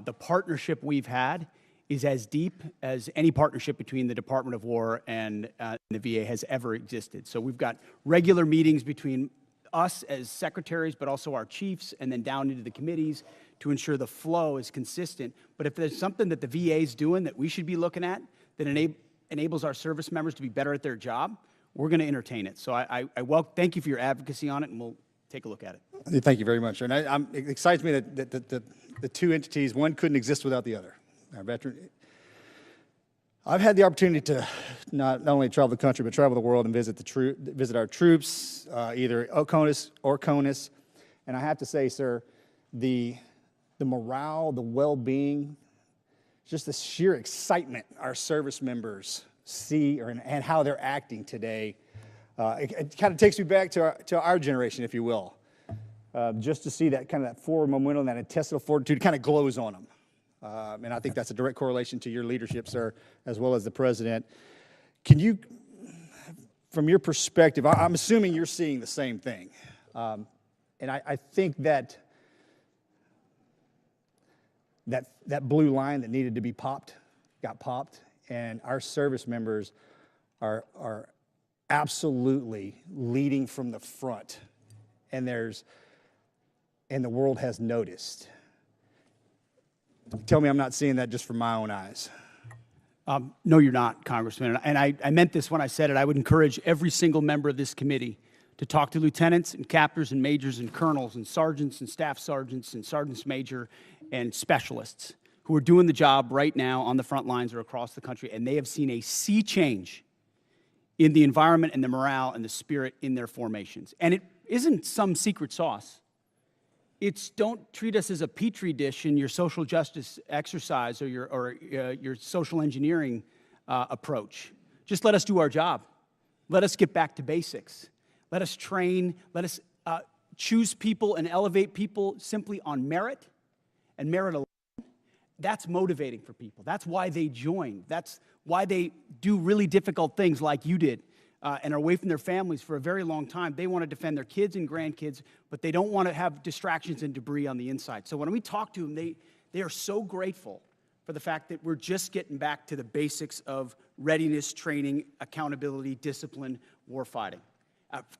the partnership we've had is as deep as any partnership between the Department of War and the VA has ever existed. So we've got regular meetings between us as secretaries, but also our chiefs, and then down into the committees to ensure the flow is consistent. But if there's something that the VA is doing that we should be looking at that enables our service members to be better at their job, we're going to entertain it. So thank you for your advocacy on it, and we'll take a look at it. Thank you very much. And it excites me that the two entities, one couldn't exist without the other. Our veteran. I've had the opportunity to not only travel the country, but travel the world and visit our troops, either OCONUS or CONUS. And I have to say, sir, the morale, the well-being, just the sheer excitement our service members see and how they're acting today, it kind of takes me back to our generation, if you will. Just to see that kind of that forward momentum, that intestinal fortitude kind of glows on them. And I think that's a direct correlation to your leadership, sir, as well as the president. Can you, from your perspective, I'm assuming you're seeing the same thing. And I think that blue line that needed to be popped, got popped, and our service members are absolutely leading from the front. And the world has noticed. Tell me I'm not seeing that just from my own eyes. No, you're not, Congressman. And I meant this when I said it. I would encourage every single member of this committee to talk to lieutenants and captains and majors and colonels and sergeants and staff sergeants and sergeants major and specialists who are doing the job right now on the front lines or across the country, and they have seen a sea change in the environment and the morale and the spirit in their formations. And it isn't some secret sauce. It's don't treat us as a petri dish in your social justice exercise or your social engineering approach. Just let us do our job. Let us get back to basics. Let us train. Let us choose people and elevate people simply on merit and merit alone. That's motivating for people. That's why they join. That's why they do really difficult things like you did. And are away from their families for a very long time. They want to defend their kids and grandkids, but they don't want to have distractions and debris on the inside. So when we talk to them, they are so grateful for the fact that we're just getting back to the basics of readiness, training, accountability, discipline, warfighting.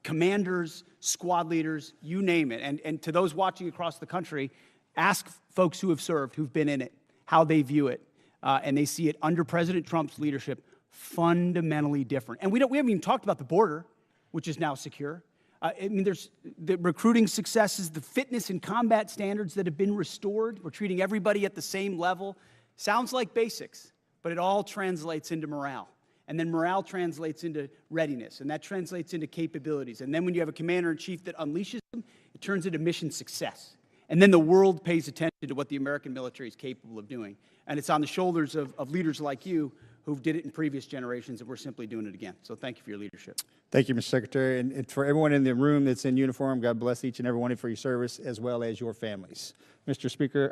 Commanders, squad leaders, you name it. And to those watching across the country, ask folks who have served, who've been in it, how they view it. And they see it under President Trump's leadership fundamentally different. And we haven't even talked about the border, which is now secure. I mean, there's the recruiting successes, the fitness and combat standards that have been restored. We're treating everybody at the same level. Sounds like basics, but it all translates into morale. And then morale translates into readiness, and that translates into capabilities. And then when you have a commander-in-chief that unleashes them, it turns into mission success. And then the world pays attention to what the American military is capable of doing. And it's on the shoulders of leaders like you who did it in previous generations, and we're simply doing it again. So thank you for your leadership. Thank you, Mr. Secretary. And for everyone in the room that's in uniform, God bless each and every one of you for your service, as well as your families. Mr. Speaker,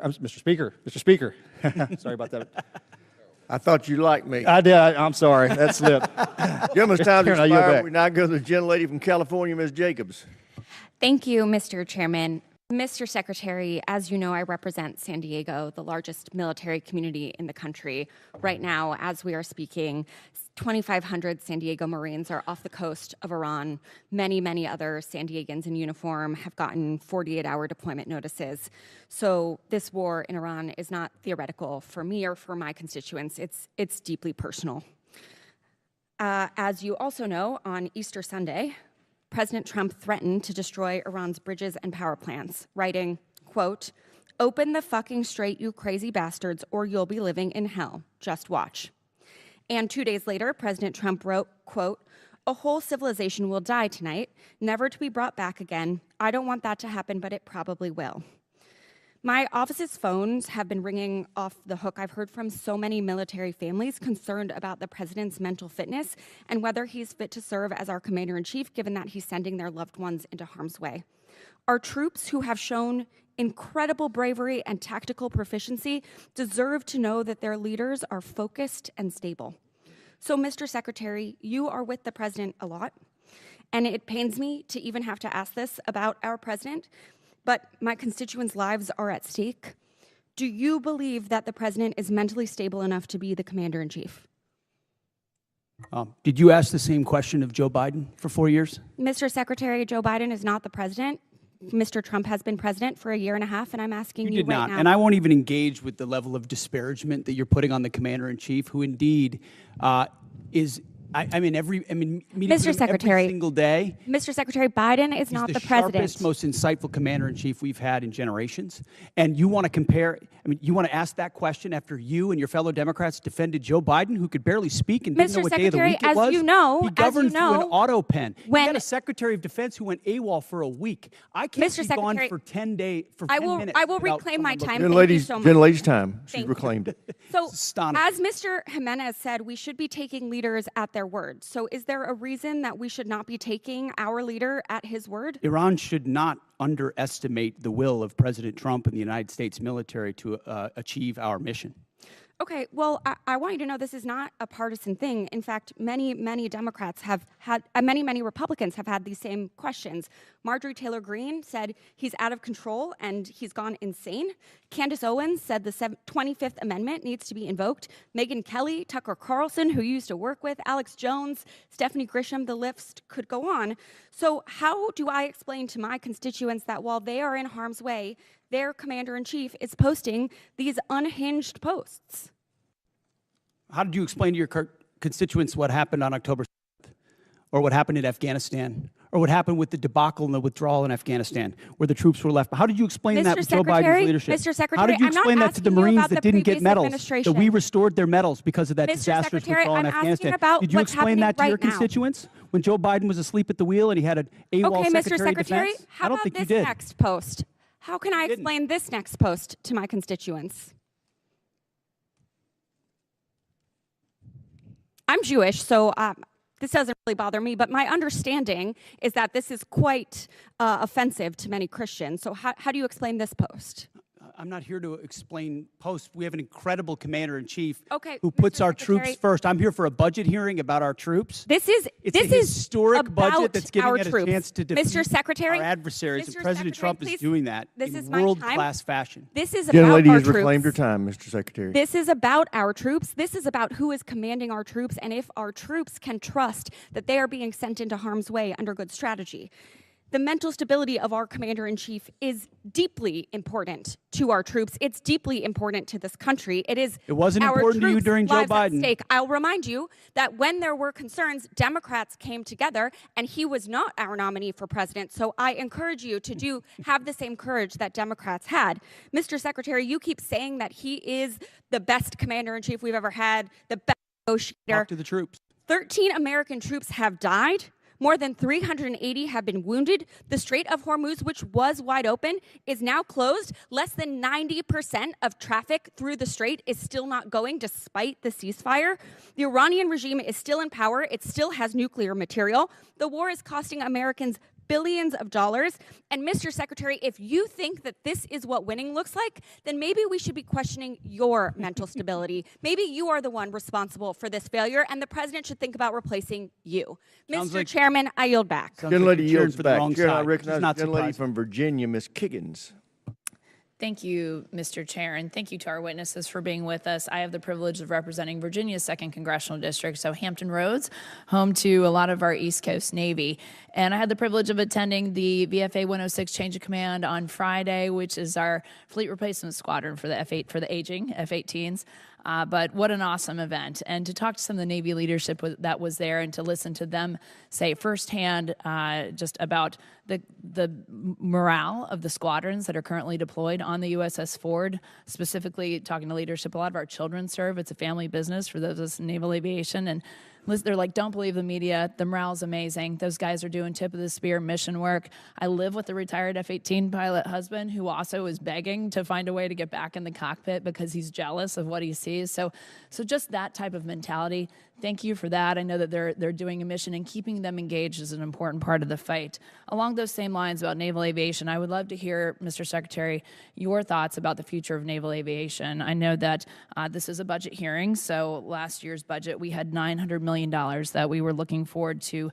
sorry about that. I thought you liked me. I did. I'm sorry. That slipped. Gentleman's time to Karen, I yield expire. back. We now go to the gentlelady from California, Ms. Jacobs. Thank you, Mr. Chairman. Mr. Secretary, as you know, I represent San Diego, the largest military community in the country. Right now, as we are speaking, 2,500 San Diego Marines are off the coast of Iran. Many, many other San Diegans in uniform have gotten 48-hour deployment notices. So this war in Iran is not theoretical for me or for my constituents. It's deeply personal. As you also know, on Easter Sunday, President Trump threatened to destroy Iran's bridges and power plants, writing, quote, "Open the fucking strait, you crazy bastards, or you'll be living in hell. Just watch." And 2 days later, President Trump wrote, quote, "A whole civilization will die tonight, never to be brought back again. I don't want that to happen, but it probably will." My office's phones have been ringing off the hook. I've heard from so many military families concerned about the president's mental fitness and whether he's fit to serve as our commander-in-chief, given that he's sending their loved ones into harm's way. Our troops, who have shown incredible bravery and tactical proficiency, deserve to know that their leaders are focused and stable. So, Mr. Secretary, you are with the president a lot, and it pains me to even have to ask this about our president, but my constituents' lives are at stake. Do you believe that the president is mentally stable enough to be the commander-in-chief? Did you ask the same question of Joe Biden for 4 years? Mr. Secretary, Joe Biden is not the president. Mr. Trump has been president for a year and a half, and I'm asking you did right not. now. And I won't even engage with the level of disparagement that you're putting on the commander-in-chief, who indeed is I'm in meeting Mr. with him Secretary, every single day. Mr. Secretary, Biden is He's not the the president. sharpest, most insightful commander-in-chief we've had in generations. And you want to compare, you want to ask that question after you and your fellow Democrats defended Joe Biden, who could barely speak and didn't know Mr. what day of the Secretary, week it was? as you know, he governed through an auto pen. when- You got a Secretary of Defense who went AWOL for a week. I can't Mr. be gone Secretary, for 10 days, for 10 I will minutes. reclaim without my someone time. looking- Thank Gentlelady's, you so much. gentlelady's time. She's Thank you. reclaimed it. So, Astonishing. as Mr. Jimenez said, we should be taking leaders at their word. So, is there a reason that we should not be taking our leader at his word? Iran should not underestimate the will of President Trump and the United States military to achieve our mission. Okay, well, I want you to know this is not a partisan thing. In fact, many Democrats have had, many Republicans have had these same questions. Marjorie Taylor Greene said he's out of control and he's gone insane. Candace Owens said the 25th Amendment needs to be invoked. Megyn Kelly, Tucker Carlson, who you used to work with, Alex Jones, Stephanie Grisham, the list could go on. So how do I explain to my constituents that while they are in harm's way, their commander-in-chief is posting these unhinged posts? How did you explain to your constituents what happened on October 7th, or what happened in Afghanistan, or what happened with the debacle and the withdrawal in Afghanistan, where the troops were left? How did you explain that with Joe Biden's leadership? Mr. Secretary, How did you I'm not explain that to the asking you Marines about that the didn't get previous medals, that administration. we restored their medals because of that Mr. disastrous Secretary, withdrawal in I'm asking Afghanistan? about Did you what's explain that to happening your right now. constituents when Joe Biden was asleep at the wheel and he had an AWOL Okay, Mr. Secretary of Secretary, Defense? how I don't about think you this did. next post? How can I explain this next post to my constituents? I'm Jewish, so this doesn't really bother me, but my understanding is that this is quite offensive to many Christians. So how do you explain this post? I'm not here to explain posts. We have an incredible commander-in-chief Okay, who puts Mr. our Secretary, troops first. I'm here for a budget hearing about our troops. This is It's a historic budget that's giving our us a troops. chance to defeat Mr. Secretary, our adversaries, and Mr. President Secretary, Trump is please, doing that this in is my time. world-class fashion. This is about Gentlelady our has troops. reclaimed your time, Mr. Secretary. This is about our troops. This is about who is commanding our troops and if our troops can trust that they are being sent into harm's way under good strategy. The mental stability of our commander-in-chief is deeply important to our troops. It's deeply important to this country. It wasn't our important to you troops' during Joe lives at Biden. stake. I'll remind you that when there were concerns, Democrats came together, and he was not our nominee for president. So I encourage you to have the same courage that Democrats had. Mr. Secretary, you keep saying that he is the best commander-in-chief we've ever had, the best negotiator. Talk to the troops. 13 American troops have died. More than 380 have been wounded. The Strait of Hormuz, which was wide open, is now closed. Less than 90% of traffic through the strait is still not going despite the ceasefire. The Iranian regime is still in power. It still has nuclear material. The war is costing Americans billions of dollars. And Mr. Secretary, if you think that this is what winning looks like, then maybe we should be questioning your mental stability. Maybe you are the one responsible for this failure, and the president should think about replacing you. Mr. Chairman, I yield back. Gentlelady yields for the back. wrong Chair, I side, which is recognize not the gentlelady surprising. from Virginia, Ms. Kiggins. Thank you, Mr. Chair, and thank you to our witnesses for being with us. I have the privilege of representing Virginia's 2nd Congressional District, so Hampton Roads, home to a lot of our East Coast Navy. And I had the privilege of attending the VFA 106 Change of Command on Friday, which is our fleet replacement squadron for the F-8 for the aging F-18s. But what an awesome event. And to talk to some of the Navy leadership that was there and to listen to them say firsthand just about the morale of the squadrons that are currently deployed on the USS Ford, specifically talking to leadership. A lot of our children serve. It's a family business for those of us in naval aviation. And they're like, don't believe the media. The morale's amazing. Those guys are doing tip of the spear mission work. I live with a retired F-18 pilot husband who also is begging to find a way to get back in the cockpit because he's jealous of what he sees. So just that type of mentality. Thank you for that. I know that they're doing a mission, and keeping them engaged is an important part of the fight. Along those same lines about naval aviation, I would love to hear, Mr. Secretary, your thoughts about the future of naval aviation. I know that this is a budget hearing, so last year's budget we had $900 million that we were looking forward to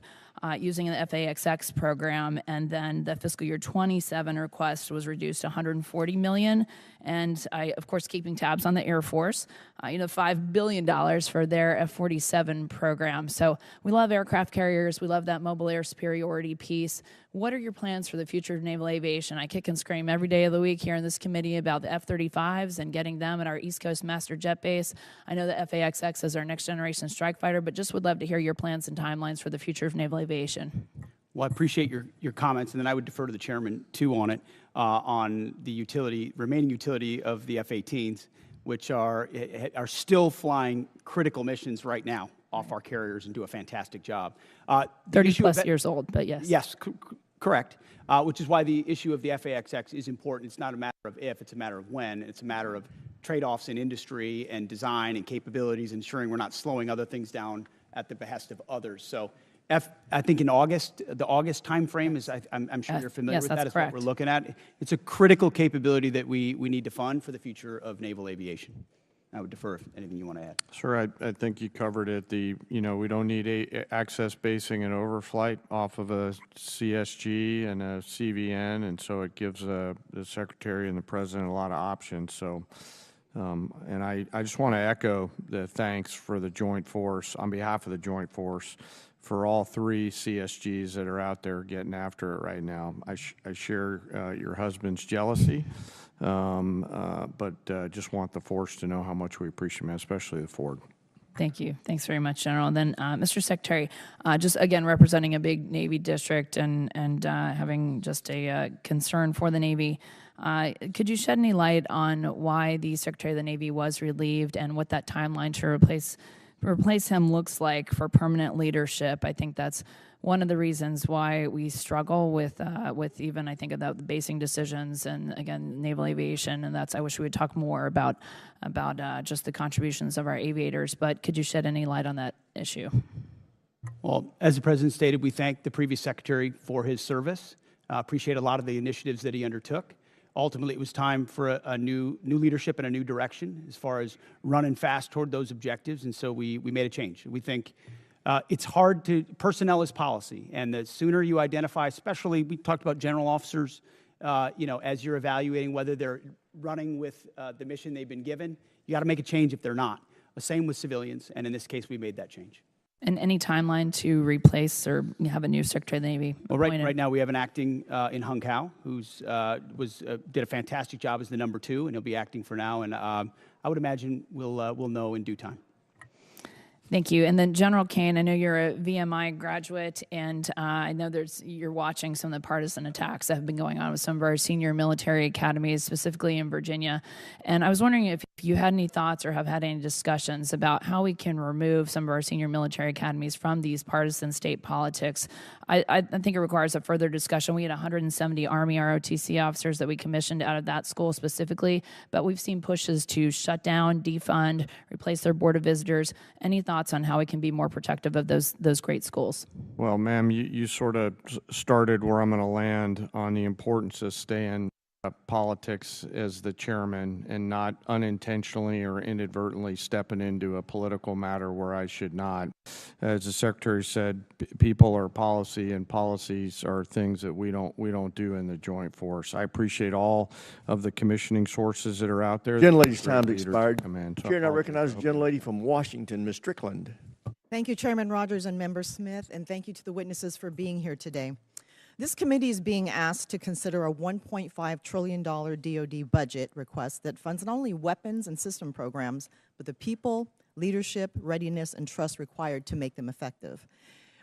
using in the FAXX program, and then the fiscal year 27 request was reduced to $140 million. And I, of course, keeping tabs on the Air Force, $5 billion for their F-47 program. So we love aircraft carriers. We love that mobile air superiority piece. what are your plans for the future of naval aviation? I kick and scream every day of the week here in this committee about the F-35s and getting them at our East Coast Master Jet Base. I know the FAXX is our next generation strike fighter, but just would love to hear your plans and timelines for the future of naval aviation. Well, I appreciate your comments, and then I would defer to the chairman, too, on it, on the remaining utility of the F-18s, which are still flying critical missions right now off our carriers and do a fantastic job. 30-plus years old, but yes. Yes, correct, which is why the issue of the FAXX is important. It's not a matter of if, it's a matter of when. It's a matter of trade-offs in industry and design and capabilities, ensuring we're not slowing other things down at the behest of others. So I think in August, the August timeframe is, I'm sure you're familiar with that, is what we're looking at. It's a critical capability that we need to fund for the future of naval aviation. I would defer if anything you want to add. Sir, I think you covered it. We don't need access basing and overflight off of a CSG and a CVN, and so it gives the Secretary and the President a lot of options. So, and I just want to echo the thanks for the Joint Force, on behalf of the Joint Force, for all 3 CSGs that are out there getting after it right now. I share your husband's jealousy, but just want the force to know how much we appreciate him, especially the Ford. Thank you. Thanks very much, General. And then, Mr. Secretary, just again representing a big Navy district and having just a concern for the Navy, could you shed any light on why the Secretary of the Navy was relieved and what that timeline to replace him looks like for permanent leadership? I think that's one of the reasons why we struggle with even, I think, about the basing decisions and, again, naval aviation, and I wish we would talk more about just the contributions of our aviators, but could you shed any light on that issue? Well, as the President stated, we thank the previous Secretary for his service, appreciate a lot of the initiatives that he undertook. Ultimately, it was time for a new leadership and a new direction as far as running fast toward those objectives, and so we made a change. We think it's hard personnel is policy, and the sooner you identify, especially, we talked about general officers, as you're evaluating whether they're running with the mission they've been given, you got to make a change if they're not. The same with civilians, and in this case, we made that change. And any timeline to replace or have a new Secretary of the Navy appointed? Well, right now we have an acting in Hung Kao who's did a fantastic job as the number 2, and he'll be acting for now. And I would imagine we'll know in due time. Thank you. And then General Kane, I know you're a VMI graduate, and I know you're watching some of the partisan attacks that have been going on with some of our senior military academies, specifically in Virginia. And I was wondering if you had any thoughts or have had any discussions about how we can remove some of our senior military academies from these partisan state politics. I think it requires a further discussion. We had 170 Army ROTC officers that we commissioned out of that school specifically, but we've seen pushes to shut down, defund, replace their board of visitors. Any thoughts on how we can be more protective of those great schools? Well, ma'am, you sort of started where I'm going to land on the importance of staying politics as the chairman and not unintentionally or inadvertently stepping into a political matter where I should not. As the Secretary said, people are policy, and policies are things that we don't do in the Joint Force. I appreciate all of the commissioning sources that are out there. Gentlelady's time's expired. Chair, I recognize the gentlelady from Washington, Ms. Strickland. Thank you, Chairman Rogers and Member Smith, and thank you to the witnesses for being here today. This committee is being asked to consider a $1.5 trillion DoD budget request that funds not only weapons and system programs, but the people, leadership, readiness, and trust required to make them effective.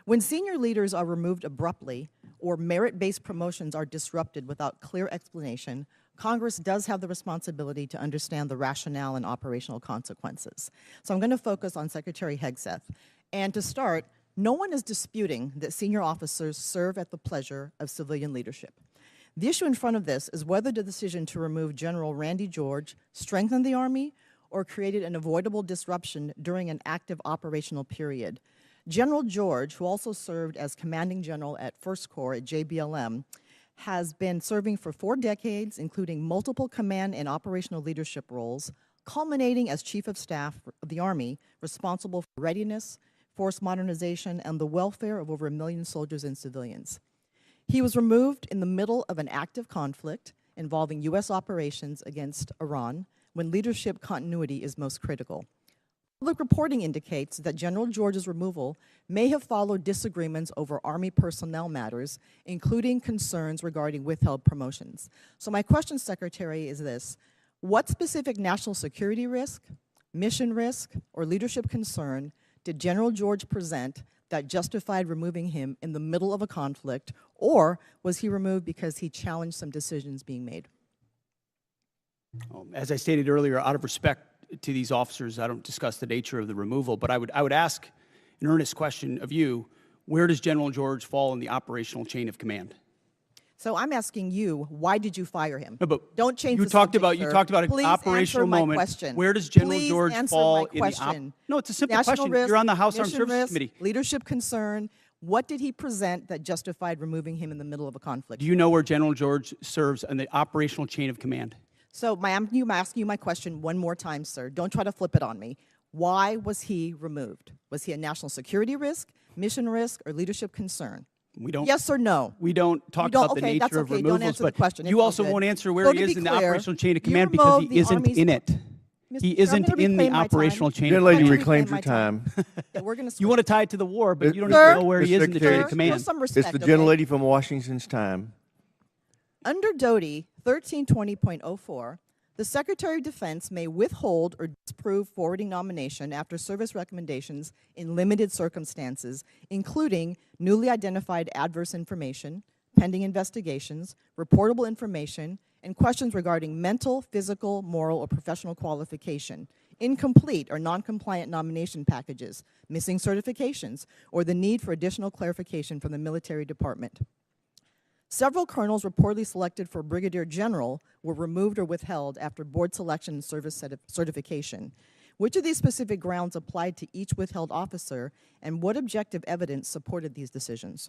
When senior leaders are removed abruptly or merit-based promotions are disrupted without clear explanation, Congress does have the responsibility to understand the rationale and operational consequences. So I'm going to focus on Secretary Hegseth. And to start, no one is disputing that senior officers serve at the pleasure of civilian leadership. The issue in front of this is whether the decision to remove General Randy George strengthened the Army or created an avoidable disruption during an active operational period. General George, who also served as commanding general at 1st Corps at JBLM, has been serving for 4 decades, including multiple command and operational leadership roles, culminating as Chief of Staff of the Army, responsible for readiness, force modernization, and the welfare of over 1 million soldiers and civilians. He was removed in the middle of an active conflict involving U.S. operations against Iran when leadership continuity is most critical. Public reporting indicates that General George's removal may have followed disagreements over Army personnel matters, including concerns regarding withheld promotions. So my question, Secretary, is this. What specific national security risk, mission risk, or leadership concern did General George present that justified removing him in the middle of a conflict, or was he removed because he challenged some decisions being made? As I stated earlier, out of respect to these officers, I don't discuss the nature of the removal, but I would ask an earnest question of you, where does General George fall in the operational chain of command? So I'm asking you, why did you fire him? No, but don't change you the talked subject, about sir. you talked about an Please operational answer my moment. question. Where does General Please George answer fall my in the question. No, it's a simple National question. risk, You're on the House Armed mission Services risk, Committee. Leadership concern. What did he present that justified removing him in the middle of a conflict? Do you know where General George serves in the operational chain of command? So I'm asking you my question one more time, sir. Don't try to flip it on me. Why was he removed? Was he a national security risk, mission risk, or leadership concern? We don't. Yes or no? We don't talk about the okay, that's nature of okay. Don't removals, answer the but question. you It's all also good. won't answer where So he to is be in the clear, operational chain of you command because he removed the isn't Army's- in it. Mr. He Chair, I'm isn't gonna in the reclaim my time. operational chain Young of lady, command. reclaimed your time. Yeah, we're going to You want to tie it to the war, but you don't Sir? even know where he Mr. is in the chain of Secretary, command. Show some respect, It's the gentlelady okay? from Washington's time. Under Doty 1320.04, the Secretary of Defense may withhold or disapprove forwarding nomination after service recommendations in limited circumstances, including newly identified adverse information, pending investigations, reportable information, and questions regarding mental, physical, moral, or professional qualification, incomplete or non-compliant nomination packages, missing certifications, or the need for additional clarification from the military department. Several colonels reportedly selected for brigadier general were removed or withheld after board selection and service certification. Which of these specific grounds applied to each withheld officer, and what objective evidence supported these decisions?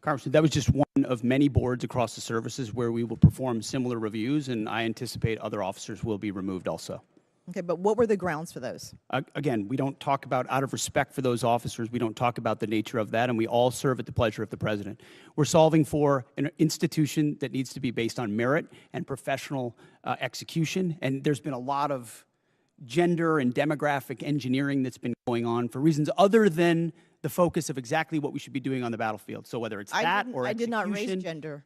Congressman, that was just one of many boards across the services where we will perform similar reviews, and I anticipate other officers will be removed also. Okay, but what were the grounds for those? Again, we don't talk about, out of respect for those officers, we don't talk about the nature of that, and we all serve at the pleasure of the president. We're solving for an institution that needs to be based on merit and professional execution, and there's been a lot of gender and demographic engineering that's been going on for reasons other than the focus of exactly what we should be doing on the battlefield. So whether it's that or I did not raise execution, gender.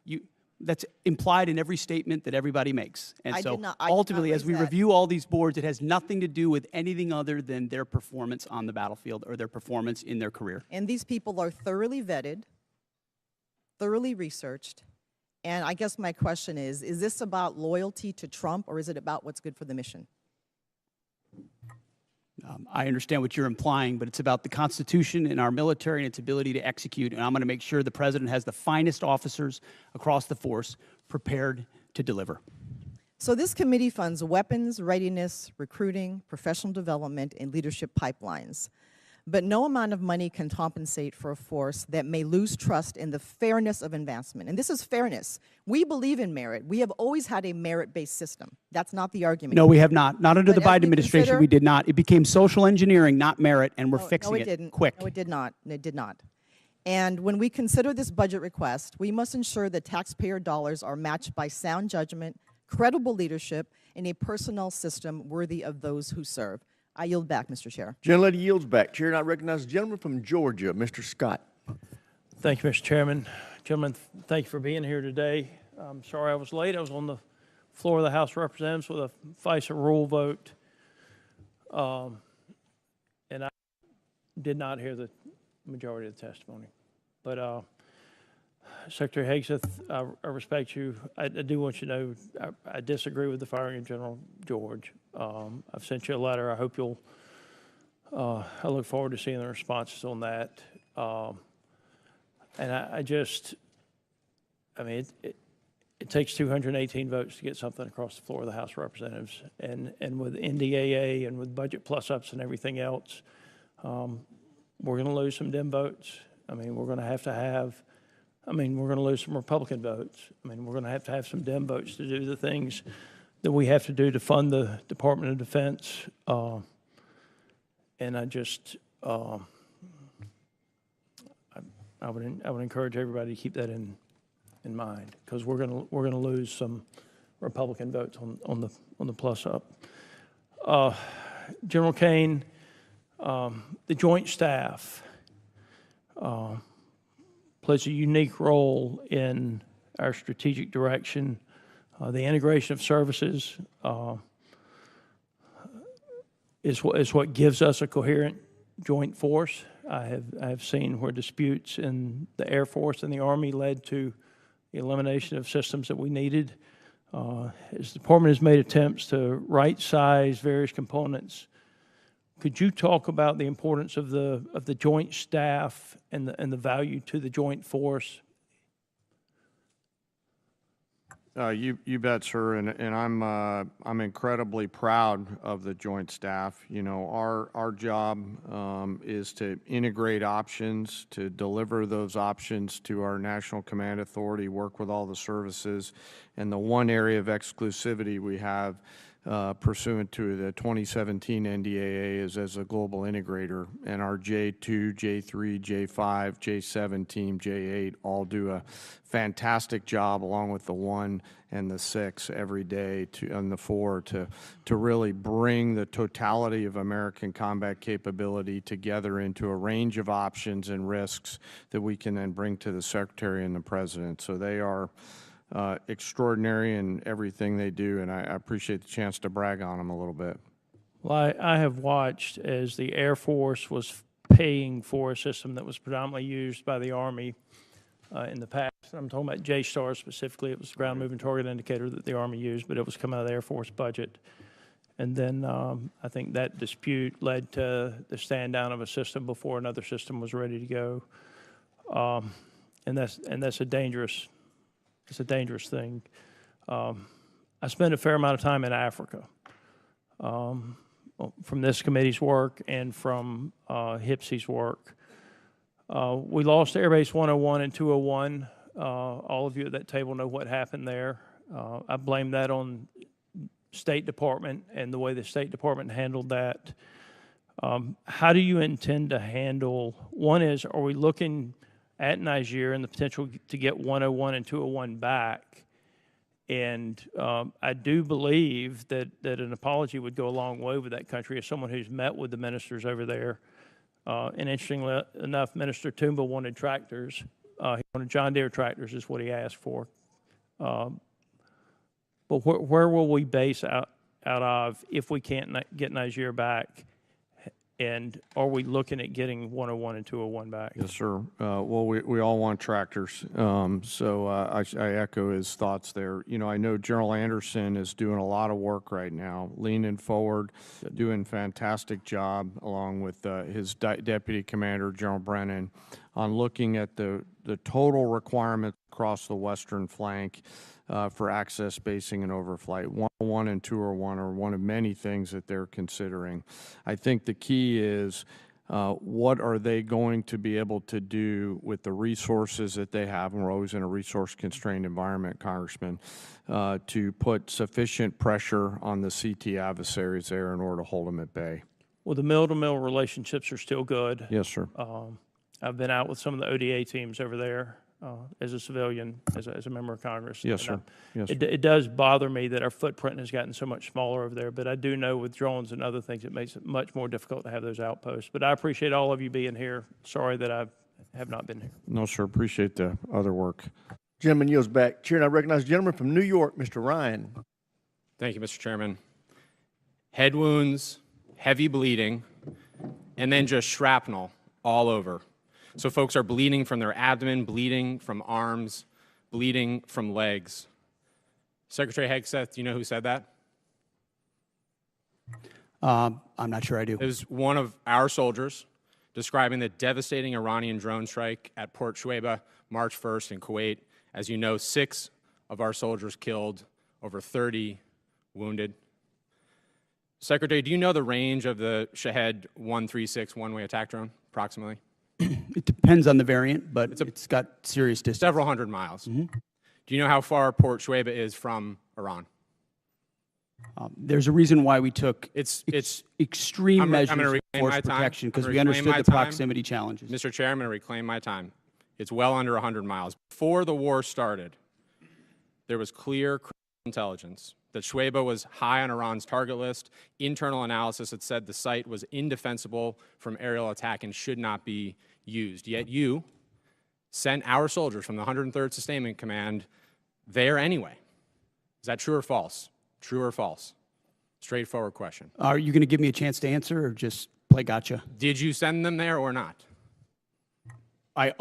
that's implied in every statement that everybody makes. And I so did not ultimately, as raise we that. review all these boards, it has nothing to do with anything other than their performance on the battlefield or their performance in their career. And these people are thoroughly vetted, thoroughly researched, and I guess my question is this about loyalty to Trump, or is it about what's good for the mission? I understand what you're implying, but it's about the Constitution and our military and its ability to execute, and I'm going to make sure the president has the finest officers across the force prepared to deliver. So this committee funds weapons, readiness, recruiting, professional development, and leadership pipelines. But no amount of money can compensate for a force that may lose trust in the fairness of advancement. And this is fairness. We believe in merit. We have always had a merit-based system. That's not the argument. No, we have not. Not under the But as Biden we administration, consider- we did not. It became social engineering, not merit, and we're No, fixing no, it it didn't. quick. No, it did not. It did not. And when we consider this budget request, we must ensure that taxpayer dollars are matched by sound judgment, credible leadership, and a personnel system worthy of those who serve. I yield back, Mr. Chair. Gentlelady yields back. Chair, and I recognize the gentleman from Georgia, Mr. Scott. Thank you, Mr. Chairman. Gentlemen, thank you for being here today. I'm sorry I was late. I was on the floor of the House of Representatives with a FISA rule vote, and I did not hear the majority of the testimony. But Secretary Hegseth, I respect you. I do want you to know I disagree with the firing of General George. I've sent you a letter. I hope you'll, I look forward to seeing the responses on that. And I mean, it takes 218 votes to get something across the floor of the House of Representatives. And with NDAA and with budget plus-ups and everything else, we're going to lose some Dem votes. I mean, we're going to have, we're going to lose some Republican votes. I mean, we're going to have some Dem votes to do the things that we have to do to fund the Department of Defense. And I just, I would encourage everybody to keep that in mind, because we're going to lose some Republican votes on the plus up. General Kane, the Joint Staff plays a unique role in our strategic direction. The integration of services is what gives us a coherent joint force. I have seen where disputes in the Air Force and the Army led to the elimination of systems that we needed. As the department has made attempts to right-size various components, could you talk about the importance of the joint staff and the value to the joint force? You bet, sir, and I'm incredibly proud of the joint staff. You know, our job is to integrate options, to deliver those options to our National Command Authority, work with all the services, and the one area of exclusivity we have pursuant to the 2017 NDAA is as a global integrator, and our J2, J3, J5, J7 team, J8 all do a fantastic job along with the 1 and the 6 every day and the 4 to really bring the totality of American combat capability together into a range of options and risks that we can then bring to the Secretary and the President. So they are extraordinary in everything they do, and I appreciate the chance to brag on them a little bit. Well, I have watched as the Air Force was paying for a system that was predominantly used by the Army in the past. I'm talking about J-STAR specifically. It was the ground moving target indicator that the Army used, but it was coming out of the Air Force budget. And then I think that dispute led to the stand down of a system before another system was ready to go. And that's a dangerous. It's a dangerous thing. I spent a fair amount of time in Africa from this committee's work and from HPSC's work. We lost Air Base 101 and 201. All of you at that table know what happened there. I blame that on State Department and the way the State Department handled that. How do you intend to handle, one is, are we looking at Niger and the potential to get 101 and 201 back? And I do believe that an apology would go a long way with that country. As someone who's met with the ministers over there, and interestingly enough, Minister Toomba wanted tractors. He wanted John Deere tractors is what he asked for. But where will we base out of if we can't get Niger back? And are we looking at getting 101 and 201 back? Yes, sir. Well, we all want tractors. So I echo his thoughts there. You know, I know General Anderson is doing a lot of work right now, leaning forward, doing a fantastic job along with his Deputy Commander, General Brennan, on looking at the total requirements across the western flank for access, basing, and overflight. 101 and 201 are one of many things that they're considering. I think the key is what are they going to be able to do with the resources that they have, and we're always in a resource-constrained environment, Congressman, to put sufficient pressure on the CT adversaries there in order to hold them at bay. Well, the mill-to-mill relationships are still good. Yes, sir. I've been out with some of the ODA teams over there. As a civilian, as a member of Congress. Yes, sir. Yes, sir. It does bother me that our footprint has gotten so much smaller over there, but I do know with drones and other things, it makes it much more difficult to have those outposts. But I appreciate all of you being here. Sorry that I have not been here. No, sir. Appreciate the other work. Gentleman yields back. Chair, and I recognize the gentleman from New York, Mr. Ryan. Thank you, Mr. Chairman. Head wounds, heavy bleeding, and then just shrapnel all over. So folks are bleeding from their abdomen, bleeding from arms, bleeding from legs. Secretary Hegseth, do you know who said that? I'm not sure I do. It was one of our soldiers describing the devastating Iranian drone strike at Port Shuaibah, March 1st in Kuwait. As you know, 6 of our soldiers killed, over 30 wounded. Secretary, do you know the range of the Shahed 136 one-way attack drone, approximately? It depends on the variant, but it's got serious distance. Several hundred miles. Do you know how far Port Shuaibah is from Iran? There's a reason why we took extreme measures of force protection, because we understood the proximity challenges. Mr. Chair, I'm going to reclaim my time. It's well under 100 miles. Before the war started, there was clear intelligence, that Shuaibah was high on Iran's target list. Internal analysis had said the site was indefensible from aerial attack and should not be used. Yet you sent our soldiers from the 103rd Sustainment Command there anyway. Is that true or false? True or false? Straightforward question. Are you going to give me a chance to answer or just play gotcha? Did you send them there or not? We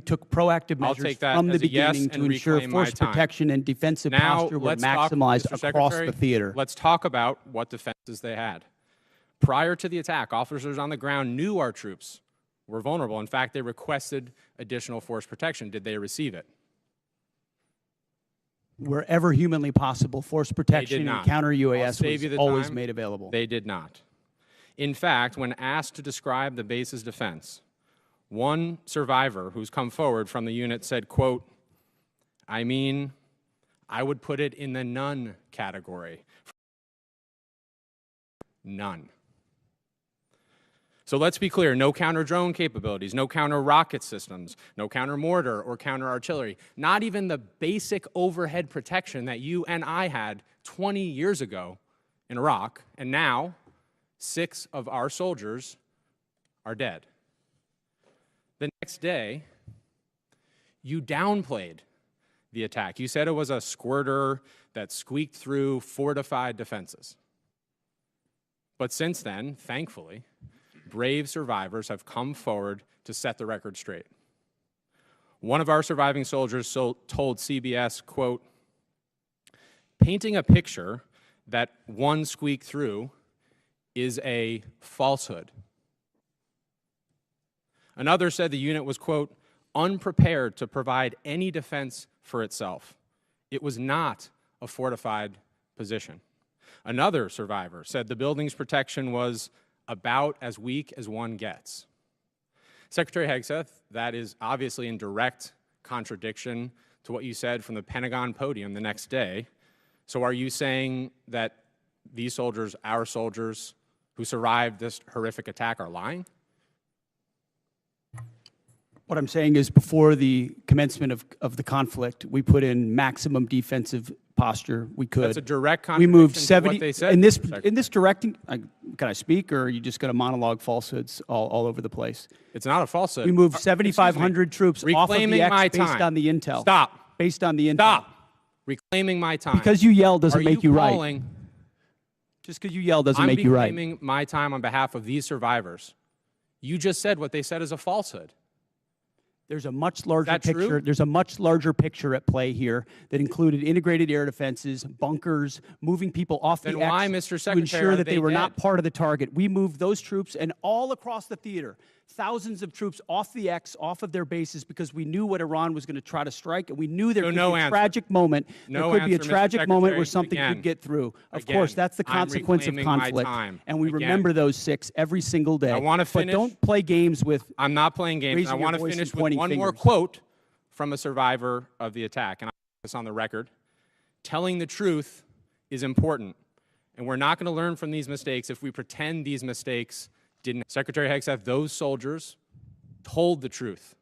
took proactive I'll measures take that from the as a yes beginning to and ensure reclaim my force time. protection and defensive Now, posture were let's talk, maximized Mr. across Secretary, the theater. Let's talk about what defenses they had. Prior to the attack, officers on the ground knew our troops were vulnerable. In fact, they requested additional force protection. Did they receive it? Wherever humanly possible, force protection and counter I'll UAS save you was the always time. made available. They did not. In fact, when asked to describe the base's defense, one survivor who's come forward from the unit said, quote, I would put it in the none category. None. So let's be clear, no counter-drone capabilities, no counter-rocket systems, no counter-mortar or counter-artillery, not even the basic overhead protection that you and I had 20 years ago in Iraq, and now 6 of our soldiers are dead. The next day, you downplayed the attack. You said it was a squirter that squeaked through fortified defenses. But since then, thankfully, brave survivors have come forward to set the record straight. One of our surviving soldiers told CBS, quote, painting a picture that one squeaked through is a falsehood. Another said the unit was, quote, unprepared to provide any defense for itself. It was not a fortified position. Another survivor said the building's protection was about as weak as one gets. Secretary Hegseth, that is obviously in direct contradiction to what you said from the Pentagon podium the next day. So are you saying that these soldiers, our soldiers, who survived this horrific attack are lying? What I'm saying is before the commencement of the conflict, we put in maximum defensive posture we could. That's a direct We contradiction moved to 70 what they said. in this directing. Can I speak, or are you just going to monologue falsehoods all over the place? It's not a falsehood. We moved 7,500 troops off of the Reclaiming my X based time. on the intel. Stop. Based on the intel. Stop. Reclaiming my time. Because you yell doesn't make you right. Calling, Just because you yell doesn't make you right. I'm reclaiming my time on behalf of these survivors. You just said what they said is a falsehood. There's a much larger That picture. true? There's a much larger picture at play here that included integrated air defenses, bunkers, moving people off Then the why, X Mr. to Secretary, ensure are that they were not dead? part of the target. We moved those troops and all across the theater, thousands of troops off the X, off of their bases, because we knew what Iran was going to try to strike, and we knew there So could no be a answer. tragic moment. No there could be a answer, Mr. tragic moment where Secretary. something Again. could get through. Of Again. course, that's the I'm consequence of reclaiming my conflict, time. and we Again. remember those 6 every single day. I want to finish. But don't play games with. I'm not playing games. raising I your want to voice finish and with pointing one more fingers. quote from a survivor of the attack, and I put this on the record. Telling the truth is important, and we're not going to learn from these mistakes if we pretend these mistakes didn't. Secretary Hegseth, those soldiers told the truth.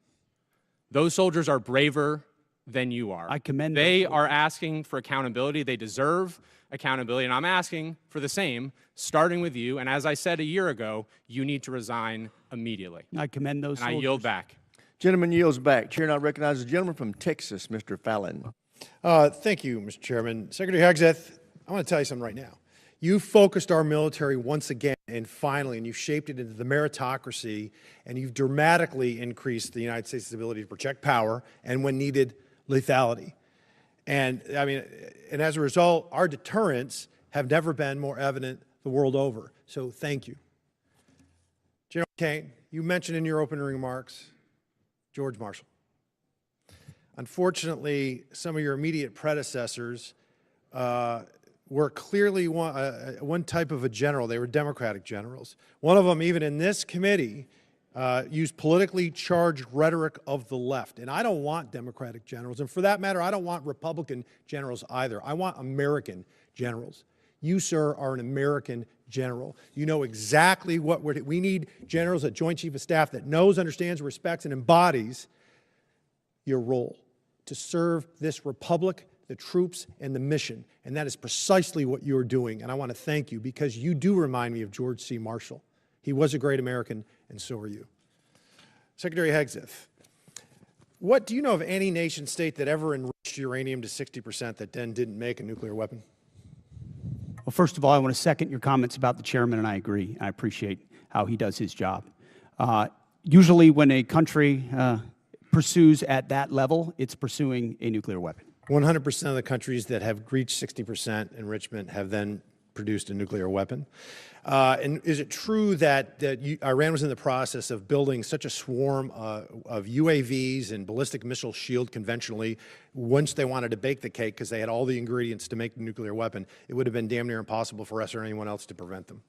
Those soldiers are braver than you are. I commend They those are asking for accountability. They deserve accountability, and I'm asking for the same, starting with you. And as I said a year ago, you need to resign immediately. I commend those And I soldiers. yield back. Gentleman yields back. Chair now recognizes the gentleman from Texas, Mr. Fallon. Thank you, Mr. Chairman. Secretary Hegseth, I want to tell you something right now. You focused our military once again and finally, and you've shaped it into the meritocracy, and you've dramatically increased the United States' ability to project power and, when needed, lethality. And I mean, and as a result, our deterrents have never been more evident the world over. So thank you. General Kane, you mentioned in your opening remarks George Marshall. Unfortunately, some of your immediate predecessors were clearly one type of a general. They were Democratic generals. One of them, even in this committee, used politically charged rhetoric of the left. And I don't want Democratic generals. And for that matter, I don't want Republican generals either. I want American generals. You, sir, are an American general. You know exactly what we need generals at Joint Chief of Staff that knows, understands, respects, and embodies your role to serve this republic the troops, and the mission. And that is precisely what you're doing. And I want to thank you because you do remind me of George C. Marshall. He was a great American, and so are you. Secretary Hegseth, what do you know of any nation state that ever enriched uranium to 60% that then didn't make a nuclear weapon? Well, first of all, I want to second your comments about the chairman, and I agree. I appreciate how he does his job. Usually when a country pursues at that level, it's pursuing a nuclear weapon. 100% of the countries that have reached 60% enrichment have then produced a nuclear weapon. And is it true that Iran was in the process of building such a swarm of UAVs and ballistic missile shield conventionally, once they wanted to bake the cake because they had all the ingredients to make the nuclear weapon, it would have been damn near impossible for us or anyone else to prevent them?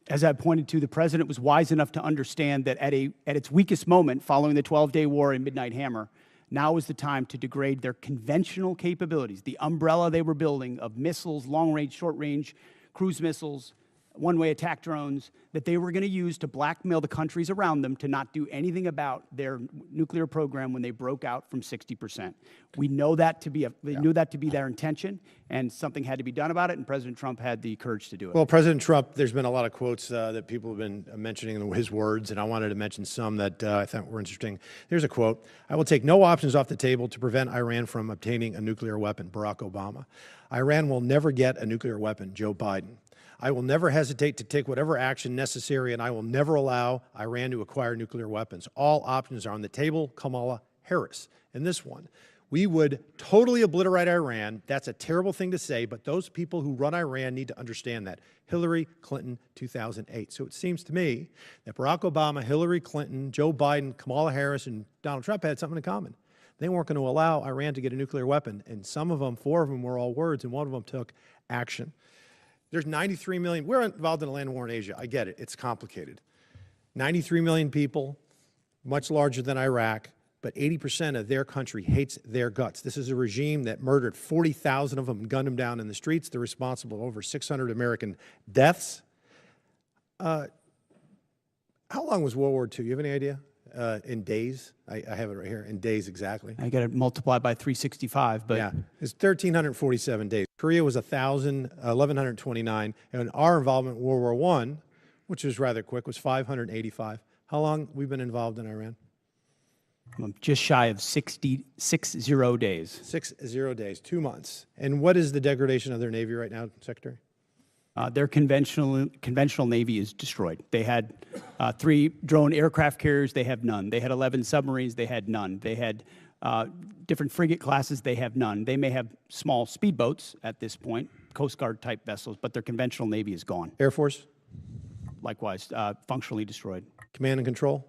As I pointed to, the president was wise enough to understand that at its weakest moment, following the 12-day war and Midnight Hammer, now is the time to degrade their conventional capabilities, the umbrella they were building of missiles, long-range, short-range, cruise missiles, one-way attack drones, that they were going to use to blackmail the countries around them to not do anything about their nuclear program when they broke out from 60%. We know that to be they knew that to be their intention, and something had to be done about it, and President Trump had the courage to do it. Well, President Trump, there's been a lot of quotes that people have been mentioning his words, and I wanted to mention some that I thought were interesting. Here's a quote: "I will take no options off the table to prevent Iran from obtaining a nuclear weapon." Barack Obama. "Iran will never get a nuclear weapon." Joe Biden. "I will never hesitate to take whatever action necessary, and I will never allow Iran to acquire nuclear weapons. All options are on the table." Kamala Harris. And this one: "We would totally obliterate Iran." That's a terrible thing to say, but those people who run Iran need to understand that. Hillary Clinton, 2008. So it seems to me that Barack Obama, Hillary Clinton, Joe Biden, Kamala Harris, and Donald Trump had something in common. They weren't going to allow Iran to get a nuclear weapon, and some of them, 4 of them, were all words, and one of them took action. There's 93 million. We're involved in a land war in Asia. I get it. It's complicated. 93 million people, much larger than Iraq, but 80% of their country hates their guts. This is a regime that murdered 40,000 of them and gunned them down in the streets. They're responsible for over 600 American deaths. How long was World War II? You have any idea? In days? I have it right here. In days, exactly. I got it multiplied by 365, but yeah, it's 1,347 days. Korea was 1,129, and our involvement in World War I, which was rather quick, was 585. How long we've been involved in Iran? Just shy of 60 days. 60 days, 2 months. And what is the degradation of their Navy right now, Secretary? Their conventional Navy is destroyed. They had 3 drone aircraft carriers. They have none. They had 11 submarines. They had none. They had different frigate classes. They have none. They may have small speedboats at this point, Coast Guard type vessels, but their conventional Navy is gone. Air Force? Likewise, functionally destroyed. Command and control?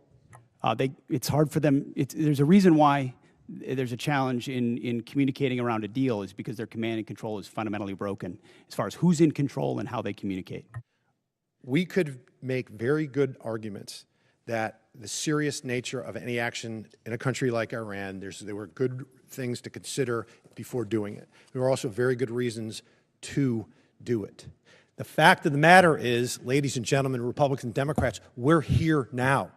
It's hard for them. There's a reason why there's a challenge in communicating around a deal, is because their command and control is fundamentally broken as far as who's in control and how they communicate. We could make very good arguments that the serious nature of any action in a country like Iran, there were good things to consider before doing it. There were also very good reasons to do it. The fact of the matter is, ladies and gentlemen, Republicans and Democrats, we're here now.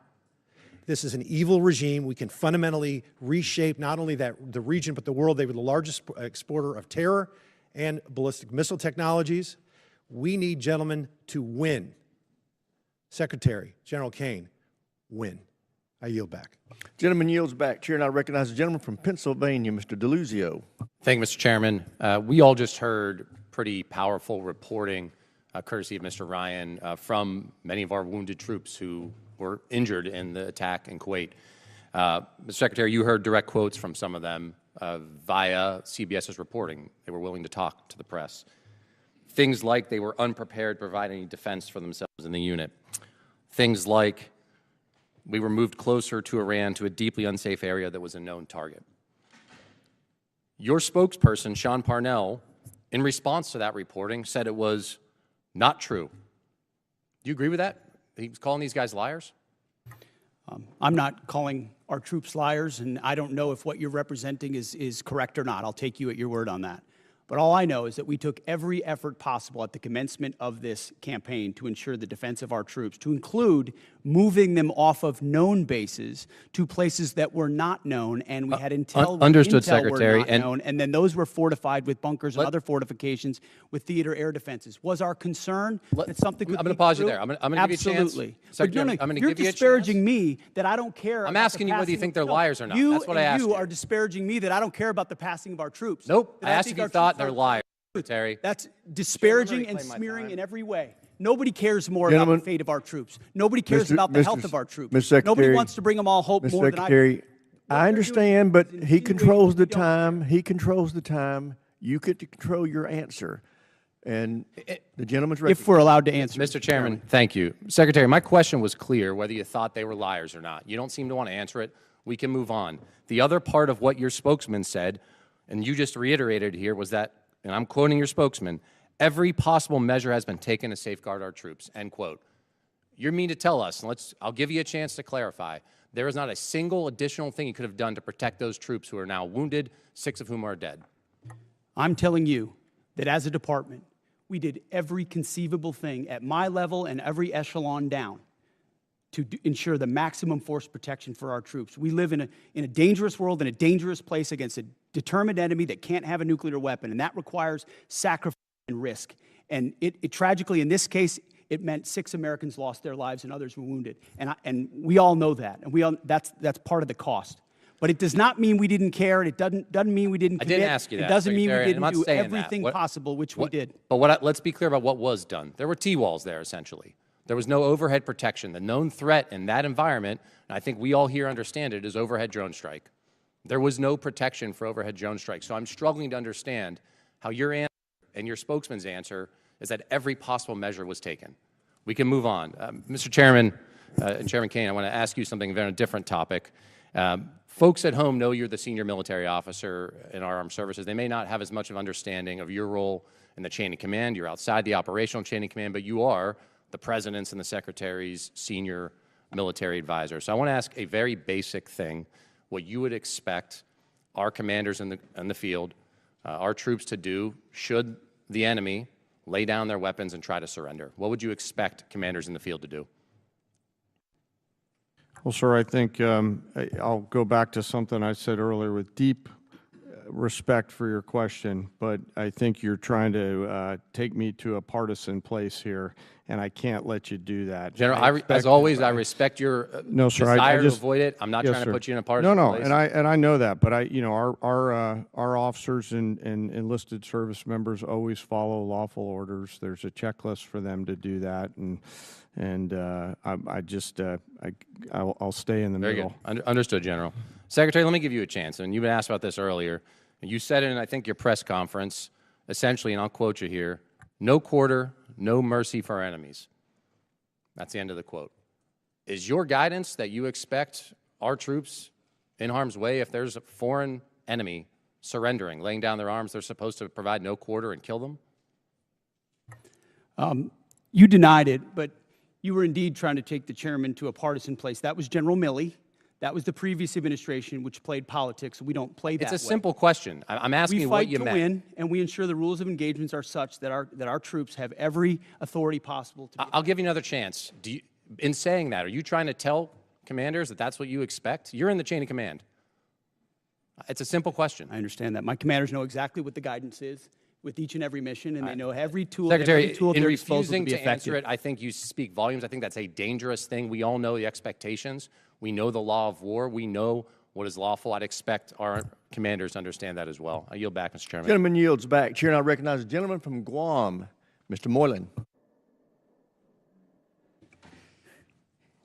This is an evil regime. We can fundamentally reshape not only the region, but the world. They were the largest exporter of terror and ballistic missile technologies. We need, gentlemen, to win. Secretary General Kane, win. I yield back. Gentleman yields back. Chair, and I recognize the gentleman from Pennsylvania, Mr. DeLuzio. Thank you, Mr. Chairman. We all just heard pretty powerful reporting, courtesy of Mr. Ryan, from many of our wounded troops who were injured in the attack in Kuwait. Mr. Secretary, you heard direct quotes from some of them via CBS's reporting. They were willing to talk to the press. Things like they were unprepared to provide any defense for themselves in the unit. Things like we were moved closer to Iran, to a deeply unsafe area that was a known target. Your spokesperson, Sean Parnell, in response to that reporting, said it was not true. Do you agree with that? He was calling these guys liars? I'm not calling our troops liars, and I don't know if what you're representing is correct or not. I'll take you at your word on that. But all I know is that we took every effort possible at the commencement of this campaign to ensure the defense of our troops, to include moving them off of known bases to places that were not known, and we had intel understood, intel Secretary, were not known, and then those were fortified with bunkers and other fortifications with theater air defenses. Was our concern that something could I'm going to leak pause you through? there. I'm going to give you a chance. Absolutely. Secretary, But I'm going to you're give you a chance. disparaging me that I don't care. I'm about asking the you whether you passing think of- they're no, liars or not. You That's what I asked you you. are disparaging me that I don't care about the passing of our troops. Nope. That I asked think if you our thought troops they're are- liars, Secretary. That's disparaging and reclaim my smearing time. in every way. Nobody cares more Gentlemen, about the fate of our troops. Nobody cares Mr. about the Mr. health of our troops. Mr. Secretary, Nobody wants to bring them all hope Mr. more than I do. Secretary, I understand, but he insinuating controls the we don't time. He controls the time. You get to control your answer. And the gentleman's If we're allowed to answer. Mr. Chairman, thank you. Secretary, my question was clear, whether you thought they were liars or not. You don't seem to want to answer it. We can move on. The other part of what your spokesman said, and you just reiterated here, was that, and I'm quoting your spokesman, every possible measure has been taken to safeguard our troops, end quote. You mean to tell us, and I'll give you a chance to clarify, there is not a single additional thing you could have done to protect those troops who are now wounded, 6 of whom are dead? I'm telling you that as a department, we did every conceivable thing at my level and every echelon down to ensure the maximum force protection for our troops. We live in a dangerous world, in a dangerous place against a determined enemy that can't have a nuclear weapon, and that requires sacrifice and risk. And it tragically, in this case, it meant 6 Americans lost their lives and others were wounded. And we all know that, and that's part of the cost. But it does not mean we didn't care, and it doesn't mean we didn't commit. I didn't ask you that, It doesn't mean we Secretary, and I'm didn't not do saying that. everything possible, which we did. But let's be clear about what was done. There were T-walls there, essentially. There was no overhead protection. The known threat in that environment, and I think we all here understand it, is overhead drone strike. There was no protection for overhead drone strike. So I'm struggling to understand how your answer and your spokesman's answer is that every possible measure was taken. We can move on. Mr. Chairman and Chairman Kane, I want to ask you something on a different topic. Folks at home know you're the senior military officer in our armed services. They may not have as much of understanding of your role in the chain of command. You're outside the operational chain of command, but you are the President's and the Secretary's senior military advisor. So I want to ask a very basic thing, what you would expect our commanders in the field, our troops to do should the enemy lay down their weapons and try to surrender. What would you expect commanders in the field to do? Well, sir, I think I'll go back to something I said earlier with deep respect for your question, but I think you're trying to take me to a partisan place here, and I can't let you do that. General, as always, I respect your no, sir, desire I just, to avoid it. I'm not yes, trying sir. to put you in a partisan no, place. and I know that, but our officers and enlisted service members always follow lawful orders. There's a checklist for them to do that, and I'll stay in the Very middle. good. Understood, General. Secretary, let me give you a chance. And you've been asked about this earlier. And you said in, I think, your press conference, essentially, and I'll quote you here, no quarter, no mercy for our enemies. That's the end of the quote. Is your guidance that you expect our troops in harm's way, if there's a foreign enemy surrendering, laying down their arms, they're supposed to provide no quarter and kill them? You denied it, but you were indeed trying to take the chairman to a partisan place. That was General Milley. That was the previous administration, which played politics. We don't play that way. It's a simple question. I'm asking you what you meant. We fight to win, and we ensure the rules of engagements are such that our troops have every authority possible to. I'll give you another chance. In saying that, are you trying to tell commanders that that's what you expect? You're in the chain of command. It's a simple question. I understand that. My commanders know exactly what the guidance is with each and every mission, and they know every tool. Secretary, every tool at in their disposal refusing to be to answer effective. it, I think you speak volumes. I think that's a dangerous thing. We all know the expectations. We know the law of war. We know what is lawful. I'd expect our commanders to understand that as well. I yield back, Mr. Chairman. Gentleman yields back. Chair, and I recognize the gentleman from Guam, Mr. Moylan.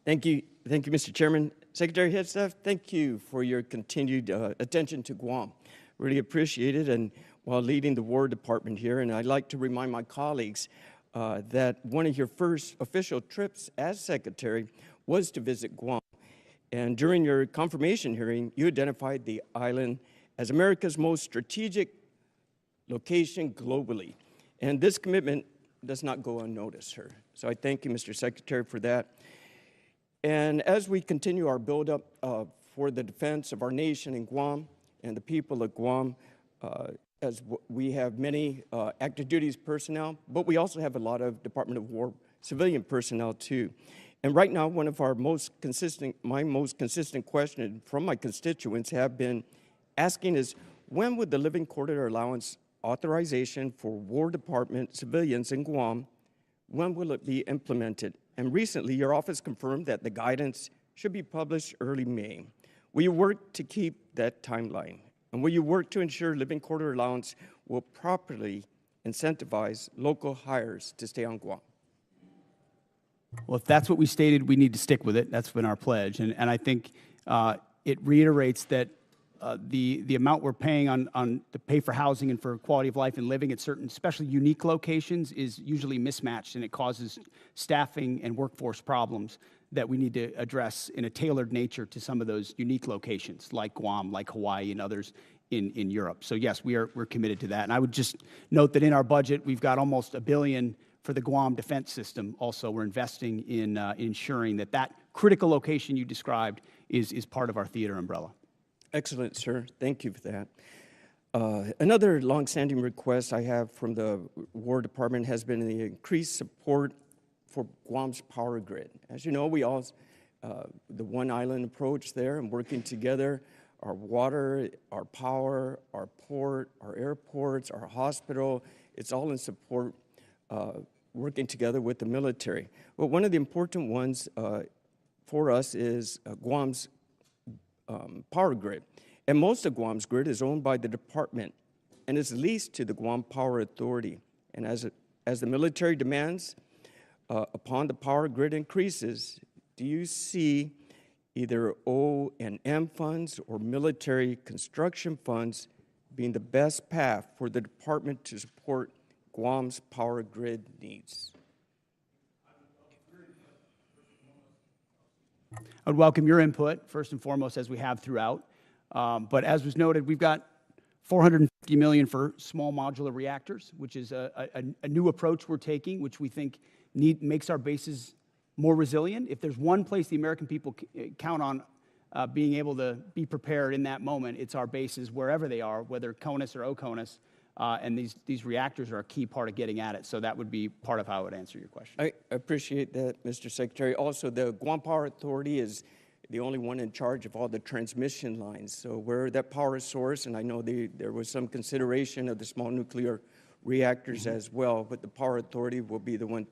Thank you, Mr. Chairman. Secretary Hegseth, thank you for your continued attention to Guam. Really appreciate it, and while leading the War Department here, and I'd like to remind my colleagues that one of your first official trips as Secretary was to visit Guam. And during your confirmation hearing, you identified the island as America's most strategic location globally. And this commitment does not go unnoticed, sir. So I thank you, Mr. Secretary, for that. And as we continue our buildup for the defense of our nation in Guam and the people of Guam, as we have many active duties personnel, but we also have a lot of Department of War civilian personnel too. And right now, one of our my most consistent question from my constituents have been asking is, when would the living quarter allowance authorization for War Department civilians in Guam, when will it be implemented? And recently, your office confirmed that the guidance should be published early May. Will you work to keep that timeline? And will you work to ensure living quarter allowance will properly incentivize local hires to stay on Guam? Well, if that's what we stated, we need to stick with it. That's been our pledge. And I think it reiterates that the amount we're paying on to pay for housing and for quality of life and living at certain, especially unique locations, is usually mismatched, and it causes staffing and workforce problems that we need to address in a tailored nature to some of those unique locations, like Guam, like Hawaii, and others in Europe. So yes, we're committed to that. And I would just note that in our budget, we've got almost $1 billion for the Guam defense system. Also, we're investing in ensuring that that critical location you described is part of our theater umbrella. Excellent, sir. Thank you for that. Another longstanding request I have from the War Department has been the increased support for Guam's power grid. As you know, we all, the one island approach there and working together, our water, our power, our port, our airports, our hospital, it's all in support, working together with the military. Well, one of the important ones for us is Guam's power grid. And most of Guam's grid is owned by the department and is leased to the Guam Power Authority. And as the military demands upon the power grid increases, do you see either O&M funds or military construction funds being the best path for the department to support Guam's power grid needs? I'd welcome your input, first and foremost, as we have throughout. But as was noted, we've got $450 million for small modular reactors, which is a new approach we're taking, which we think makes our bases more resilient. If there's one place the American people count on being able to be prepared in that moment, it's our bases wherever they are, whether CONUS or OCONUS. And these reactors are a key part of getting at it. So that would be part of how I would answer your question. I appreciate that, Mr. Secretary. Also, the Guam Power Authority is the only one in charge of all the transmission lines. So we're that power source, and I know there was some consideration of the small nuclear reactors as well, but the Power Authority will be the one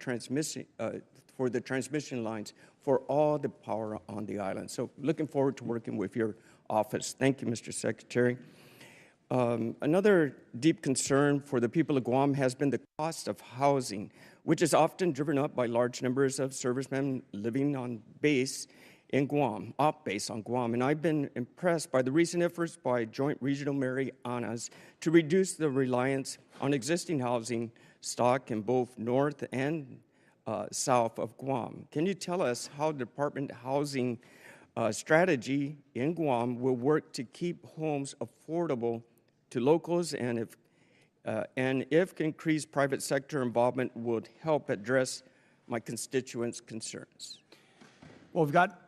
for the transmission lines for all the power on the island. So looking forward to working with your office. Thank you, Mr. Secretary. Another deep concern for the people of Guam has been the cost of housing, which is often driven up by large numbers of servicemen living on base in Guam, off base on Guam. And I've been impressed by the recent efforts by Joint Regional Marianas to reduce the reliance on existing housing stock in both north and south of Guam. Can you tell us how the Department Housing strategy in Guam will work to keep homes affordable to locals, and if increased private sector involvement would help address my constituents' concerns? Well, we've got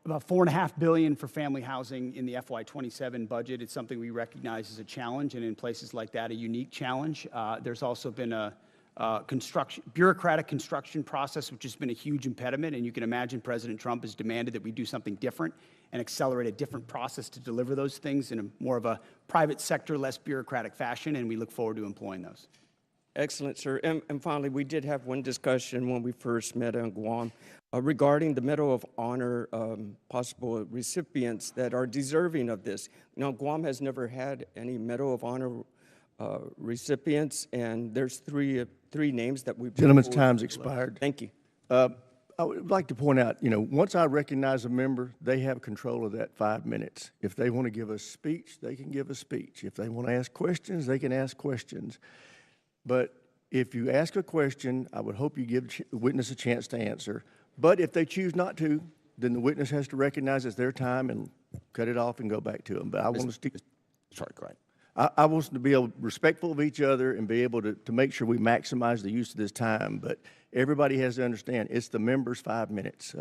about $4.5 billion for family housing in the FY27 budget. It's something we recognize as a challenge, and in places like that, a unique challenge. There's also been a bureaucratic construction process, which has been a huge impediment, and you can imagine President Trump has demanded that we do something different and accelerate a different process to deliver those things in a more of a private sector, less bureaucratic fashion, and we look forward to employing those. Excellent, sir. And finally, we did have one discussion when we first met on Guam regarding the Medal of Honor possible recipients that are deserving of this. Now, Guam has never had any Medal of Honor recipients, and there's three names that we've... Gentleman's time's expired. Thank you. I would like to point out, once I recognize a member, they have control of that 5 minutes. If they want to give a speech, they can give a speech. If they want to ask questions, they can ask questions. But if you ask a question, I would hope you give the witness a chance to answer. But if they choose not to, then the witness has to recognize it's their time and cut it off and go back to them. But I want to stick... Sorry, go ahead. I want us to be respectful of each other and be able to make sure we maximize the use of this time. But everybody has to understand it's the member's 5 minutes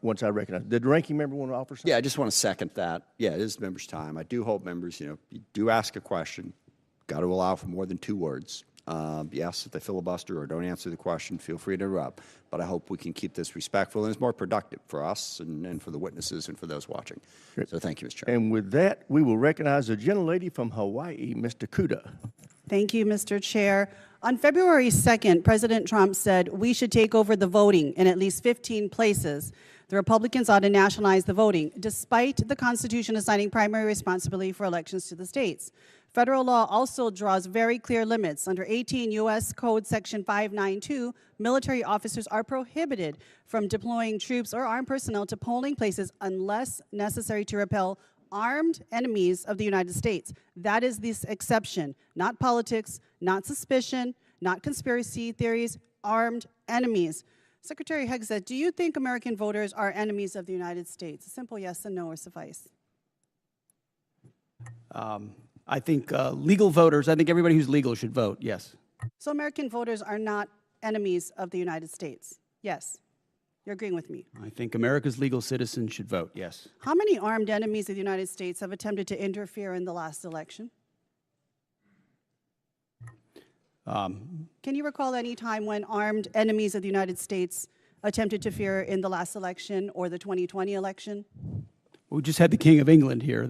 once I recognize. Did the ranking member want to offer something? Yeah, I just want to second that. Yeah, it is the member's time. I do hope members, you do ask a question. Got to allow for more than 2 words. Yes, if they filibuster or don't answer the question, feel free to interrupt. But I hope we can keep this respectful and it's more productive for us and for the witnesses and for those watching. So thank you, Mr. Chairman. And with that, we will recognize the gentlelady from Hawaii, Mr. Kuda. Thank you, Mr. Chair. On February 2nd, President Trump said we should take over the voting in at least 15 places. The Republicans ought to nationalize the voting, despite the Constitution assigning primary responsibility for elections to the states. Federal law also draws very clear limits. Under 18 U.S. Code Section 592, military officers are prohibited from deploying troops or armed personnel to polling places unless necessary to repel armed enemies of the United States. That is this exception, not politics, not suspicion, not conspiracy theories, armed enemies. Secretary Hegseth, do you think American voters are enemies of the United States? A simple yes and no or suffice. I think legal voters, I think everybody who's legal should vote, yes. So American voters are not enemies of the United States? Yes. You're agreeing with me? I think America's legal citizens should vote, yes. How many armed enemies of the United States have attempted to interfere in the last election? Can you recall any time when armed enemies of the United States attempted to interfere in the last election or the 2020 election? We just had the King of England here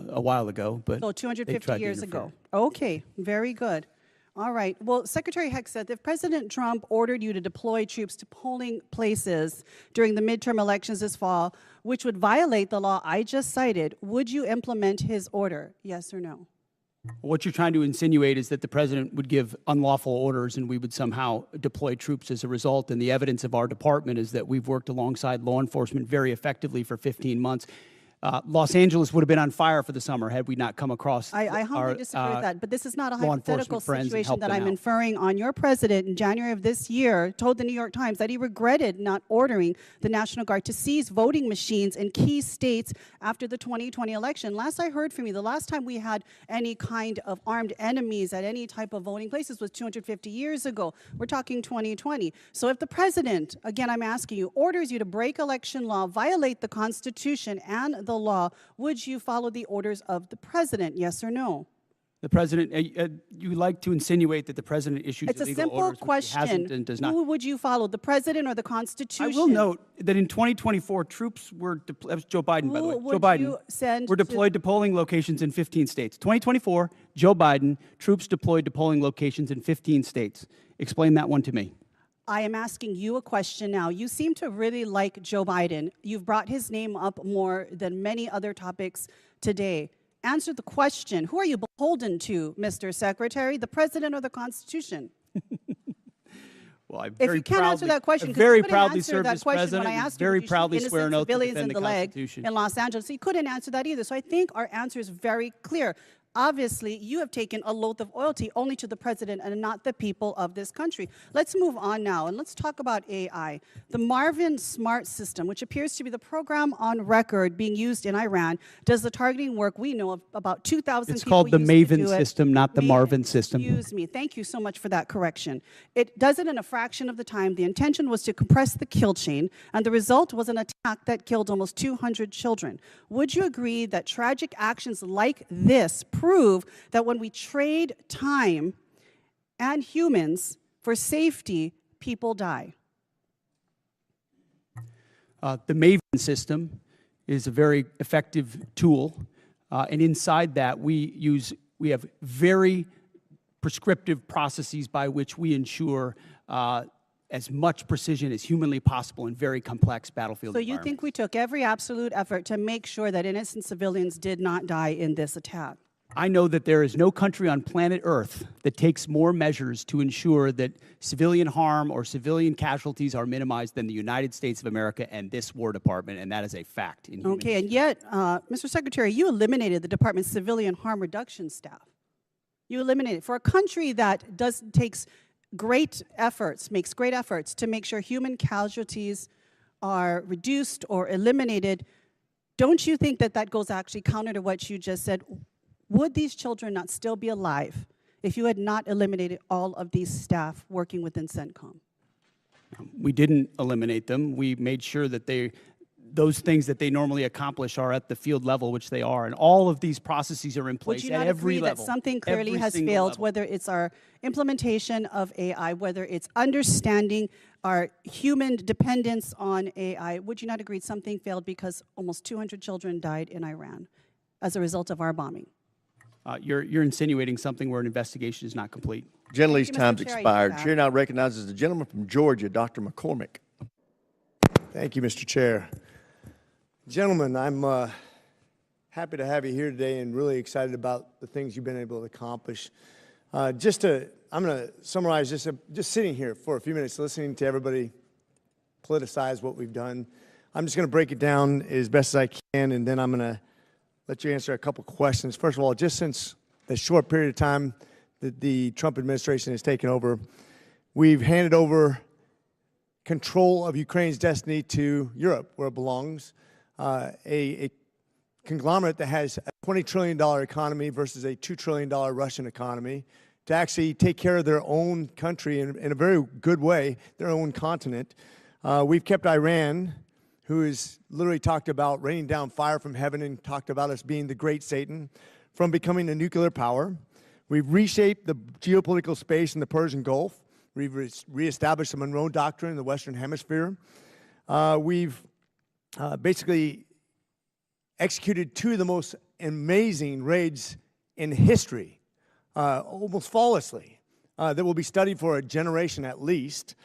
a while ago, but so 250 years ago. Okay, very good. All right. Well, Secretary Hegseth, if President Trump ordered you to deploy troops to polling places during the midterm elections this fall, which would violate the law I just cited, would you implement his order? Yes or no? What you're trying to insinuate is that the president would give unlawful orders and we would somehow deploy troops as a result. And the evidence of our department is that we've worked alongside law enforcement very effectively for 15 months. Los Angeles would have been on fire for the summer had we not come across I humbly disagree with that, but this is not a hypothetical situation that I'm inferring on. Your president in January of this year told the New York Times that he regretted not ordering the National Guard to seize voting machines in key states after the 2020 election. Last I heard from you, the last time we had any kind of armed enemies at any type of voting places was 250 years ago. We're talking 2020. So if the president, again I'm asking you, orders you to break election law, violate the Constitution and the law, would you follow the orders of the president, yes or no? The president, you like to insinuate that the president issues it's illegal orders. It's a simple question. And does not. Who would you follow, the president or the Constitution? I will note that in 2024, troops were, that was Joe Biden, by the way. Joe Biden were deployed to polling locations in 15 states. 2024, Joe Biden, troops deployed to polling locations in 15 states. Explain that one to me. I am asking you a question now. You seem to really like Joe Biden. You've brought his name up more than many other topics today. Answer the question. Who are you beholden to, Mr. Secretary, the President or the Constitution? Well, if you can't answer that question, very proudly served that as question president, when I asked very you, proudly swear an oath to civilians defend in the the leg Constitution. in Los Angeles. So you couldn't answer that either. So I think our answer is very clear. Obviously, you have taken a oath of loyalty only to the president and not the people of this country. Let's move on now, and let's talk about AI. The Marvin Smart system, which appears to be the program on record being used in Iran, does the targeting work we know of about 2,000 people. It's called the Maven system, not the Marvin system. Excuse me. Thank you so much for that correction. It does it in a fraction of the time. The intention was to compress the kill chain, and the result was an attack that killed almost 200 children. Would you agree that tragic actions like this prove that when we trade time and humans for safety, people die? The Maven system is a very effective tool, and inside that we have very prescriptive processes by which we ensure as much precision as humanly possible in very complex battlefield environments. So you think we took every absolute effort to make sure that innocent civilians did not die in this attack? I know that there is no country on planet Earth that takes more measures to ensure that civilian harm or civilian casualties are minimized than the United States of America and this War Department, and that is a fact. Okay, and yet, Mr. Secretary, you eliminated the department's civilian harm reduction staff. You eliminated, for a country that makes great efforts to make sure human casualties are reduced or eliminated. Don't you think that that goes actually counter to what you just said? Would these children not still be alive if you had not eliminated all of these staff working within CENTCOM? We didn't eliminate them. We made sure that those things that they normally accomplish are at the field level, which they are. And all of these processes are in place Would you at not every agree level. that something clearly every has single failed, level. whether it's our implementation of AI, whether it's understanding our human dependence on AI? Would you not agree something failed because almost 200 children died in Iran as a result of our bombing? You're insinuating something where an investigation is not complete. Gentley's Thank you, Mr. time's Chair. I yield expired. back. Chair now recognizes the gentleman from Georgia, Dr. McCormick. Thank you, Mr. Chair. Gentlemen, I'm happy to have you here today and really excited about the things you've been able to accomplish. I'm going to summarize just sitting here for a few minutes, listening to everybody politicize what we've done. I'm just going to break it down as best as I can, and then I'm going to let you answer a couple questions. First of all, just since the short period of time that the Trump administration has taken over, we've handed over control of Ukraine's destiny to Europe, where it belongs, a conglomerate that has a $20 trillion economy versus a $2 trillion Russian economy, to actually take care of their own country in a very good way, their own continent. We've kept Iran, who has literally talked about raining down fire from heaven and talked about us being the great Satan, from becoming a nuclear power. We've reshaped the geopolitical space in the Persian Gulf. We've reestablished the Monroe Doctrine in the Western Hemisphere. We've basically executed two of the most amazing raids in history, almost flawlessly, that will be studied for a generation at least.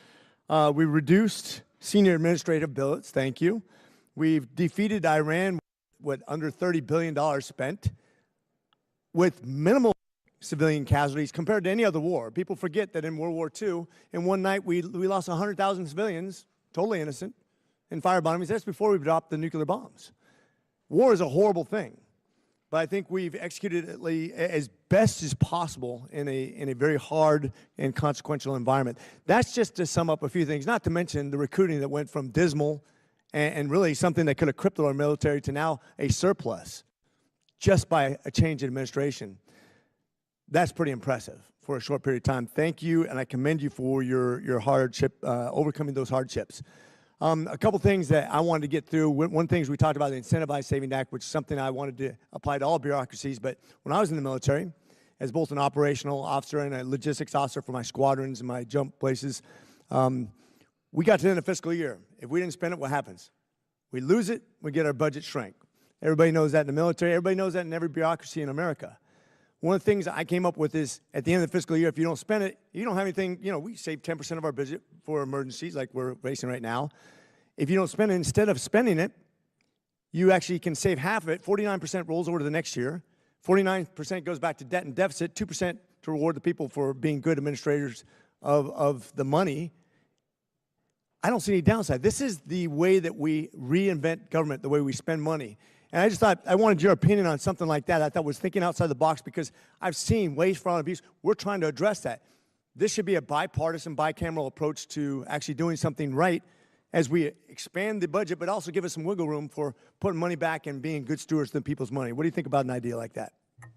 We reduced senior administrative billets, thank you. We've defeated Iran with under $30 billion spent, with minimal civilian casualties compared to any other war. People forget that in World War II, in one night, we lost 100,000 civilians, totally innocent, in fire bombings. That's before we dropped the nuclear bombs. War is a horrible thing, but I think we've executed it as best as possible in a very hard and consequential environment. That's just to sum up a few things, not to mention the recruiting that went from dismal and really something that could have crippled our military to now a surplus just by a change in administration. That's pretty impressive for a short period of time. Thank you, and I commend you for your hardship, overcoming those hardships. A couple things that I wanted to get through. One thing is we talked about the Incentivized Savings Act, which is something I wanted to apply to all bureaucracies. But when I was in the military, as both an operational officer and a logistics officer for my squadrons and my jump places, we got to the end of the fiscal year. If we didn't spend it, what happens? We lose it, we get our budget shrink. Everybody knows that in the military. Everybody knows that in every bureaucracy in America. One of the things I came up with is, at the end of the fiscal year, if you don't spend it, you don't have anything. You know, we save 10% of our budget for emergencies like we're facing right now. If you don't spend it, instead of spending it, you actually can save half of it. 49% rolls over to the next year. 49% goes back to debt and deficit, 2% to reward the people for being good administrators of the money. I don't see any downside. This is the way that we reinvent government, the way we spend money. And I just thought, I wanted your opinion on something like that. I thought was thinking outside the box because I've seen waste, fraud, and abuse. We're trying to address that. This should be a bipartisan, bicameral approach to actually doing something right as we expand the budget, but also give us some wiggle room for putting money back and being good stewards of the people's money. What do you think about an idea like that?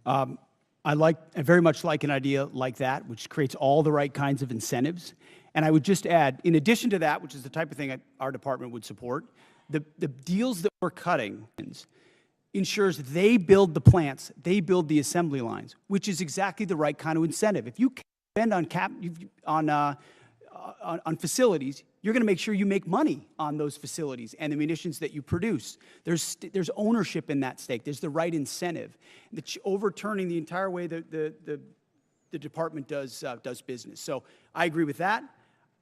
I very much like an idea like that, which creates all the right kinds of incentives. And I would just add, in addition to that, which is the type of thing our department would support, the deals that we're cutting ensures they build the plants, they build the assembly lines, which is exactly the right kind of incentive. If you spend on facilities, you're going to make sure you make money on those facilities and the munitions that you produce. There's ownership in that stake. There's the right incentive. Overturning the entire way the department does business. So I agree with that.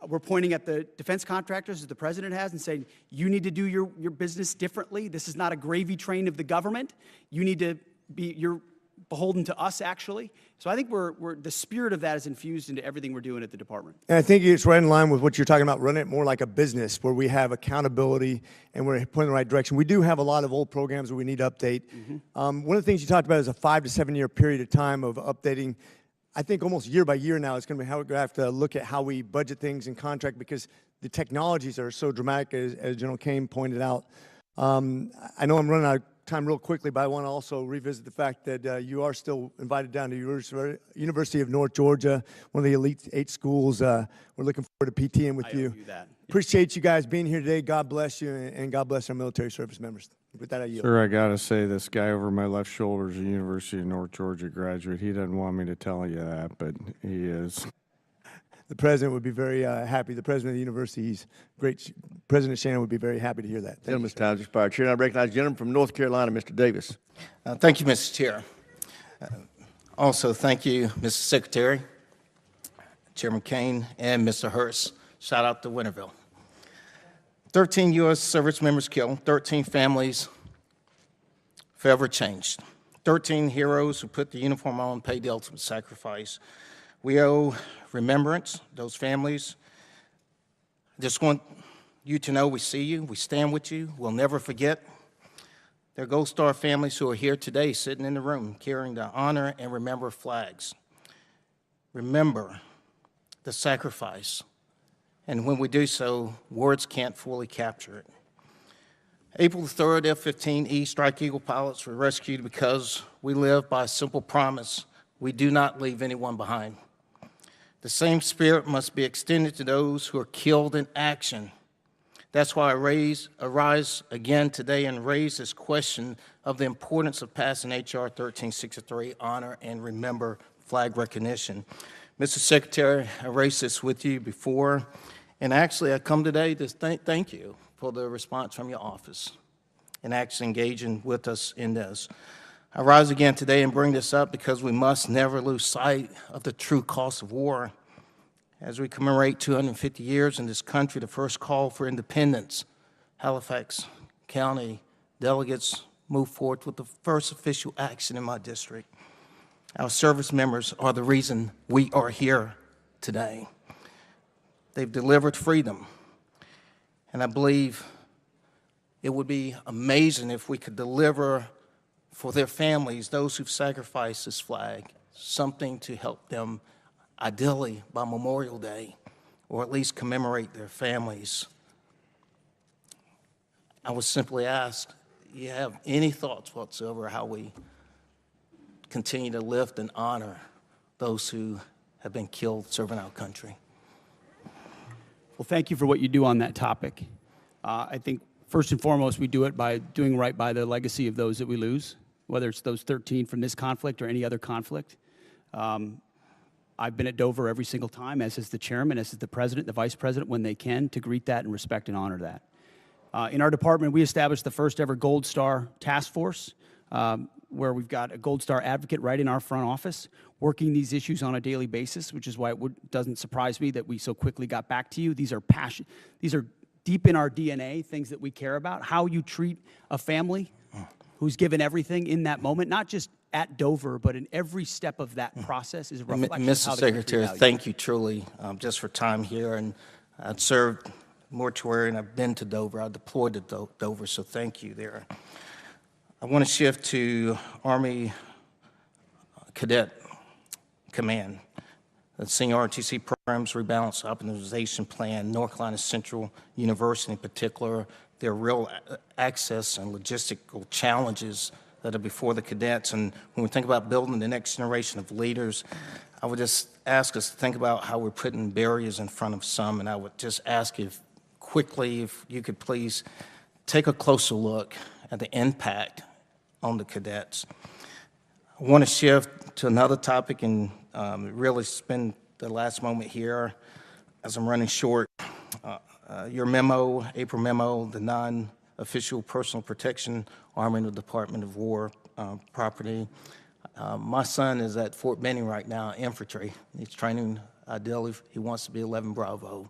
We're pointing at the defense contractors, as the president has, and saying, you need to do your business differently. This is not a gravy train of the government. You need to you're beholden to us, actually. So I think the spirit of that is infused into everything we're doing at the department. And I think it's right in line with what you're talking about, running it more like a business where we have accountability and we're pointing in the right direction. We do have a lot of old programs that we need to update. One of the things you talked about is a 5 to 7 year period of time of updating. I think almost year by year now, it's going to be how we're going to have to look at how we budget things and contract because the technologies are so dramatic, as General Kane pointed out. I know I'm running out of time real quickly, but I want to also revisit the fact that you are still invited down to University of North Georgia, one of the elite 8 schools. We're looking forward to PTing with you. owe you that. Appreciate you guys being here today. God bless you, and God bless our military service members. With that, I yield. Sir, I got to say, this guy over my left shoulder is a University of North Georgia graduate. He doesn't want me to tell you that, but he is. The president would be very happy. The president of the university, he's great. President Shannon would be very happy to hear that. Gentleman's time has expired. Chair, I recognize the gentleman from North Carolina, Mr. Davis. Thank you, Mr. Chair. Also, thank you, Mr. Secretary, Chairman Kane, and Mr. Hurst. Shout out to Winterville. 13 U.S. service members killed, 13 families forever changed, 13 heroes who put the uniform on and paid the ultimate sacrifice. We owe remembrance, those families. I just want you to know we see you, we stand with you, we'll never forget. There are Gold Star families who are here today sitting in the room carrying the honor and remember flags. Remember the sacrifice. And when we do so, words can't fully capture it. April 3rd, F-15E Strike Eagle pilots were rescued because we live by a simple promise: we do not leave anyone behind. The same spirit must be extended to those who are killed in action. That's why I arise again today and raise this question of the importance of passing H.R. 1363, Honor and Remember Flag Recognition. Mr. Secretary, I raised this with you before, and actually I come today to thank you for the response from your office and actually engaging with us in this. I rise again today and bring this up because we must never lose sight of the true cost of war. As we commemorate 250 years in this country, the first call for independence, Halifax County delegates moved forward with the first official action in my district. Our service members are the reason we are here today. They've delivered freedom, and I believe it would be amazing if we could deliver for their families, those who've sacrificed this flag, something to help them, ideally by Memorial Day, or at least commemorate their families. I would simply ask, do you have any thoughts whatsoever how we continue to lift and honor those who have been killed serving our country? Well, thank you for what you do on that topic. I think first and foremost, we do it by doing right by the legacy of those that we lose, whether it's those 13 from this conflict or any other conflict. I've been at Dover every single time, as is the chairman, as is the president, the vice president, when they can, to greet that and respect and honor that. In our department, we established the first ever Gold Star task force, where we've got a Gold Star advocate right in our front office working these issues on a daily basis, which is why it doesn't surprise me that we so quickly got back to you. These are deep in our DNA, things that we care about. How you treat a family who's given everything in that moment, not just at Dover, but in every step of that process, is a reflection of how Mr. Secretary, thank you truly just for time here. And I've served mortuary and I've been to Dover. I deployed to Dover, so thank you there. I want to shift to Army Cadet Command. The Senior ROTC Programs Rebalance Optimization Plan, North Carolina Central University in particular, there are real access and logistical challenges that are before the cadets. And when we think about building the next generation of leaders, I would just ask us to think about how we're putting barriers in front of some. And I would just ask if you could please take a closer look at the impact on the cadets. I want to shift to another topic and really spend the last moment here as I'm running short. Your memo, April memo, the non-official personal protection arm in the Department of War property. My son is at Fort Benning right now, infantry. He's training, ideally, he wants to be 11 Bravo.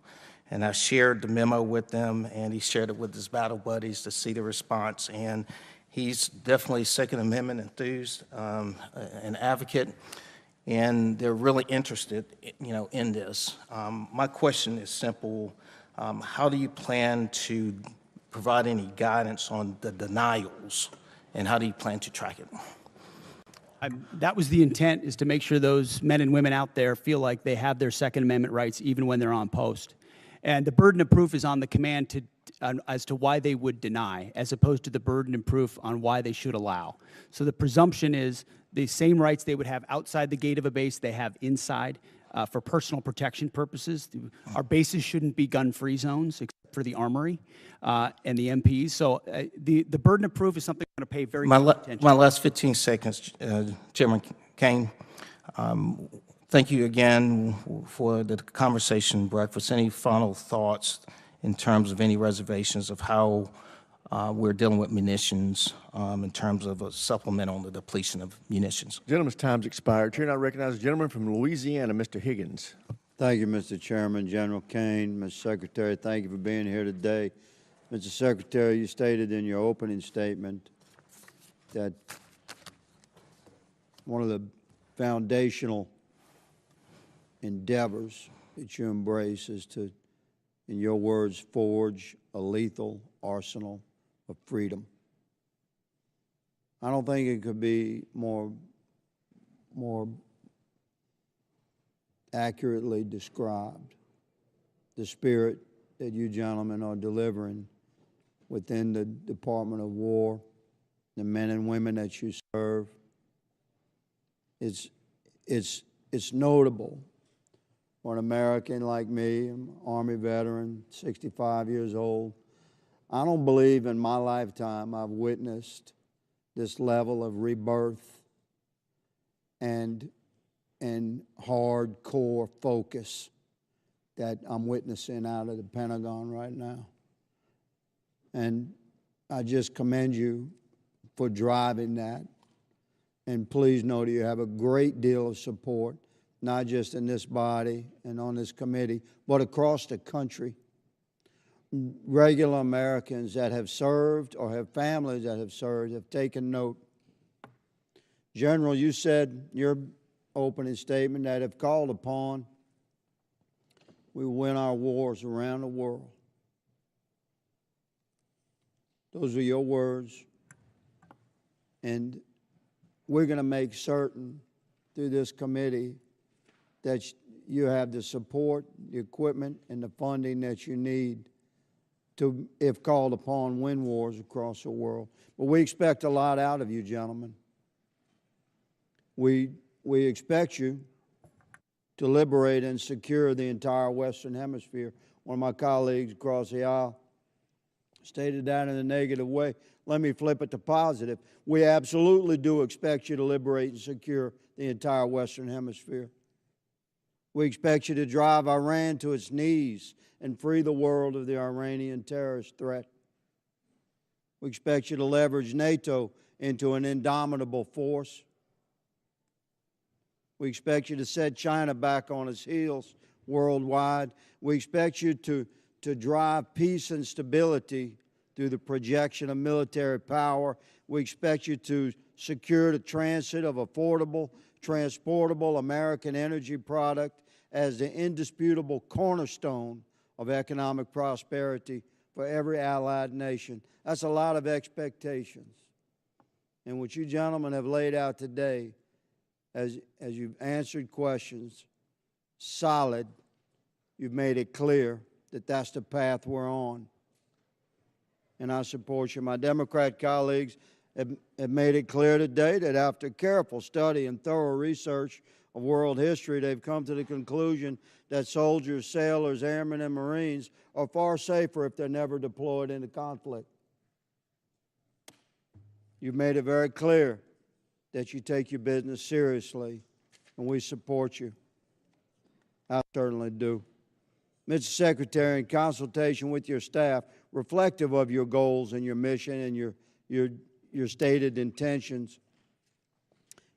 And I shared the memo with them, and he shared it with his battle buddies to see the response. And he's definitely Second Amendment enthused, an advocate, and they're really interested, in this. My question is simple. How do you plan to provide any guidance on the denials, and how do you plan to track it? That was the intent, is to make sure those men and women out there feel like they have their Second Amendment rights even when they're on post. And the burden of proof is on the command as to why they would deny, as opposed to the burden of proof on why they should allow. So the presumption is the same rights they would have outside the gate of a base they have inside for personal protection purposes. Our bases shouldn't be gun-free zones except for the Armory and the MPs. So the burden of proof is something we're going to pay very close attention to. My last 15 seconds, Chairman Kane. Thank you again for the conversation breakfast. Any final thoughts in terms of any reservations of how we're dealing with munitions in terms of a supplemental on the depletion of munitions? Gentleman's time's expired. Chair, I recognize the gentleman from Louisiana, Mr. Higgins. Thank you, Mr. Chairman, General Kane, Mr. Secretary. Thank you for being here today. Mr. Secretary, you stated in your opening statement that one of the foundational endeavors that you embrace is to, in your words, forge a lethal arsenal of freedom. I don't think it could be more accurately described, the spirit that you gentlemen are delivering within the Department of War, the men and women that you serve. It's notable for an American like me, I'm an Army veteran, 65 years old. I don't believe in my lifetime I've witnessed this level of rebirth and hardcore focus that I'm witnessing out of the Pentagon right now. And I just commend you for driving that. And please know that you have a great deal of support, not just in this body and on this committee, but across the country. Regular Americans that have served or have families that have served have taken note. General, you said in your opening statement that if called upon, we will win our wars around the world. Those are your words. And we're going to make certain through this committee that you have the support, the equipment, and the funding that you need to, if called upon, win wars across the world. But we expect a lot out of you, gentlemen. We expect you to liberate and secure the entire Western Hemisphere. One of my colleagues across the aisle stated that in a negative way. Let me flip it to positive. We absolutely do expect you to liberate and secure the entire Western Hemisphere. We expect you to drive Iran to its knees and free the world of the Iranian terrorist threat. We expect you to leverage NATO into an indomitable force. We expect you to set China back on its heels worldwide. We expect you to drive peace and stability through the projection of military power. We expect you to secure the transit of affordable, transportable American energy product as the indisputable cornerstone of economic prosperity for every allied nation. That's a lot of expectations. And what you gentlemen have laid out today, as you've answered questions, solid, you've made it clear that that's the path we're on. And I support you. My Democrat colleagues have made it clear today that after careful study and thorough research of world history, they've come to the conclusion that soldiers, sailors, airmen, and Marines are far safer if they're never deployed into conflict. You've made it very clear that you take your business seriously, and we support you. I certainly do. Mr. Secretary, in consultation with your staff, reflective of your goals and your mission and your stated intentions,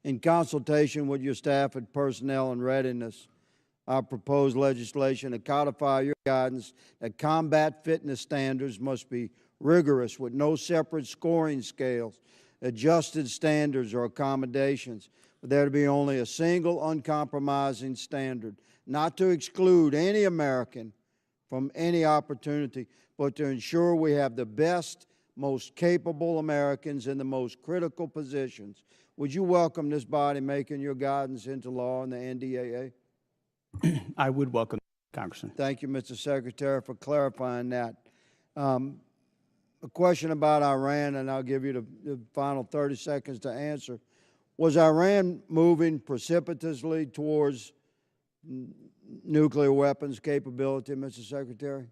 in consultation with your staff and personnel and readiness, I propose legislation to codify your guidance that combat fitness standards must be rigorous with no separate scoring scales, adjusted standards or accommodations, but there to be only a single uncompromising standard, not to exclude any American from any opportunity, but to ensure we have the best, most capable Americans in the most critical positions. Would you welcome this body making your guidance into law in the NDAA? I would welcome, Congressman. Thank you, Mr. Secretary, for clarifying that. A question about Iran, and I'll give you the final 30 seconds to answer. Was Iran moving precipitously towards nuclear weapons capability, Mr. Secretary?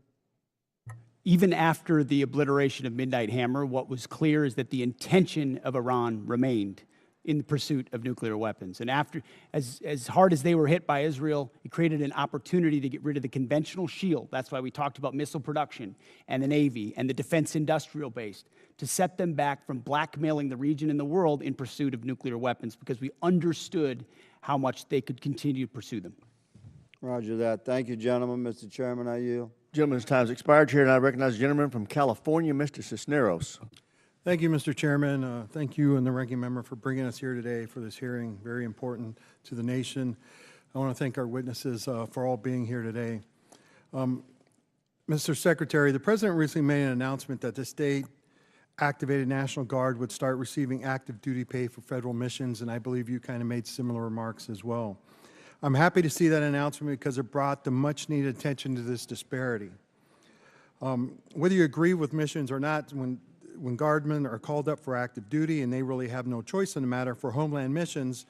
Even after the obliteration of Midnight Hammer, what was clear is that the intention of Iran remained in the pursuit of nuclear weapons. And after, as hard as they were hit by Israel, it created an opportunity to get rid of the conventional shield. That's why we talked about missile production and the Navy and the defense industrial base, to set them back from blackmailing the region and the world in pursuit of nuclear weapons, because we understood how much they could continue to pursue them. Roger that. Thank you, gentlemen. Mr. Chairman, I yield. Gentleman's time's expired. Chair, and I recognize the gentleman from California, Mr. Cisneros. Thank you, Mr. Chairman. Thank you and the ranking member for bringing us here today for this hearing. Very important to the nation. I want to thank our witnesses for all being here today. Mr. Secretary, the President recently made an announcement that the state-activated National Guard would start receiving active duty pay for federal missions, and I believe you kind of made similar remarks as well. I'm happy to see that announcement because it brought the much-needed attention to this disparity. Whether you agree with missions or not, when guardmen are called up for active duty and they really have no choice in the matter for homeland missions,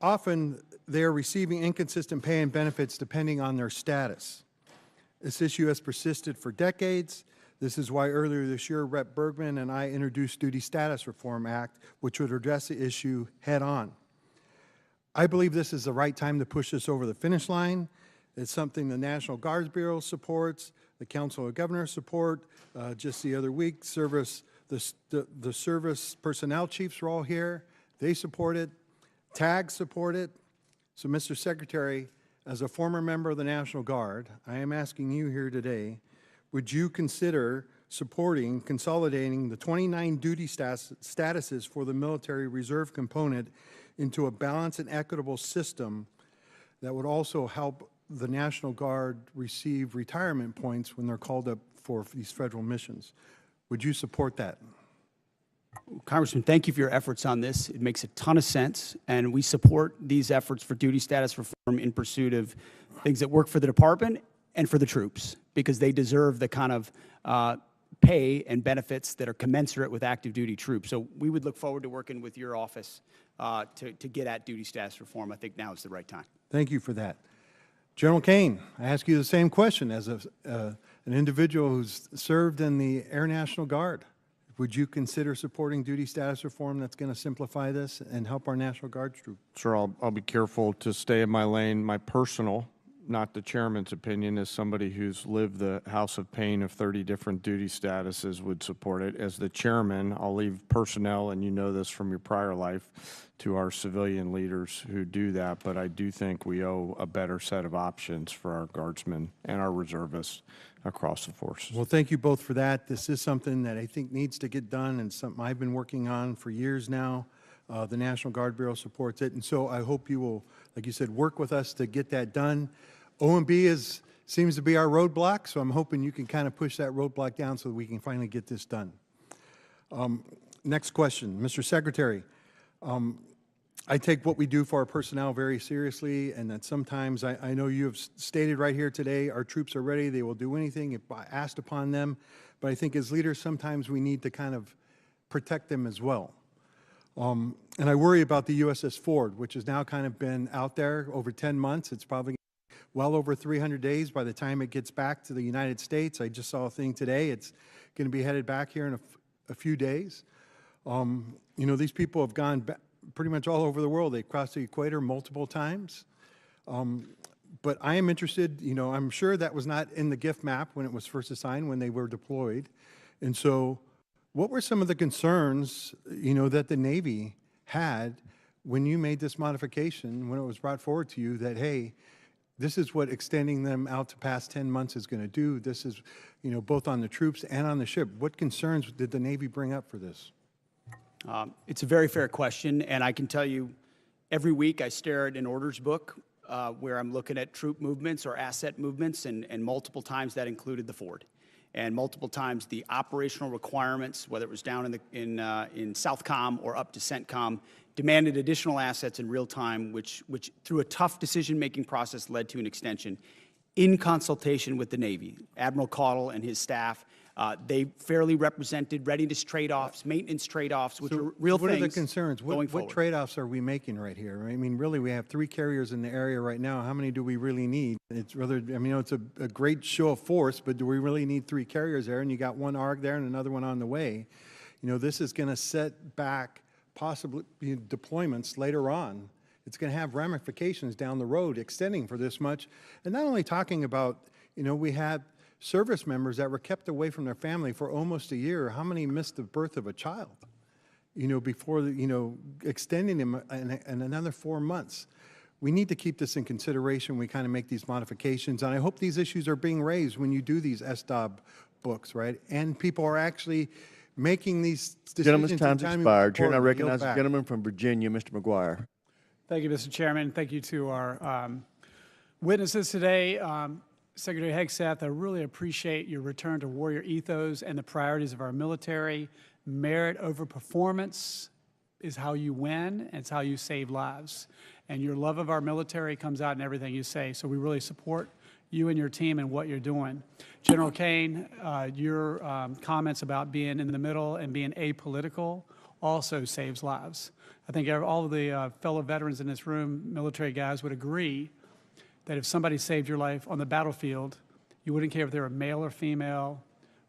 often they are receiving inconsistent pay and benefits depending on their status. This issue has persisted for decades. This is why earlier this year, Rep. Bergman and I introduced Duty Status Reform Act, which would address the issue head on. I believe this is the right time to push this over the finish line. It's something the National Guard Bureau supports, the Council of Governors support. Just the other week, the service personnel chiefs are all here. They support it. TAG support it. So, Mr. Secretary, as a former member of the National Guard, I am asking you here today, would you consider supporting consolidating the 29 duty statuses for the military reserve component into a balanced and equitable system that would also help the National Guard receive retirement points when they're called up for these federal missions? Would you support that? Congressman, thank you for your efforts on this. It makes a ton of sense, and we support these efforts for duty status reform in pursuit of things that work for the department and for the troops, because they deserve the kind of pay and benefits that are commensurate with active duty troops. So we would look forward to working with your office to get at duty status reform. I think now is the right time. Thank you for that. General Kane, I ask you the same question as an individual who's served in the Air National Guard. Would you consider supporting duty status reform that's going to simplify this and help our National Guard troops? Sure, I'll be careful to stay in my lane. My personal, not the chairman's opinion, as somebody who's lived the house of pain of 30 different duty statuses, would support it. As the chairman, I'll leave personnel, and you know this from your prior life, to our civilian leaders who do that, but I do think we owe a better set of options for our guardsmen and our reservists across the forces. Well, thank you both for that. This is something that I think needs to get done and something I've been working on for years now. The National Guard Bureau supports it, and so I hope you will, like you said, work with us to get that done. OMB seems to be our roadblock, so I'm hoping you can kind of push that roadblock down so that we can finally get this done. Next question, Mr. Secretary. I take what we do for our personnel very seriously, and that sometimes I know you have stated right here today, our troops are ready, they will do anything if asked upon them, but I think as leaders sometimes we need to kind of protect them as well. And I worry about the USS Ford, which has now kind of been out there over 10 months. It's probably well over 300 days by the time it gets back to the United States. I just saw a thing today. It's going to be headed back here in a few days. You know, these people have gone back pretty much all over the world. They crossed the equator multiple times. But I am interested, you know, I'm sure that was not in the gift map when it was first assigned, when they were deployed. And so what were some of the concerns, you know, that the Navy had when you made this modification, when it was brought forward to you that, hey, this is what extending them out to past 10 months is going to do. This is, you know, both on the troops and on the ship. What concerns did the Navy bring up for this? It's a very fair question, and I can tell you every week I stare at an orders book where I'm looking at troop movements or asset movements, and multiple times that included the Ford. And multiple times the operational requirements, whether it was down in Southcom or up to CENTCOM, demanded additional assets in real time, which through a tough decision-making process led to an extension in consultation with the Navy. Admiral Caudle and his staff They fairly represented readiness trade-offs, maintenance trade-offs, which are real what things. are the concerns? going What forward. trade-offs are we making right here? I mean, really, we have 3 carriers in the area right now. How many do we really need? It's rather, I mean, it's a great show of force, but do we really need 3 carriers there? And you got one ARG there and another one on the way. You know, this is going to set back possibly deployments later on. It's going to have ramifications down the road extending for this much. And not only talking about, you know, we had service members that were kept away from their family for almost a year. How many missed the birth of a child, you know, before, you know, extending them in another 4 months? We need to keep this in consideration. We kind of make these modifications. And I hope these issues are being raised when you do these SDOB books, right? And people are actually making these decisions. Gentleman's time's expired. Chair, I Yield recognize the back. gentleman from Virginia, Mr. McGuire. Thank you, Mr. Chairman. Thank you to our witnesses today. Secretary Hegseth, I really appreciate your return to warrior ethos and the priorities of our military. Merit over performance is how you win, and it's how you save lives. And your love of our military comes out in everything you say. So we really support you and your team and what you're doing. General Kane, your comments about being in the middle and being apolitical also saves lives. I think all of the fellow veterans in this room, military guys, would agree that if somebody saved your life on the battlefield, you wouldn't care if they were male or female,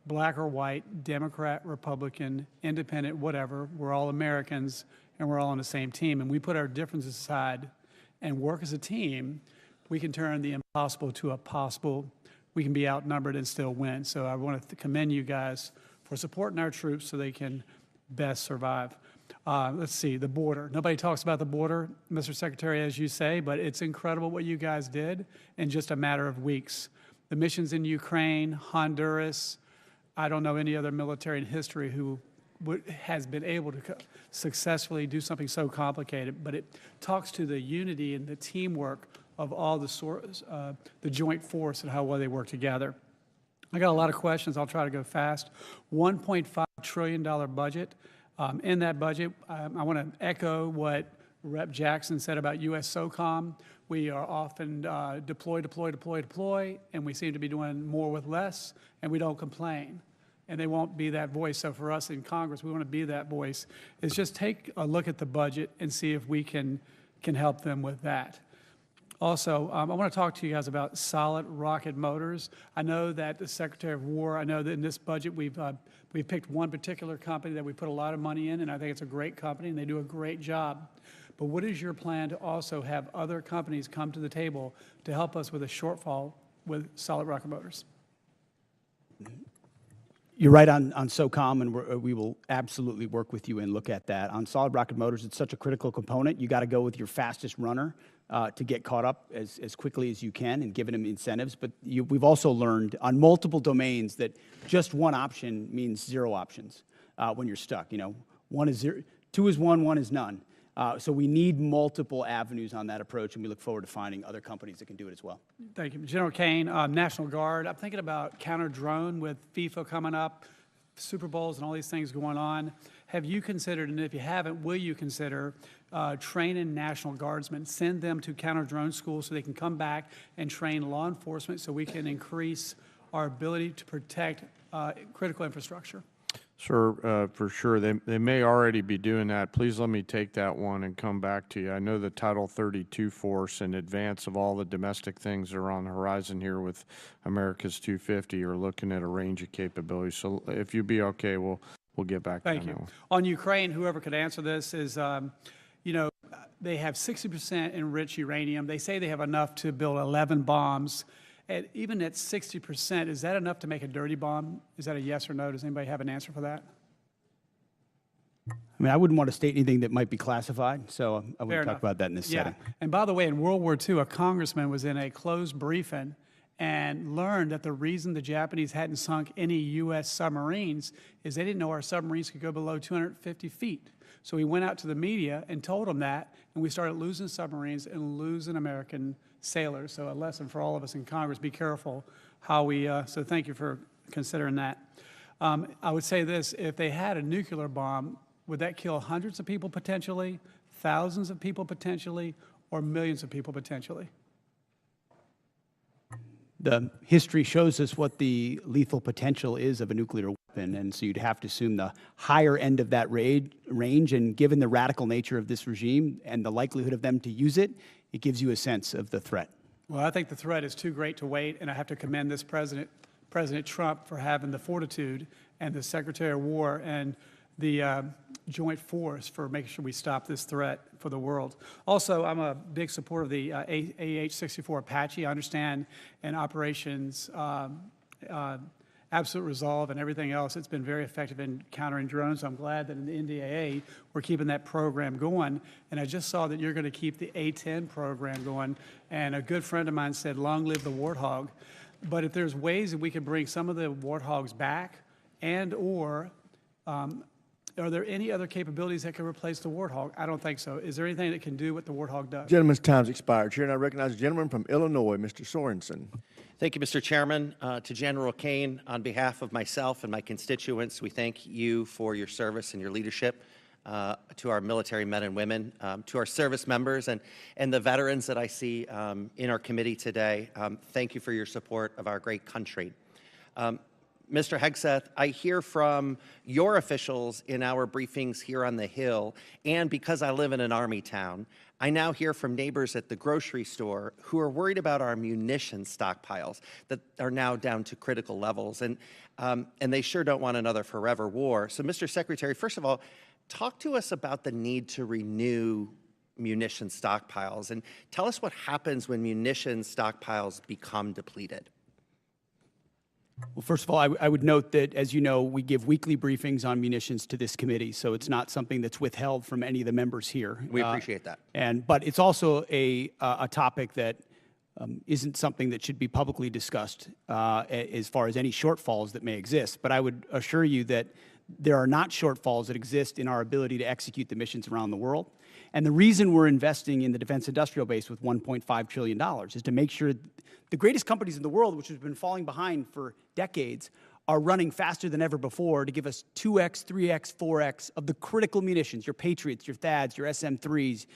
black or white, Democrat, Republican, independent, whatever. We're all Americans, and we're all on the same team. And we put our differences aside and work as a team, we can turn the impossible to a possible. We can be outnumbered and still win. So I want to commend you guys for supporting our troops so they can best survive. Let's see, the border. Nobody talks about the border, Mr. Secretary, as you say, but it's incredible what you guys did in just a matter of weeks. The missions in Ukraine, Honduras, I don't know any other military in history who has been able to successfully do something so complicated, but it talks to the unity and the teamwork of all the joint force and how well they work together. I got a lot of questions. I'll try to go fast. $1.5 trillion budget. In that budget, I want to echo what Rep. Jackson said about U.S. SOCOM. We are often deploy, and we seem to be doing more with less, and we don't complain. And they won't be that voice. So for us in Congress, we want to be that voice. Is just take a look at the budget and see if we can help them with that. Also, I want to talk to you guys about solid rocket motors. I know that the Secretary of War, I know that in this budget we've picked one particular company that we put a lot of money in, and I think it's a great company, and they do a great job. But what is your plan to also have other companies come to the table to help us with a shortfall with solid rocket motors? You're right on SOCOM, and we will absolutely work with you and look at that. On solid rocket motors, it's such a critical component. You got to go with your fastest runner to get caught up as quickly as you can and giving them incentives. But we've also learned on multiple domains that just one option means 0 options when you're stuck. You know, 1 is 0, 2 is 1, 1 is none. So we need multiple avenues on that approach, and we look forward to finding other companies that can do it as well. Thank you. General Kane, National Guard. I'm thinking about counter-drone with FIFA coming up, Super Bowls and all these things going on. Have you considered, and if you haven't, will you consider training National Guardsmen, send them to counter-drone schools so they can come back and train law enforcement so we can increase our ability to protect critical infrastructure? Sir, for sure. They may already be doing that. Please let me take that one and come back to you. I know the Title 32 force, in advance of all the domestic things that are on the horizon here with America's 250, are looking at a range of capabilities. So if you'd be okay, we'll get back to Thank that you. one. On Ukraine, whoever could answer this is, you know, they have 60% enriched uranium. They say they have enough to build 11 bombs. And even at 60%, is that enough to make a dirty bomb? Is that a yes or no? Does anybody have an answer for that? I mean, I wouldn't want to state anything that might be classified, so I Fair wouldn't talk enough. about that in this setting. And by the way, in World War II, a congressman was in a closed briefing and learned that the reason the Japanese hadn't sunk any U.S. submarines is they didn't know our submarines could go below 250 feet. So he went out to the media and told them that, and we started losing submarines and losing American sailors. So a lesson for all of us in Congress, be careful how we, so thank you for considering that. I would say this, if they had a nuclear bomb, would that kill hundreds of people potentially, thousands of people potentially, or millions of people potentially? The history shows us what the lethal potential is of a nuclear weapon, and so you'd have to assume the higher end of that range, and given the radical nature of this regime and the likelihood of them to use it, it gives you a sense of the threat. Well, I think the threat is too great to wait, and I have to commend this President Trump for having the fortitude, and the Secretary of War and the joint force for making sure we stop this threat for the world. Also, I'm a big supporter of the AH-64 Apache. I understand in operations Absolute Resolve and everything else, it's been very effective in countering drones. I'm glad that in the NDAA, we're keeping that program going. And I just saw that you're going to keep the A-10 program going. And a good friend of mine said, long live the Warthog. But if there's ways that we could bring some of the Warthogs back, and or are there any other capabilities that can replace the Warthog? I don't think so. Is there anything that can do what the Warthog does? Gentleman's time's expired. Chair, and I recognize the gentleman from Illinois, Mr. Sorensen. Thank you, Mr. Chairman. To General Kane, on behalf of myself and my constituents, we thank you for your service and your leadership to our military men and women, to our service members and the veterans that I see in our committee today. Thank you for your support of our great country. Mr. Hegseth, I hear from your officials in our briefings here on the Hill, and because I live in an Army town, I now hear from neighbors at the grocery store who are worried about our munitions stockpiles that are now down to critical levels, and they sure don't want another forever war. So, Mr. Secretary, first of all, talk to us about the need to renew munitions stockpiles, and tell us what happens when munitions stockpiles become depleted. Well, first of all, I would note that, as you know, we give weekly briefings on munitions to this committee, so it's not something that's withheld from any of the members here. We appreciate that. But it's also a topic that isn't something that should be publicly discussed as far as any shortfalls that may exist. But I would assure you that there are not shortfalls that exist in our ability to execute the missions around the world. And the reason we're investing in the defense industrial base with $1.5 trillion is to make sure the greatest companies in the world, which have been falling behind for decades, are running faster than ever before to give us 2x, 3x, 4x of the critical munitions, your Patriots, your THAADs, your SM-3s,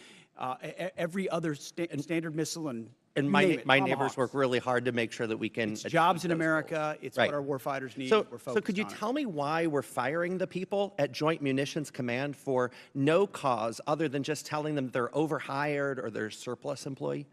every other standard missile, and my neighbors work really hard to make sure that we can. It's jobs in America. It's what our warfighters need. So could you tell me why we're firing the people at Joint Munitions Command for no cause other than just telling them they're overhired or they're surplus employee?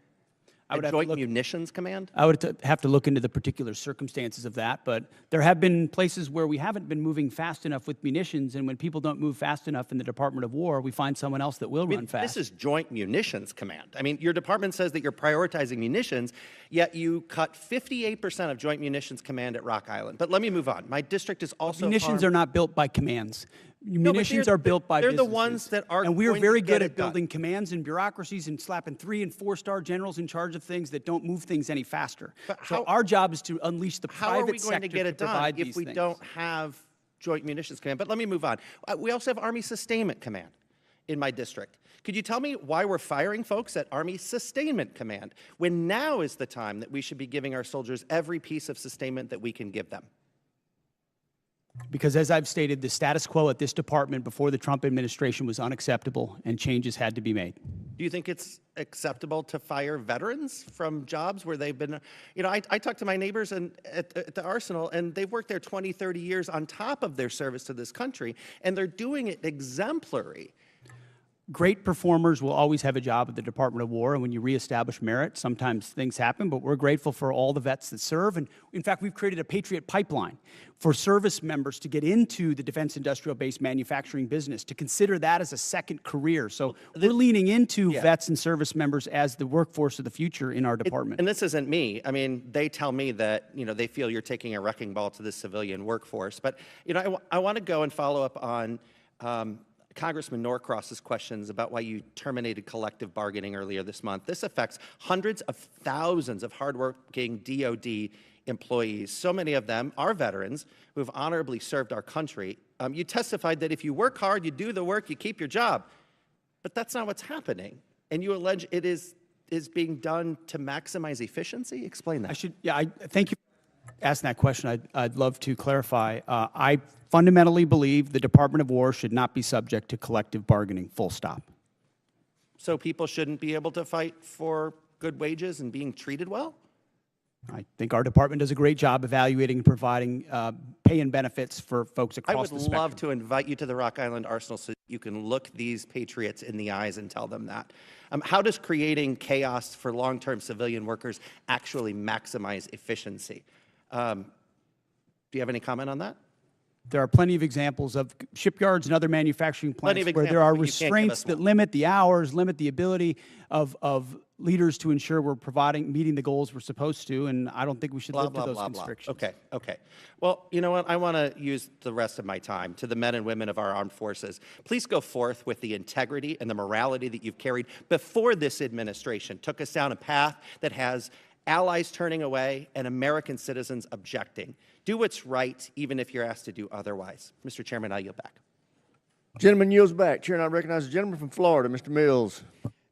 Joint Munitions Command? I would have to look into the particular circumstances of that, but there have been places where we haven't been moving fast enough with munitions, and when people don't move fast enough in the Department of War, we find someone else that will run fast. This is Joint Munitions Command. I mean, your department says that you're prioritizing munitions, yet you cut 58% of Joint Munitions Command at Rock Island. But let me move on. My district is also munitions are not built by commands. Munitions are built by businesses. They're the ones that are. And we are very good at building commands and bureaucracies and slapping 3- and 4-star generals in charge of things that don't move things any faster. So our job is to unleash the private sector to provide these things. How are we going to get it done if we don't have Joint Munitions Command? But let me move on. We also have Army Sustainment Command in my district. Could you tell me why we're firing folks at Army Sustainment Command when now is the time that we should be giving our soldiers every piece of sustainment that we can give them? Because, as I've stated, the status quo at this department before the Trump administration was unacceptable, and changes had to be made. Do you think it's acceptable to fire veterans from jobs where they've been, you know, I talk to my neighbors at the Arsenal, and they've worked there 20, 30 years on top of their service to this country, and they're doing it exemplary. Great performers will always have a job at the Department of War, and when you reestablish merit, sometimes things happen, but we're grateful for all the vets that serve. And in fact, we've created a Patriot pipeline for service members to get into the defense industrial base manufacturing business, to consider that as a second career. So we're leaning into vets and service members as the workforce of the future in our department. And this isn't me. I mean, they tell me that, you know, they feel you're taking a wrecking ball to the civilian workforce. But, you know, I want to go and follow up on Congressman Norcross's questions about why you terminated collective bargaining earlier this month. This affects hundreds of thousands of hardworking DOD employees. So many of them are veterans who have honorably served our country. You testified that if you work hard, you do the work, you keep your job. But that's not what's happening. And you allege it is being done to maximize efficiency? Explain that. I thank you for asking that question. I'd love to clarify. I fundamentally believe the Department of War should not be subject to collective bargaining, full stop. So people shouldn't be able to fight for good wages and being treated well? I think our department does a great job evaluating and providing pay and benefits for folks I across would the spectrum. love to invite you to the Rock Island Arsenal so you can look these patriots in the eyes and tell them that. How does creating chaos for long-term civilian workers actually maximize efficiency? Do you have any comment on that? There are plenty of examples of shipyards and other manufacturing plants where there are restraints that limit the hours, limit the ability of leaders to ensure we're meeting the goals we're supposed to, and I don't think we should live to those constrictions. Okay. Well, you know what? I want to use the rest of my time to the men and women of our armed forces. Please go forth with the integrity and the morality that you've carried before this administration took us down a path that has allies turning away and American citizens objecting. Do what's right, even if you're asked to do otherwise. Mr. Chairman, I yield back. Gentleman yields back. Chair, and I recognize the gentleman from Florida, Mr. Mills.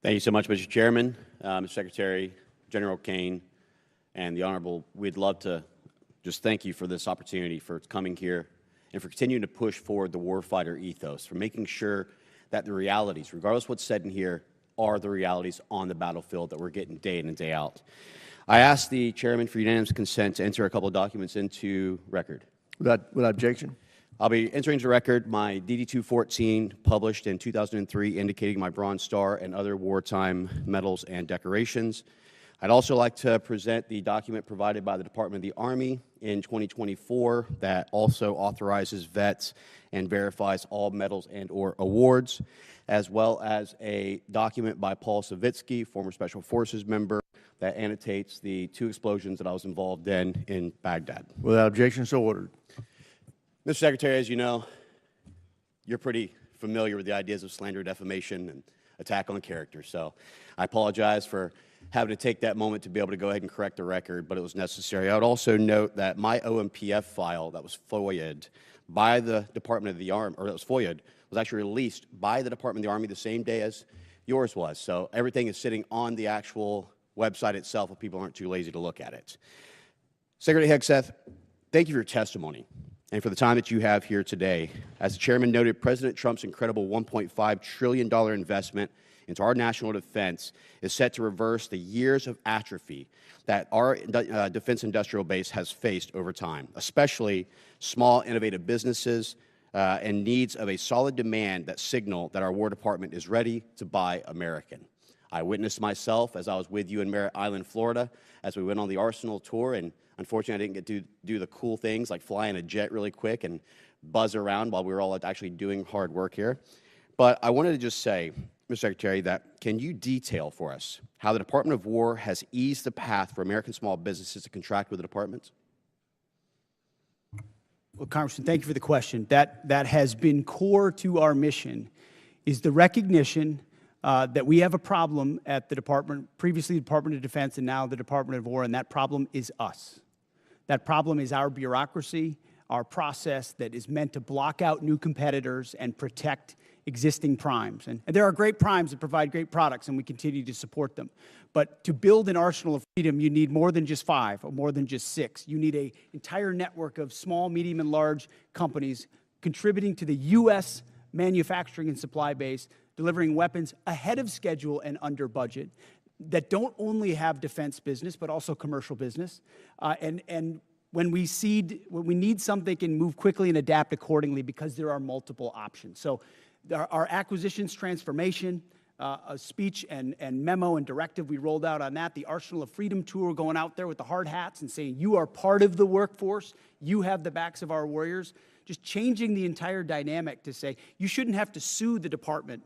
Thank you so much, Mr. Chairman, Mr. Secretary, General Kane, and the Honorable. We'd love to just thank you for this opportunity, for coming here, and for continuing to push forward the warfighter ethos, for making sure that the realities, regardless of what's said in here, are the realities on the battlefield that we're getting day in and day out. I ask the Chairman for unanimous consent to enter a couple of documents into record. Without objection. I'll be entering into record my DD-214, published in 2003, indicating my Bronze Star and other wartime medals and decorations. I'd also like to present the document provided by the Department of the Army in 2024 that also authorizes vets and verifies all medals and/or awards, as well as a document by Paul Savitsky, former Special Forces member, that annotates the 2 explosions that I was involved in Baghdad. Without objection, so ordered. Mr. Secretary, as you know, you're pretty familiar with the ideas of slander, defamation, and attack on character. So I apologize for having to take that moment to be able to go ahead and correct the record, but it was necessary. I would also note that my OMPF file that was FOIA'd by the Department of the Army, or that was FOIA'd, was actually released by the Department of the Army the same day as yours was. So everything is sitting on the actual website itself if people aren't too lazy to look at it. Secretary Hegseth, thank you for your testimony and for the time that you have here today. As the Chairman noted, President Trump's incredible $1.5 trillion investment into our national defense is set to reverse the years of atrophy that our defense industrial base has faced over time, especially small, innovative businesses and needs of a solid demand that signal that our War Department is ready to buy American. I witnessed myself as I was with you in Merritt Island, Florida, as we went on the Arsenal tour, and unfortunately I didn't get to do the cool things like fly in a jet really quick and buzz around while we were all actually doing hard work here. But I wanted to just say, Mr. Secretary, that can you detail for us how the Department of War has eased the path for American small businesses to contract with the department? Well, Congressman, thank you for the question. That has been core to our mission, is the recognition that we have a problem at the department, previously the Department of Defense and now the Department of War, and that problem is us. That problem is our bureaucracy, our process that is meant to block out new competitors and protect existing primes. And there are great primes that provide great products, and we continue to support them. But to build an arsenal of freedom, you need more than just 5 or more than just 6. You need an entire network of small, medium, and large companies contributing to the U.S. manufacturing and supply base, delivering weapons ahead of schedule and under budget that don't only have defense business, but also commercial business. And when we need something, can move quickly and adapt accordingly because there are multiple options. So our acquisitions transformation, a speech and memo and directive we rolled out on that, the Arsenal of Freedom tour, going out there with the hard hats and saying, you are part of the workforce, you have the backs of our warriors, just changing the entire dynamic to say, you shouldn't have to sue the department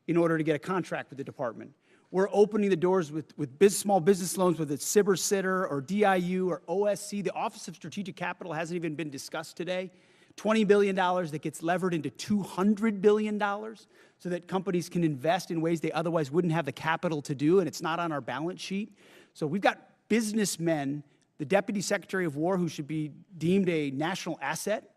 in order to get a contract with the department. We're opening the doors with small business loans, whether it's SIBR, SITR, or DIU, or OSC. The Office of Strategic Capital hasn't even been discussed today. $20 billion that gets levered into $200 billion so that companies can invest in ways they otherwise wouldn't have the capital to do, and it's not on our balance sheet. So we've got businessmen, the Deputy Secretary of War, who should be deemed a national asset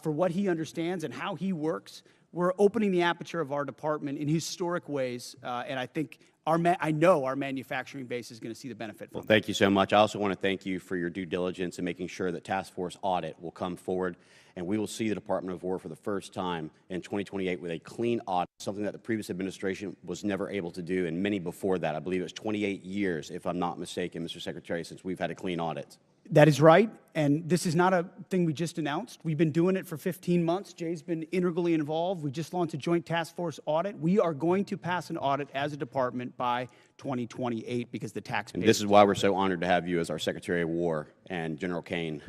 for what he understands and how he works. we're opening the aperture of our department in historic ways, and I think I know our manufacturing base is going to see the benefit from Well, thank you so much. I also want to thank you for your due diligence in making sure that task force audit will come forward, and we will see the Department of War for the first time in 2028 with a clean audit, something that the previous administration was never able to do, and many before that. I believe it was 28 years, if I'm not mistaken, Mr. Secretary, since we've had a clean audit. That is right, and this is not a thing we just announced. We've been doing it for 15 months. Jay's been integrally involved. We just launched a joint task force audit. We are going to pass an audit as a department by 2028 because the taxpayers. And this is why we're so honored to have you as our Secretary of War, and General Kane.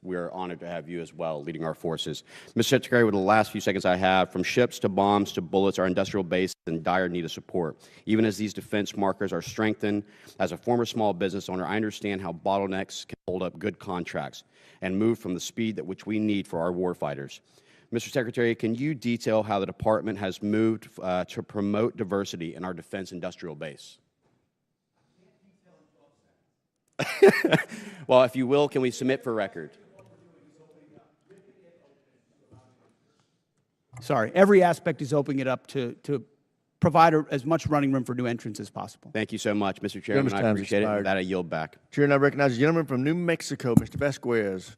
We are honored to have you as well leading our forces. Mr. Secretary, with the last few seconds I have, from ships to bombs to bullets, our industrial base is in dire need of support. Even as these defense markers are strengthened, as a former small business owner, I understand how bottlenecks can hold up good contracts and move from the speed at which we need for our warfighters. Mr. Secretary, can you detail how the department has moved to promote diversity in our defense industrial base? Well, if you will, can we submit for record? Sorry, every aspect is opening it up to provide as much running room for new entrants as possible. Thank you so much, Mr. Chairman. I appreciate it. With that, I yield back. Chair now recognizes the gentleman from New Mexico, Mr. Vasquez.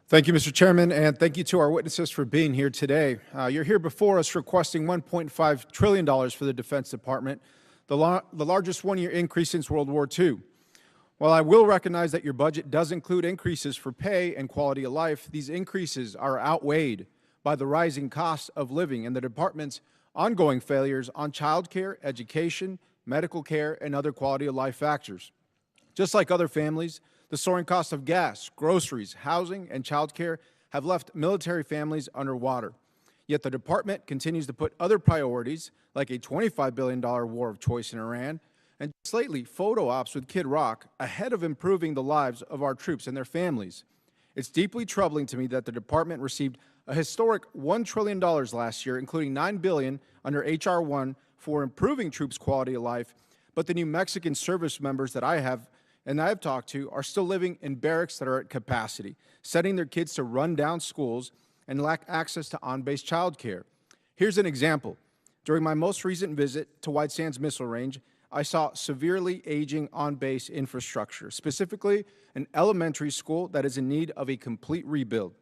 Thank you, Mr. Chairman, and thank you to our witnesses for being here today. You're here before us requesting $1.5 trillion for the Defense Department, the largest one-year increase since World War II. While I will recognize that your budget does include increases for pay and quality of life, these increases are outweighed by the rising cost of living and the department's ongoing failures on child care, education, medical care, and other quality of life factors. Just like other families, the soaring cost of gas, groceries, housing, and child care have left military families underwater. Yet the department continues to put other priorities, like a $25 billion war of choice in Iran, and just lately, photo ops with Kid Rock, ahead of improving the lives of our troops and their families. It's deeply troubling to me that the department received a historic $1 trillion last year, including $9 billion under H.R. 1 for improving troops' quality of life, but the New Mexican service members that I have talked to are still living in barracks that are at capacity, sending their kids to run-down schools and lack access to on-base child care. Here's an example. During my most recent visit to White Sands Missile Range, I saw severely aging on-base infrastructure, specifically an elementary school that is in need of a complete rebuild.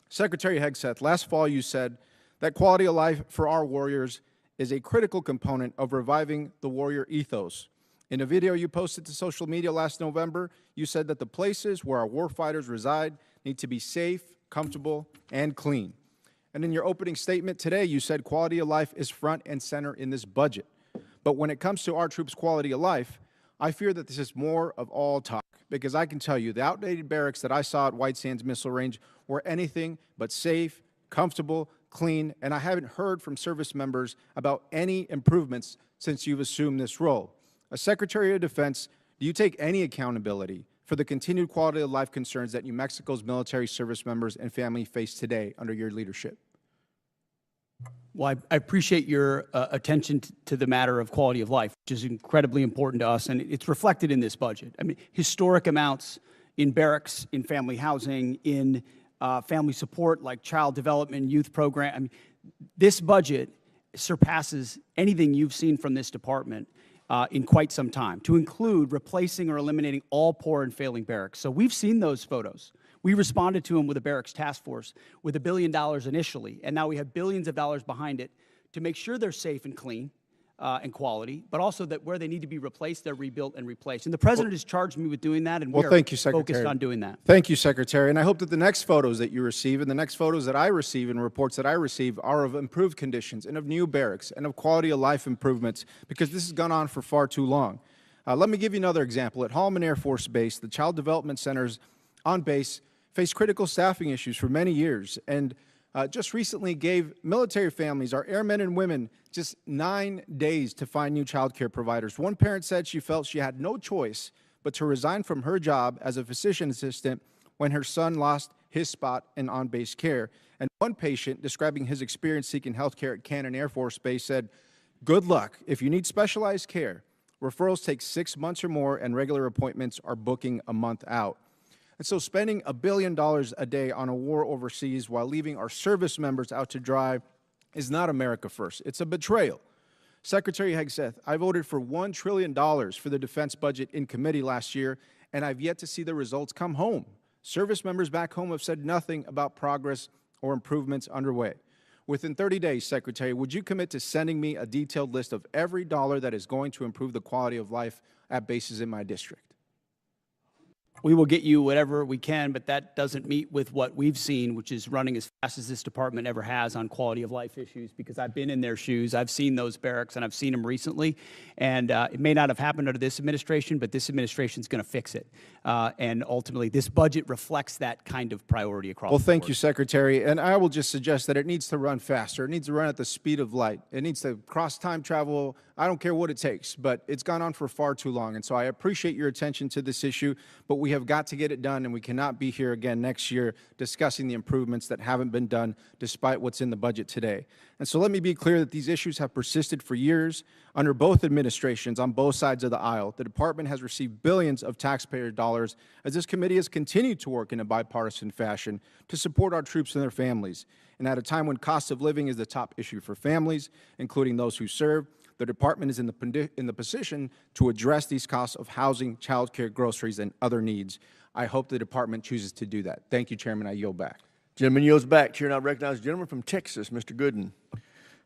Secretary Hegseth, last fall you said that quality of life for our warriors is a critical component of reviving the warrior ethos. In a video you posted to social media last November, you said that the places where our warfighters reside need to be safe, comfortable, and clean. And in your opening statement today, you said quality of life is front and center in this budget. But when it comes to our troops' quality of life, I fear that this is more of all talk, because I can tell you the outdated barracks that I saw at White Sands Missile Range were anything but safe, comfortable, clean, and I haven't heard from service members about any improvements since you've assumed this role. As Secretary of Defense, do you take any accountability for the continued quality of life concerns that New Mexico's military service members and family face today under your leadership? Well, I appreciate your attention to the matter of quality of life, which is incredibly important to us, and it's reflected in this budget. I mean, historic amounts in barracks, in family housing, in family support like child development, youth program. I mean, this budget surpasses anything you've seen from this department in quite some time, to include replacing or eliminating all poor and failing barracks. So we've seen those photos. We responded to them with a barracks task force with $1 billion initially, and now we have billions of dollars behind it to make sure they're safe and clean and quality, but also that where they need to be replaced, they're rebuilt and replaced. And the President has charged me with doing that, and we are focused on doing that. Thank you, Secretary. And I hope that the next photos that you receive and the next photos that I receive and reports that I receive are of improved conditions and of new barracks and of quality of life improvements, because this has gone on for far too long. Let me give you another example. At Holloman Air Force Base, the Child Development Centers on base faced critical staffing issues for many years, and just recently gave military families, our airmen and women, just 9 days to find new child care providers. One parent said she felt she had no choice but to resign from her job as a physician assistant when her son lost his spot in on-base care. And one patient, describing his experience seeking health care at Cannon Air Force Base, said, "Good luck. If you need specialized care, referrals take 6 months or more, and regular appointments are booking a month out." And so spending $1 billion a day on a war overseas while leaving our service members out to dry is not America first. It's a betrayal. Secretary Hegseth, I voted for $1 trillion for the defense budget in committee last year, and I've yet to see the results come home. Service members back home have said nothing about progress or improvements underway. Within 30 days, Secretary, would you commit to sending me a detailed list of every dollar that is going to improve the quality of life at bases in my district? We will get you whatever we can, but that doesn't meet with what we've seen, which is running as fast as this department ever has on quality of life issues, because I've been in their shoes. I've seen those barracks, and I've seen them recently. And it may not have happened under this administration, but this administration is going to fix it. And ultimately, this budget reflects that kind of priority across the board. Well, thank you, Secretary. And I will just suggest that it needs to run faster. It needs to run at the speed of light. It needs to cross time travel. I don't care what it takes, but it's gone on for far too long. And so I appreciate your attention to this issue, but we have got to get it done, and we cannot be here again next year discussing the improvements that haven't been done despite what's in the budget today. And so let me be clear that these issues have persisted for years under both administrations on both sides of the aisle. The department has received billions of taxpayer dollars as this committee has continued to work in a bipartisan fashion to support our troops and their families. And at a time when cost of living is the top issue for families, including those who serve, the department is in the position to address these costs of housing, child care, groceries, and other needs. I hope the department chooses to do that. Thank you, Chairman. I yield back. Gentleman yields back. Chair now recognizes the gentleman from Texas, Mr. Gooden.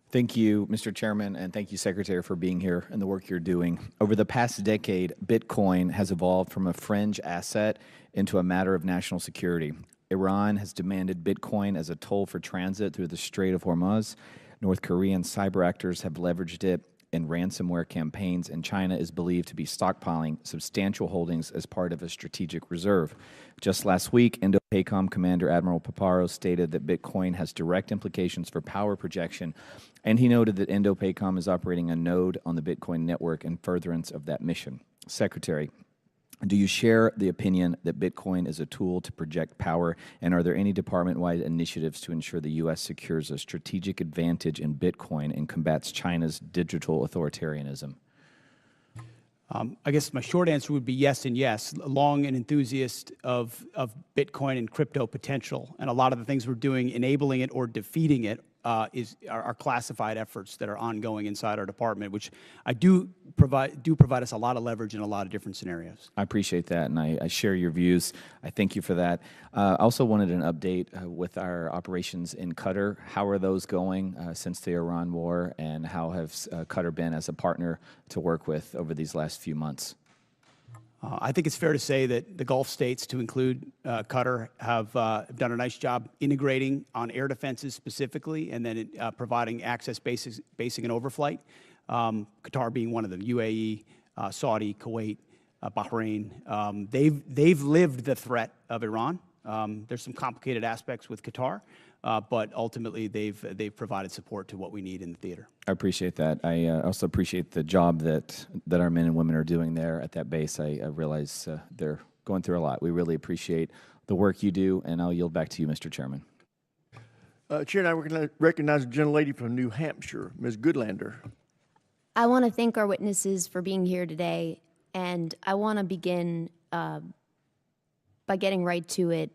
Thank you, Mr. Chairman, and thank you, Secretary, for being here and the work you're doing. Over the past decade, Bitcoin has evolved from a fringe asset into a matter of national security. Iran has demanded Bitcoin as a toll for transit through the Strait of Hormuz. North Korean cyber actors have leveraged it in ransomware campaigns, and China is believed to be stockpiling substantial holdings as part of a strategic reserve. Just last week, Indo-PACOM Commander Admiral Paparo stated that Bitcoin has direct implications for power projection, and he noted that Indo-PACOM is operating a node on the Bitcoin network in furtherance of that mission. Secretary, do you share the opinion that Bitcoin is a tool to project power, and are there any department-wide initiatives to ensure the U.S. secures a strategic advantage in Bitcoin and combats China's digital authoritarianism? I guess my short answer would be yes and yes. Long an enthusiast of Bitcoin and crypto potential, and a lot of the things we're doing enabling it or defeating it are classified efforts that are ongoing inside our department, which do provide us a lot of leverage in a lot of different scenarios. I appreciate that, and I share your views. I thank you for that. I also wanted an update with our operations in Qatar. How are those going since the Iran war, and how have Qatar been as a partner to work with over these last few months? I think it's fair to say that the Gulf states, to include Qatar, have done a nice job integrating on air defenses specifically, and then providing access basing and overflight. Qatar being one of them, UAE, Saudi, Kuwait, Bahrain. They've lived the threat of Iran. There's some complicated aspects with Qatar, but ultimately they've provided support to what we need in the theater. I appreciate that. I also appreciate the job that our men and women are doing there at that base. I realize they're going through a lot. We really appreciate the work you do, and I'll yield back to you, Mr. Chairman. Chair, I recognize the gentlelady from New Hampshire, Ms. Goodlander. I want to thank our witnesses for being here today, and I want to begin by getting right to it,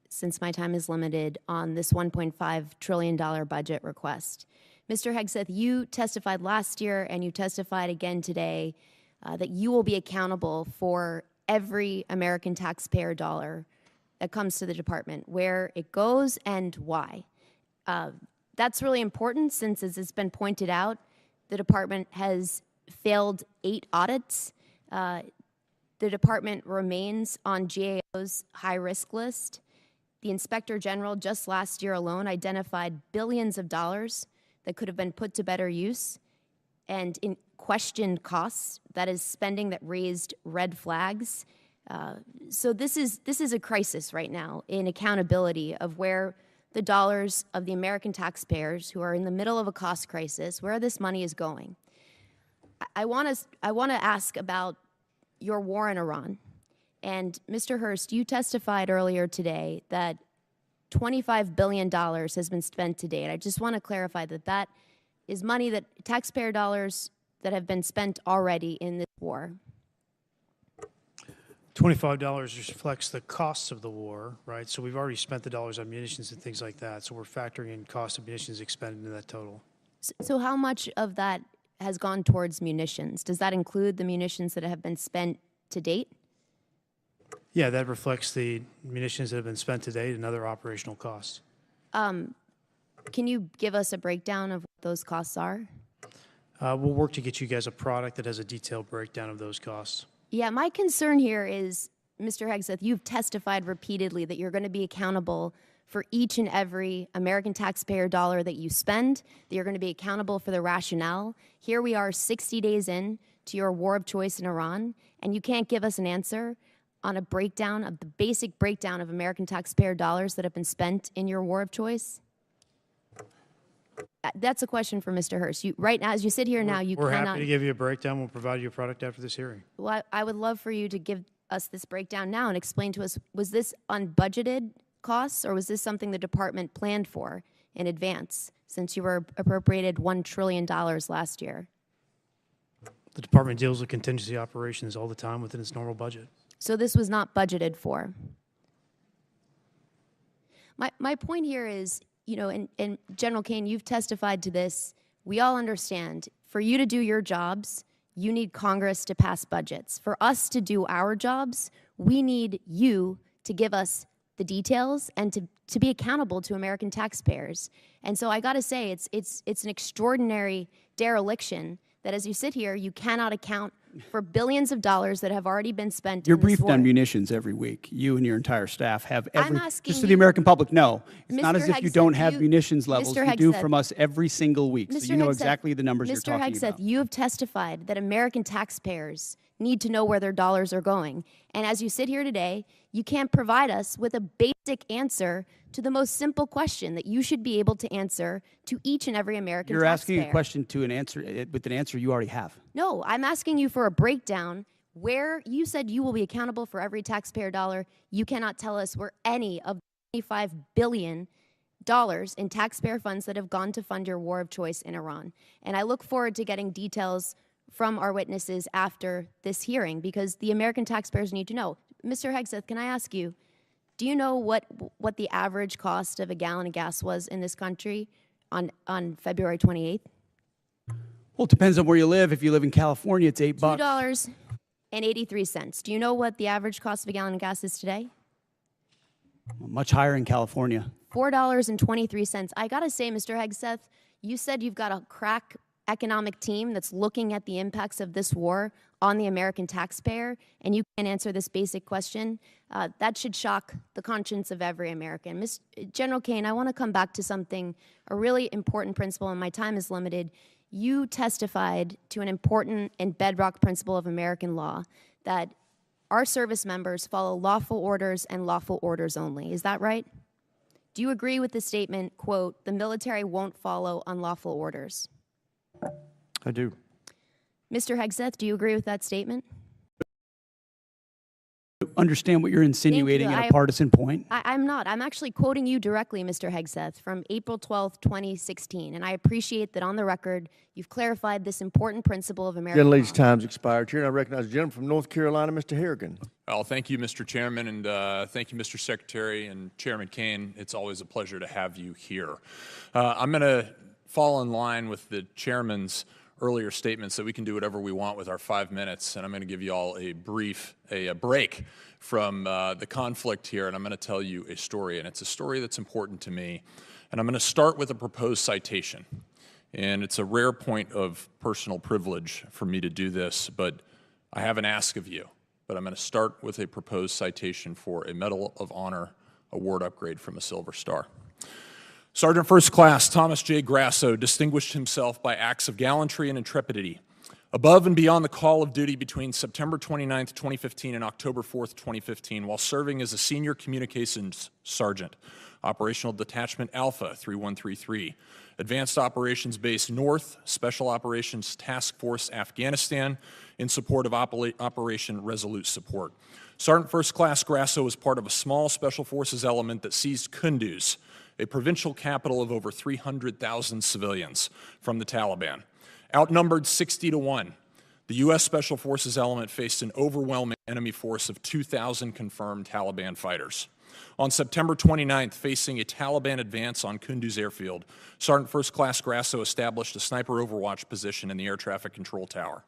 since my time is limited, on this $1.5 trillion budget request. Mr. Hegseth, you testified last year and you testified again today that you will be accountable for every American taxpayer dollar that comes to the department, where it goes and why. That's really important since, as it's been pointed out, the department has failed 8 audits. The department remains on GAO's high-risk list. The Inspector General just last year alone identified billions of dollars that could have been put to better use, and in questioned costs, that is spending that raised red flags. So this is a crisis right now in accountability of where the dollars of the American taxpayers who are in the middle of a cost crisis, where this money is going. I want to ask about your war in Iran. And Mr. Hurst, you testified earlier today that $25 billion has been spent to date. I just want to clarify that that is money, that taxpayer dollars that have been spent already in this war. $25 reflects the costs of the war, right? So we've already spent the dollars on munitions and things like that. So we're factoring in cost of munitions expended into that total. So how much of that has gone towards munitions? Does that include the munitions that have been spent to date? Yeah, that reflects the munitions that have been spent to date and other operational costs. Can you give us a breakdown of what those costs are? We'll work to get you guys a product that has a detailed breakdown of those costs. Yeah, my concern here is, Mr. Hegseth, you've testified repeatedly that you're going to be accountable for each and every American taxpayer dollar that you spend, that you're going to be accountable for the rationale. Here we are 60 days in to your war of choice in Iran, and you can't give us an answer on a breakdown of the basic breakdown of American taxpayer dollars that have been spent in your war of choice? That's a question for Mr. Hurst. Right now, as you sit here now, you We're cannot... happy to give you a breakdown. We'll provide you a product after this hearing. Well, I would love for you to give us this breakdown now and explain to us, was this unbudgeted costs, or was this something the department planned for in advance, since you were appropriated $1 trillion last year? The department deals with contingency operations all the time within its normal budget. So this was not budgeted for. My point here is, you know, and General Kane, you've testified to this. We all understand, for you to do your jobs, you need Congress to pass budgets. For us to do our jobs, we need you to give us the details and to be accountable to American taxpayers. And so I got to say, it's an extraordinary dereliction that as you sit here, you cannot account for billions of dollars that have already been spent. You're in this briefed war. on munitions every week. You and your entire staff have I'm every, asking just so the you- American public know, it's not Mr. as if you Hegseth, don't have munitions levels. Mr. You do Hegseth. from us every single week. So you know exactly the numbers you're talking Hegseth, about. you have testified that American taxpayers need to know where their dollars are going. And as you sit here today, you can't provide us with a basic answer to the most simple question that you should be able to answer to each and every American You're taxpayer. asking a question to an answer with an answer you already have. No, I'm asking you for a breakdown where you said you will be accountable for every taxpayer dollar. You cannot tell us where any of the $25 billion in taxpayer funds that have gone to fund your war of choice in Iran. And I look forward to getting details from our witnesses after this hearing, because the American taxpayers need to know. Mr. Hegseth, can I ask you, do you know what the average cost of a gallon of gas was in this country on February 28th? Well, it depends on where you live. If you live in California, it's $8. $2.83. Do you know what the average cost of a gallon of gas is today? Much higher in California. $4.23. I gotta say, Mr. Hegseth, you said you've got a crack economic team that's looking at the impacts of this war on the American taxpayer, and you can't answer this basic question. That should shock the conscience of every American. General Kane, I want to come back to something, a really important principle, and my time is limited. You testified to an important and bedrock principle of American law, that our service members follow lawful orders and lawful orders only. Is that right? Do you agree with the statement, quote, the military won't follow unlawful orders? I do. Mr. Hegseth, do you agree with that statement? Understand what you're insinuating Thank you. at a partisan point? I'm not. I'm actually quoting you directly, Mr. Hegseth, from April 12th, 2016. And I appreciate that on the record, you've clarified this important principle of American law. Gentlelady's time's expired. Here, and I recognize the gentleman from North Carolina, Mr. Harrigan. Well, thank you, Mr. Chairman, and thank you, Mr. Secretary and Chairman Kane. It's always a pleasure to have you here. I'm going to fall in line with the chairman's earlier statements that we can do whatever we want with our 5 minutes, and I'm going to give you all a break from the conflict here, and I'm going to tell you a story, and it's a story that's important to me. And I'm going to start with a proposed citation. And it's a rare point of personal privilege for me to do this, but I have an ask of you. But I'm going to start with a proposed citation for a Medal of Honor award upgrade from a Silver Star. Sergeant First Class Thomas J. Grasso distinguished himself by acts of gallantry and intrepidity above and beyond the call of duty between September 29, 2015 and October 4, 2015, while serving as a senior communications sergeant, Operational Detachment Alpha 3133, Advanced Operations Base North, Special Operations Task Force Afghanistan, in support of Operation Resolute Support. Sergeant First Class Grasso was part of a small Special Forces element that seized Kunduz, a provincial capital of over 300,000 civilians, from the Taliban. Outnumbered 60 to 1, the The U.S. Special Forces element faced an overwhelming enemy force of 2,000 confirmed Taliban fighters. On September 29th, facing a Taliban advance on Kunduz airfield, Sergeant First Class Grasso established a sniper overwatch position in the air traffic control tower.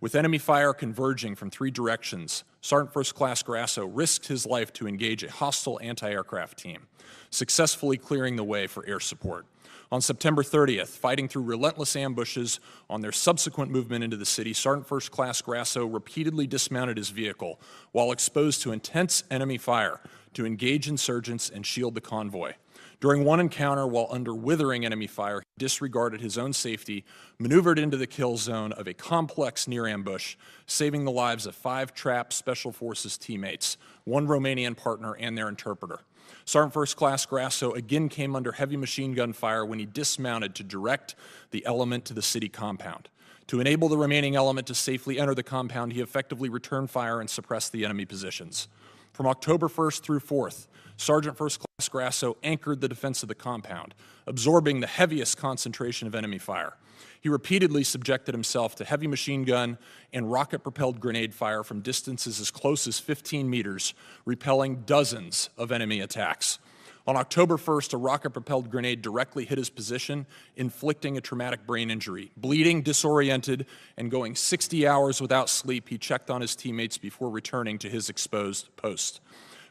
With enemy fire converging from 3 directions, Sergeant First Class Grasso risked his life to engage a hostile anti-aircraft team, successfully clearing the way for air support. On September 30th, fighting through relentless ambushes on their subsequent movement into the city, Sergeant First Class Grasso repeatedly dismounted his vehicle while exposed to intense enemy fire to engage insurgents and shield the convoy. During one encounter, while under withering enemy fire, he disregarded his own safety, maneuvered into the kill zone of a complex near ambush, saving the lives of 5 trapped Special Forces teammates, 1 Romanian partner, and their interpreter. Sergeant First Class Grasso again came under heavy machine gun fire when he dismounted to direct the element to the city compound. To enable the remaining element to safely enter the compound, he effectively returned fire and suppressed the enemy positions. From October 1st through 4th, Sergeant First Class Grasso anchored the defense of the compound, absorbing the heaviest concentration of enemy fire. He repeatedly subjected himself to heavy machine gun and rocket-propelled grenade fire from distances as close as 15 meters, repelling dozens of enemy attacks. On October 1st, a rocket-propelled grenade directly hit his position, inflicting a traumatic brain injury. Bleeding, disoriented, and going 60 hours without sleep, he checked on his teammates before returning to his exposed post.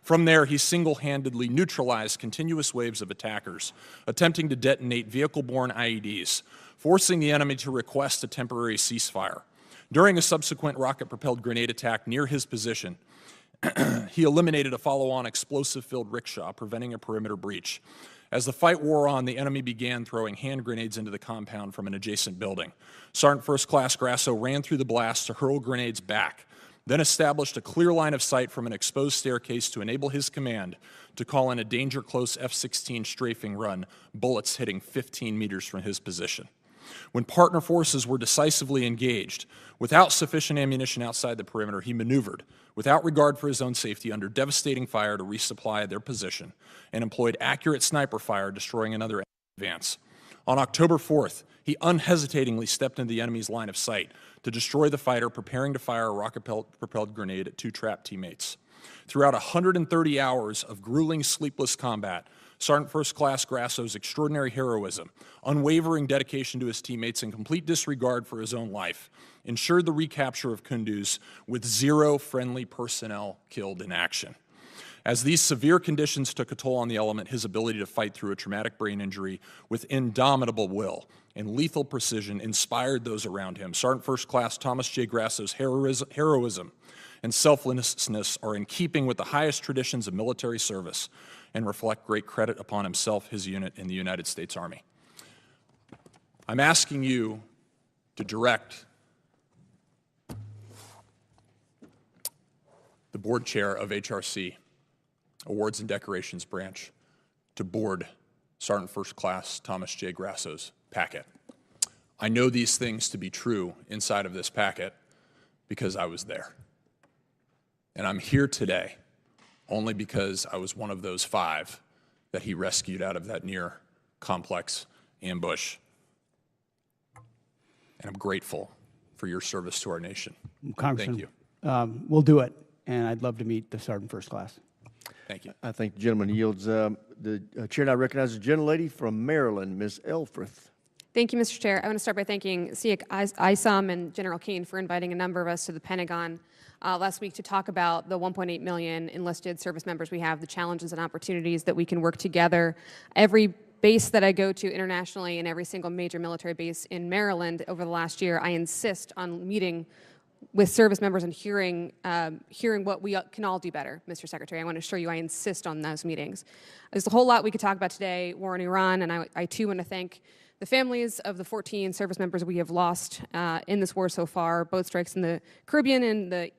From there, he single-handedly neutralized continuous waves of attackers, attempting to detonate vehicle-borne IEDs, forcing the enemy to request a temporary ceasefire. During a subsequent rocket-propelled grenade attack near his position, he eliminated a follow-on explosive-filled rickshaw, preventing a perimeter breach. As the fight wore on, the enemy began throwing hand grenades into the compound from an adjacent building. Sergeant First Class Grasso ran through the blast to hurl grenades back, then established a clear line of sight from an exposed staircase to enable his command to call in a danger-close F-16 strafing run, bullets hitting 15 meters from his position. When partner forces were decisively engaged, without sufficient ammunition outside the perimeter, he maneuvered, without regard for his own safety, under devastating fire to resupply their position, and employed accurate sniper fire, destroying another advance. On October 4th, he unhesitatingly stepped into the enemy's line of sight to destroy the fighter, preparing to fire a rocket-propelled grenade at 2 trapped teammates. Throughout 130 hours of grueling, sleepless combat, Sergeant First Class Grasso's extraordinary heroism, unwavering dedication to his teammates, and complete disregard for his own life ensured the recapture of Kunduz with 0 friendly personnel killed in action. As these severe conditions took a toll on the element, his ability to fight through a traumatic brain injury with indomitable will and lethal precision inspired those around him. Sergeant First Class Thomas J. Grasso's heroism and selflessness are in keeping with the highest traditions of military service and reflect great credit upon himself, his unit, and the United States Army. I'm asking you to direct the board chair of HRC, Awards and Decorations Branch, to board Sergeant First Class Thomas J. Grasso's packet. I know these things to be true inside of this packet because I was there. And I'm here today only because I was one of those 5 that he rescued out of that near complex ambush. And I'm grateful for your service to our nation. Congressman, Thank you. We'll do it, and I'd love to meet the Sergeant First Class. Thank you. I think the gentleman yields. The chair now recognizes the gentlelady from Maryland, Ms. Elfreth. Thank you, Mr. Chair. I want to start by thanking SEAC ISOM and General Kane for inviting a number of us to the Pentagon last week to talk about the 1.8 million enlisted service members we have, the challenges and opportunities that we can work together. Every base that I go to internationally and every single major military base in Maryland over the last year, I insist on meeting with service members and hearing what we can all do better, Mr. Secretary. I want to assure you I insist on those meetings. There's a whole lot we could talk about today, war in Iran, and I too want to thank the families of the 14 service members we have lost in this war so far, both strikes in the Caribbean and the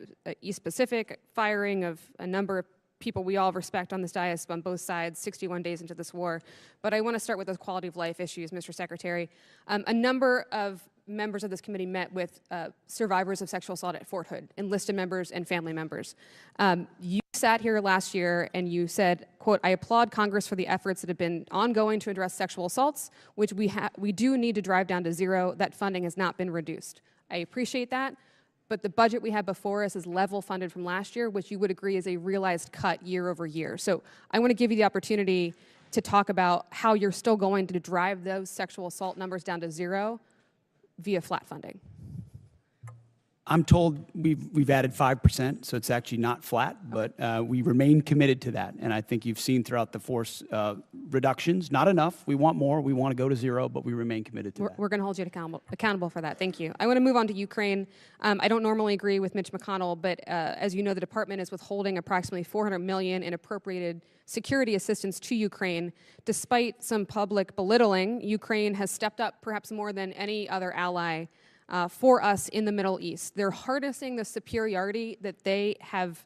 East Pacific, firing of a number of people we all respect on this dais on both sides 61 days into this war. But I want to start with those quality of life issues, Mr. Secretary. A number of members of this committee met with survivors of sexual assault at Fort Hood, enlisted members and family members. You sat here last year and you said, quote, "I applaud Congress for the efforts that have been ongoing to address sexual assaults, which we do need to drive down to 0. That funding has not been reduced." I appreciate that. but the budget we have before us is level funded from last year, which you would agree is a realized cut year over year. So I want to give you the opportunity to talk about how you're still going to drive those sexual assault numbers down to zero via flat funding. I'm told we've added 5%, so it's actually not flat, but we remain committed to that. And I think you've seen throughout the force reductions, not enough. We want more. We want to go to zero, but we remain committed to that. We're going to hold you accountable for that. Thank you. I want to move on to Ukraine. I don't normally agree with Mitch McConnell, but as you know, the department is withholding approximately $400 million in appropriated security assistance to Ukraine. Despite some public belittling, Ukraine has stepped up perhaps more than any other ally for us in the Middle East. They're harnessing the superiority that they have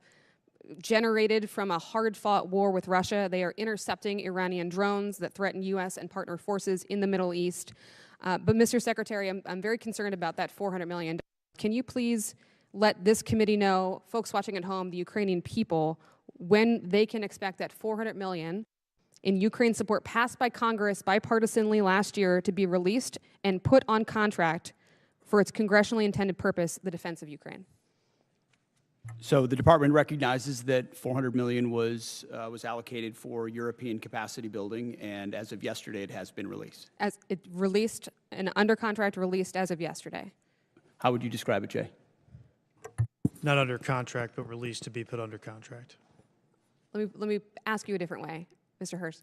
generated from a hard-fought war with Russia. They are intercepting Iranian drones that threaten U.S. and partner forces in the Middle East. But Mr. Secretary, I'm very concerned about that $400 million. Can you please let this committee know, folks watching at home, the Ukrainian people, when they can expect that $400 million in Ukraine support passed by Congress bipartisanly last year to be released and put on contract for its congressionally intended purpose, the defense of Ukraine? So the department recognizes that $400 million was allocated for European capacity building, and as of yesterday, it has been released. As it released, and under contract released as of yesterday. How would you describe it, Jay? Not under contract, but released to be put under contract. Let me ask you a different way, Mr. Hurst.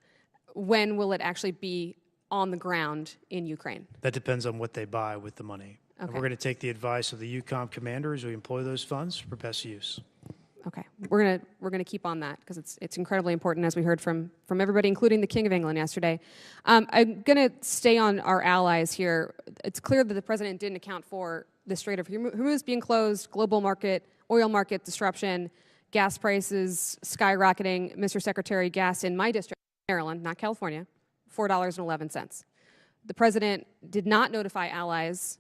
When will it actually be on the ground in Ukraine? That depends on what they buy with the money. And we're going to take the advice of the EUCOM commander as we employ those funds for best use. Okay, we're gonna keep on that because it's incredibly important, as we heard from everybody, including the King of England yesterday. I'm gonna stay on our allies here. It's clear that the president didn't account for the Strait of Hormuz being closed, global market, oil market disruption, gas prices skyrocketing. Mr. Secretary, gas in my district, Maryland, not California, $4.11. The president did not notify allies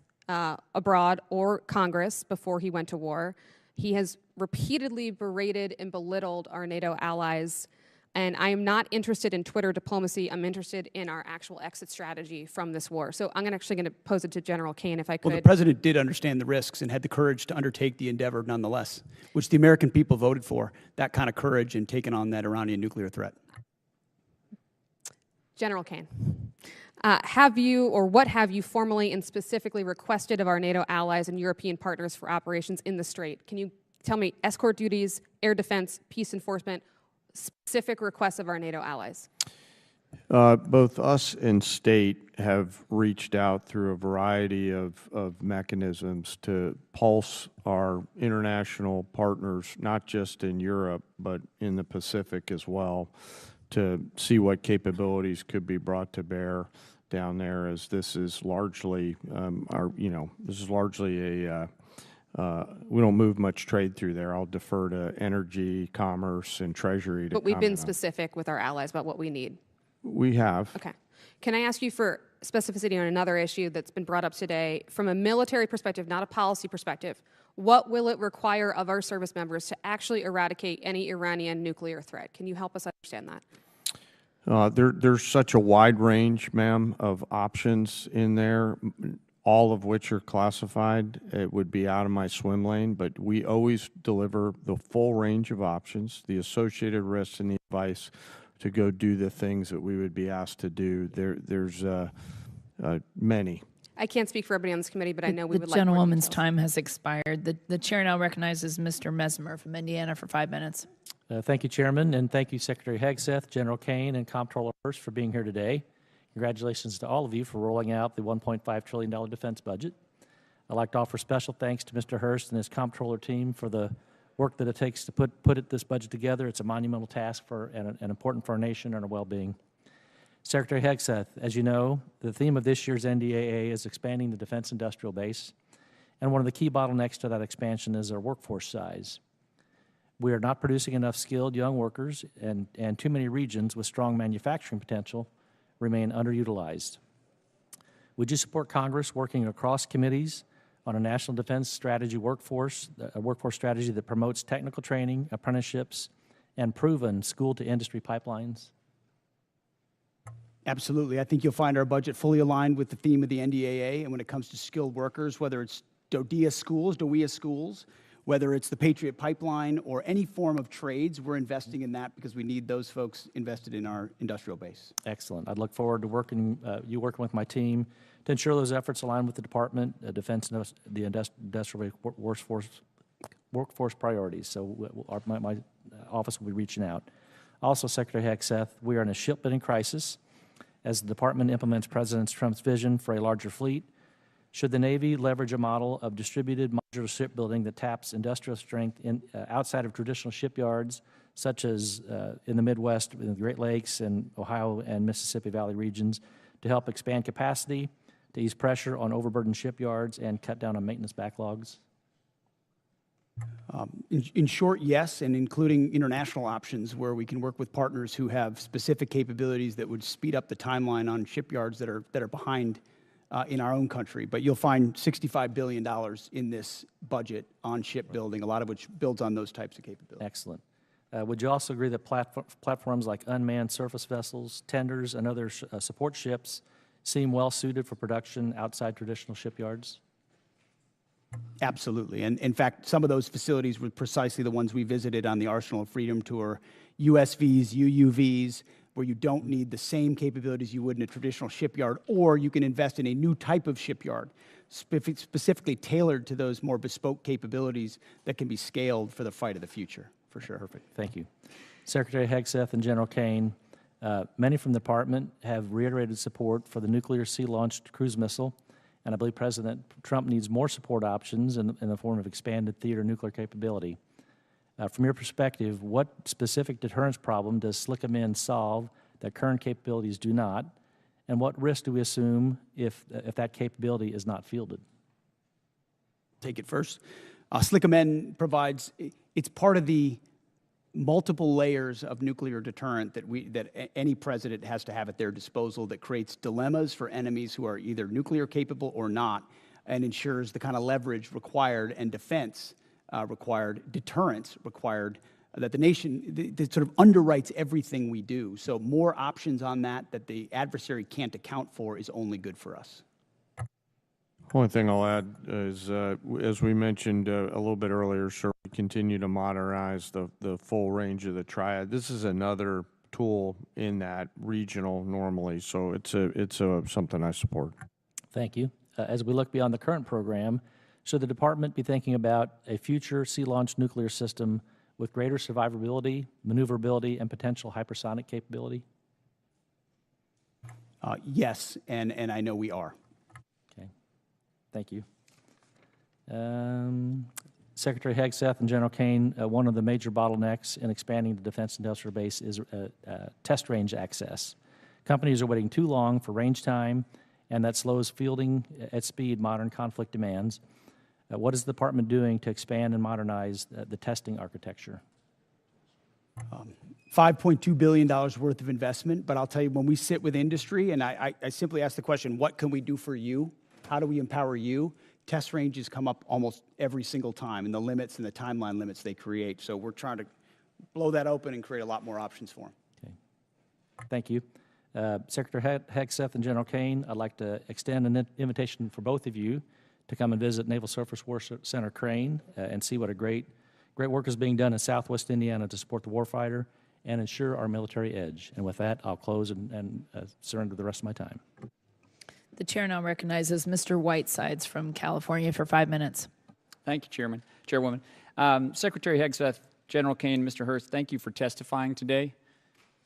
abroad or Congress before he went to war. He has repeatedly berated and belittled our NATO allies, and I am not interested in Twitter diplomacy. I'm interested in our actual exit strategy from this war. So I'm actually going to pose it to General Kane, if I could. Well, the president did understand the risks and had the courage to undertake the endeavor nonetheless, which the American people voted for, that kind of courage in taking on that Iranian nuclear threat. General Kane. Have you, or what have you formally and specifically requested of our NATO allies and European partners for operations in the Strait? Can you tell me escort duties, air defense, peace enforcement, specific requests of our NATO allies? Both us and state have reached out through a variety of mechanisms to pulse our international partners, not just in Europe, but in the Pacific as well, to see what capabilities could be brought to bear down there, as this is largely this is largely a we don't move much trade through there. I'll defer to energy, commerce, and treasury to But we've been comment on. specific with our allies about what we need. We have. Okay. Can I ask you for specificity on another issue that's been brought up today? From a military perspective, not a policy perspective, what will it require of our service members to actually eradicate any Iranian nuclear threat? Can you help us understand that? There's such a wide range, ma'am, of options in there, all of which are classified. It would be out of my swim lane, but we always deliver the full range of options, the associated risks, and the advice to go do the things that we would be asked to do. There's many. I can't speak for everybody on this committee, but I know we would like The more gentlewoman's details. time has expired. The chair now recognizes Mr. Mesmer from Indiana for 5 minutes. Thank you, Chairman, and thank you, Secretary Hegseth, General Kane, and Comptroller Hurst for being here today. Congratulations to all of you for rolling out the $1.5 trillion defense budget. I'd like to offer special thanks to Mr. Hurst and his Comptroller team for the work that it takes to put this budget together. It's a monumental task and important for our nation and our well-being. Secretary Hegseth, as you know, the theme of this year's NDAA is expanding the defense industrial base, and one of the key bottlenecks to that expansion is our workforce size. We are not producing enough skilled young workers, and too many regions with strong manufacturing potential remain underutilized. Would you support Congress working across committees on a national defense strategy workforce, a workforce strategy that promotes technical training, apprenticeships, and proven school-to-industry pipelines? Absolutely. I think you'll find our budget fully aligned with the theme of the NDAA, and when it comes to skilled workers, whether it's DODEA schools, whether it's the Patriot Pipeline or any form of trades, we're investing in that because we need those folks invested in our industrial base. Excellent. I'd look forward to working with my team to ensure those efforts align with the department, defense, and the industrial workforce priorities. So my office will be reaching out. Also, Secretary Hegseth, we are in a shipbuilding crisis as the department implements President Trump's vision for a larger fleet. Should the Navy leverage a model of distributed modular shipbuilding that taps industrial strength outside of traditional shipyards, such as in the Midwest, in the Great Lakes, and Ohio and Mississippi Valley regions, to help expand capacity, to ease pressure on overburdened shipyards, and cut down on maintenance backlogs? In short, yes, and including international options where we can work with partners who have specific capabilities that would speed up the timeline on shipyards that are behind in our own country. But you'll find $65 billion in this budget on shipbuilding, a lot of which builds on those types of capabilities. Excellent. Would you also agree that platforms like unmanned surface vessels, tenders, and other support ships seem well suited for production outside traditional shipyards? Absolutely. And in fact, some of those facilities were precisely the ones we visited on the Arsenal of Freedom tour, USVs, UUVs, where you don't need the same capabilities you would in a traditional shipyard, or you can invest in a new type of shipyard, specifically tailored to those more bespoke capabilities that can be scaled for the fight of the future, for sure. Perfect. Thank you. Secretary Hegseth and General Kane, many from the department have reiterated support for the nuclear sea-launched cruise missile, and I believe President Trump needs more support options in the form of expanded theater nuclear capability. From your perspective, what specific deterrence problem does SLCM solve that current capabilities do not, and what risk do we assume if that capability is not fielded? Take it first. SLCM provides, it's part of the multiple layers of nuclear deterrent that any president has to have at their disposal that creates dilemmas for enemies who are either nuclear capable or not, and ensures the kind of leverage required and defense required, deterrence required, that the nation that sort of underwrites everything we do. So more options on that the adversary can't account for is only good for us. Only thing I'll add is, as we mentioned a little bit earlier, sir, we continue to modernize the full range of the triad. This is another tool in that regional normally, so it's something I support. Thank you. As we look beyond the current program, should the department be thinking about a future sea-launched nuclear system with greater survivability, maneuverability, and potential hypersonic capability? Yes, and I know we are. Thank you. Secretary Hegseth and General Kane, one of the major bottlenecks in expanding the defense industrial base is test range access. Companies are waiting too long for range time, and that slows fielding at speed modern conflict demands. What is the department doing to expand and modernize the testing architecture? $5.2 billion worth of investment, but I'll tell you, when we sit with industry, and I simply ask the question, what can we do for you? How do we empower you? Test ranges come up almost every single time, and the limits and the timeline limits they create. So we're trying to blow that open and create a lot more options for them. Okay. Thank you. Secretary Hegseth and General Kane, I'd like to extend an invitation for both of you to come and visit Naval Surface Warfare Center Crane and see what a great work is being done in Southwest Indiana to support the warfighter and ensure our military edge. And with that, I'll close and surrender the rest of my time. The chair now recognizes Mr. Whitesides from California for 5 minutes. Thank you, Chairwoman. Secretary Hegseth, General Kane, Mr. Hurst, thank you for testifying today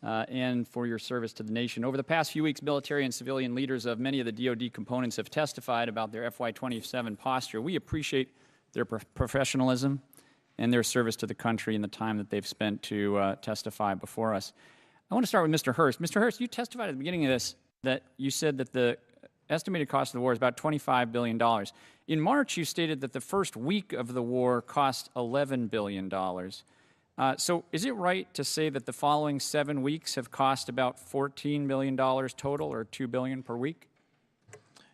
and for your service to the nation. Over the past few weeks, military and civilian leaders of many of the DoD components have testified about their FY27 posture. We appreciate their professionalism and their service to the country and the time that they've spent to testify before us. I want to start with Mr. Hurst. Mr. Hurst, you testified at the beginning of this that you said that the estimated cost of the war is about $25 billion. In March, you stated that the first week of the war cost $11 billion. So is it right to say that the following 7 weeks have cost about $14 million total, or $2 billion per week?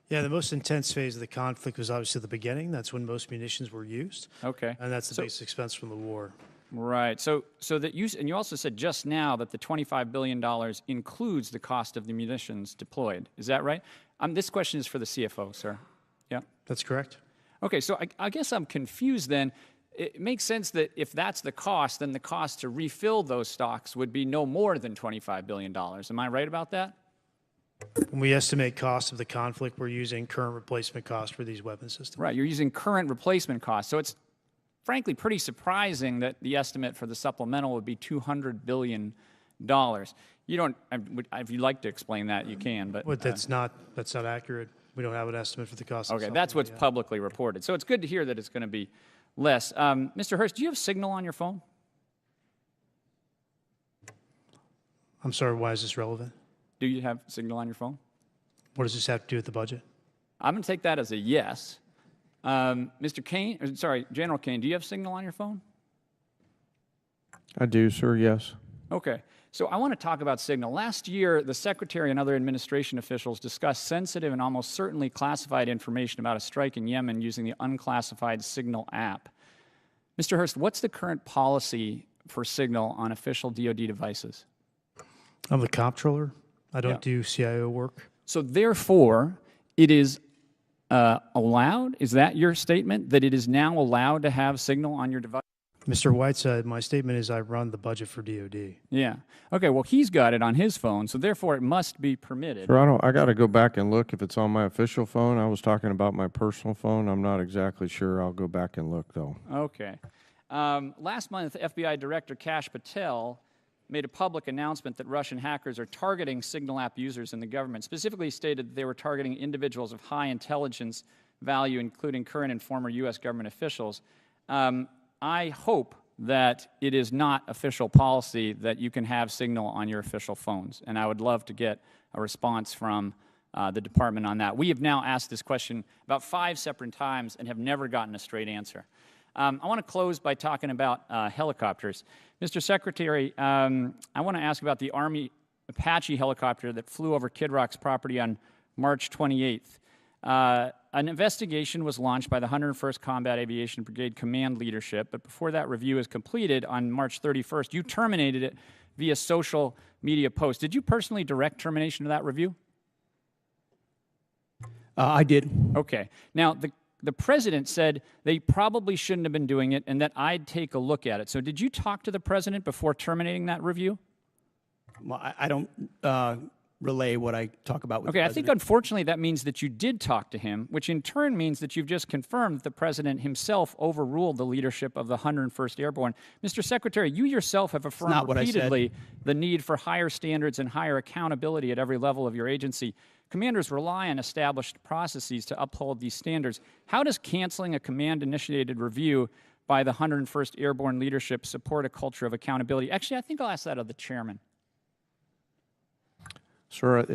Yeah, the most intense phase of the conflict was obviously the beginning. That's when most munitions were used. Okay. And that's the base expense from the war. Right. So that you also said just now that the $25 billion includes the cost of the munitions deployed. Is that right? This question is for the CFO, sir. Yeah. That's correct. Okay, so I guess I'm confused then. It makes sense that if that's the cost, then the cost to refill those stocks would be no more than $25 billion. Am I right about that? When we estimate cost of the conflict, we're using current replacement cost for these weapon systems. Right, you're using current replacement costs. So it's frankly pretty surprising that the estimate for the supplemental would be $200 billion. You don't, if you'd like to explain that, you can, but. That's not accurate. We don't have an estimate for the cost. Okay, that's what's publicly reported. So it's good to hear that it's going to be less. Mr. Hurst, do you have Signal on your phone? I'm sorry, why is this relevant? Do you have Signal on your phone? What does this have to do with the budget? I'm going to take that as a yes. Mr. Kane, sorry, General Kane, do you have Signal on your phone? I do, sir, yes. Okay. So I want to talk about Signal. Last year, the Secretary and other administration officials discussed sensitive and almost certainly classified information about a strike in Yemen using the unclassified Signal app. Mr. Hurst, what's the current policy for Signal on official DoD devices? I'm the comptroller. I don't do CIO work. So therefore, it is allowed? Is that your statement, that it is now allowed to have Signal on your device? Mr. Whiteside, my statement is I run the budget for DoD. Yeah. Okay, well, he's got it on his phone, so therefore it must be permitted. Sir, I got to go back and look if it's on my official phone. I was talking about my personal phone. I'm not exactly sure. I'll go back and look, though. Okay. Last month, FBI Director Kash Patel made a public announcement that Russian hackers are targeting Signal app users in the government, specifically stated that they were targeting individuals of high intelligence value, including current and former U.S. government officials. I hope that it is not official policy that you can have Signal on your official phones, and I would love to get a response from the department on that. We have now asked this question about 5 separate times and have never gotten a straight answer. I want to close by talking about helicopters. Mr. Secretary, I want to ask about the Army Apache helicopter that flew over Kid Rock's property on March 28th. An investigation was launched by the 101st Combat Aviation Brigade Command Leadership, but before that review is completed on March 31st, you terminated it via social media post. Did you personally direct termination of that review? I did. Okay. Now, the president said they probably shouldn't have been doing it and that I'd take a look at it. So did you talk to the president before terminating that review? Well, I don't relay what I talk about with the Okay, I president. think unfortunately that means that you did talk to him, which in turn means that you've just confirmed that the president himself overruled the leadership of the 101st Airborne. Mr. Secretary, you yourself have affirmed not what I said. repeatedly the need for higher standards and higher accountability at every level of your agency. Commanders rely on established processes to uphold these standards. How does canceling a command-initiated review by the 101st Airborne leadership support a culture of accountability? Actually, I think I'll ask that of the chairman. Sir,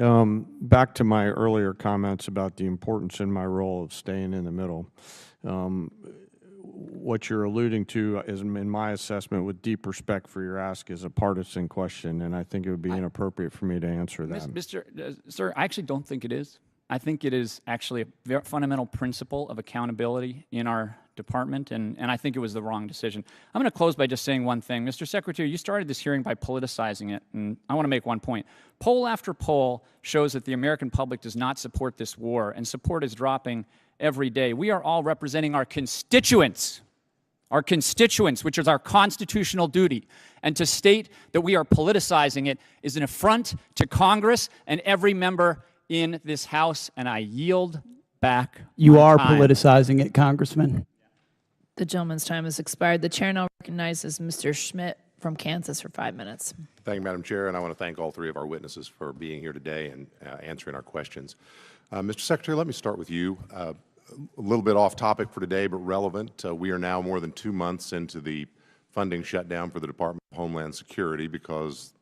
back to my earlier comments about the importance in my role of staying in the middle. What you're alluding to is, in my assessment, with deep respect for your ask, is a partisan question, and I think it would be inappropriate for me to answer that. Sir, I actually don't think it is. I think it is actually a very fundamental principle of accountability in our department, and I think it was the wrong decision. I'm going to close by just saying one thing. Mr. Secretary, you started this hearing by politicizing it, and I want to make one point. Poll after poll shows that the American public does not support this war, and support is dropping every day. We are all representing our constituents, which is our constitutional duty. And to state that we are politicizing it is an affront to Congress and every member in this House, and I yield back. You are time. politicizing it, Congressman. The gentleman's time has expired. The chair now recognizes Mr. Schmidt from Kansas for 5 minutes. Thank you, Madam Chair, and I want to thank all 3 of our witnesses for being here today and answering our questions. Mr. Secretary, let me start with you. A little bit off topic for today, but relevant. We are now more than 2 months into the funding shutdown for the Department of Homeland Security because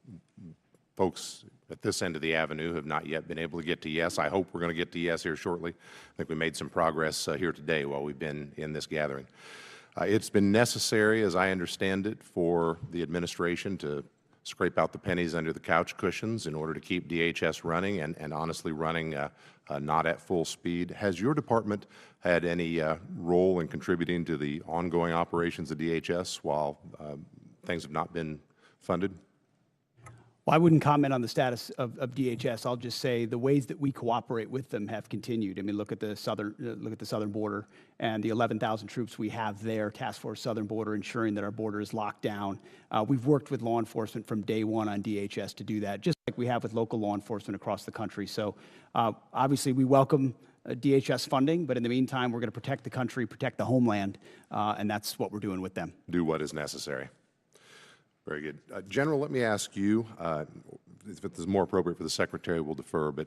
folks at this end of the avenue have not yet been able to get to yes. I hope we're going to get to yes here shortly. I think we made some progress here today while we've been in this gathering. It's been necessary, as I understand it, for the administration to scrape out the pennies under the couch cushions in order to keep DHS running and honestly running not at full speed. Has your department had any role in contributing to the ongoing operations of DHS while things have not been funded? Well, I wouldn't comment on the status of DHS. I'll just say the ways that we cooperate with them have continued. I mean, look at the southern border and the 11,000 troops we have there, Task Force Southern Border, ensuring that our border is locked down. We've worked with law enforcement from day one on DHS to do that, just like we have with local law enforcement across the country. So obviously we welcome DHS funding, but in the meantime, we're going to protect the country, protect the homeland, and that's what we're doing with them. Do what is necessary. Very good. General, let me ask you, if it is more appropriate for the Secretary, we'll defer, but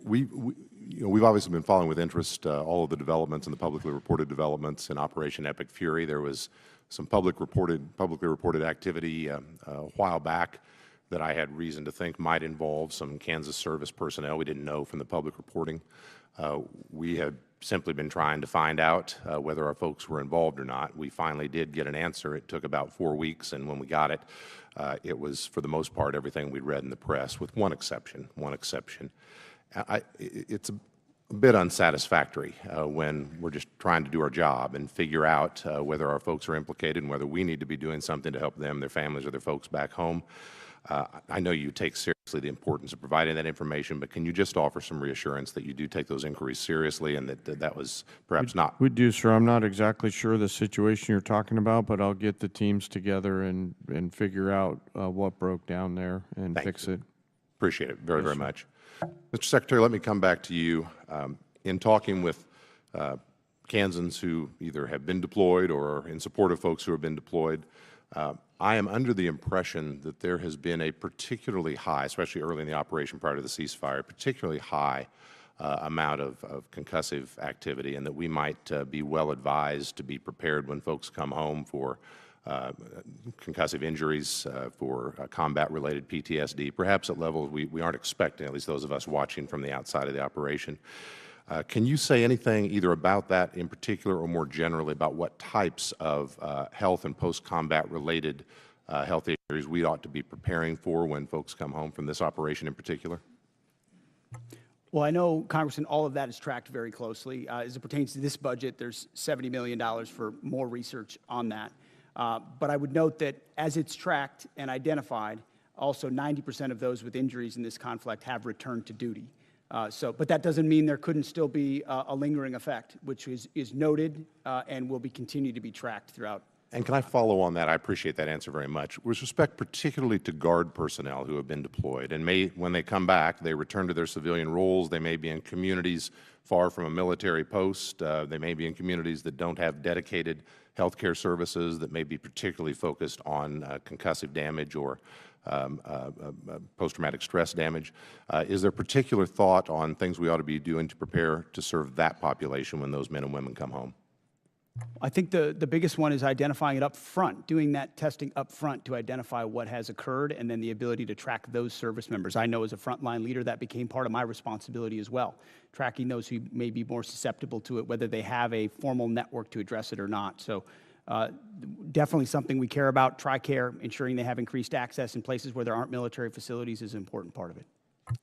we've obviously been following with interest all of the developments and the publicly reported developments in Operation Epic Fury. There was some publicly reported activity a while back that I had reason to think might involve some Kansas service personnel. We didn't know from the public reporting. We had simply been trying to find out whether our folks were involved or not. We finally did get an answer. It took about 4 weeks, and when we got it, it was, for the most part, everything we'd read in the press, with one exception. It's a bit unsatisfactory when we're just trying to do our job and figure out whether our folks are implicated and whether we need to be doing something to help them, their families, or their folks back home. I know you take seriously the importance of providing that information, but can you just offer some reassurance that you do take those inquiries seriously and that was perhaps not? We do, sir. I'm not exactly sure the situation you're talking about, but I'll get the teams together and figure out what broke down there and fix it. Appreciate it very, very much. Mr. Secretary, let me come back to you. In talking with Kansans who either have been deployed or are in support of folks who have been deployed, I am under the impression that there has been a particularly high, especially early in the operation prior to the ceasefire, particularly high amount of concussive activity, and that we might be well advised to be prepared when folks come home for concussive injuries, for combat-related PTSD, perhaps at levels we aren't expecting, at least those of us watching from the outside of the operation. Can you say anything either about that in particular or more generally about what types of health and post-combat related health issues we ought to be preparing for when folks come home from this operation in particular? Well, I know, Congressman, all of that is tracked very closely. As it pertains to this budget, there's $70 million for more research on that. But I would note that as it's tracked and identified, also 90% of those with injuries in this conflict have returned to duty. But that doesn't mean there couldn't still be a lingering effect, which is noted and will continue to be tracked throughout. And can I follow on that? I appreciate that answer very much. With respect particularly to Guard personnel who have been deployed, and when they come back, they return to their civilian roles. They may be in communities far from a military post. They may be in communities that don't have dedicated healthcare services, that may be particularly focused on concussive damage or post-traumatic stress damage. Is there particular thought on things we ought to be doing to prepare to serve that population when those men and women come home? I think the biggest one is identifying it up front, doing that testing up front to identify what has occurred, and then the ability to track those service members. I know as a frontline leader that became part of my responsibility as well, tracking those who may be more susceptible to it, whether they have a formal network to address it or not. So definitely something we care about. TRICARE, ensuring they have increased access in places where there aren't military facilities, is an important part of it.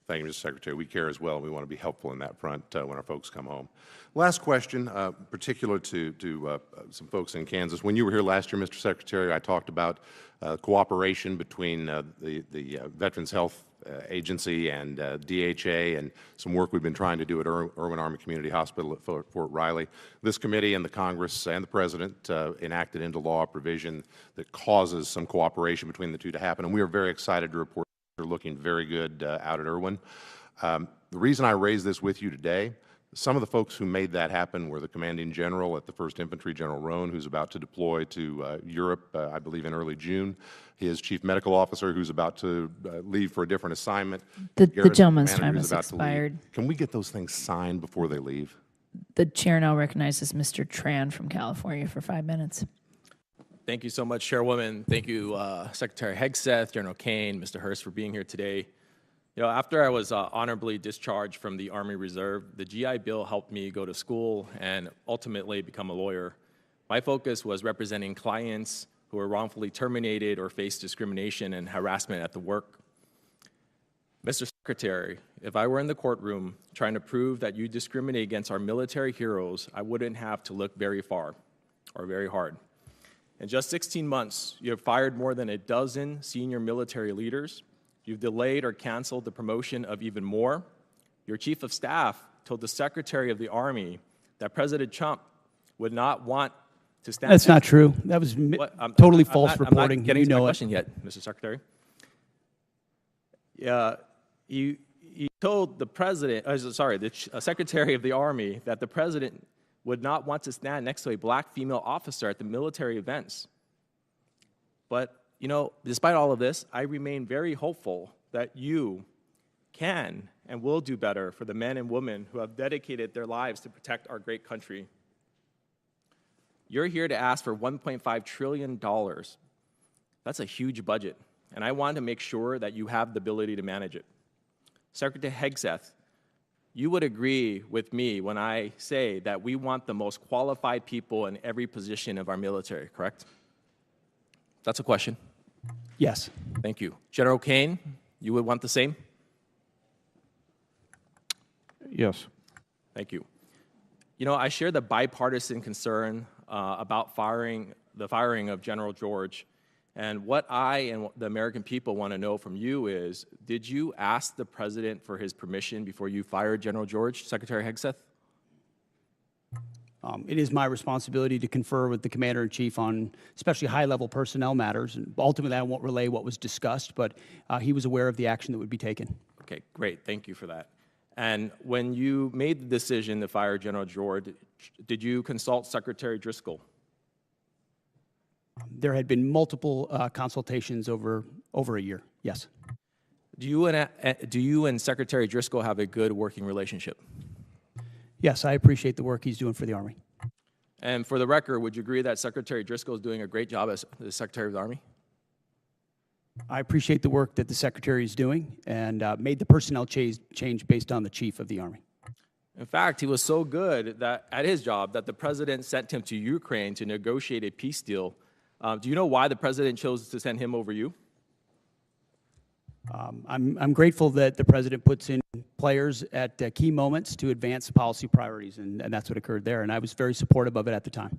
Thank you, Mr. Secretary. We care as well, and we want to be helpful in that front when our folks come home. Last question, particular to some folks in Kansas. When you were here last year, Mr. Secretary, I talked about cooperation between the Veterans Health Agency and DHA and some work we've been trying to do at Irwin Army Community Hospital at Fort Riley. This committee and the Congress and the President enacted into law a provision that causes some cooperation between the two to happen, and we are very excited to report they're looking very good out at Irwin. The reason I raise this with you today, some of the folks who made that happen were the commanding general at the 1st Infantry, General Roan, who's about to deploy to Europe, I believe in early June. His chief medical officer, who's about to leave for a different assignment. The gentleman's time has expired. Can we get those things signed before they leave? The chair now recognizes Mr. Tran from California for 5 minutes. Thank you so much, Chairwoman. Thank you, Secretary Hegseth, General Kane, Mr. Hurst, for being here today. You know, after I was honorably discharged from the Army Reserve, the GI Bill helped me go to school and ultimately become a lawyer. My focus was representing clients who were wrongfully terminated or faced discrimination and harassment at the work. Mr. Secretary, if I were in the courtroom trying to prove that you discriminate against our military heroes, I wouldn't have to look very far or very hard. In just 16 months, you have fired more than a dozen senior military leaders. You've delayed or canceled the promotion of even more. Your chief of staff told the Secretary of the Army that President Trump would not want to stand. That's not true. That was totally false reporting. I'm not getting You to my know it. question yet, Mr. Secretary. You told the president, the Secretary of the Army, that the president would not want to stand next to a black female officer at the military events. But, you know, despite all of this, I remain very hopeful that you can and will do better for the men and women who have dedicated their lives to protect our great country. You're here to ask for $1.5 trillion. That's a huge budget, and I want to make sure that you have the ability to manage it. Secretary Hegseth, you would agree with me when I say that we want the most qualified people in every position of our military, correct? That's a question. Yes. Thank you. General Kane, you would want the same? Yes. Thank you. You know, I share the bipartisan concern about the firing of General George. And what I and the American people want to know from you is, did you ask the president for his permission before you fired General George, Secretary Hegseth? It is my responsibility to confer with the Commander-in-Chief on especially high-level personnel matters. And ultimately, I won't relay what was discussed, but he was aware of the action that would be taken. Okay, great. Thank you for that. And when you made the decision to fire General George, did you consult Secretary Driscoll? There had been multiple consultations over a year, yes. Do you and Secretary Driscoll have a good working relationship? Yes, I appreciate the work he's doing for the Army. And for the record, would you agree that Secretary Driscoll is doing a great job as the Secretary of the Army? I appreciate the work that the Secretary is doing and made the personnel change based on the Chief of the Army. In fact, he was so good that at his job that the president sent him to Ukraine to negotiate a peace deal. Do you know why the president chose to send him over you? I'm grateful that the president puts in players at key moments to advance policy priorities, and that's what occurred there, and I was very supportive of it at the time.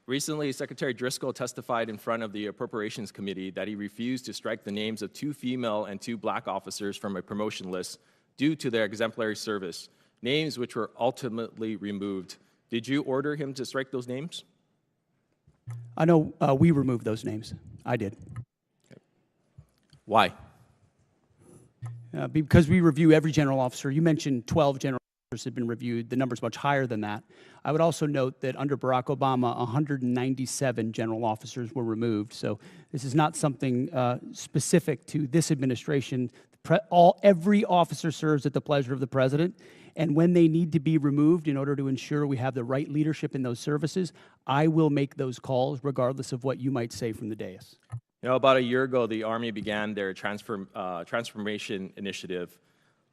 Recently, Secretary Driscoll testified in front of the Appropriations Committee that he refused to strike the names of 2 female and 2 black officers from a promotion list due to their exemplary service, names which were ultimately removed. Did you order him to strike those names? I know we removed those names. I did. Okay. Why? Because we review every general officer. You mentioned 12 general officers had been reviewed. The number's much higher than that. I would also note that under Barack Obama, 197 general officers were removed. So this is not something specific to this administration. Every officer serves at the pleasure of the president. And when they need to be removed in order to ensure we have the right leadership in those services, I will make those calls regardless of what you might say from the dais. You know, about a year ago, the Army began their transformation initiative.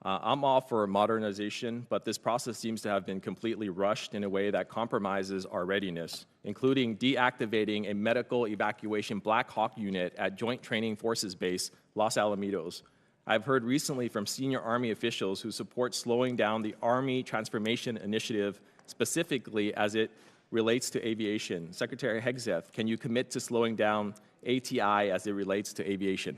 I'm all for modernization, but this process seems to have been completely rushed in a way that compromises our readiness, including deactivating a medical evacuation Black Hawk unit at Joint Training Forces Base, Los Alamitos. I've heard recently from senior Army officials who support slowing down the Army Transformation Initiative, specifically as it relates to aviation. Secretary Hegseth, can you commit to slowing down ATI as it relates to aviation?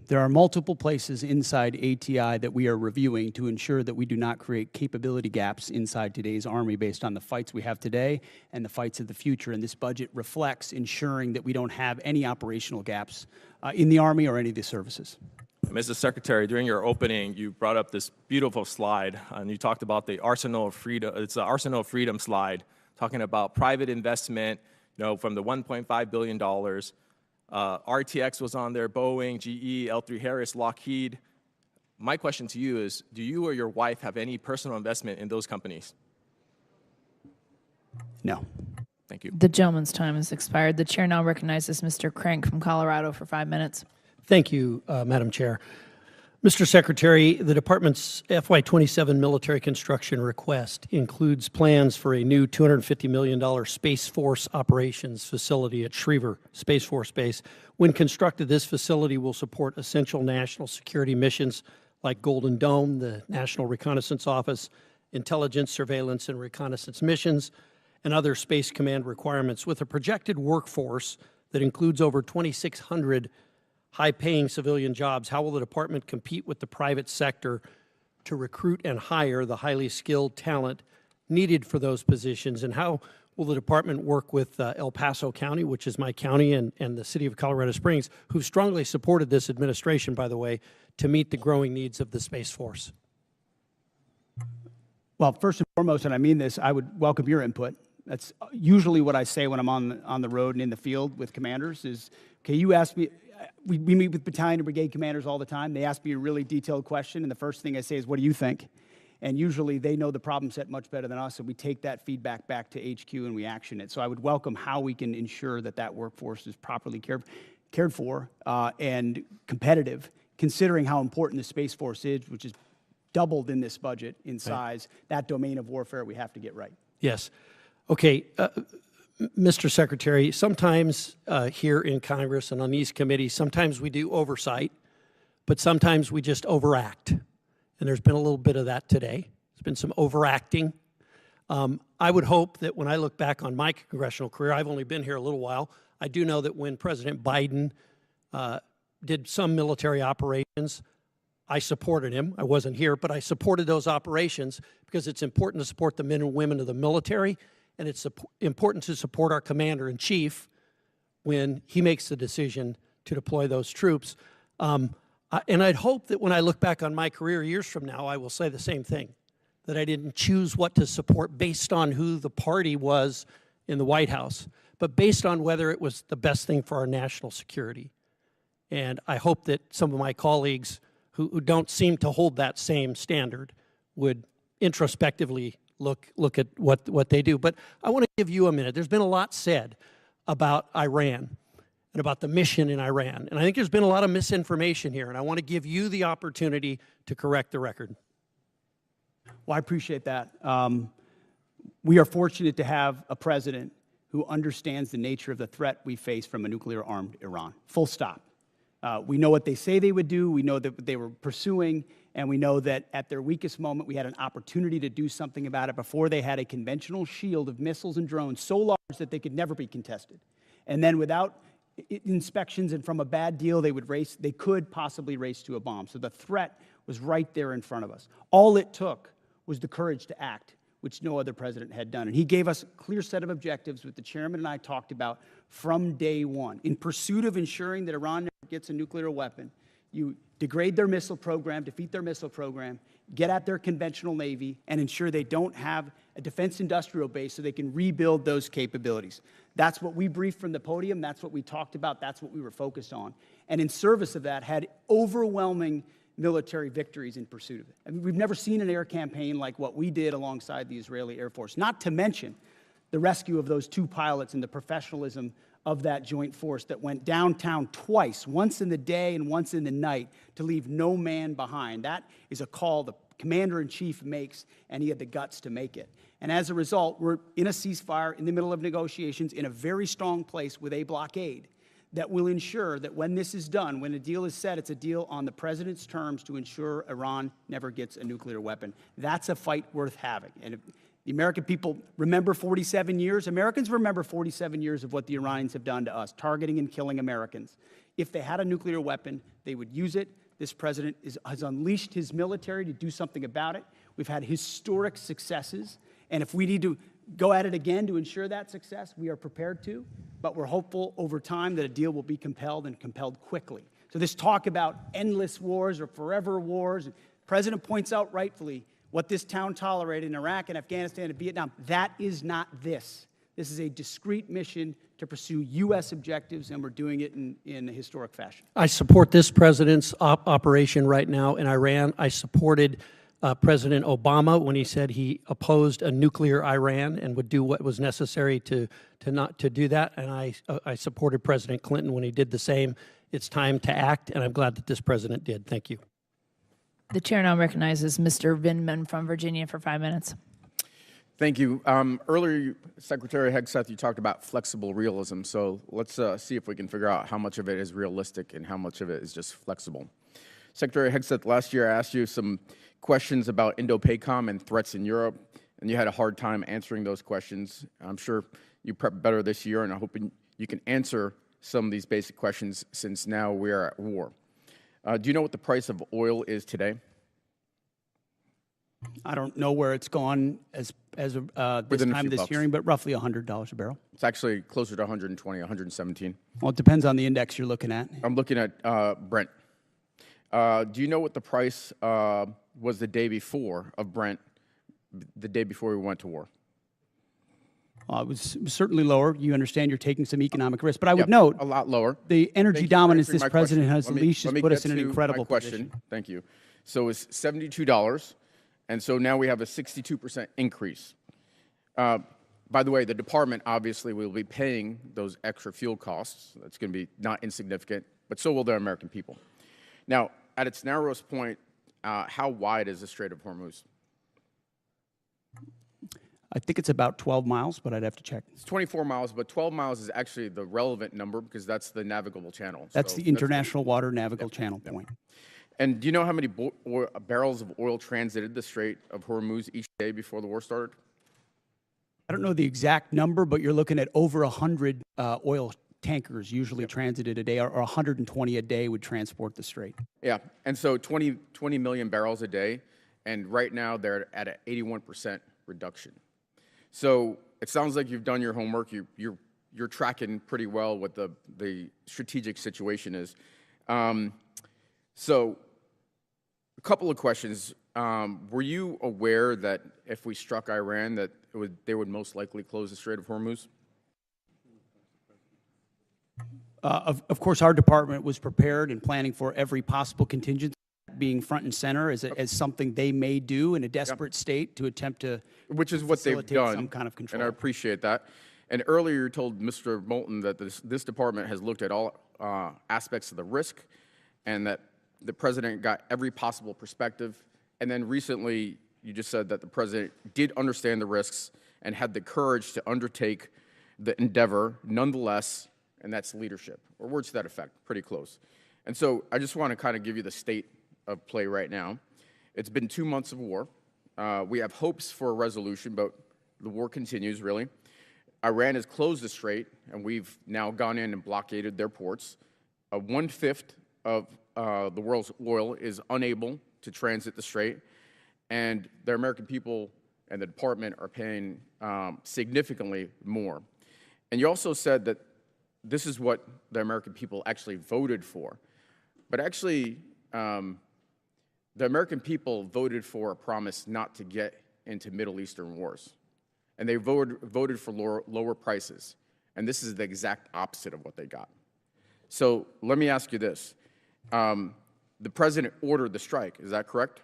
There are multiple places inside ATI that we are reviewing to ensure that we do not create capability gaps inside today's Army based on the fights we have today and the fights of the future. And this budget reflects ensuring that we don't have any operational gaps in the Army or any of the services. Mr. Secretary, during your opening, you brought up this beautiful slide, and you talked about the Arsenal of Freedom. It's the Arsenal of Freedom slide, talking about private investment, you know, from the $1.5 billion. RTX was on there, Boeing, GE, L3 Harris, Lockheed. My question to you is, do you or your wife have any personal investment in those companies? No. Thank you. The gentleman's time has expired. The chair now recognizes Mr. Crank from Colorado for 5 minutes. Thank you, Madam Chair. Mr. Secretary, the Department's FY27 military construction request includes plans for a new $250 million Space Force operations facility at Schriever Space Force Base. When constructed, this facility will support essential national security missions like Golden Dome, the National Reconnaissance Office, intelligence, surveillance, and reconnaissance missions, and other Space Command requirements. With a projected workforce that includes over 2,600 high-paying civilian jobs, how will the department compete with the private sector to recruit and hire the highly skilled talent needed for those positions? And how will the department work with El Paso County, which is my county, and the city of Colorado Springs, who strongly supported this administration, by the way, to meet the growing needs of the Space Force? Well, first and foremost, and I mean this, I would welcome your input. That's usually what I say when I'm on the road and in the field with commanders is, okay, you ask me, we meet with battalion and brigade commanders all the time. They ask me a really detailed question, and the first thing I say is, what do you think? And usually they know the problem set much better than us, and we take that feedback back to HQ and we action it. So I would welcome how we can ensure that that workforce is properly cared for and competitive, considering how important the Space Force is, which is doubled in this budget in size. That domain of warfare we have to get right. Yes. Okay. Mr. Secretary, sometimes here in Congress and on these committees, sometimes we do oversight, but sometimes we just overact. And there's been a little bit of that today. There's been some overacting. I would hope that when I look back on my congressional career, I've only been here a little while, I do know that when President Biden did some military operations, I supported him. I wasn't here, but I supported those operations because it's important to support the men and women of the military, and it's important to support our commander-in-chief when he makes the decision to deploy those troops. And I'd hope that when I look back on my career years from now, I will say the same thing, that I didn't choose what to support based on who the party was in the White House, but based on whether it was the best thing for our national security. And I hope that some of my colleagues who don't seem to hold that same standard would introspectively look at what they do. But I want to give you a minute. There's been a lot said about Iran and about the mission in Iran. And I think there's been a lot of misinformation here, and I want to give you the opportunity to correct the record. Well, I appreciate that. We are fortunate to have a president who understands the nature of the threat we face from a nuclear-armed Iran. Full stop. We know what they say they would do, we know that they were pursuing, and we know that at their weakest moment we had an opportunity to do something about it before they had a conventional shield of missiles and drones so large that they could never be contested. And then without inspections and from a bad deal, they could possibly race to a bomb. So the threat was right there in front of us. All it took was the courage to act, which no other president had done. And he gave us a clear set of objectives, which the chairman and I talked about from day one. In pursuit of ensuring that Iran never gets a nuclear weapon, you degrade their missile program, defeat their missile program, get at their conventional Navy, and ensure they don't have a defense industrial base so they can rebuild those capabilities. That's what we briefed from the podium. That's what we talked about. That's what we were focused on. And in service of that, had overwhelming military victories in pursuit of it. I mean, we've never seen an air campaign like what we did alongside the Israeli Air Force, not to mention the rescue of those 2 pilots and the professionalism of that joint force that went downtown twice, once in the day and once in the night, to leave no man behind. That is a call the commander-in-chief makes, and he had the guts to make it. And as a result, we're in a ceasefire, in the middle of negotiations, in a very strong place with a blockade that will ensure that when this is done, when a deal is set, it's a deal on the president's terms to ensure Iran never gets a nuclear weapon. That's a fight worth having. And if the American people remember 47 years, Americans remember 47 years of what the Iranians have done to us, targeting and killing Americans. If they had a nuclear weapon, they would use it. This president has unleashed his military to do something about it. We've had historic successes. And if we need to go at it again to ensure that success, we are prepared to. But we're hopeful over time that a deal will be compelled and compelled quickly. So this talk about endless wars or forever wars, the president points out rightfully what this town tolerated in Iraq and Afghanistan and Vietnam. That is not this. This is a discrete mission to pursue U.S. objectives, and we're doing it in a historic fashion. I support this president's operation right now in Iran. I supported President Obama when he said he opposed a nuclear Iran and would do what was necessary to do that. And I supported President Clinton when he did the same. It's time to act, and I'm glad that this president did. Thank you. The chair now recognizes Mr. Vindman from Virginia for 5 minutes. Thank you. Earlier, Secretary Hegseth, you talked about flexible realism. So let's see if we can figure out how much of it is realistic and how much of it is just flexible. Secretary Hegseth, last year I asked you some questions about Indo-PACOM and threats in Europe. and you had a hard time answering those questions. I'm sure you prepped better this year, and I'm hoping you can answer some of these basic questions since now we are at war. Do you know what the price of oil is today? I don't know where it's gone as of this time of this hearing, but roughly $100 a barrel. It's actually closer to 120, 117. Well, it depends on the index you're looking at. I'm looking at Brent. Do you know what the price was the day before of Brent, the day before we went to war? It was certainly lower. You understand you're taking some economic risk, but I would note a lot lower. The energy dominance this my president question. has unleashed has put us in an get to incredible my question. position. Thank you. So it's $72, and so now we have a 62% increase. By the way, the department obviously will be paying those extra fuel costs. That's going to be not insignificant, but so will the American people. Now, at its narrowest point, how wide is the Strait of Hormuz? I think it's about 12 miles, but I'd have to check. It's 24 miles, but 12 miles is actually the relevant number because that's the navigable channel. That's So the international water navigable channel point. And do you know how many barrels of oil transited the Strait of Hormuz each day before the war started? I don't know the exact number, but you're looking at over 100 oil tankers usually transited a day, or 120 a day would transport the strait. Yeah, and so 20 million barrels a day, and right now they're at an 81% reduction. So it sounds like you've done your homework. You're tracking pretty well what the strategic situation is. So a couple of questions. Were you aware that if we struck Iran, that they would most likely close the Strait of Hormuz? Of course, our department was prepared and planning for every possible contingency, being front and center as something they may do in a desperate state to attempt to which is what they've done, some kind of control. and I appreciate that. And earlier you told Mr. Moulton that this department has looked at all aspects of the risk, and that the president got every possible perspective. And then recently you just said that the president did understand the risks and had the courage to undertake the endeavor nonetheless, and that's leadership, or words to that effect, pretty close. And so I just want to kind of give you the state of play right now. It's been 2 months of war. We have hopes for a resolution, but the war continues, really. Iran has closed the strait, and we've now gone in and blockaded their ports. 1/5 of the world's oil is unable to transit the strait, and the American people and the department are paying significantly more. And you also said that this is what the American people actually voted for. But actually, the American people voted for a promise not to get into Middle Eastern wars. And they voted for lower prices. And this is the exact opposite of what they got. So let me ask you this. The president ordered the strike, is that correct?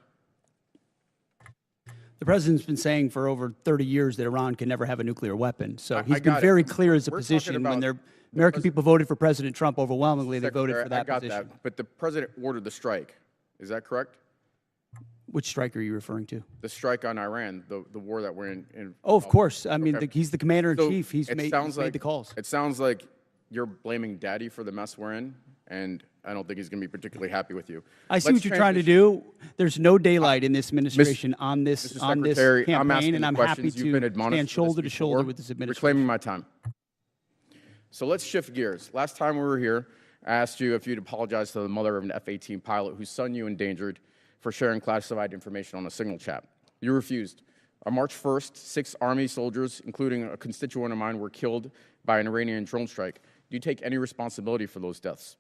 The president's been saying for over 30 years that Iran can never have a nuclear weapon. So he's I been got very it. clear as a We're position talking when about American people voted for President Trump overwhelmingly, they voted for that I got position. that. But the president ordered the strike, is that correct? Which strike are you referring to? The strike on Iran, the war that we're in. Oh, of course. I mean, Okay. he's the commander-in-chief. So He's it made sounds like the calls. It sounds like you're blaming Daddy for the mess we're in, and I don't think he's going to be particularly happy with you. I see what you're trying to do. There's no daylight in this administration on this Secretary, I'm campaign, asking and the I'm happy questions. You've been to admonished stand for this shoulder to shoulder before. with this administration. Reclaiming my time. So let's shift gears. Last time we were here, I asked you if you'd apologize to the mother of an F-18 pilot whose son you endangered for sharing classified information on a signal chat. You refused. On March 1st, 6 Army soldiers, including a constituent of mine, were killed by an Iranian drone strike. Do you take any responsibility for those deaths?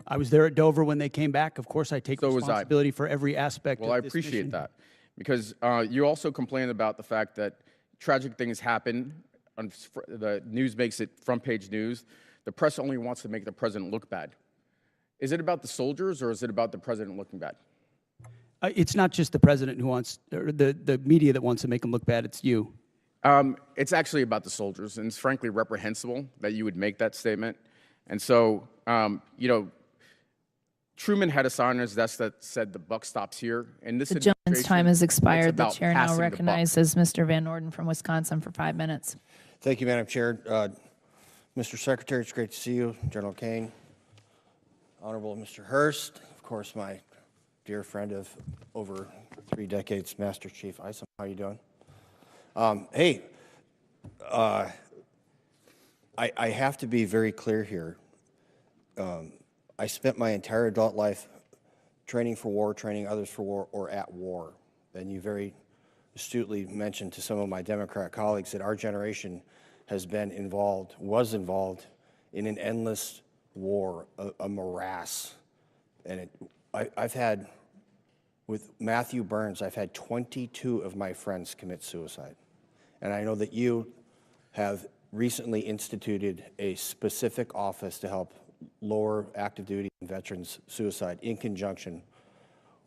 I was there at Dover when they came back. Of course, I take responsibility for every aspect of this Well, I appreciate mission. that, because you also complained about the fact that tragic things happen. The news makes it front-page news. The press only wants to make the president look bad. Is it about the soldiers, or is it about the president looking bad? It's not just the president who wants, or the media that wants to make him look bad. It's you. It's actually about the soldiers, and it's frankly reprehensible that you would make that statement. And so, you know, Truman had a sign on his desk that said the buck stops here. And this The gentleman's time has expired. The chair now passing the buck. recognizes Mr. Van Orden from Wisconsin for 5 minutes. Thank you, Madam Chair. Mr. Secretary, it's great to see you. General Kane, Honorable Mr. Hurst, of course, my dear friend of over 3 decades, Master Chief Isom. How you doing? Hey, I have to be very clear here. I spent my entire adult life training for war, training others for war, or at war. And you very astutely mentioned to some of my Democrat colleagues that our generation has been involved, was involved in an endless war, a morass. And I've had, with Matthew Burns, I've had 22 of my friends commit suicide. And I know that you have recently instituted a specific office to help lower active duty and veterans suicide in conjunction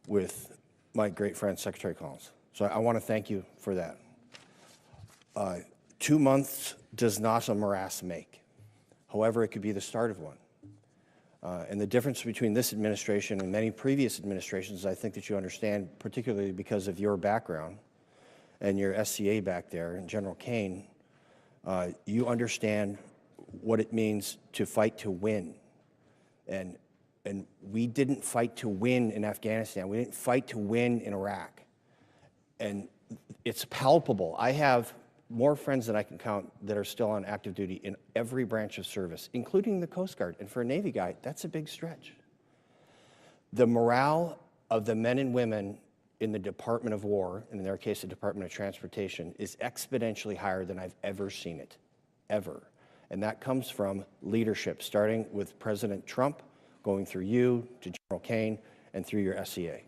with my great friend, Secretary Collins. So I want to thank you for that. 2 months does not a morass make. However, it could be the start of one. And the difference between this administration and many previous administrations, I think that you understand, particularly because of your background and your SCA back there, and General Kane, you understand what it means to fight to win. And we didn't fight to win in Afghanistan. We didn't fight to win in Iraq. And it's palpable. I have more friends than I can count that are still on active duty in every branch of service, including the Coast Guard. And for a Navy guy, that's a big stretch. The morale of the men and women in the Department of War, and in their case, the Department of Transportation, is exponentially higher than I've ever seen it, ever. And that comes from leadership, starting with President Trump, going through you to General Kane, and through your SCA.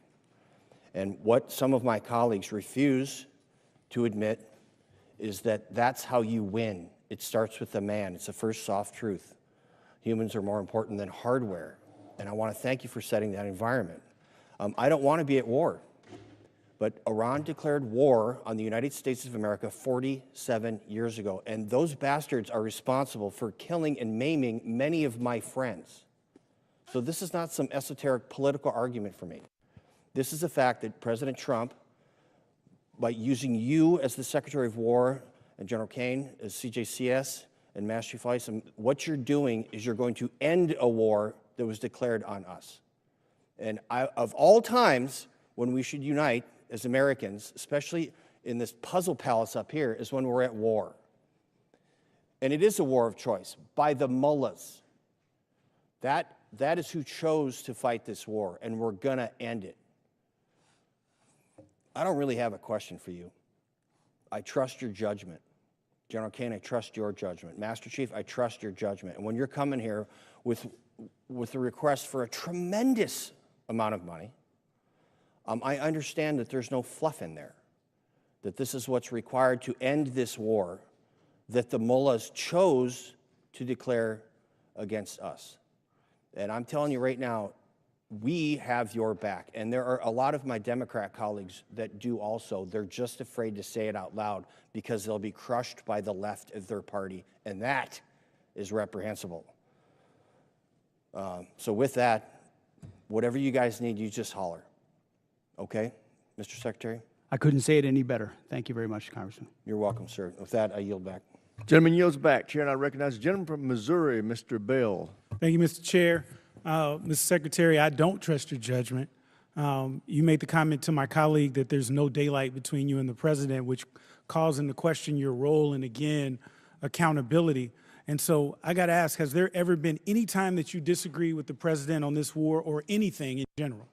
And what some of my colleagues refuse to admit is that that's how you win. It starts with the man. It's the first soft truth. Humans are more important than hardware. And I want to thank you for setting that environment. I don't want to be at war, but Iran declared war on the United States of America 47 years ago, and those bastards are responsible for killing and maiming many of my friends. So this is not some esoteric political argument for me. This is the fact that President Trump, by using you as the Secretary of War and General Kane as CJCS and Master Chief Isom, what you're doing is you're going to end a war that was declared on us. And of all times when we should unite as Americans, especially in this puzzle palace up here, is when we're at war. And it is a war of choice by the mullahs. That is who chose to fight this war, and we're going to end it. I don't really have a question for you. I trust your judgment. General Kane, I trust your judgment. Master Chief, I trust your judgment. And when you're coming here with a request for a tremendous amount of money, I understand that there's no fluff in there, that this is what's required to end this war that the mullahs chose to declare against us. And I'm telling you right now, we have your back. And there are a lot of my Democrat colleagues that do also. They're just afraid to say it out loud because they'll be crushed by the left of their party, and that is reprehensible. So with that, whatever you guys need, you just holler. Okay, Mr. Secretary? I couldn't say it any better. Thank you very much, Congressman. You're welcome, sir. With that, I yield back. Gentleman yields back. Chair, and I recognize the gentleman from Missouri, Mr. Bell. Thank you, Mr. Chair. Mr. Secretary, I don't trust your judgment. You made the comment to my colleague that there's no daylight between you and the president, which calls into question your role and, again, accountability. And so I got to ask, has there ever been any time that you disagree with the president on this war or anything in general?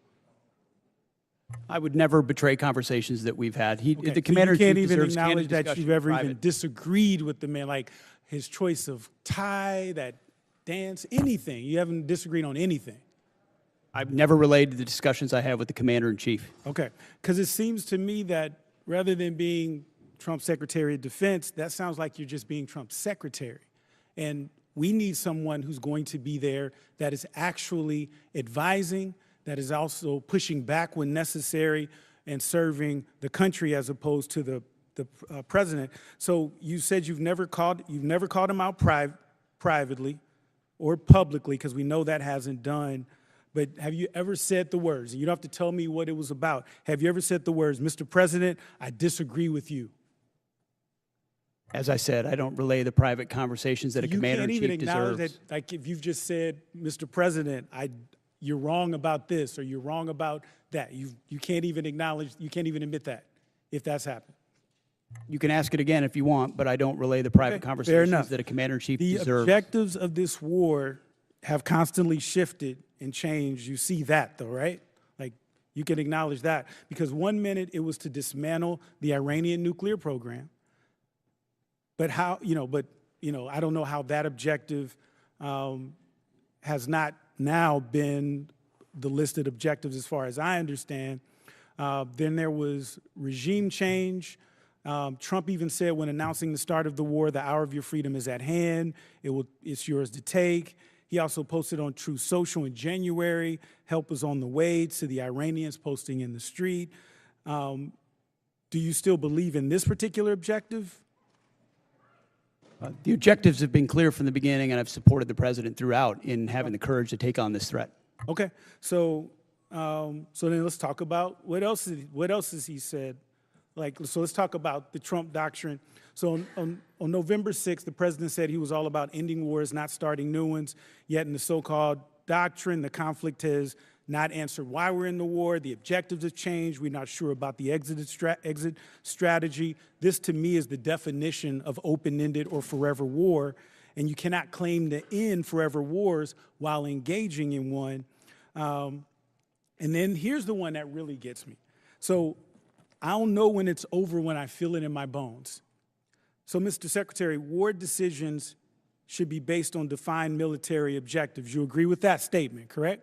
I would never betray conversations that we've had. Okay, The so commander you can't in chief even deserves acknowledge candid that discussion you've ever in even private. disagreed with the man, like his choice of tie, that dance, anything. You haven't disagreed on anything. I've never relayed the discussions I have with the commander in chief. Okay, because it seems to me that rather than being Trump's Secretary of Defense, that sounds like you're just being Trump's secretary. And we need someone who's going to be there that is actually advising, that is also pushing back when necessary and serving the country as opposed to the president. So you said you've never called him out privately or publicly, because we know that hasn't done. But have you ever said the words, and you don't have to tell me what it was about, have you ever said the words, Mr. President, I disagree with you? As I said, I don't relay the private conversations that a commander in chief deserves. You can't even acknowledge that, like if you've just said, Mr. President, you're wrong about this or you're wrong about that. You can't even acknowledge, you can't even admit that if that's happened. You can ask it again if you want, but I don't relay the private Fair conversations enough. that a commander-in-chief The deserves. objectives of this war have constantly shifted and changed. You see that, though, right? Like, you can acknowledge that. Because 1 minute it was to dismantle the Iranian nuclear program. But how, I don't know how that objective has not now been the listed objectives as far as I understand. Then there was regime change. Trump even said when announcing the start of the war, the hour of your freedom is at hand. It's yours to take. He also posted on Truth Social in January, help is on the way, to the Iranians posting in the street. Do you still believe in this particular objective? The objectives have been clear from the beginning, and I've supported the president throughout in having the courage to take on this threat. Okay, so then let's talk about what else has he said. So let's talk about the Trump doctrine. So on November 6th, the president said he was all about ending wars, not starting new ones. Yet in the so-called doctrine, the conflict has not answered why we're in the war. The objectives have changed. We're not sure about the exit strategy. This, to me, is the definition of open-ended or forever war. And you cannot claim to end forever wars while engaging in one. And then here's the one that really gets me. So I don't know when it's over when I feel it in my bones. So, Mr. Secretary, war decisions should be based on defined military objectives. You agree with that statement, correct?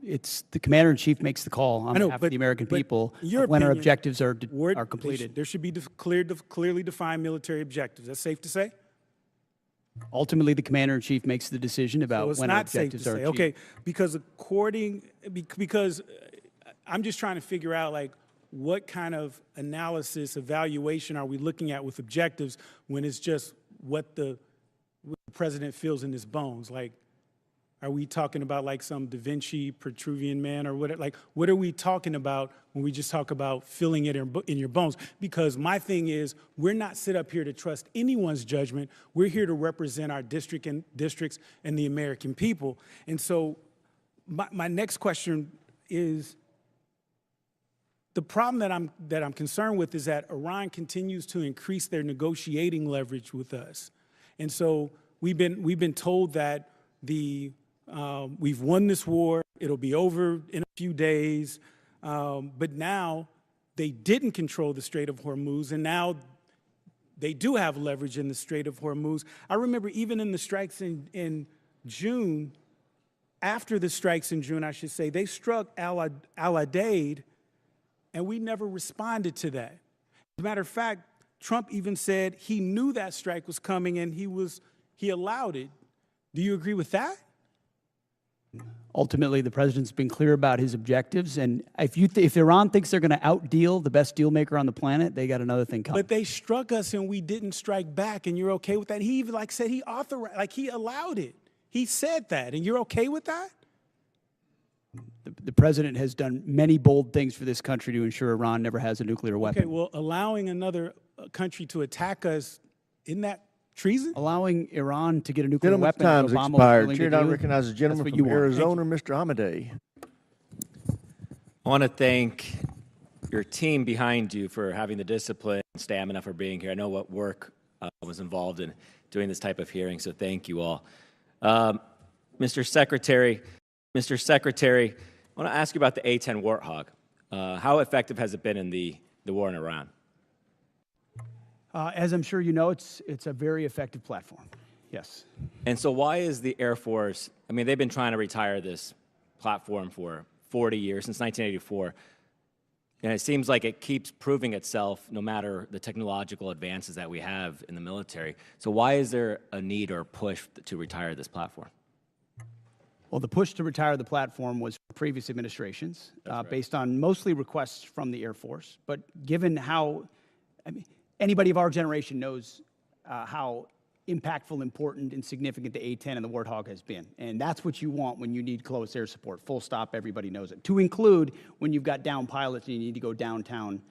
It's the commander-in-chief makes the call on behalf of the American people when our objectives are completed. There should be clearly defined military objectives. That's safe to say? Ultimately, the commander-in-chief makes the decision about So when our it's not safe to objectives are say. achieved. Okay, because I'm just trying to figure out, like, what kind of analysis, evaluation are we looking at with objectives when it's just what the president feels in his bones? Like, are we talking about like some Da Vinci Petruvian man or what? Like, what are we talking about when we just talk about feeling it in your bones? Because my thing is, we're not set up here to trust anyone's judgment. We're here to represent our districts and the American people. And so my next question is, the problem that I'm concerned with is that Iran continues to increase their negotiating leverage with us. And so we've been told that we've won this war, it'll be over in a few days, but now they didn't control the Strait of Hormuz, and now they do have leverage in the Strait of Hormuz. I remember even in the strikes in June, after the strikes in June, I should say, they struck Al-Udeid, and we never responded to that. As a matter of fact, Trump even said he knew that strike was coming and he allowed it. Do you agree with that? Ultimately, the president's been clear about his objectives, and if Iran thinks they're going to outdeal the best deal maker on the planet, they got another thing coming. But they struck us and we didn't strike back, and you're okay with that? He even said he authorized, he allowed it. He said that, and you're okay with that? The president has done many bold things for this country to ensure Iran never has a nuclear weapon. Okay, well, allowing another country to attack us, isn't that treason? Allowing Iran to get a nuclear Gentleman's weapon. time's Obama was expired. willing Chair to now do, recognizes the gentleman that's what from you want. Arizona, Mr. Amadei. I want to thank your team behind you for having the discipline and stamina for being here. I know what work was involved in doing this type of hearing, so thank you all. Mr. Secretary, I want to ask you about the A-10 Warthog. How effective has it been in the war in Iran? As I'm sure you know, it's a very effective platform. Yes. And so why is the Air Force, I mean, they've been trying to retire this platform for 40 years, since 1984, and it seems like it keeps proving itself no matter the technological advances that we have in the military. So why is there a need or push to retire this platform? Well, the push to retire the platform was from previous administrations, based on mostly requests from the Air Force. But given how, anybody of our generation knows how impactful, important, and significant the A-10 and the Warthog has been. And that's what you want when you need close air support. Full stop, everybody knows it. To include when you've got down pilots and you need to go downtown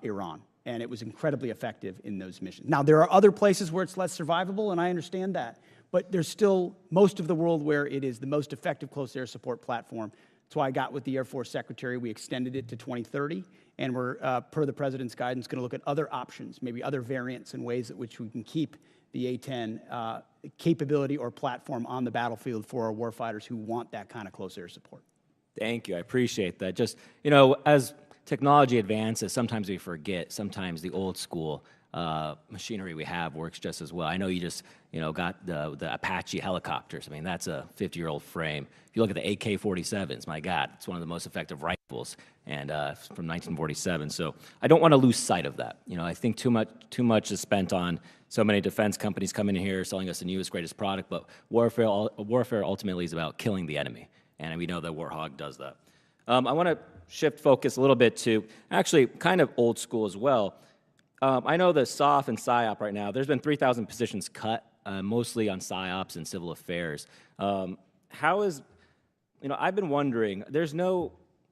Iran. And it was incredibly effective in those missions. Now, there are other places where it's less survivable, and I understand that. But there's still most of the world where it is the most effective close air support platform. That's why I got with the Air Force Secretary. We extended it to 2030, and we're, per the President's guidance, going to look at other options, maybe other variants and ways at which we can keep the A-10 capability or platform on the battlefield for our warfighters who want that kind of close air support. Thank you. I appreciate that. Just, you know, as technology advances, sometimes we forget, sometimes the old school machinery we have works just as well. I know you just, you know, got the Apache helicopters. I mean, that's a 50-year-old frame. If you look at the AK-47s, my God, it's one of the most effective rifles, and from 1947. So I don't want to lose sight of that. You know, I think too much is spent on so many defense companies coming in here selling us the newest, greatest product, but warfare ultimately is about killing the enemy, and we know that Warhawk does that. I want to shift focus a little bit to actually kind of old school as well. I know the SOF and PSYOP right now, there's been 3,000 positions cut, mostly on PSYOPs and civil affairs. How is, you know, I've been wondering,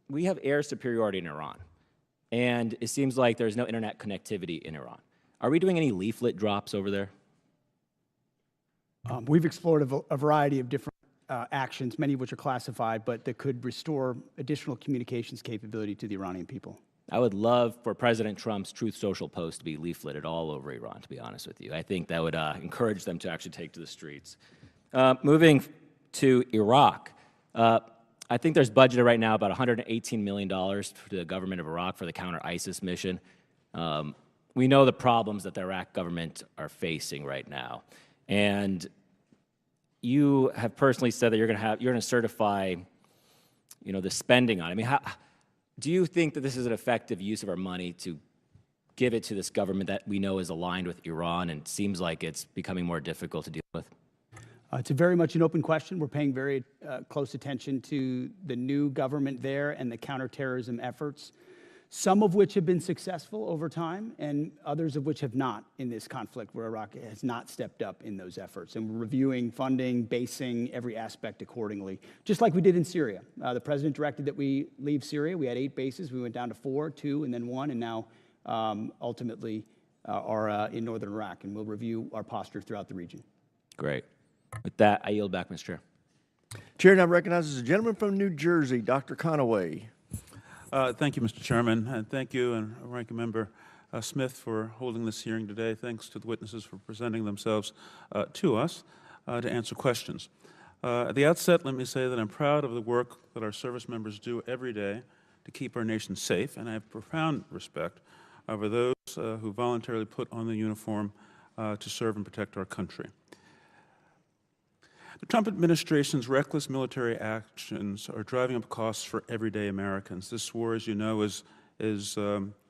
we have air superiority in Iran, and it seems like there's no internet connectivity in Iran. Are we doing any leaflet drops over there? We've explored a variety of different actions, many of which are classified, but that could restore additional communications capability to the Iranian people. I would love for President Trump's Truth Social post to be leafleted all over Iran, to be honest with you. I think that would encourage them to actually take to the streets. Moving to Iraq, I think there's budgeted right now about $118 million for the government of Iraq for the counter-ISIS mission. We know the problems that the Iraq government are facing right now. And you have personally said that you're going to certify, you know, the spending on it. I mean, do you think that this is an effective use of our money to give it to this government that we know is aligned with Iran and seems like it's becoming more difficult to deal with? It's very much an open question. We're paying very close attention to the new government there and the counterterrorism efforts, some of which have been successful over time and others of which have not in this conflict where Iraq has not stepped up in those efforts. And we're reviewing funding, basing every aspect accordingly, just like we did in Syria. The president directed that we leave Syria. We had 8 bases. We went down to 4, 2, and then 1, and now ultimately are in northern Iraq. And we'll review our posture throughout the region. Great. With that, I yield back, Mr. Chair. Chair now recognizes a gentleman from New Jersey, Dr. Conaway. Thank you, Mr. Chairman, and thank you and Ranking Member Smith for holding this hearing today. Thanks to the witnesses for presenting themselves to us to answer questions. At the outset, let me say that I'm proud of the work that our service members do every day to keep our nation safe, and I have profound respect for those who voluntarily put on the uniform to serve and protect our country. The Trump administration's reckless military actions are driving up costs for everyday Americans. This war, as you know, is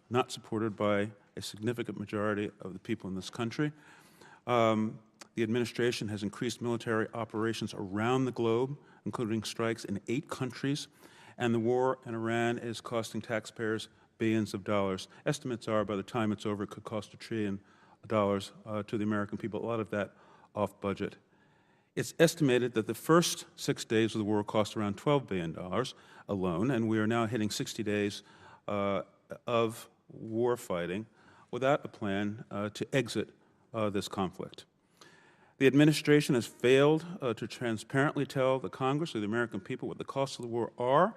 not supported by a significant majority of the people in this country. The administration has increased military operations around the globe, including strikes in 8 countries, and the war in Iran is costing taxpayers billions of dollars. Estimates are by the time it's over, it could cost $1 trillion to the American people, a lot of that off budget. It's estimated that the first 6 days of the war cost around $12 billion alone, and we are now hitting 60 days of war fighting without a plan to exit this conflict. The administration has failed to transparently tell the Congress or the American people what the costs of the war are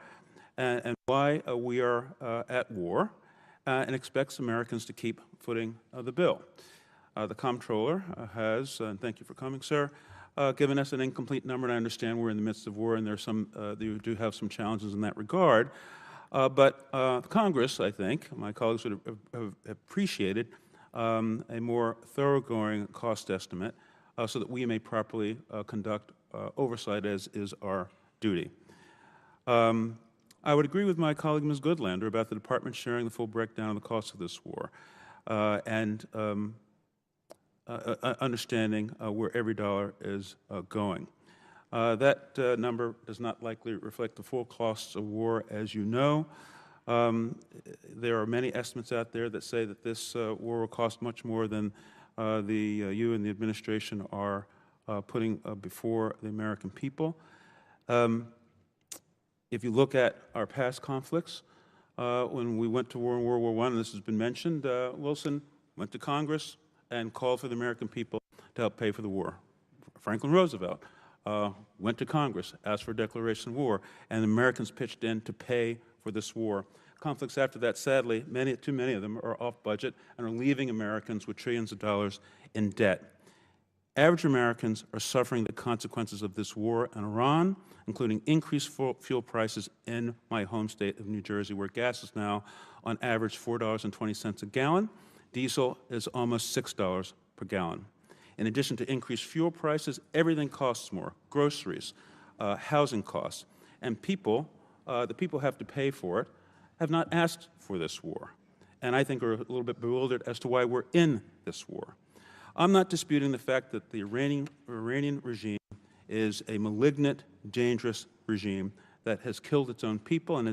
and why we are at war, and expects Americans to keep footing the bill. The comptroller has, and thank you for coming, sir, given us an incomplete number, and I understand we're in the midst of war and there's you do have some challenges in that regard. But Congress, I think, my colleagues would have appreciated a more thoroughgoing cost estimate so that we may properly conduct oversight as is our duty. I would agree with my colleague Ms. Goodlander about the Department sharing the full breakdown of the cost of this war and understanding where every dollar is going. That number does not likely reflect the full costs of war, as you know. There are many estimates out there that say that this war will cost much more than you and the administration are putting before the American people. If you look at our past conflicts, when we went to war in World War I, and this has been mentioned, Wilson went to Congress and called for the American people to help pay for the war, Franklin Roosevelt went to Congress, asked for a declaration of war, and the Americans pitched in to pay for this war. Conflicts after that, sadly, too many of them are off budget and are leaving Americans with trillions of dollars in debt. Average Americans are suffering the consequences of this war in Iran, including increased fuel prices in my home state of New Jersey, where gas is now on average $4.20 a gallon. Diesel is almost $6 per gallon. In addition to increased fuel prices, everything costs more: groceries, housing costs. And the people have to pay for it, have not asked for this war, and I think are a little bit bewildered as to why we're in this war. I'm not disputing the fact that the Iranian regime is a malignant, dangerous regime that has killed its own people and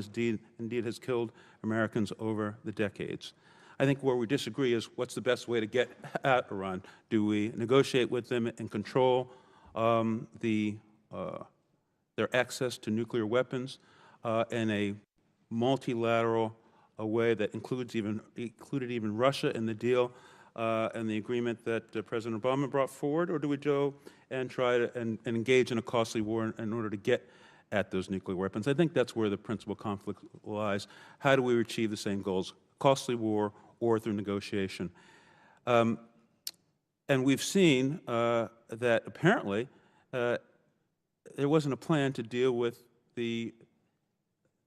indeed has killed Americans over the decades. I think where we disagree is what's the best way to get at Iran. Do we negotiate with them and control their access to nuclear weapons in a multilateral way that included even Russia in the deal and the agreement that President Obama brought forward, or do we go and try to and engage in a costly war in order to get at those nuclear weapons? I think that's where the principal conflict lies. How do we achieve the same goals, costly war or through negotiation? And we've seen that apparently there wasn't a plan to deal with the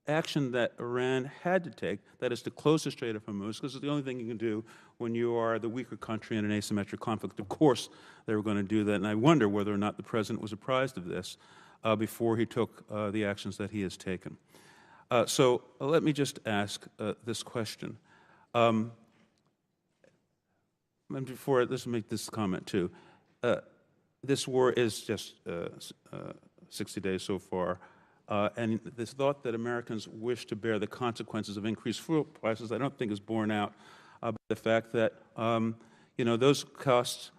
action that Iran had to take, that is to close the Strait of Hormuz, because it's the only thing you can do when you are the weaker country in an asymmetric conflict. Of course, they were going to do that, and I wonder whether or not the President was apprised of this before he took the actions that he has taken. So let me just ask this question. And before, let's make this comment too. This war is just 60 days so far. And this thought that Americans wish to bear the consequences of increased fuel prices, I don't think is borne out by the fact that, those costs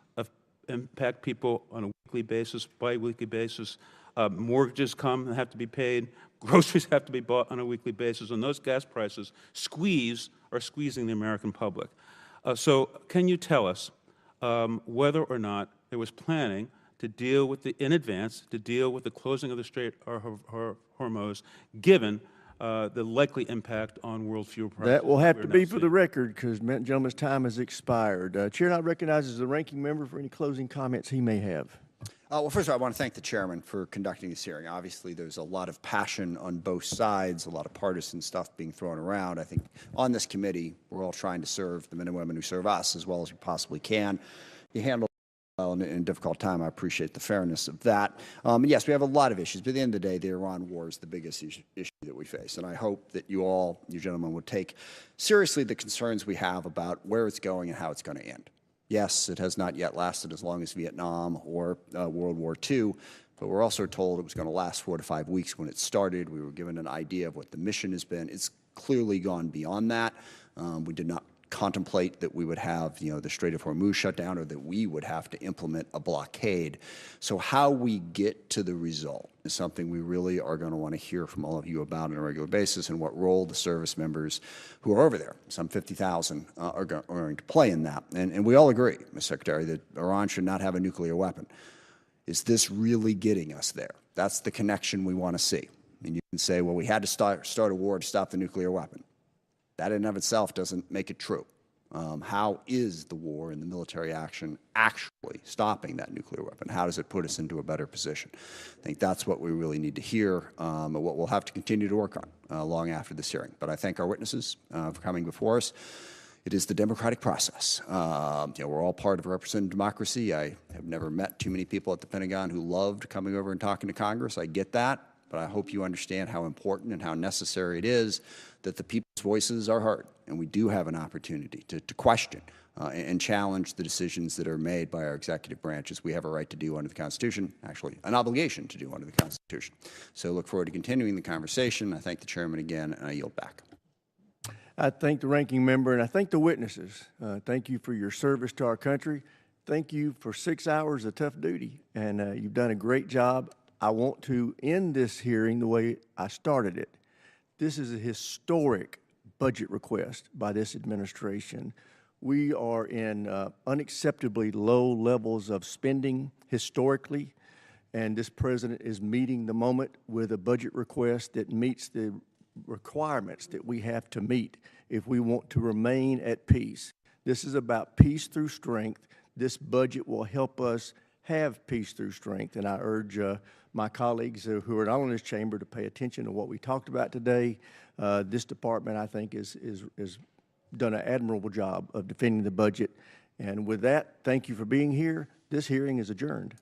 impact people on a weekly basis, bi-weekly basis. Mortgages come and have to be paid. Groceries have to be bought on a weekly basis. And those gas prices are squeezing the American public. So can you tell us whether or not there was planning to deal with in advance, to deal with the closing of the Strait of Hormuz, given the likely impact on world fuel prices? That will have to be for the record, because the gentleman's time has expired. Chair now recognizes the ranking member for any closing comments he may have. Well, first of all, I want to thank the chairman for conducting this hearing. Obviously, there's a lot of passion on both sides, a lot of partisan stuff being thrown around. I think on this committee, we're all trying to serve the men and women who serve us as well as we possibly can. You handle in a difficult time. I appreciate the fairness of that. And yes, we have a lot of issues, but at the end of the day, the Iran war is the biggest issue that we face. And I hope that you gentlemen, would take seriously the concerns we have about where it's going and how it's going to end. Yes, it has not yet lasted as long as Vietnam or World War II, but we're also told it was going to last 4 to 5 weeks when it started. We were given an idea of what the mission has been. It's clearly gone beyond that. We did not contemplate that we would have, the Strait of Hormuz shut down, or that we would have to implement a blockade. So how we get to the result is something we really are going to want to hear from all of you about on a regular basis, and what role the service members who are over there, some 50,000, are going to play in that. And we all agree, Ms. Secretary, that Iran should not have a nuclear weapon. Is this really getting us there? That's the connection we want to see. And you can say, well, we had to start a war to stop the nuclear weapon. That in and of itself doesn't make it true. How is the war and the military action actually stopping that nuclear weapon? How does it put us into a better position? I think that's what we really need to hear, and what we'll have to continue to work on long after this hearing. But I thank our witnesses for coming before us. It is the democratic process. We're all part of a representative democracy. I have never met too many people at the Pentagon who loved coming over and talking to Congress. I get that. But I hope you understand how important and how necessary it is that the people's voices are heard. And we do have an opportunity to question and challenge the decisions that are made by our executive branches. We have a right to do under the Constitution, actually an obligation to do under the Constitution. So I look forward to continuing the conversation. I thank the chairman again, and I yield back. I thank the ranking member, and I thank the witnesses. Thank you for your service to our country. Thank you for 6 hours of tough duty, and you've done a great job. I want to end this hearing the way I started it. This is a historic budget request by this administration. We are in unacceptably low levels of spending historically, and this president is meeting the moment with a budget request that meets the requirements that we have to meet if we want to remain at peace. This is about peace through strength. This budget will help us have peace through strength, and I urge my colleagues who are not in this chamber to pay attention to what we talked about today. This department, I think, is done an admirable job of defending the budget. And with that, thank you for being here. This hearing is adjourned.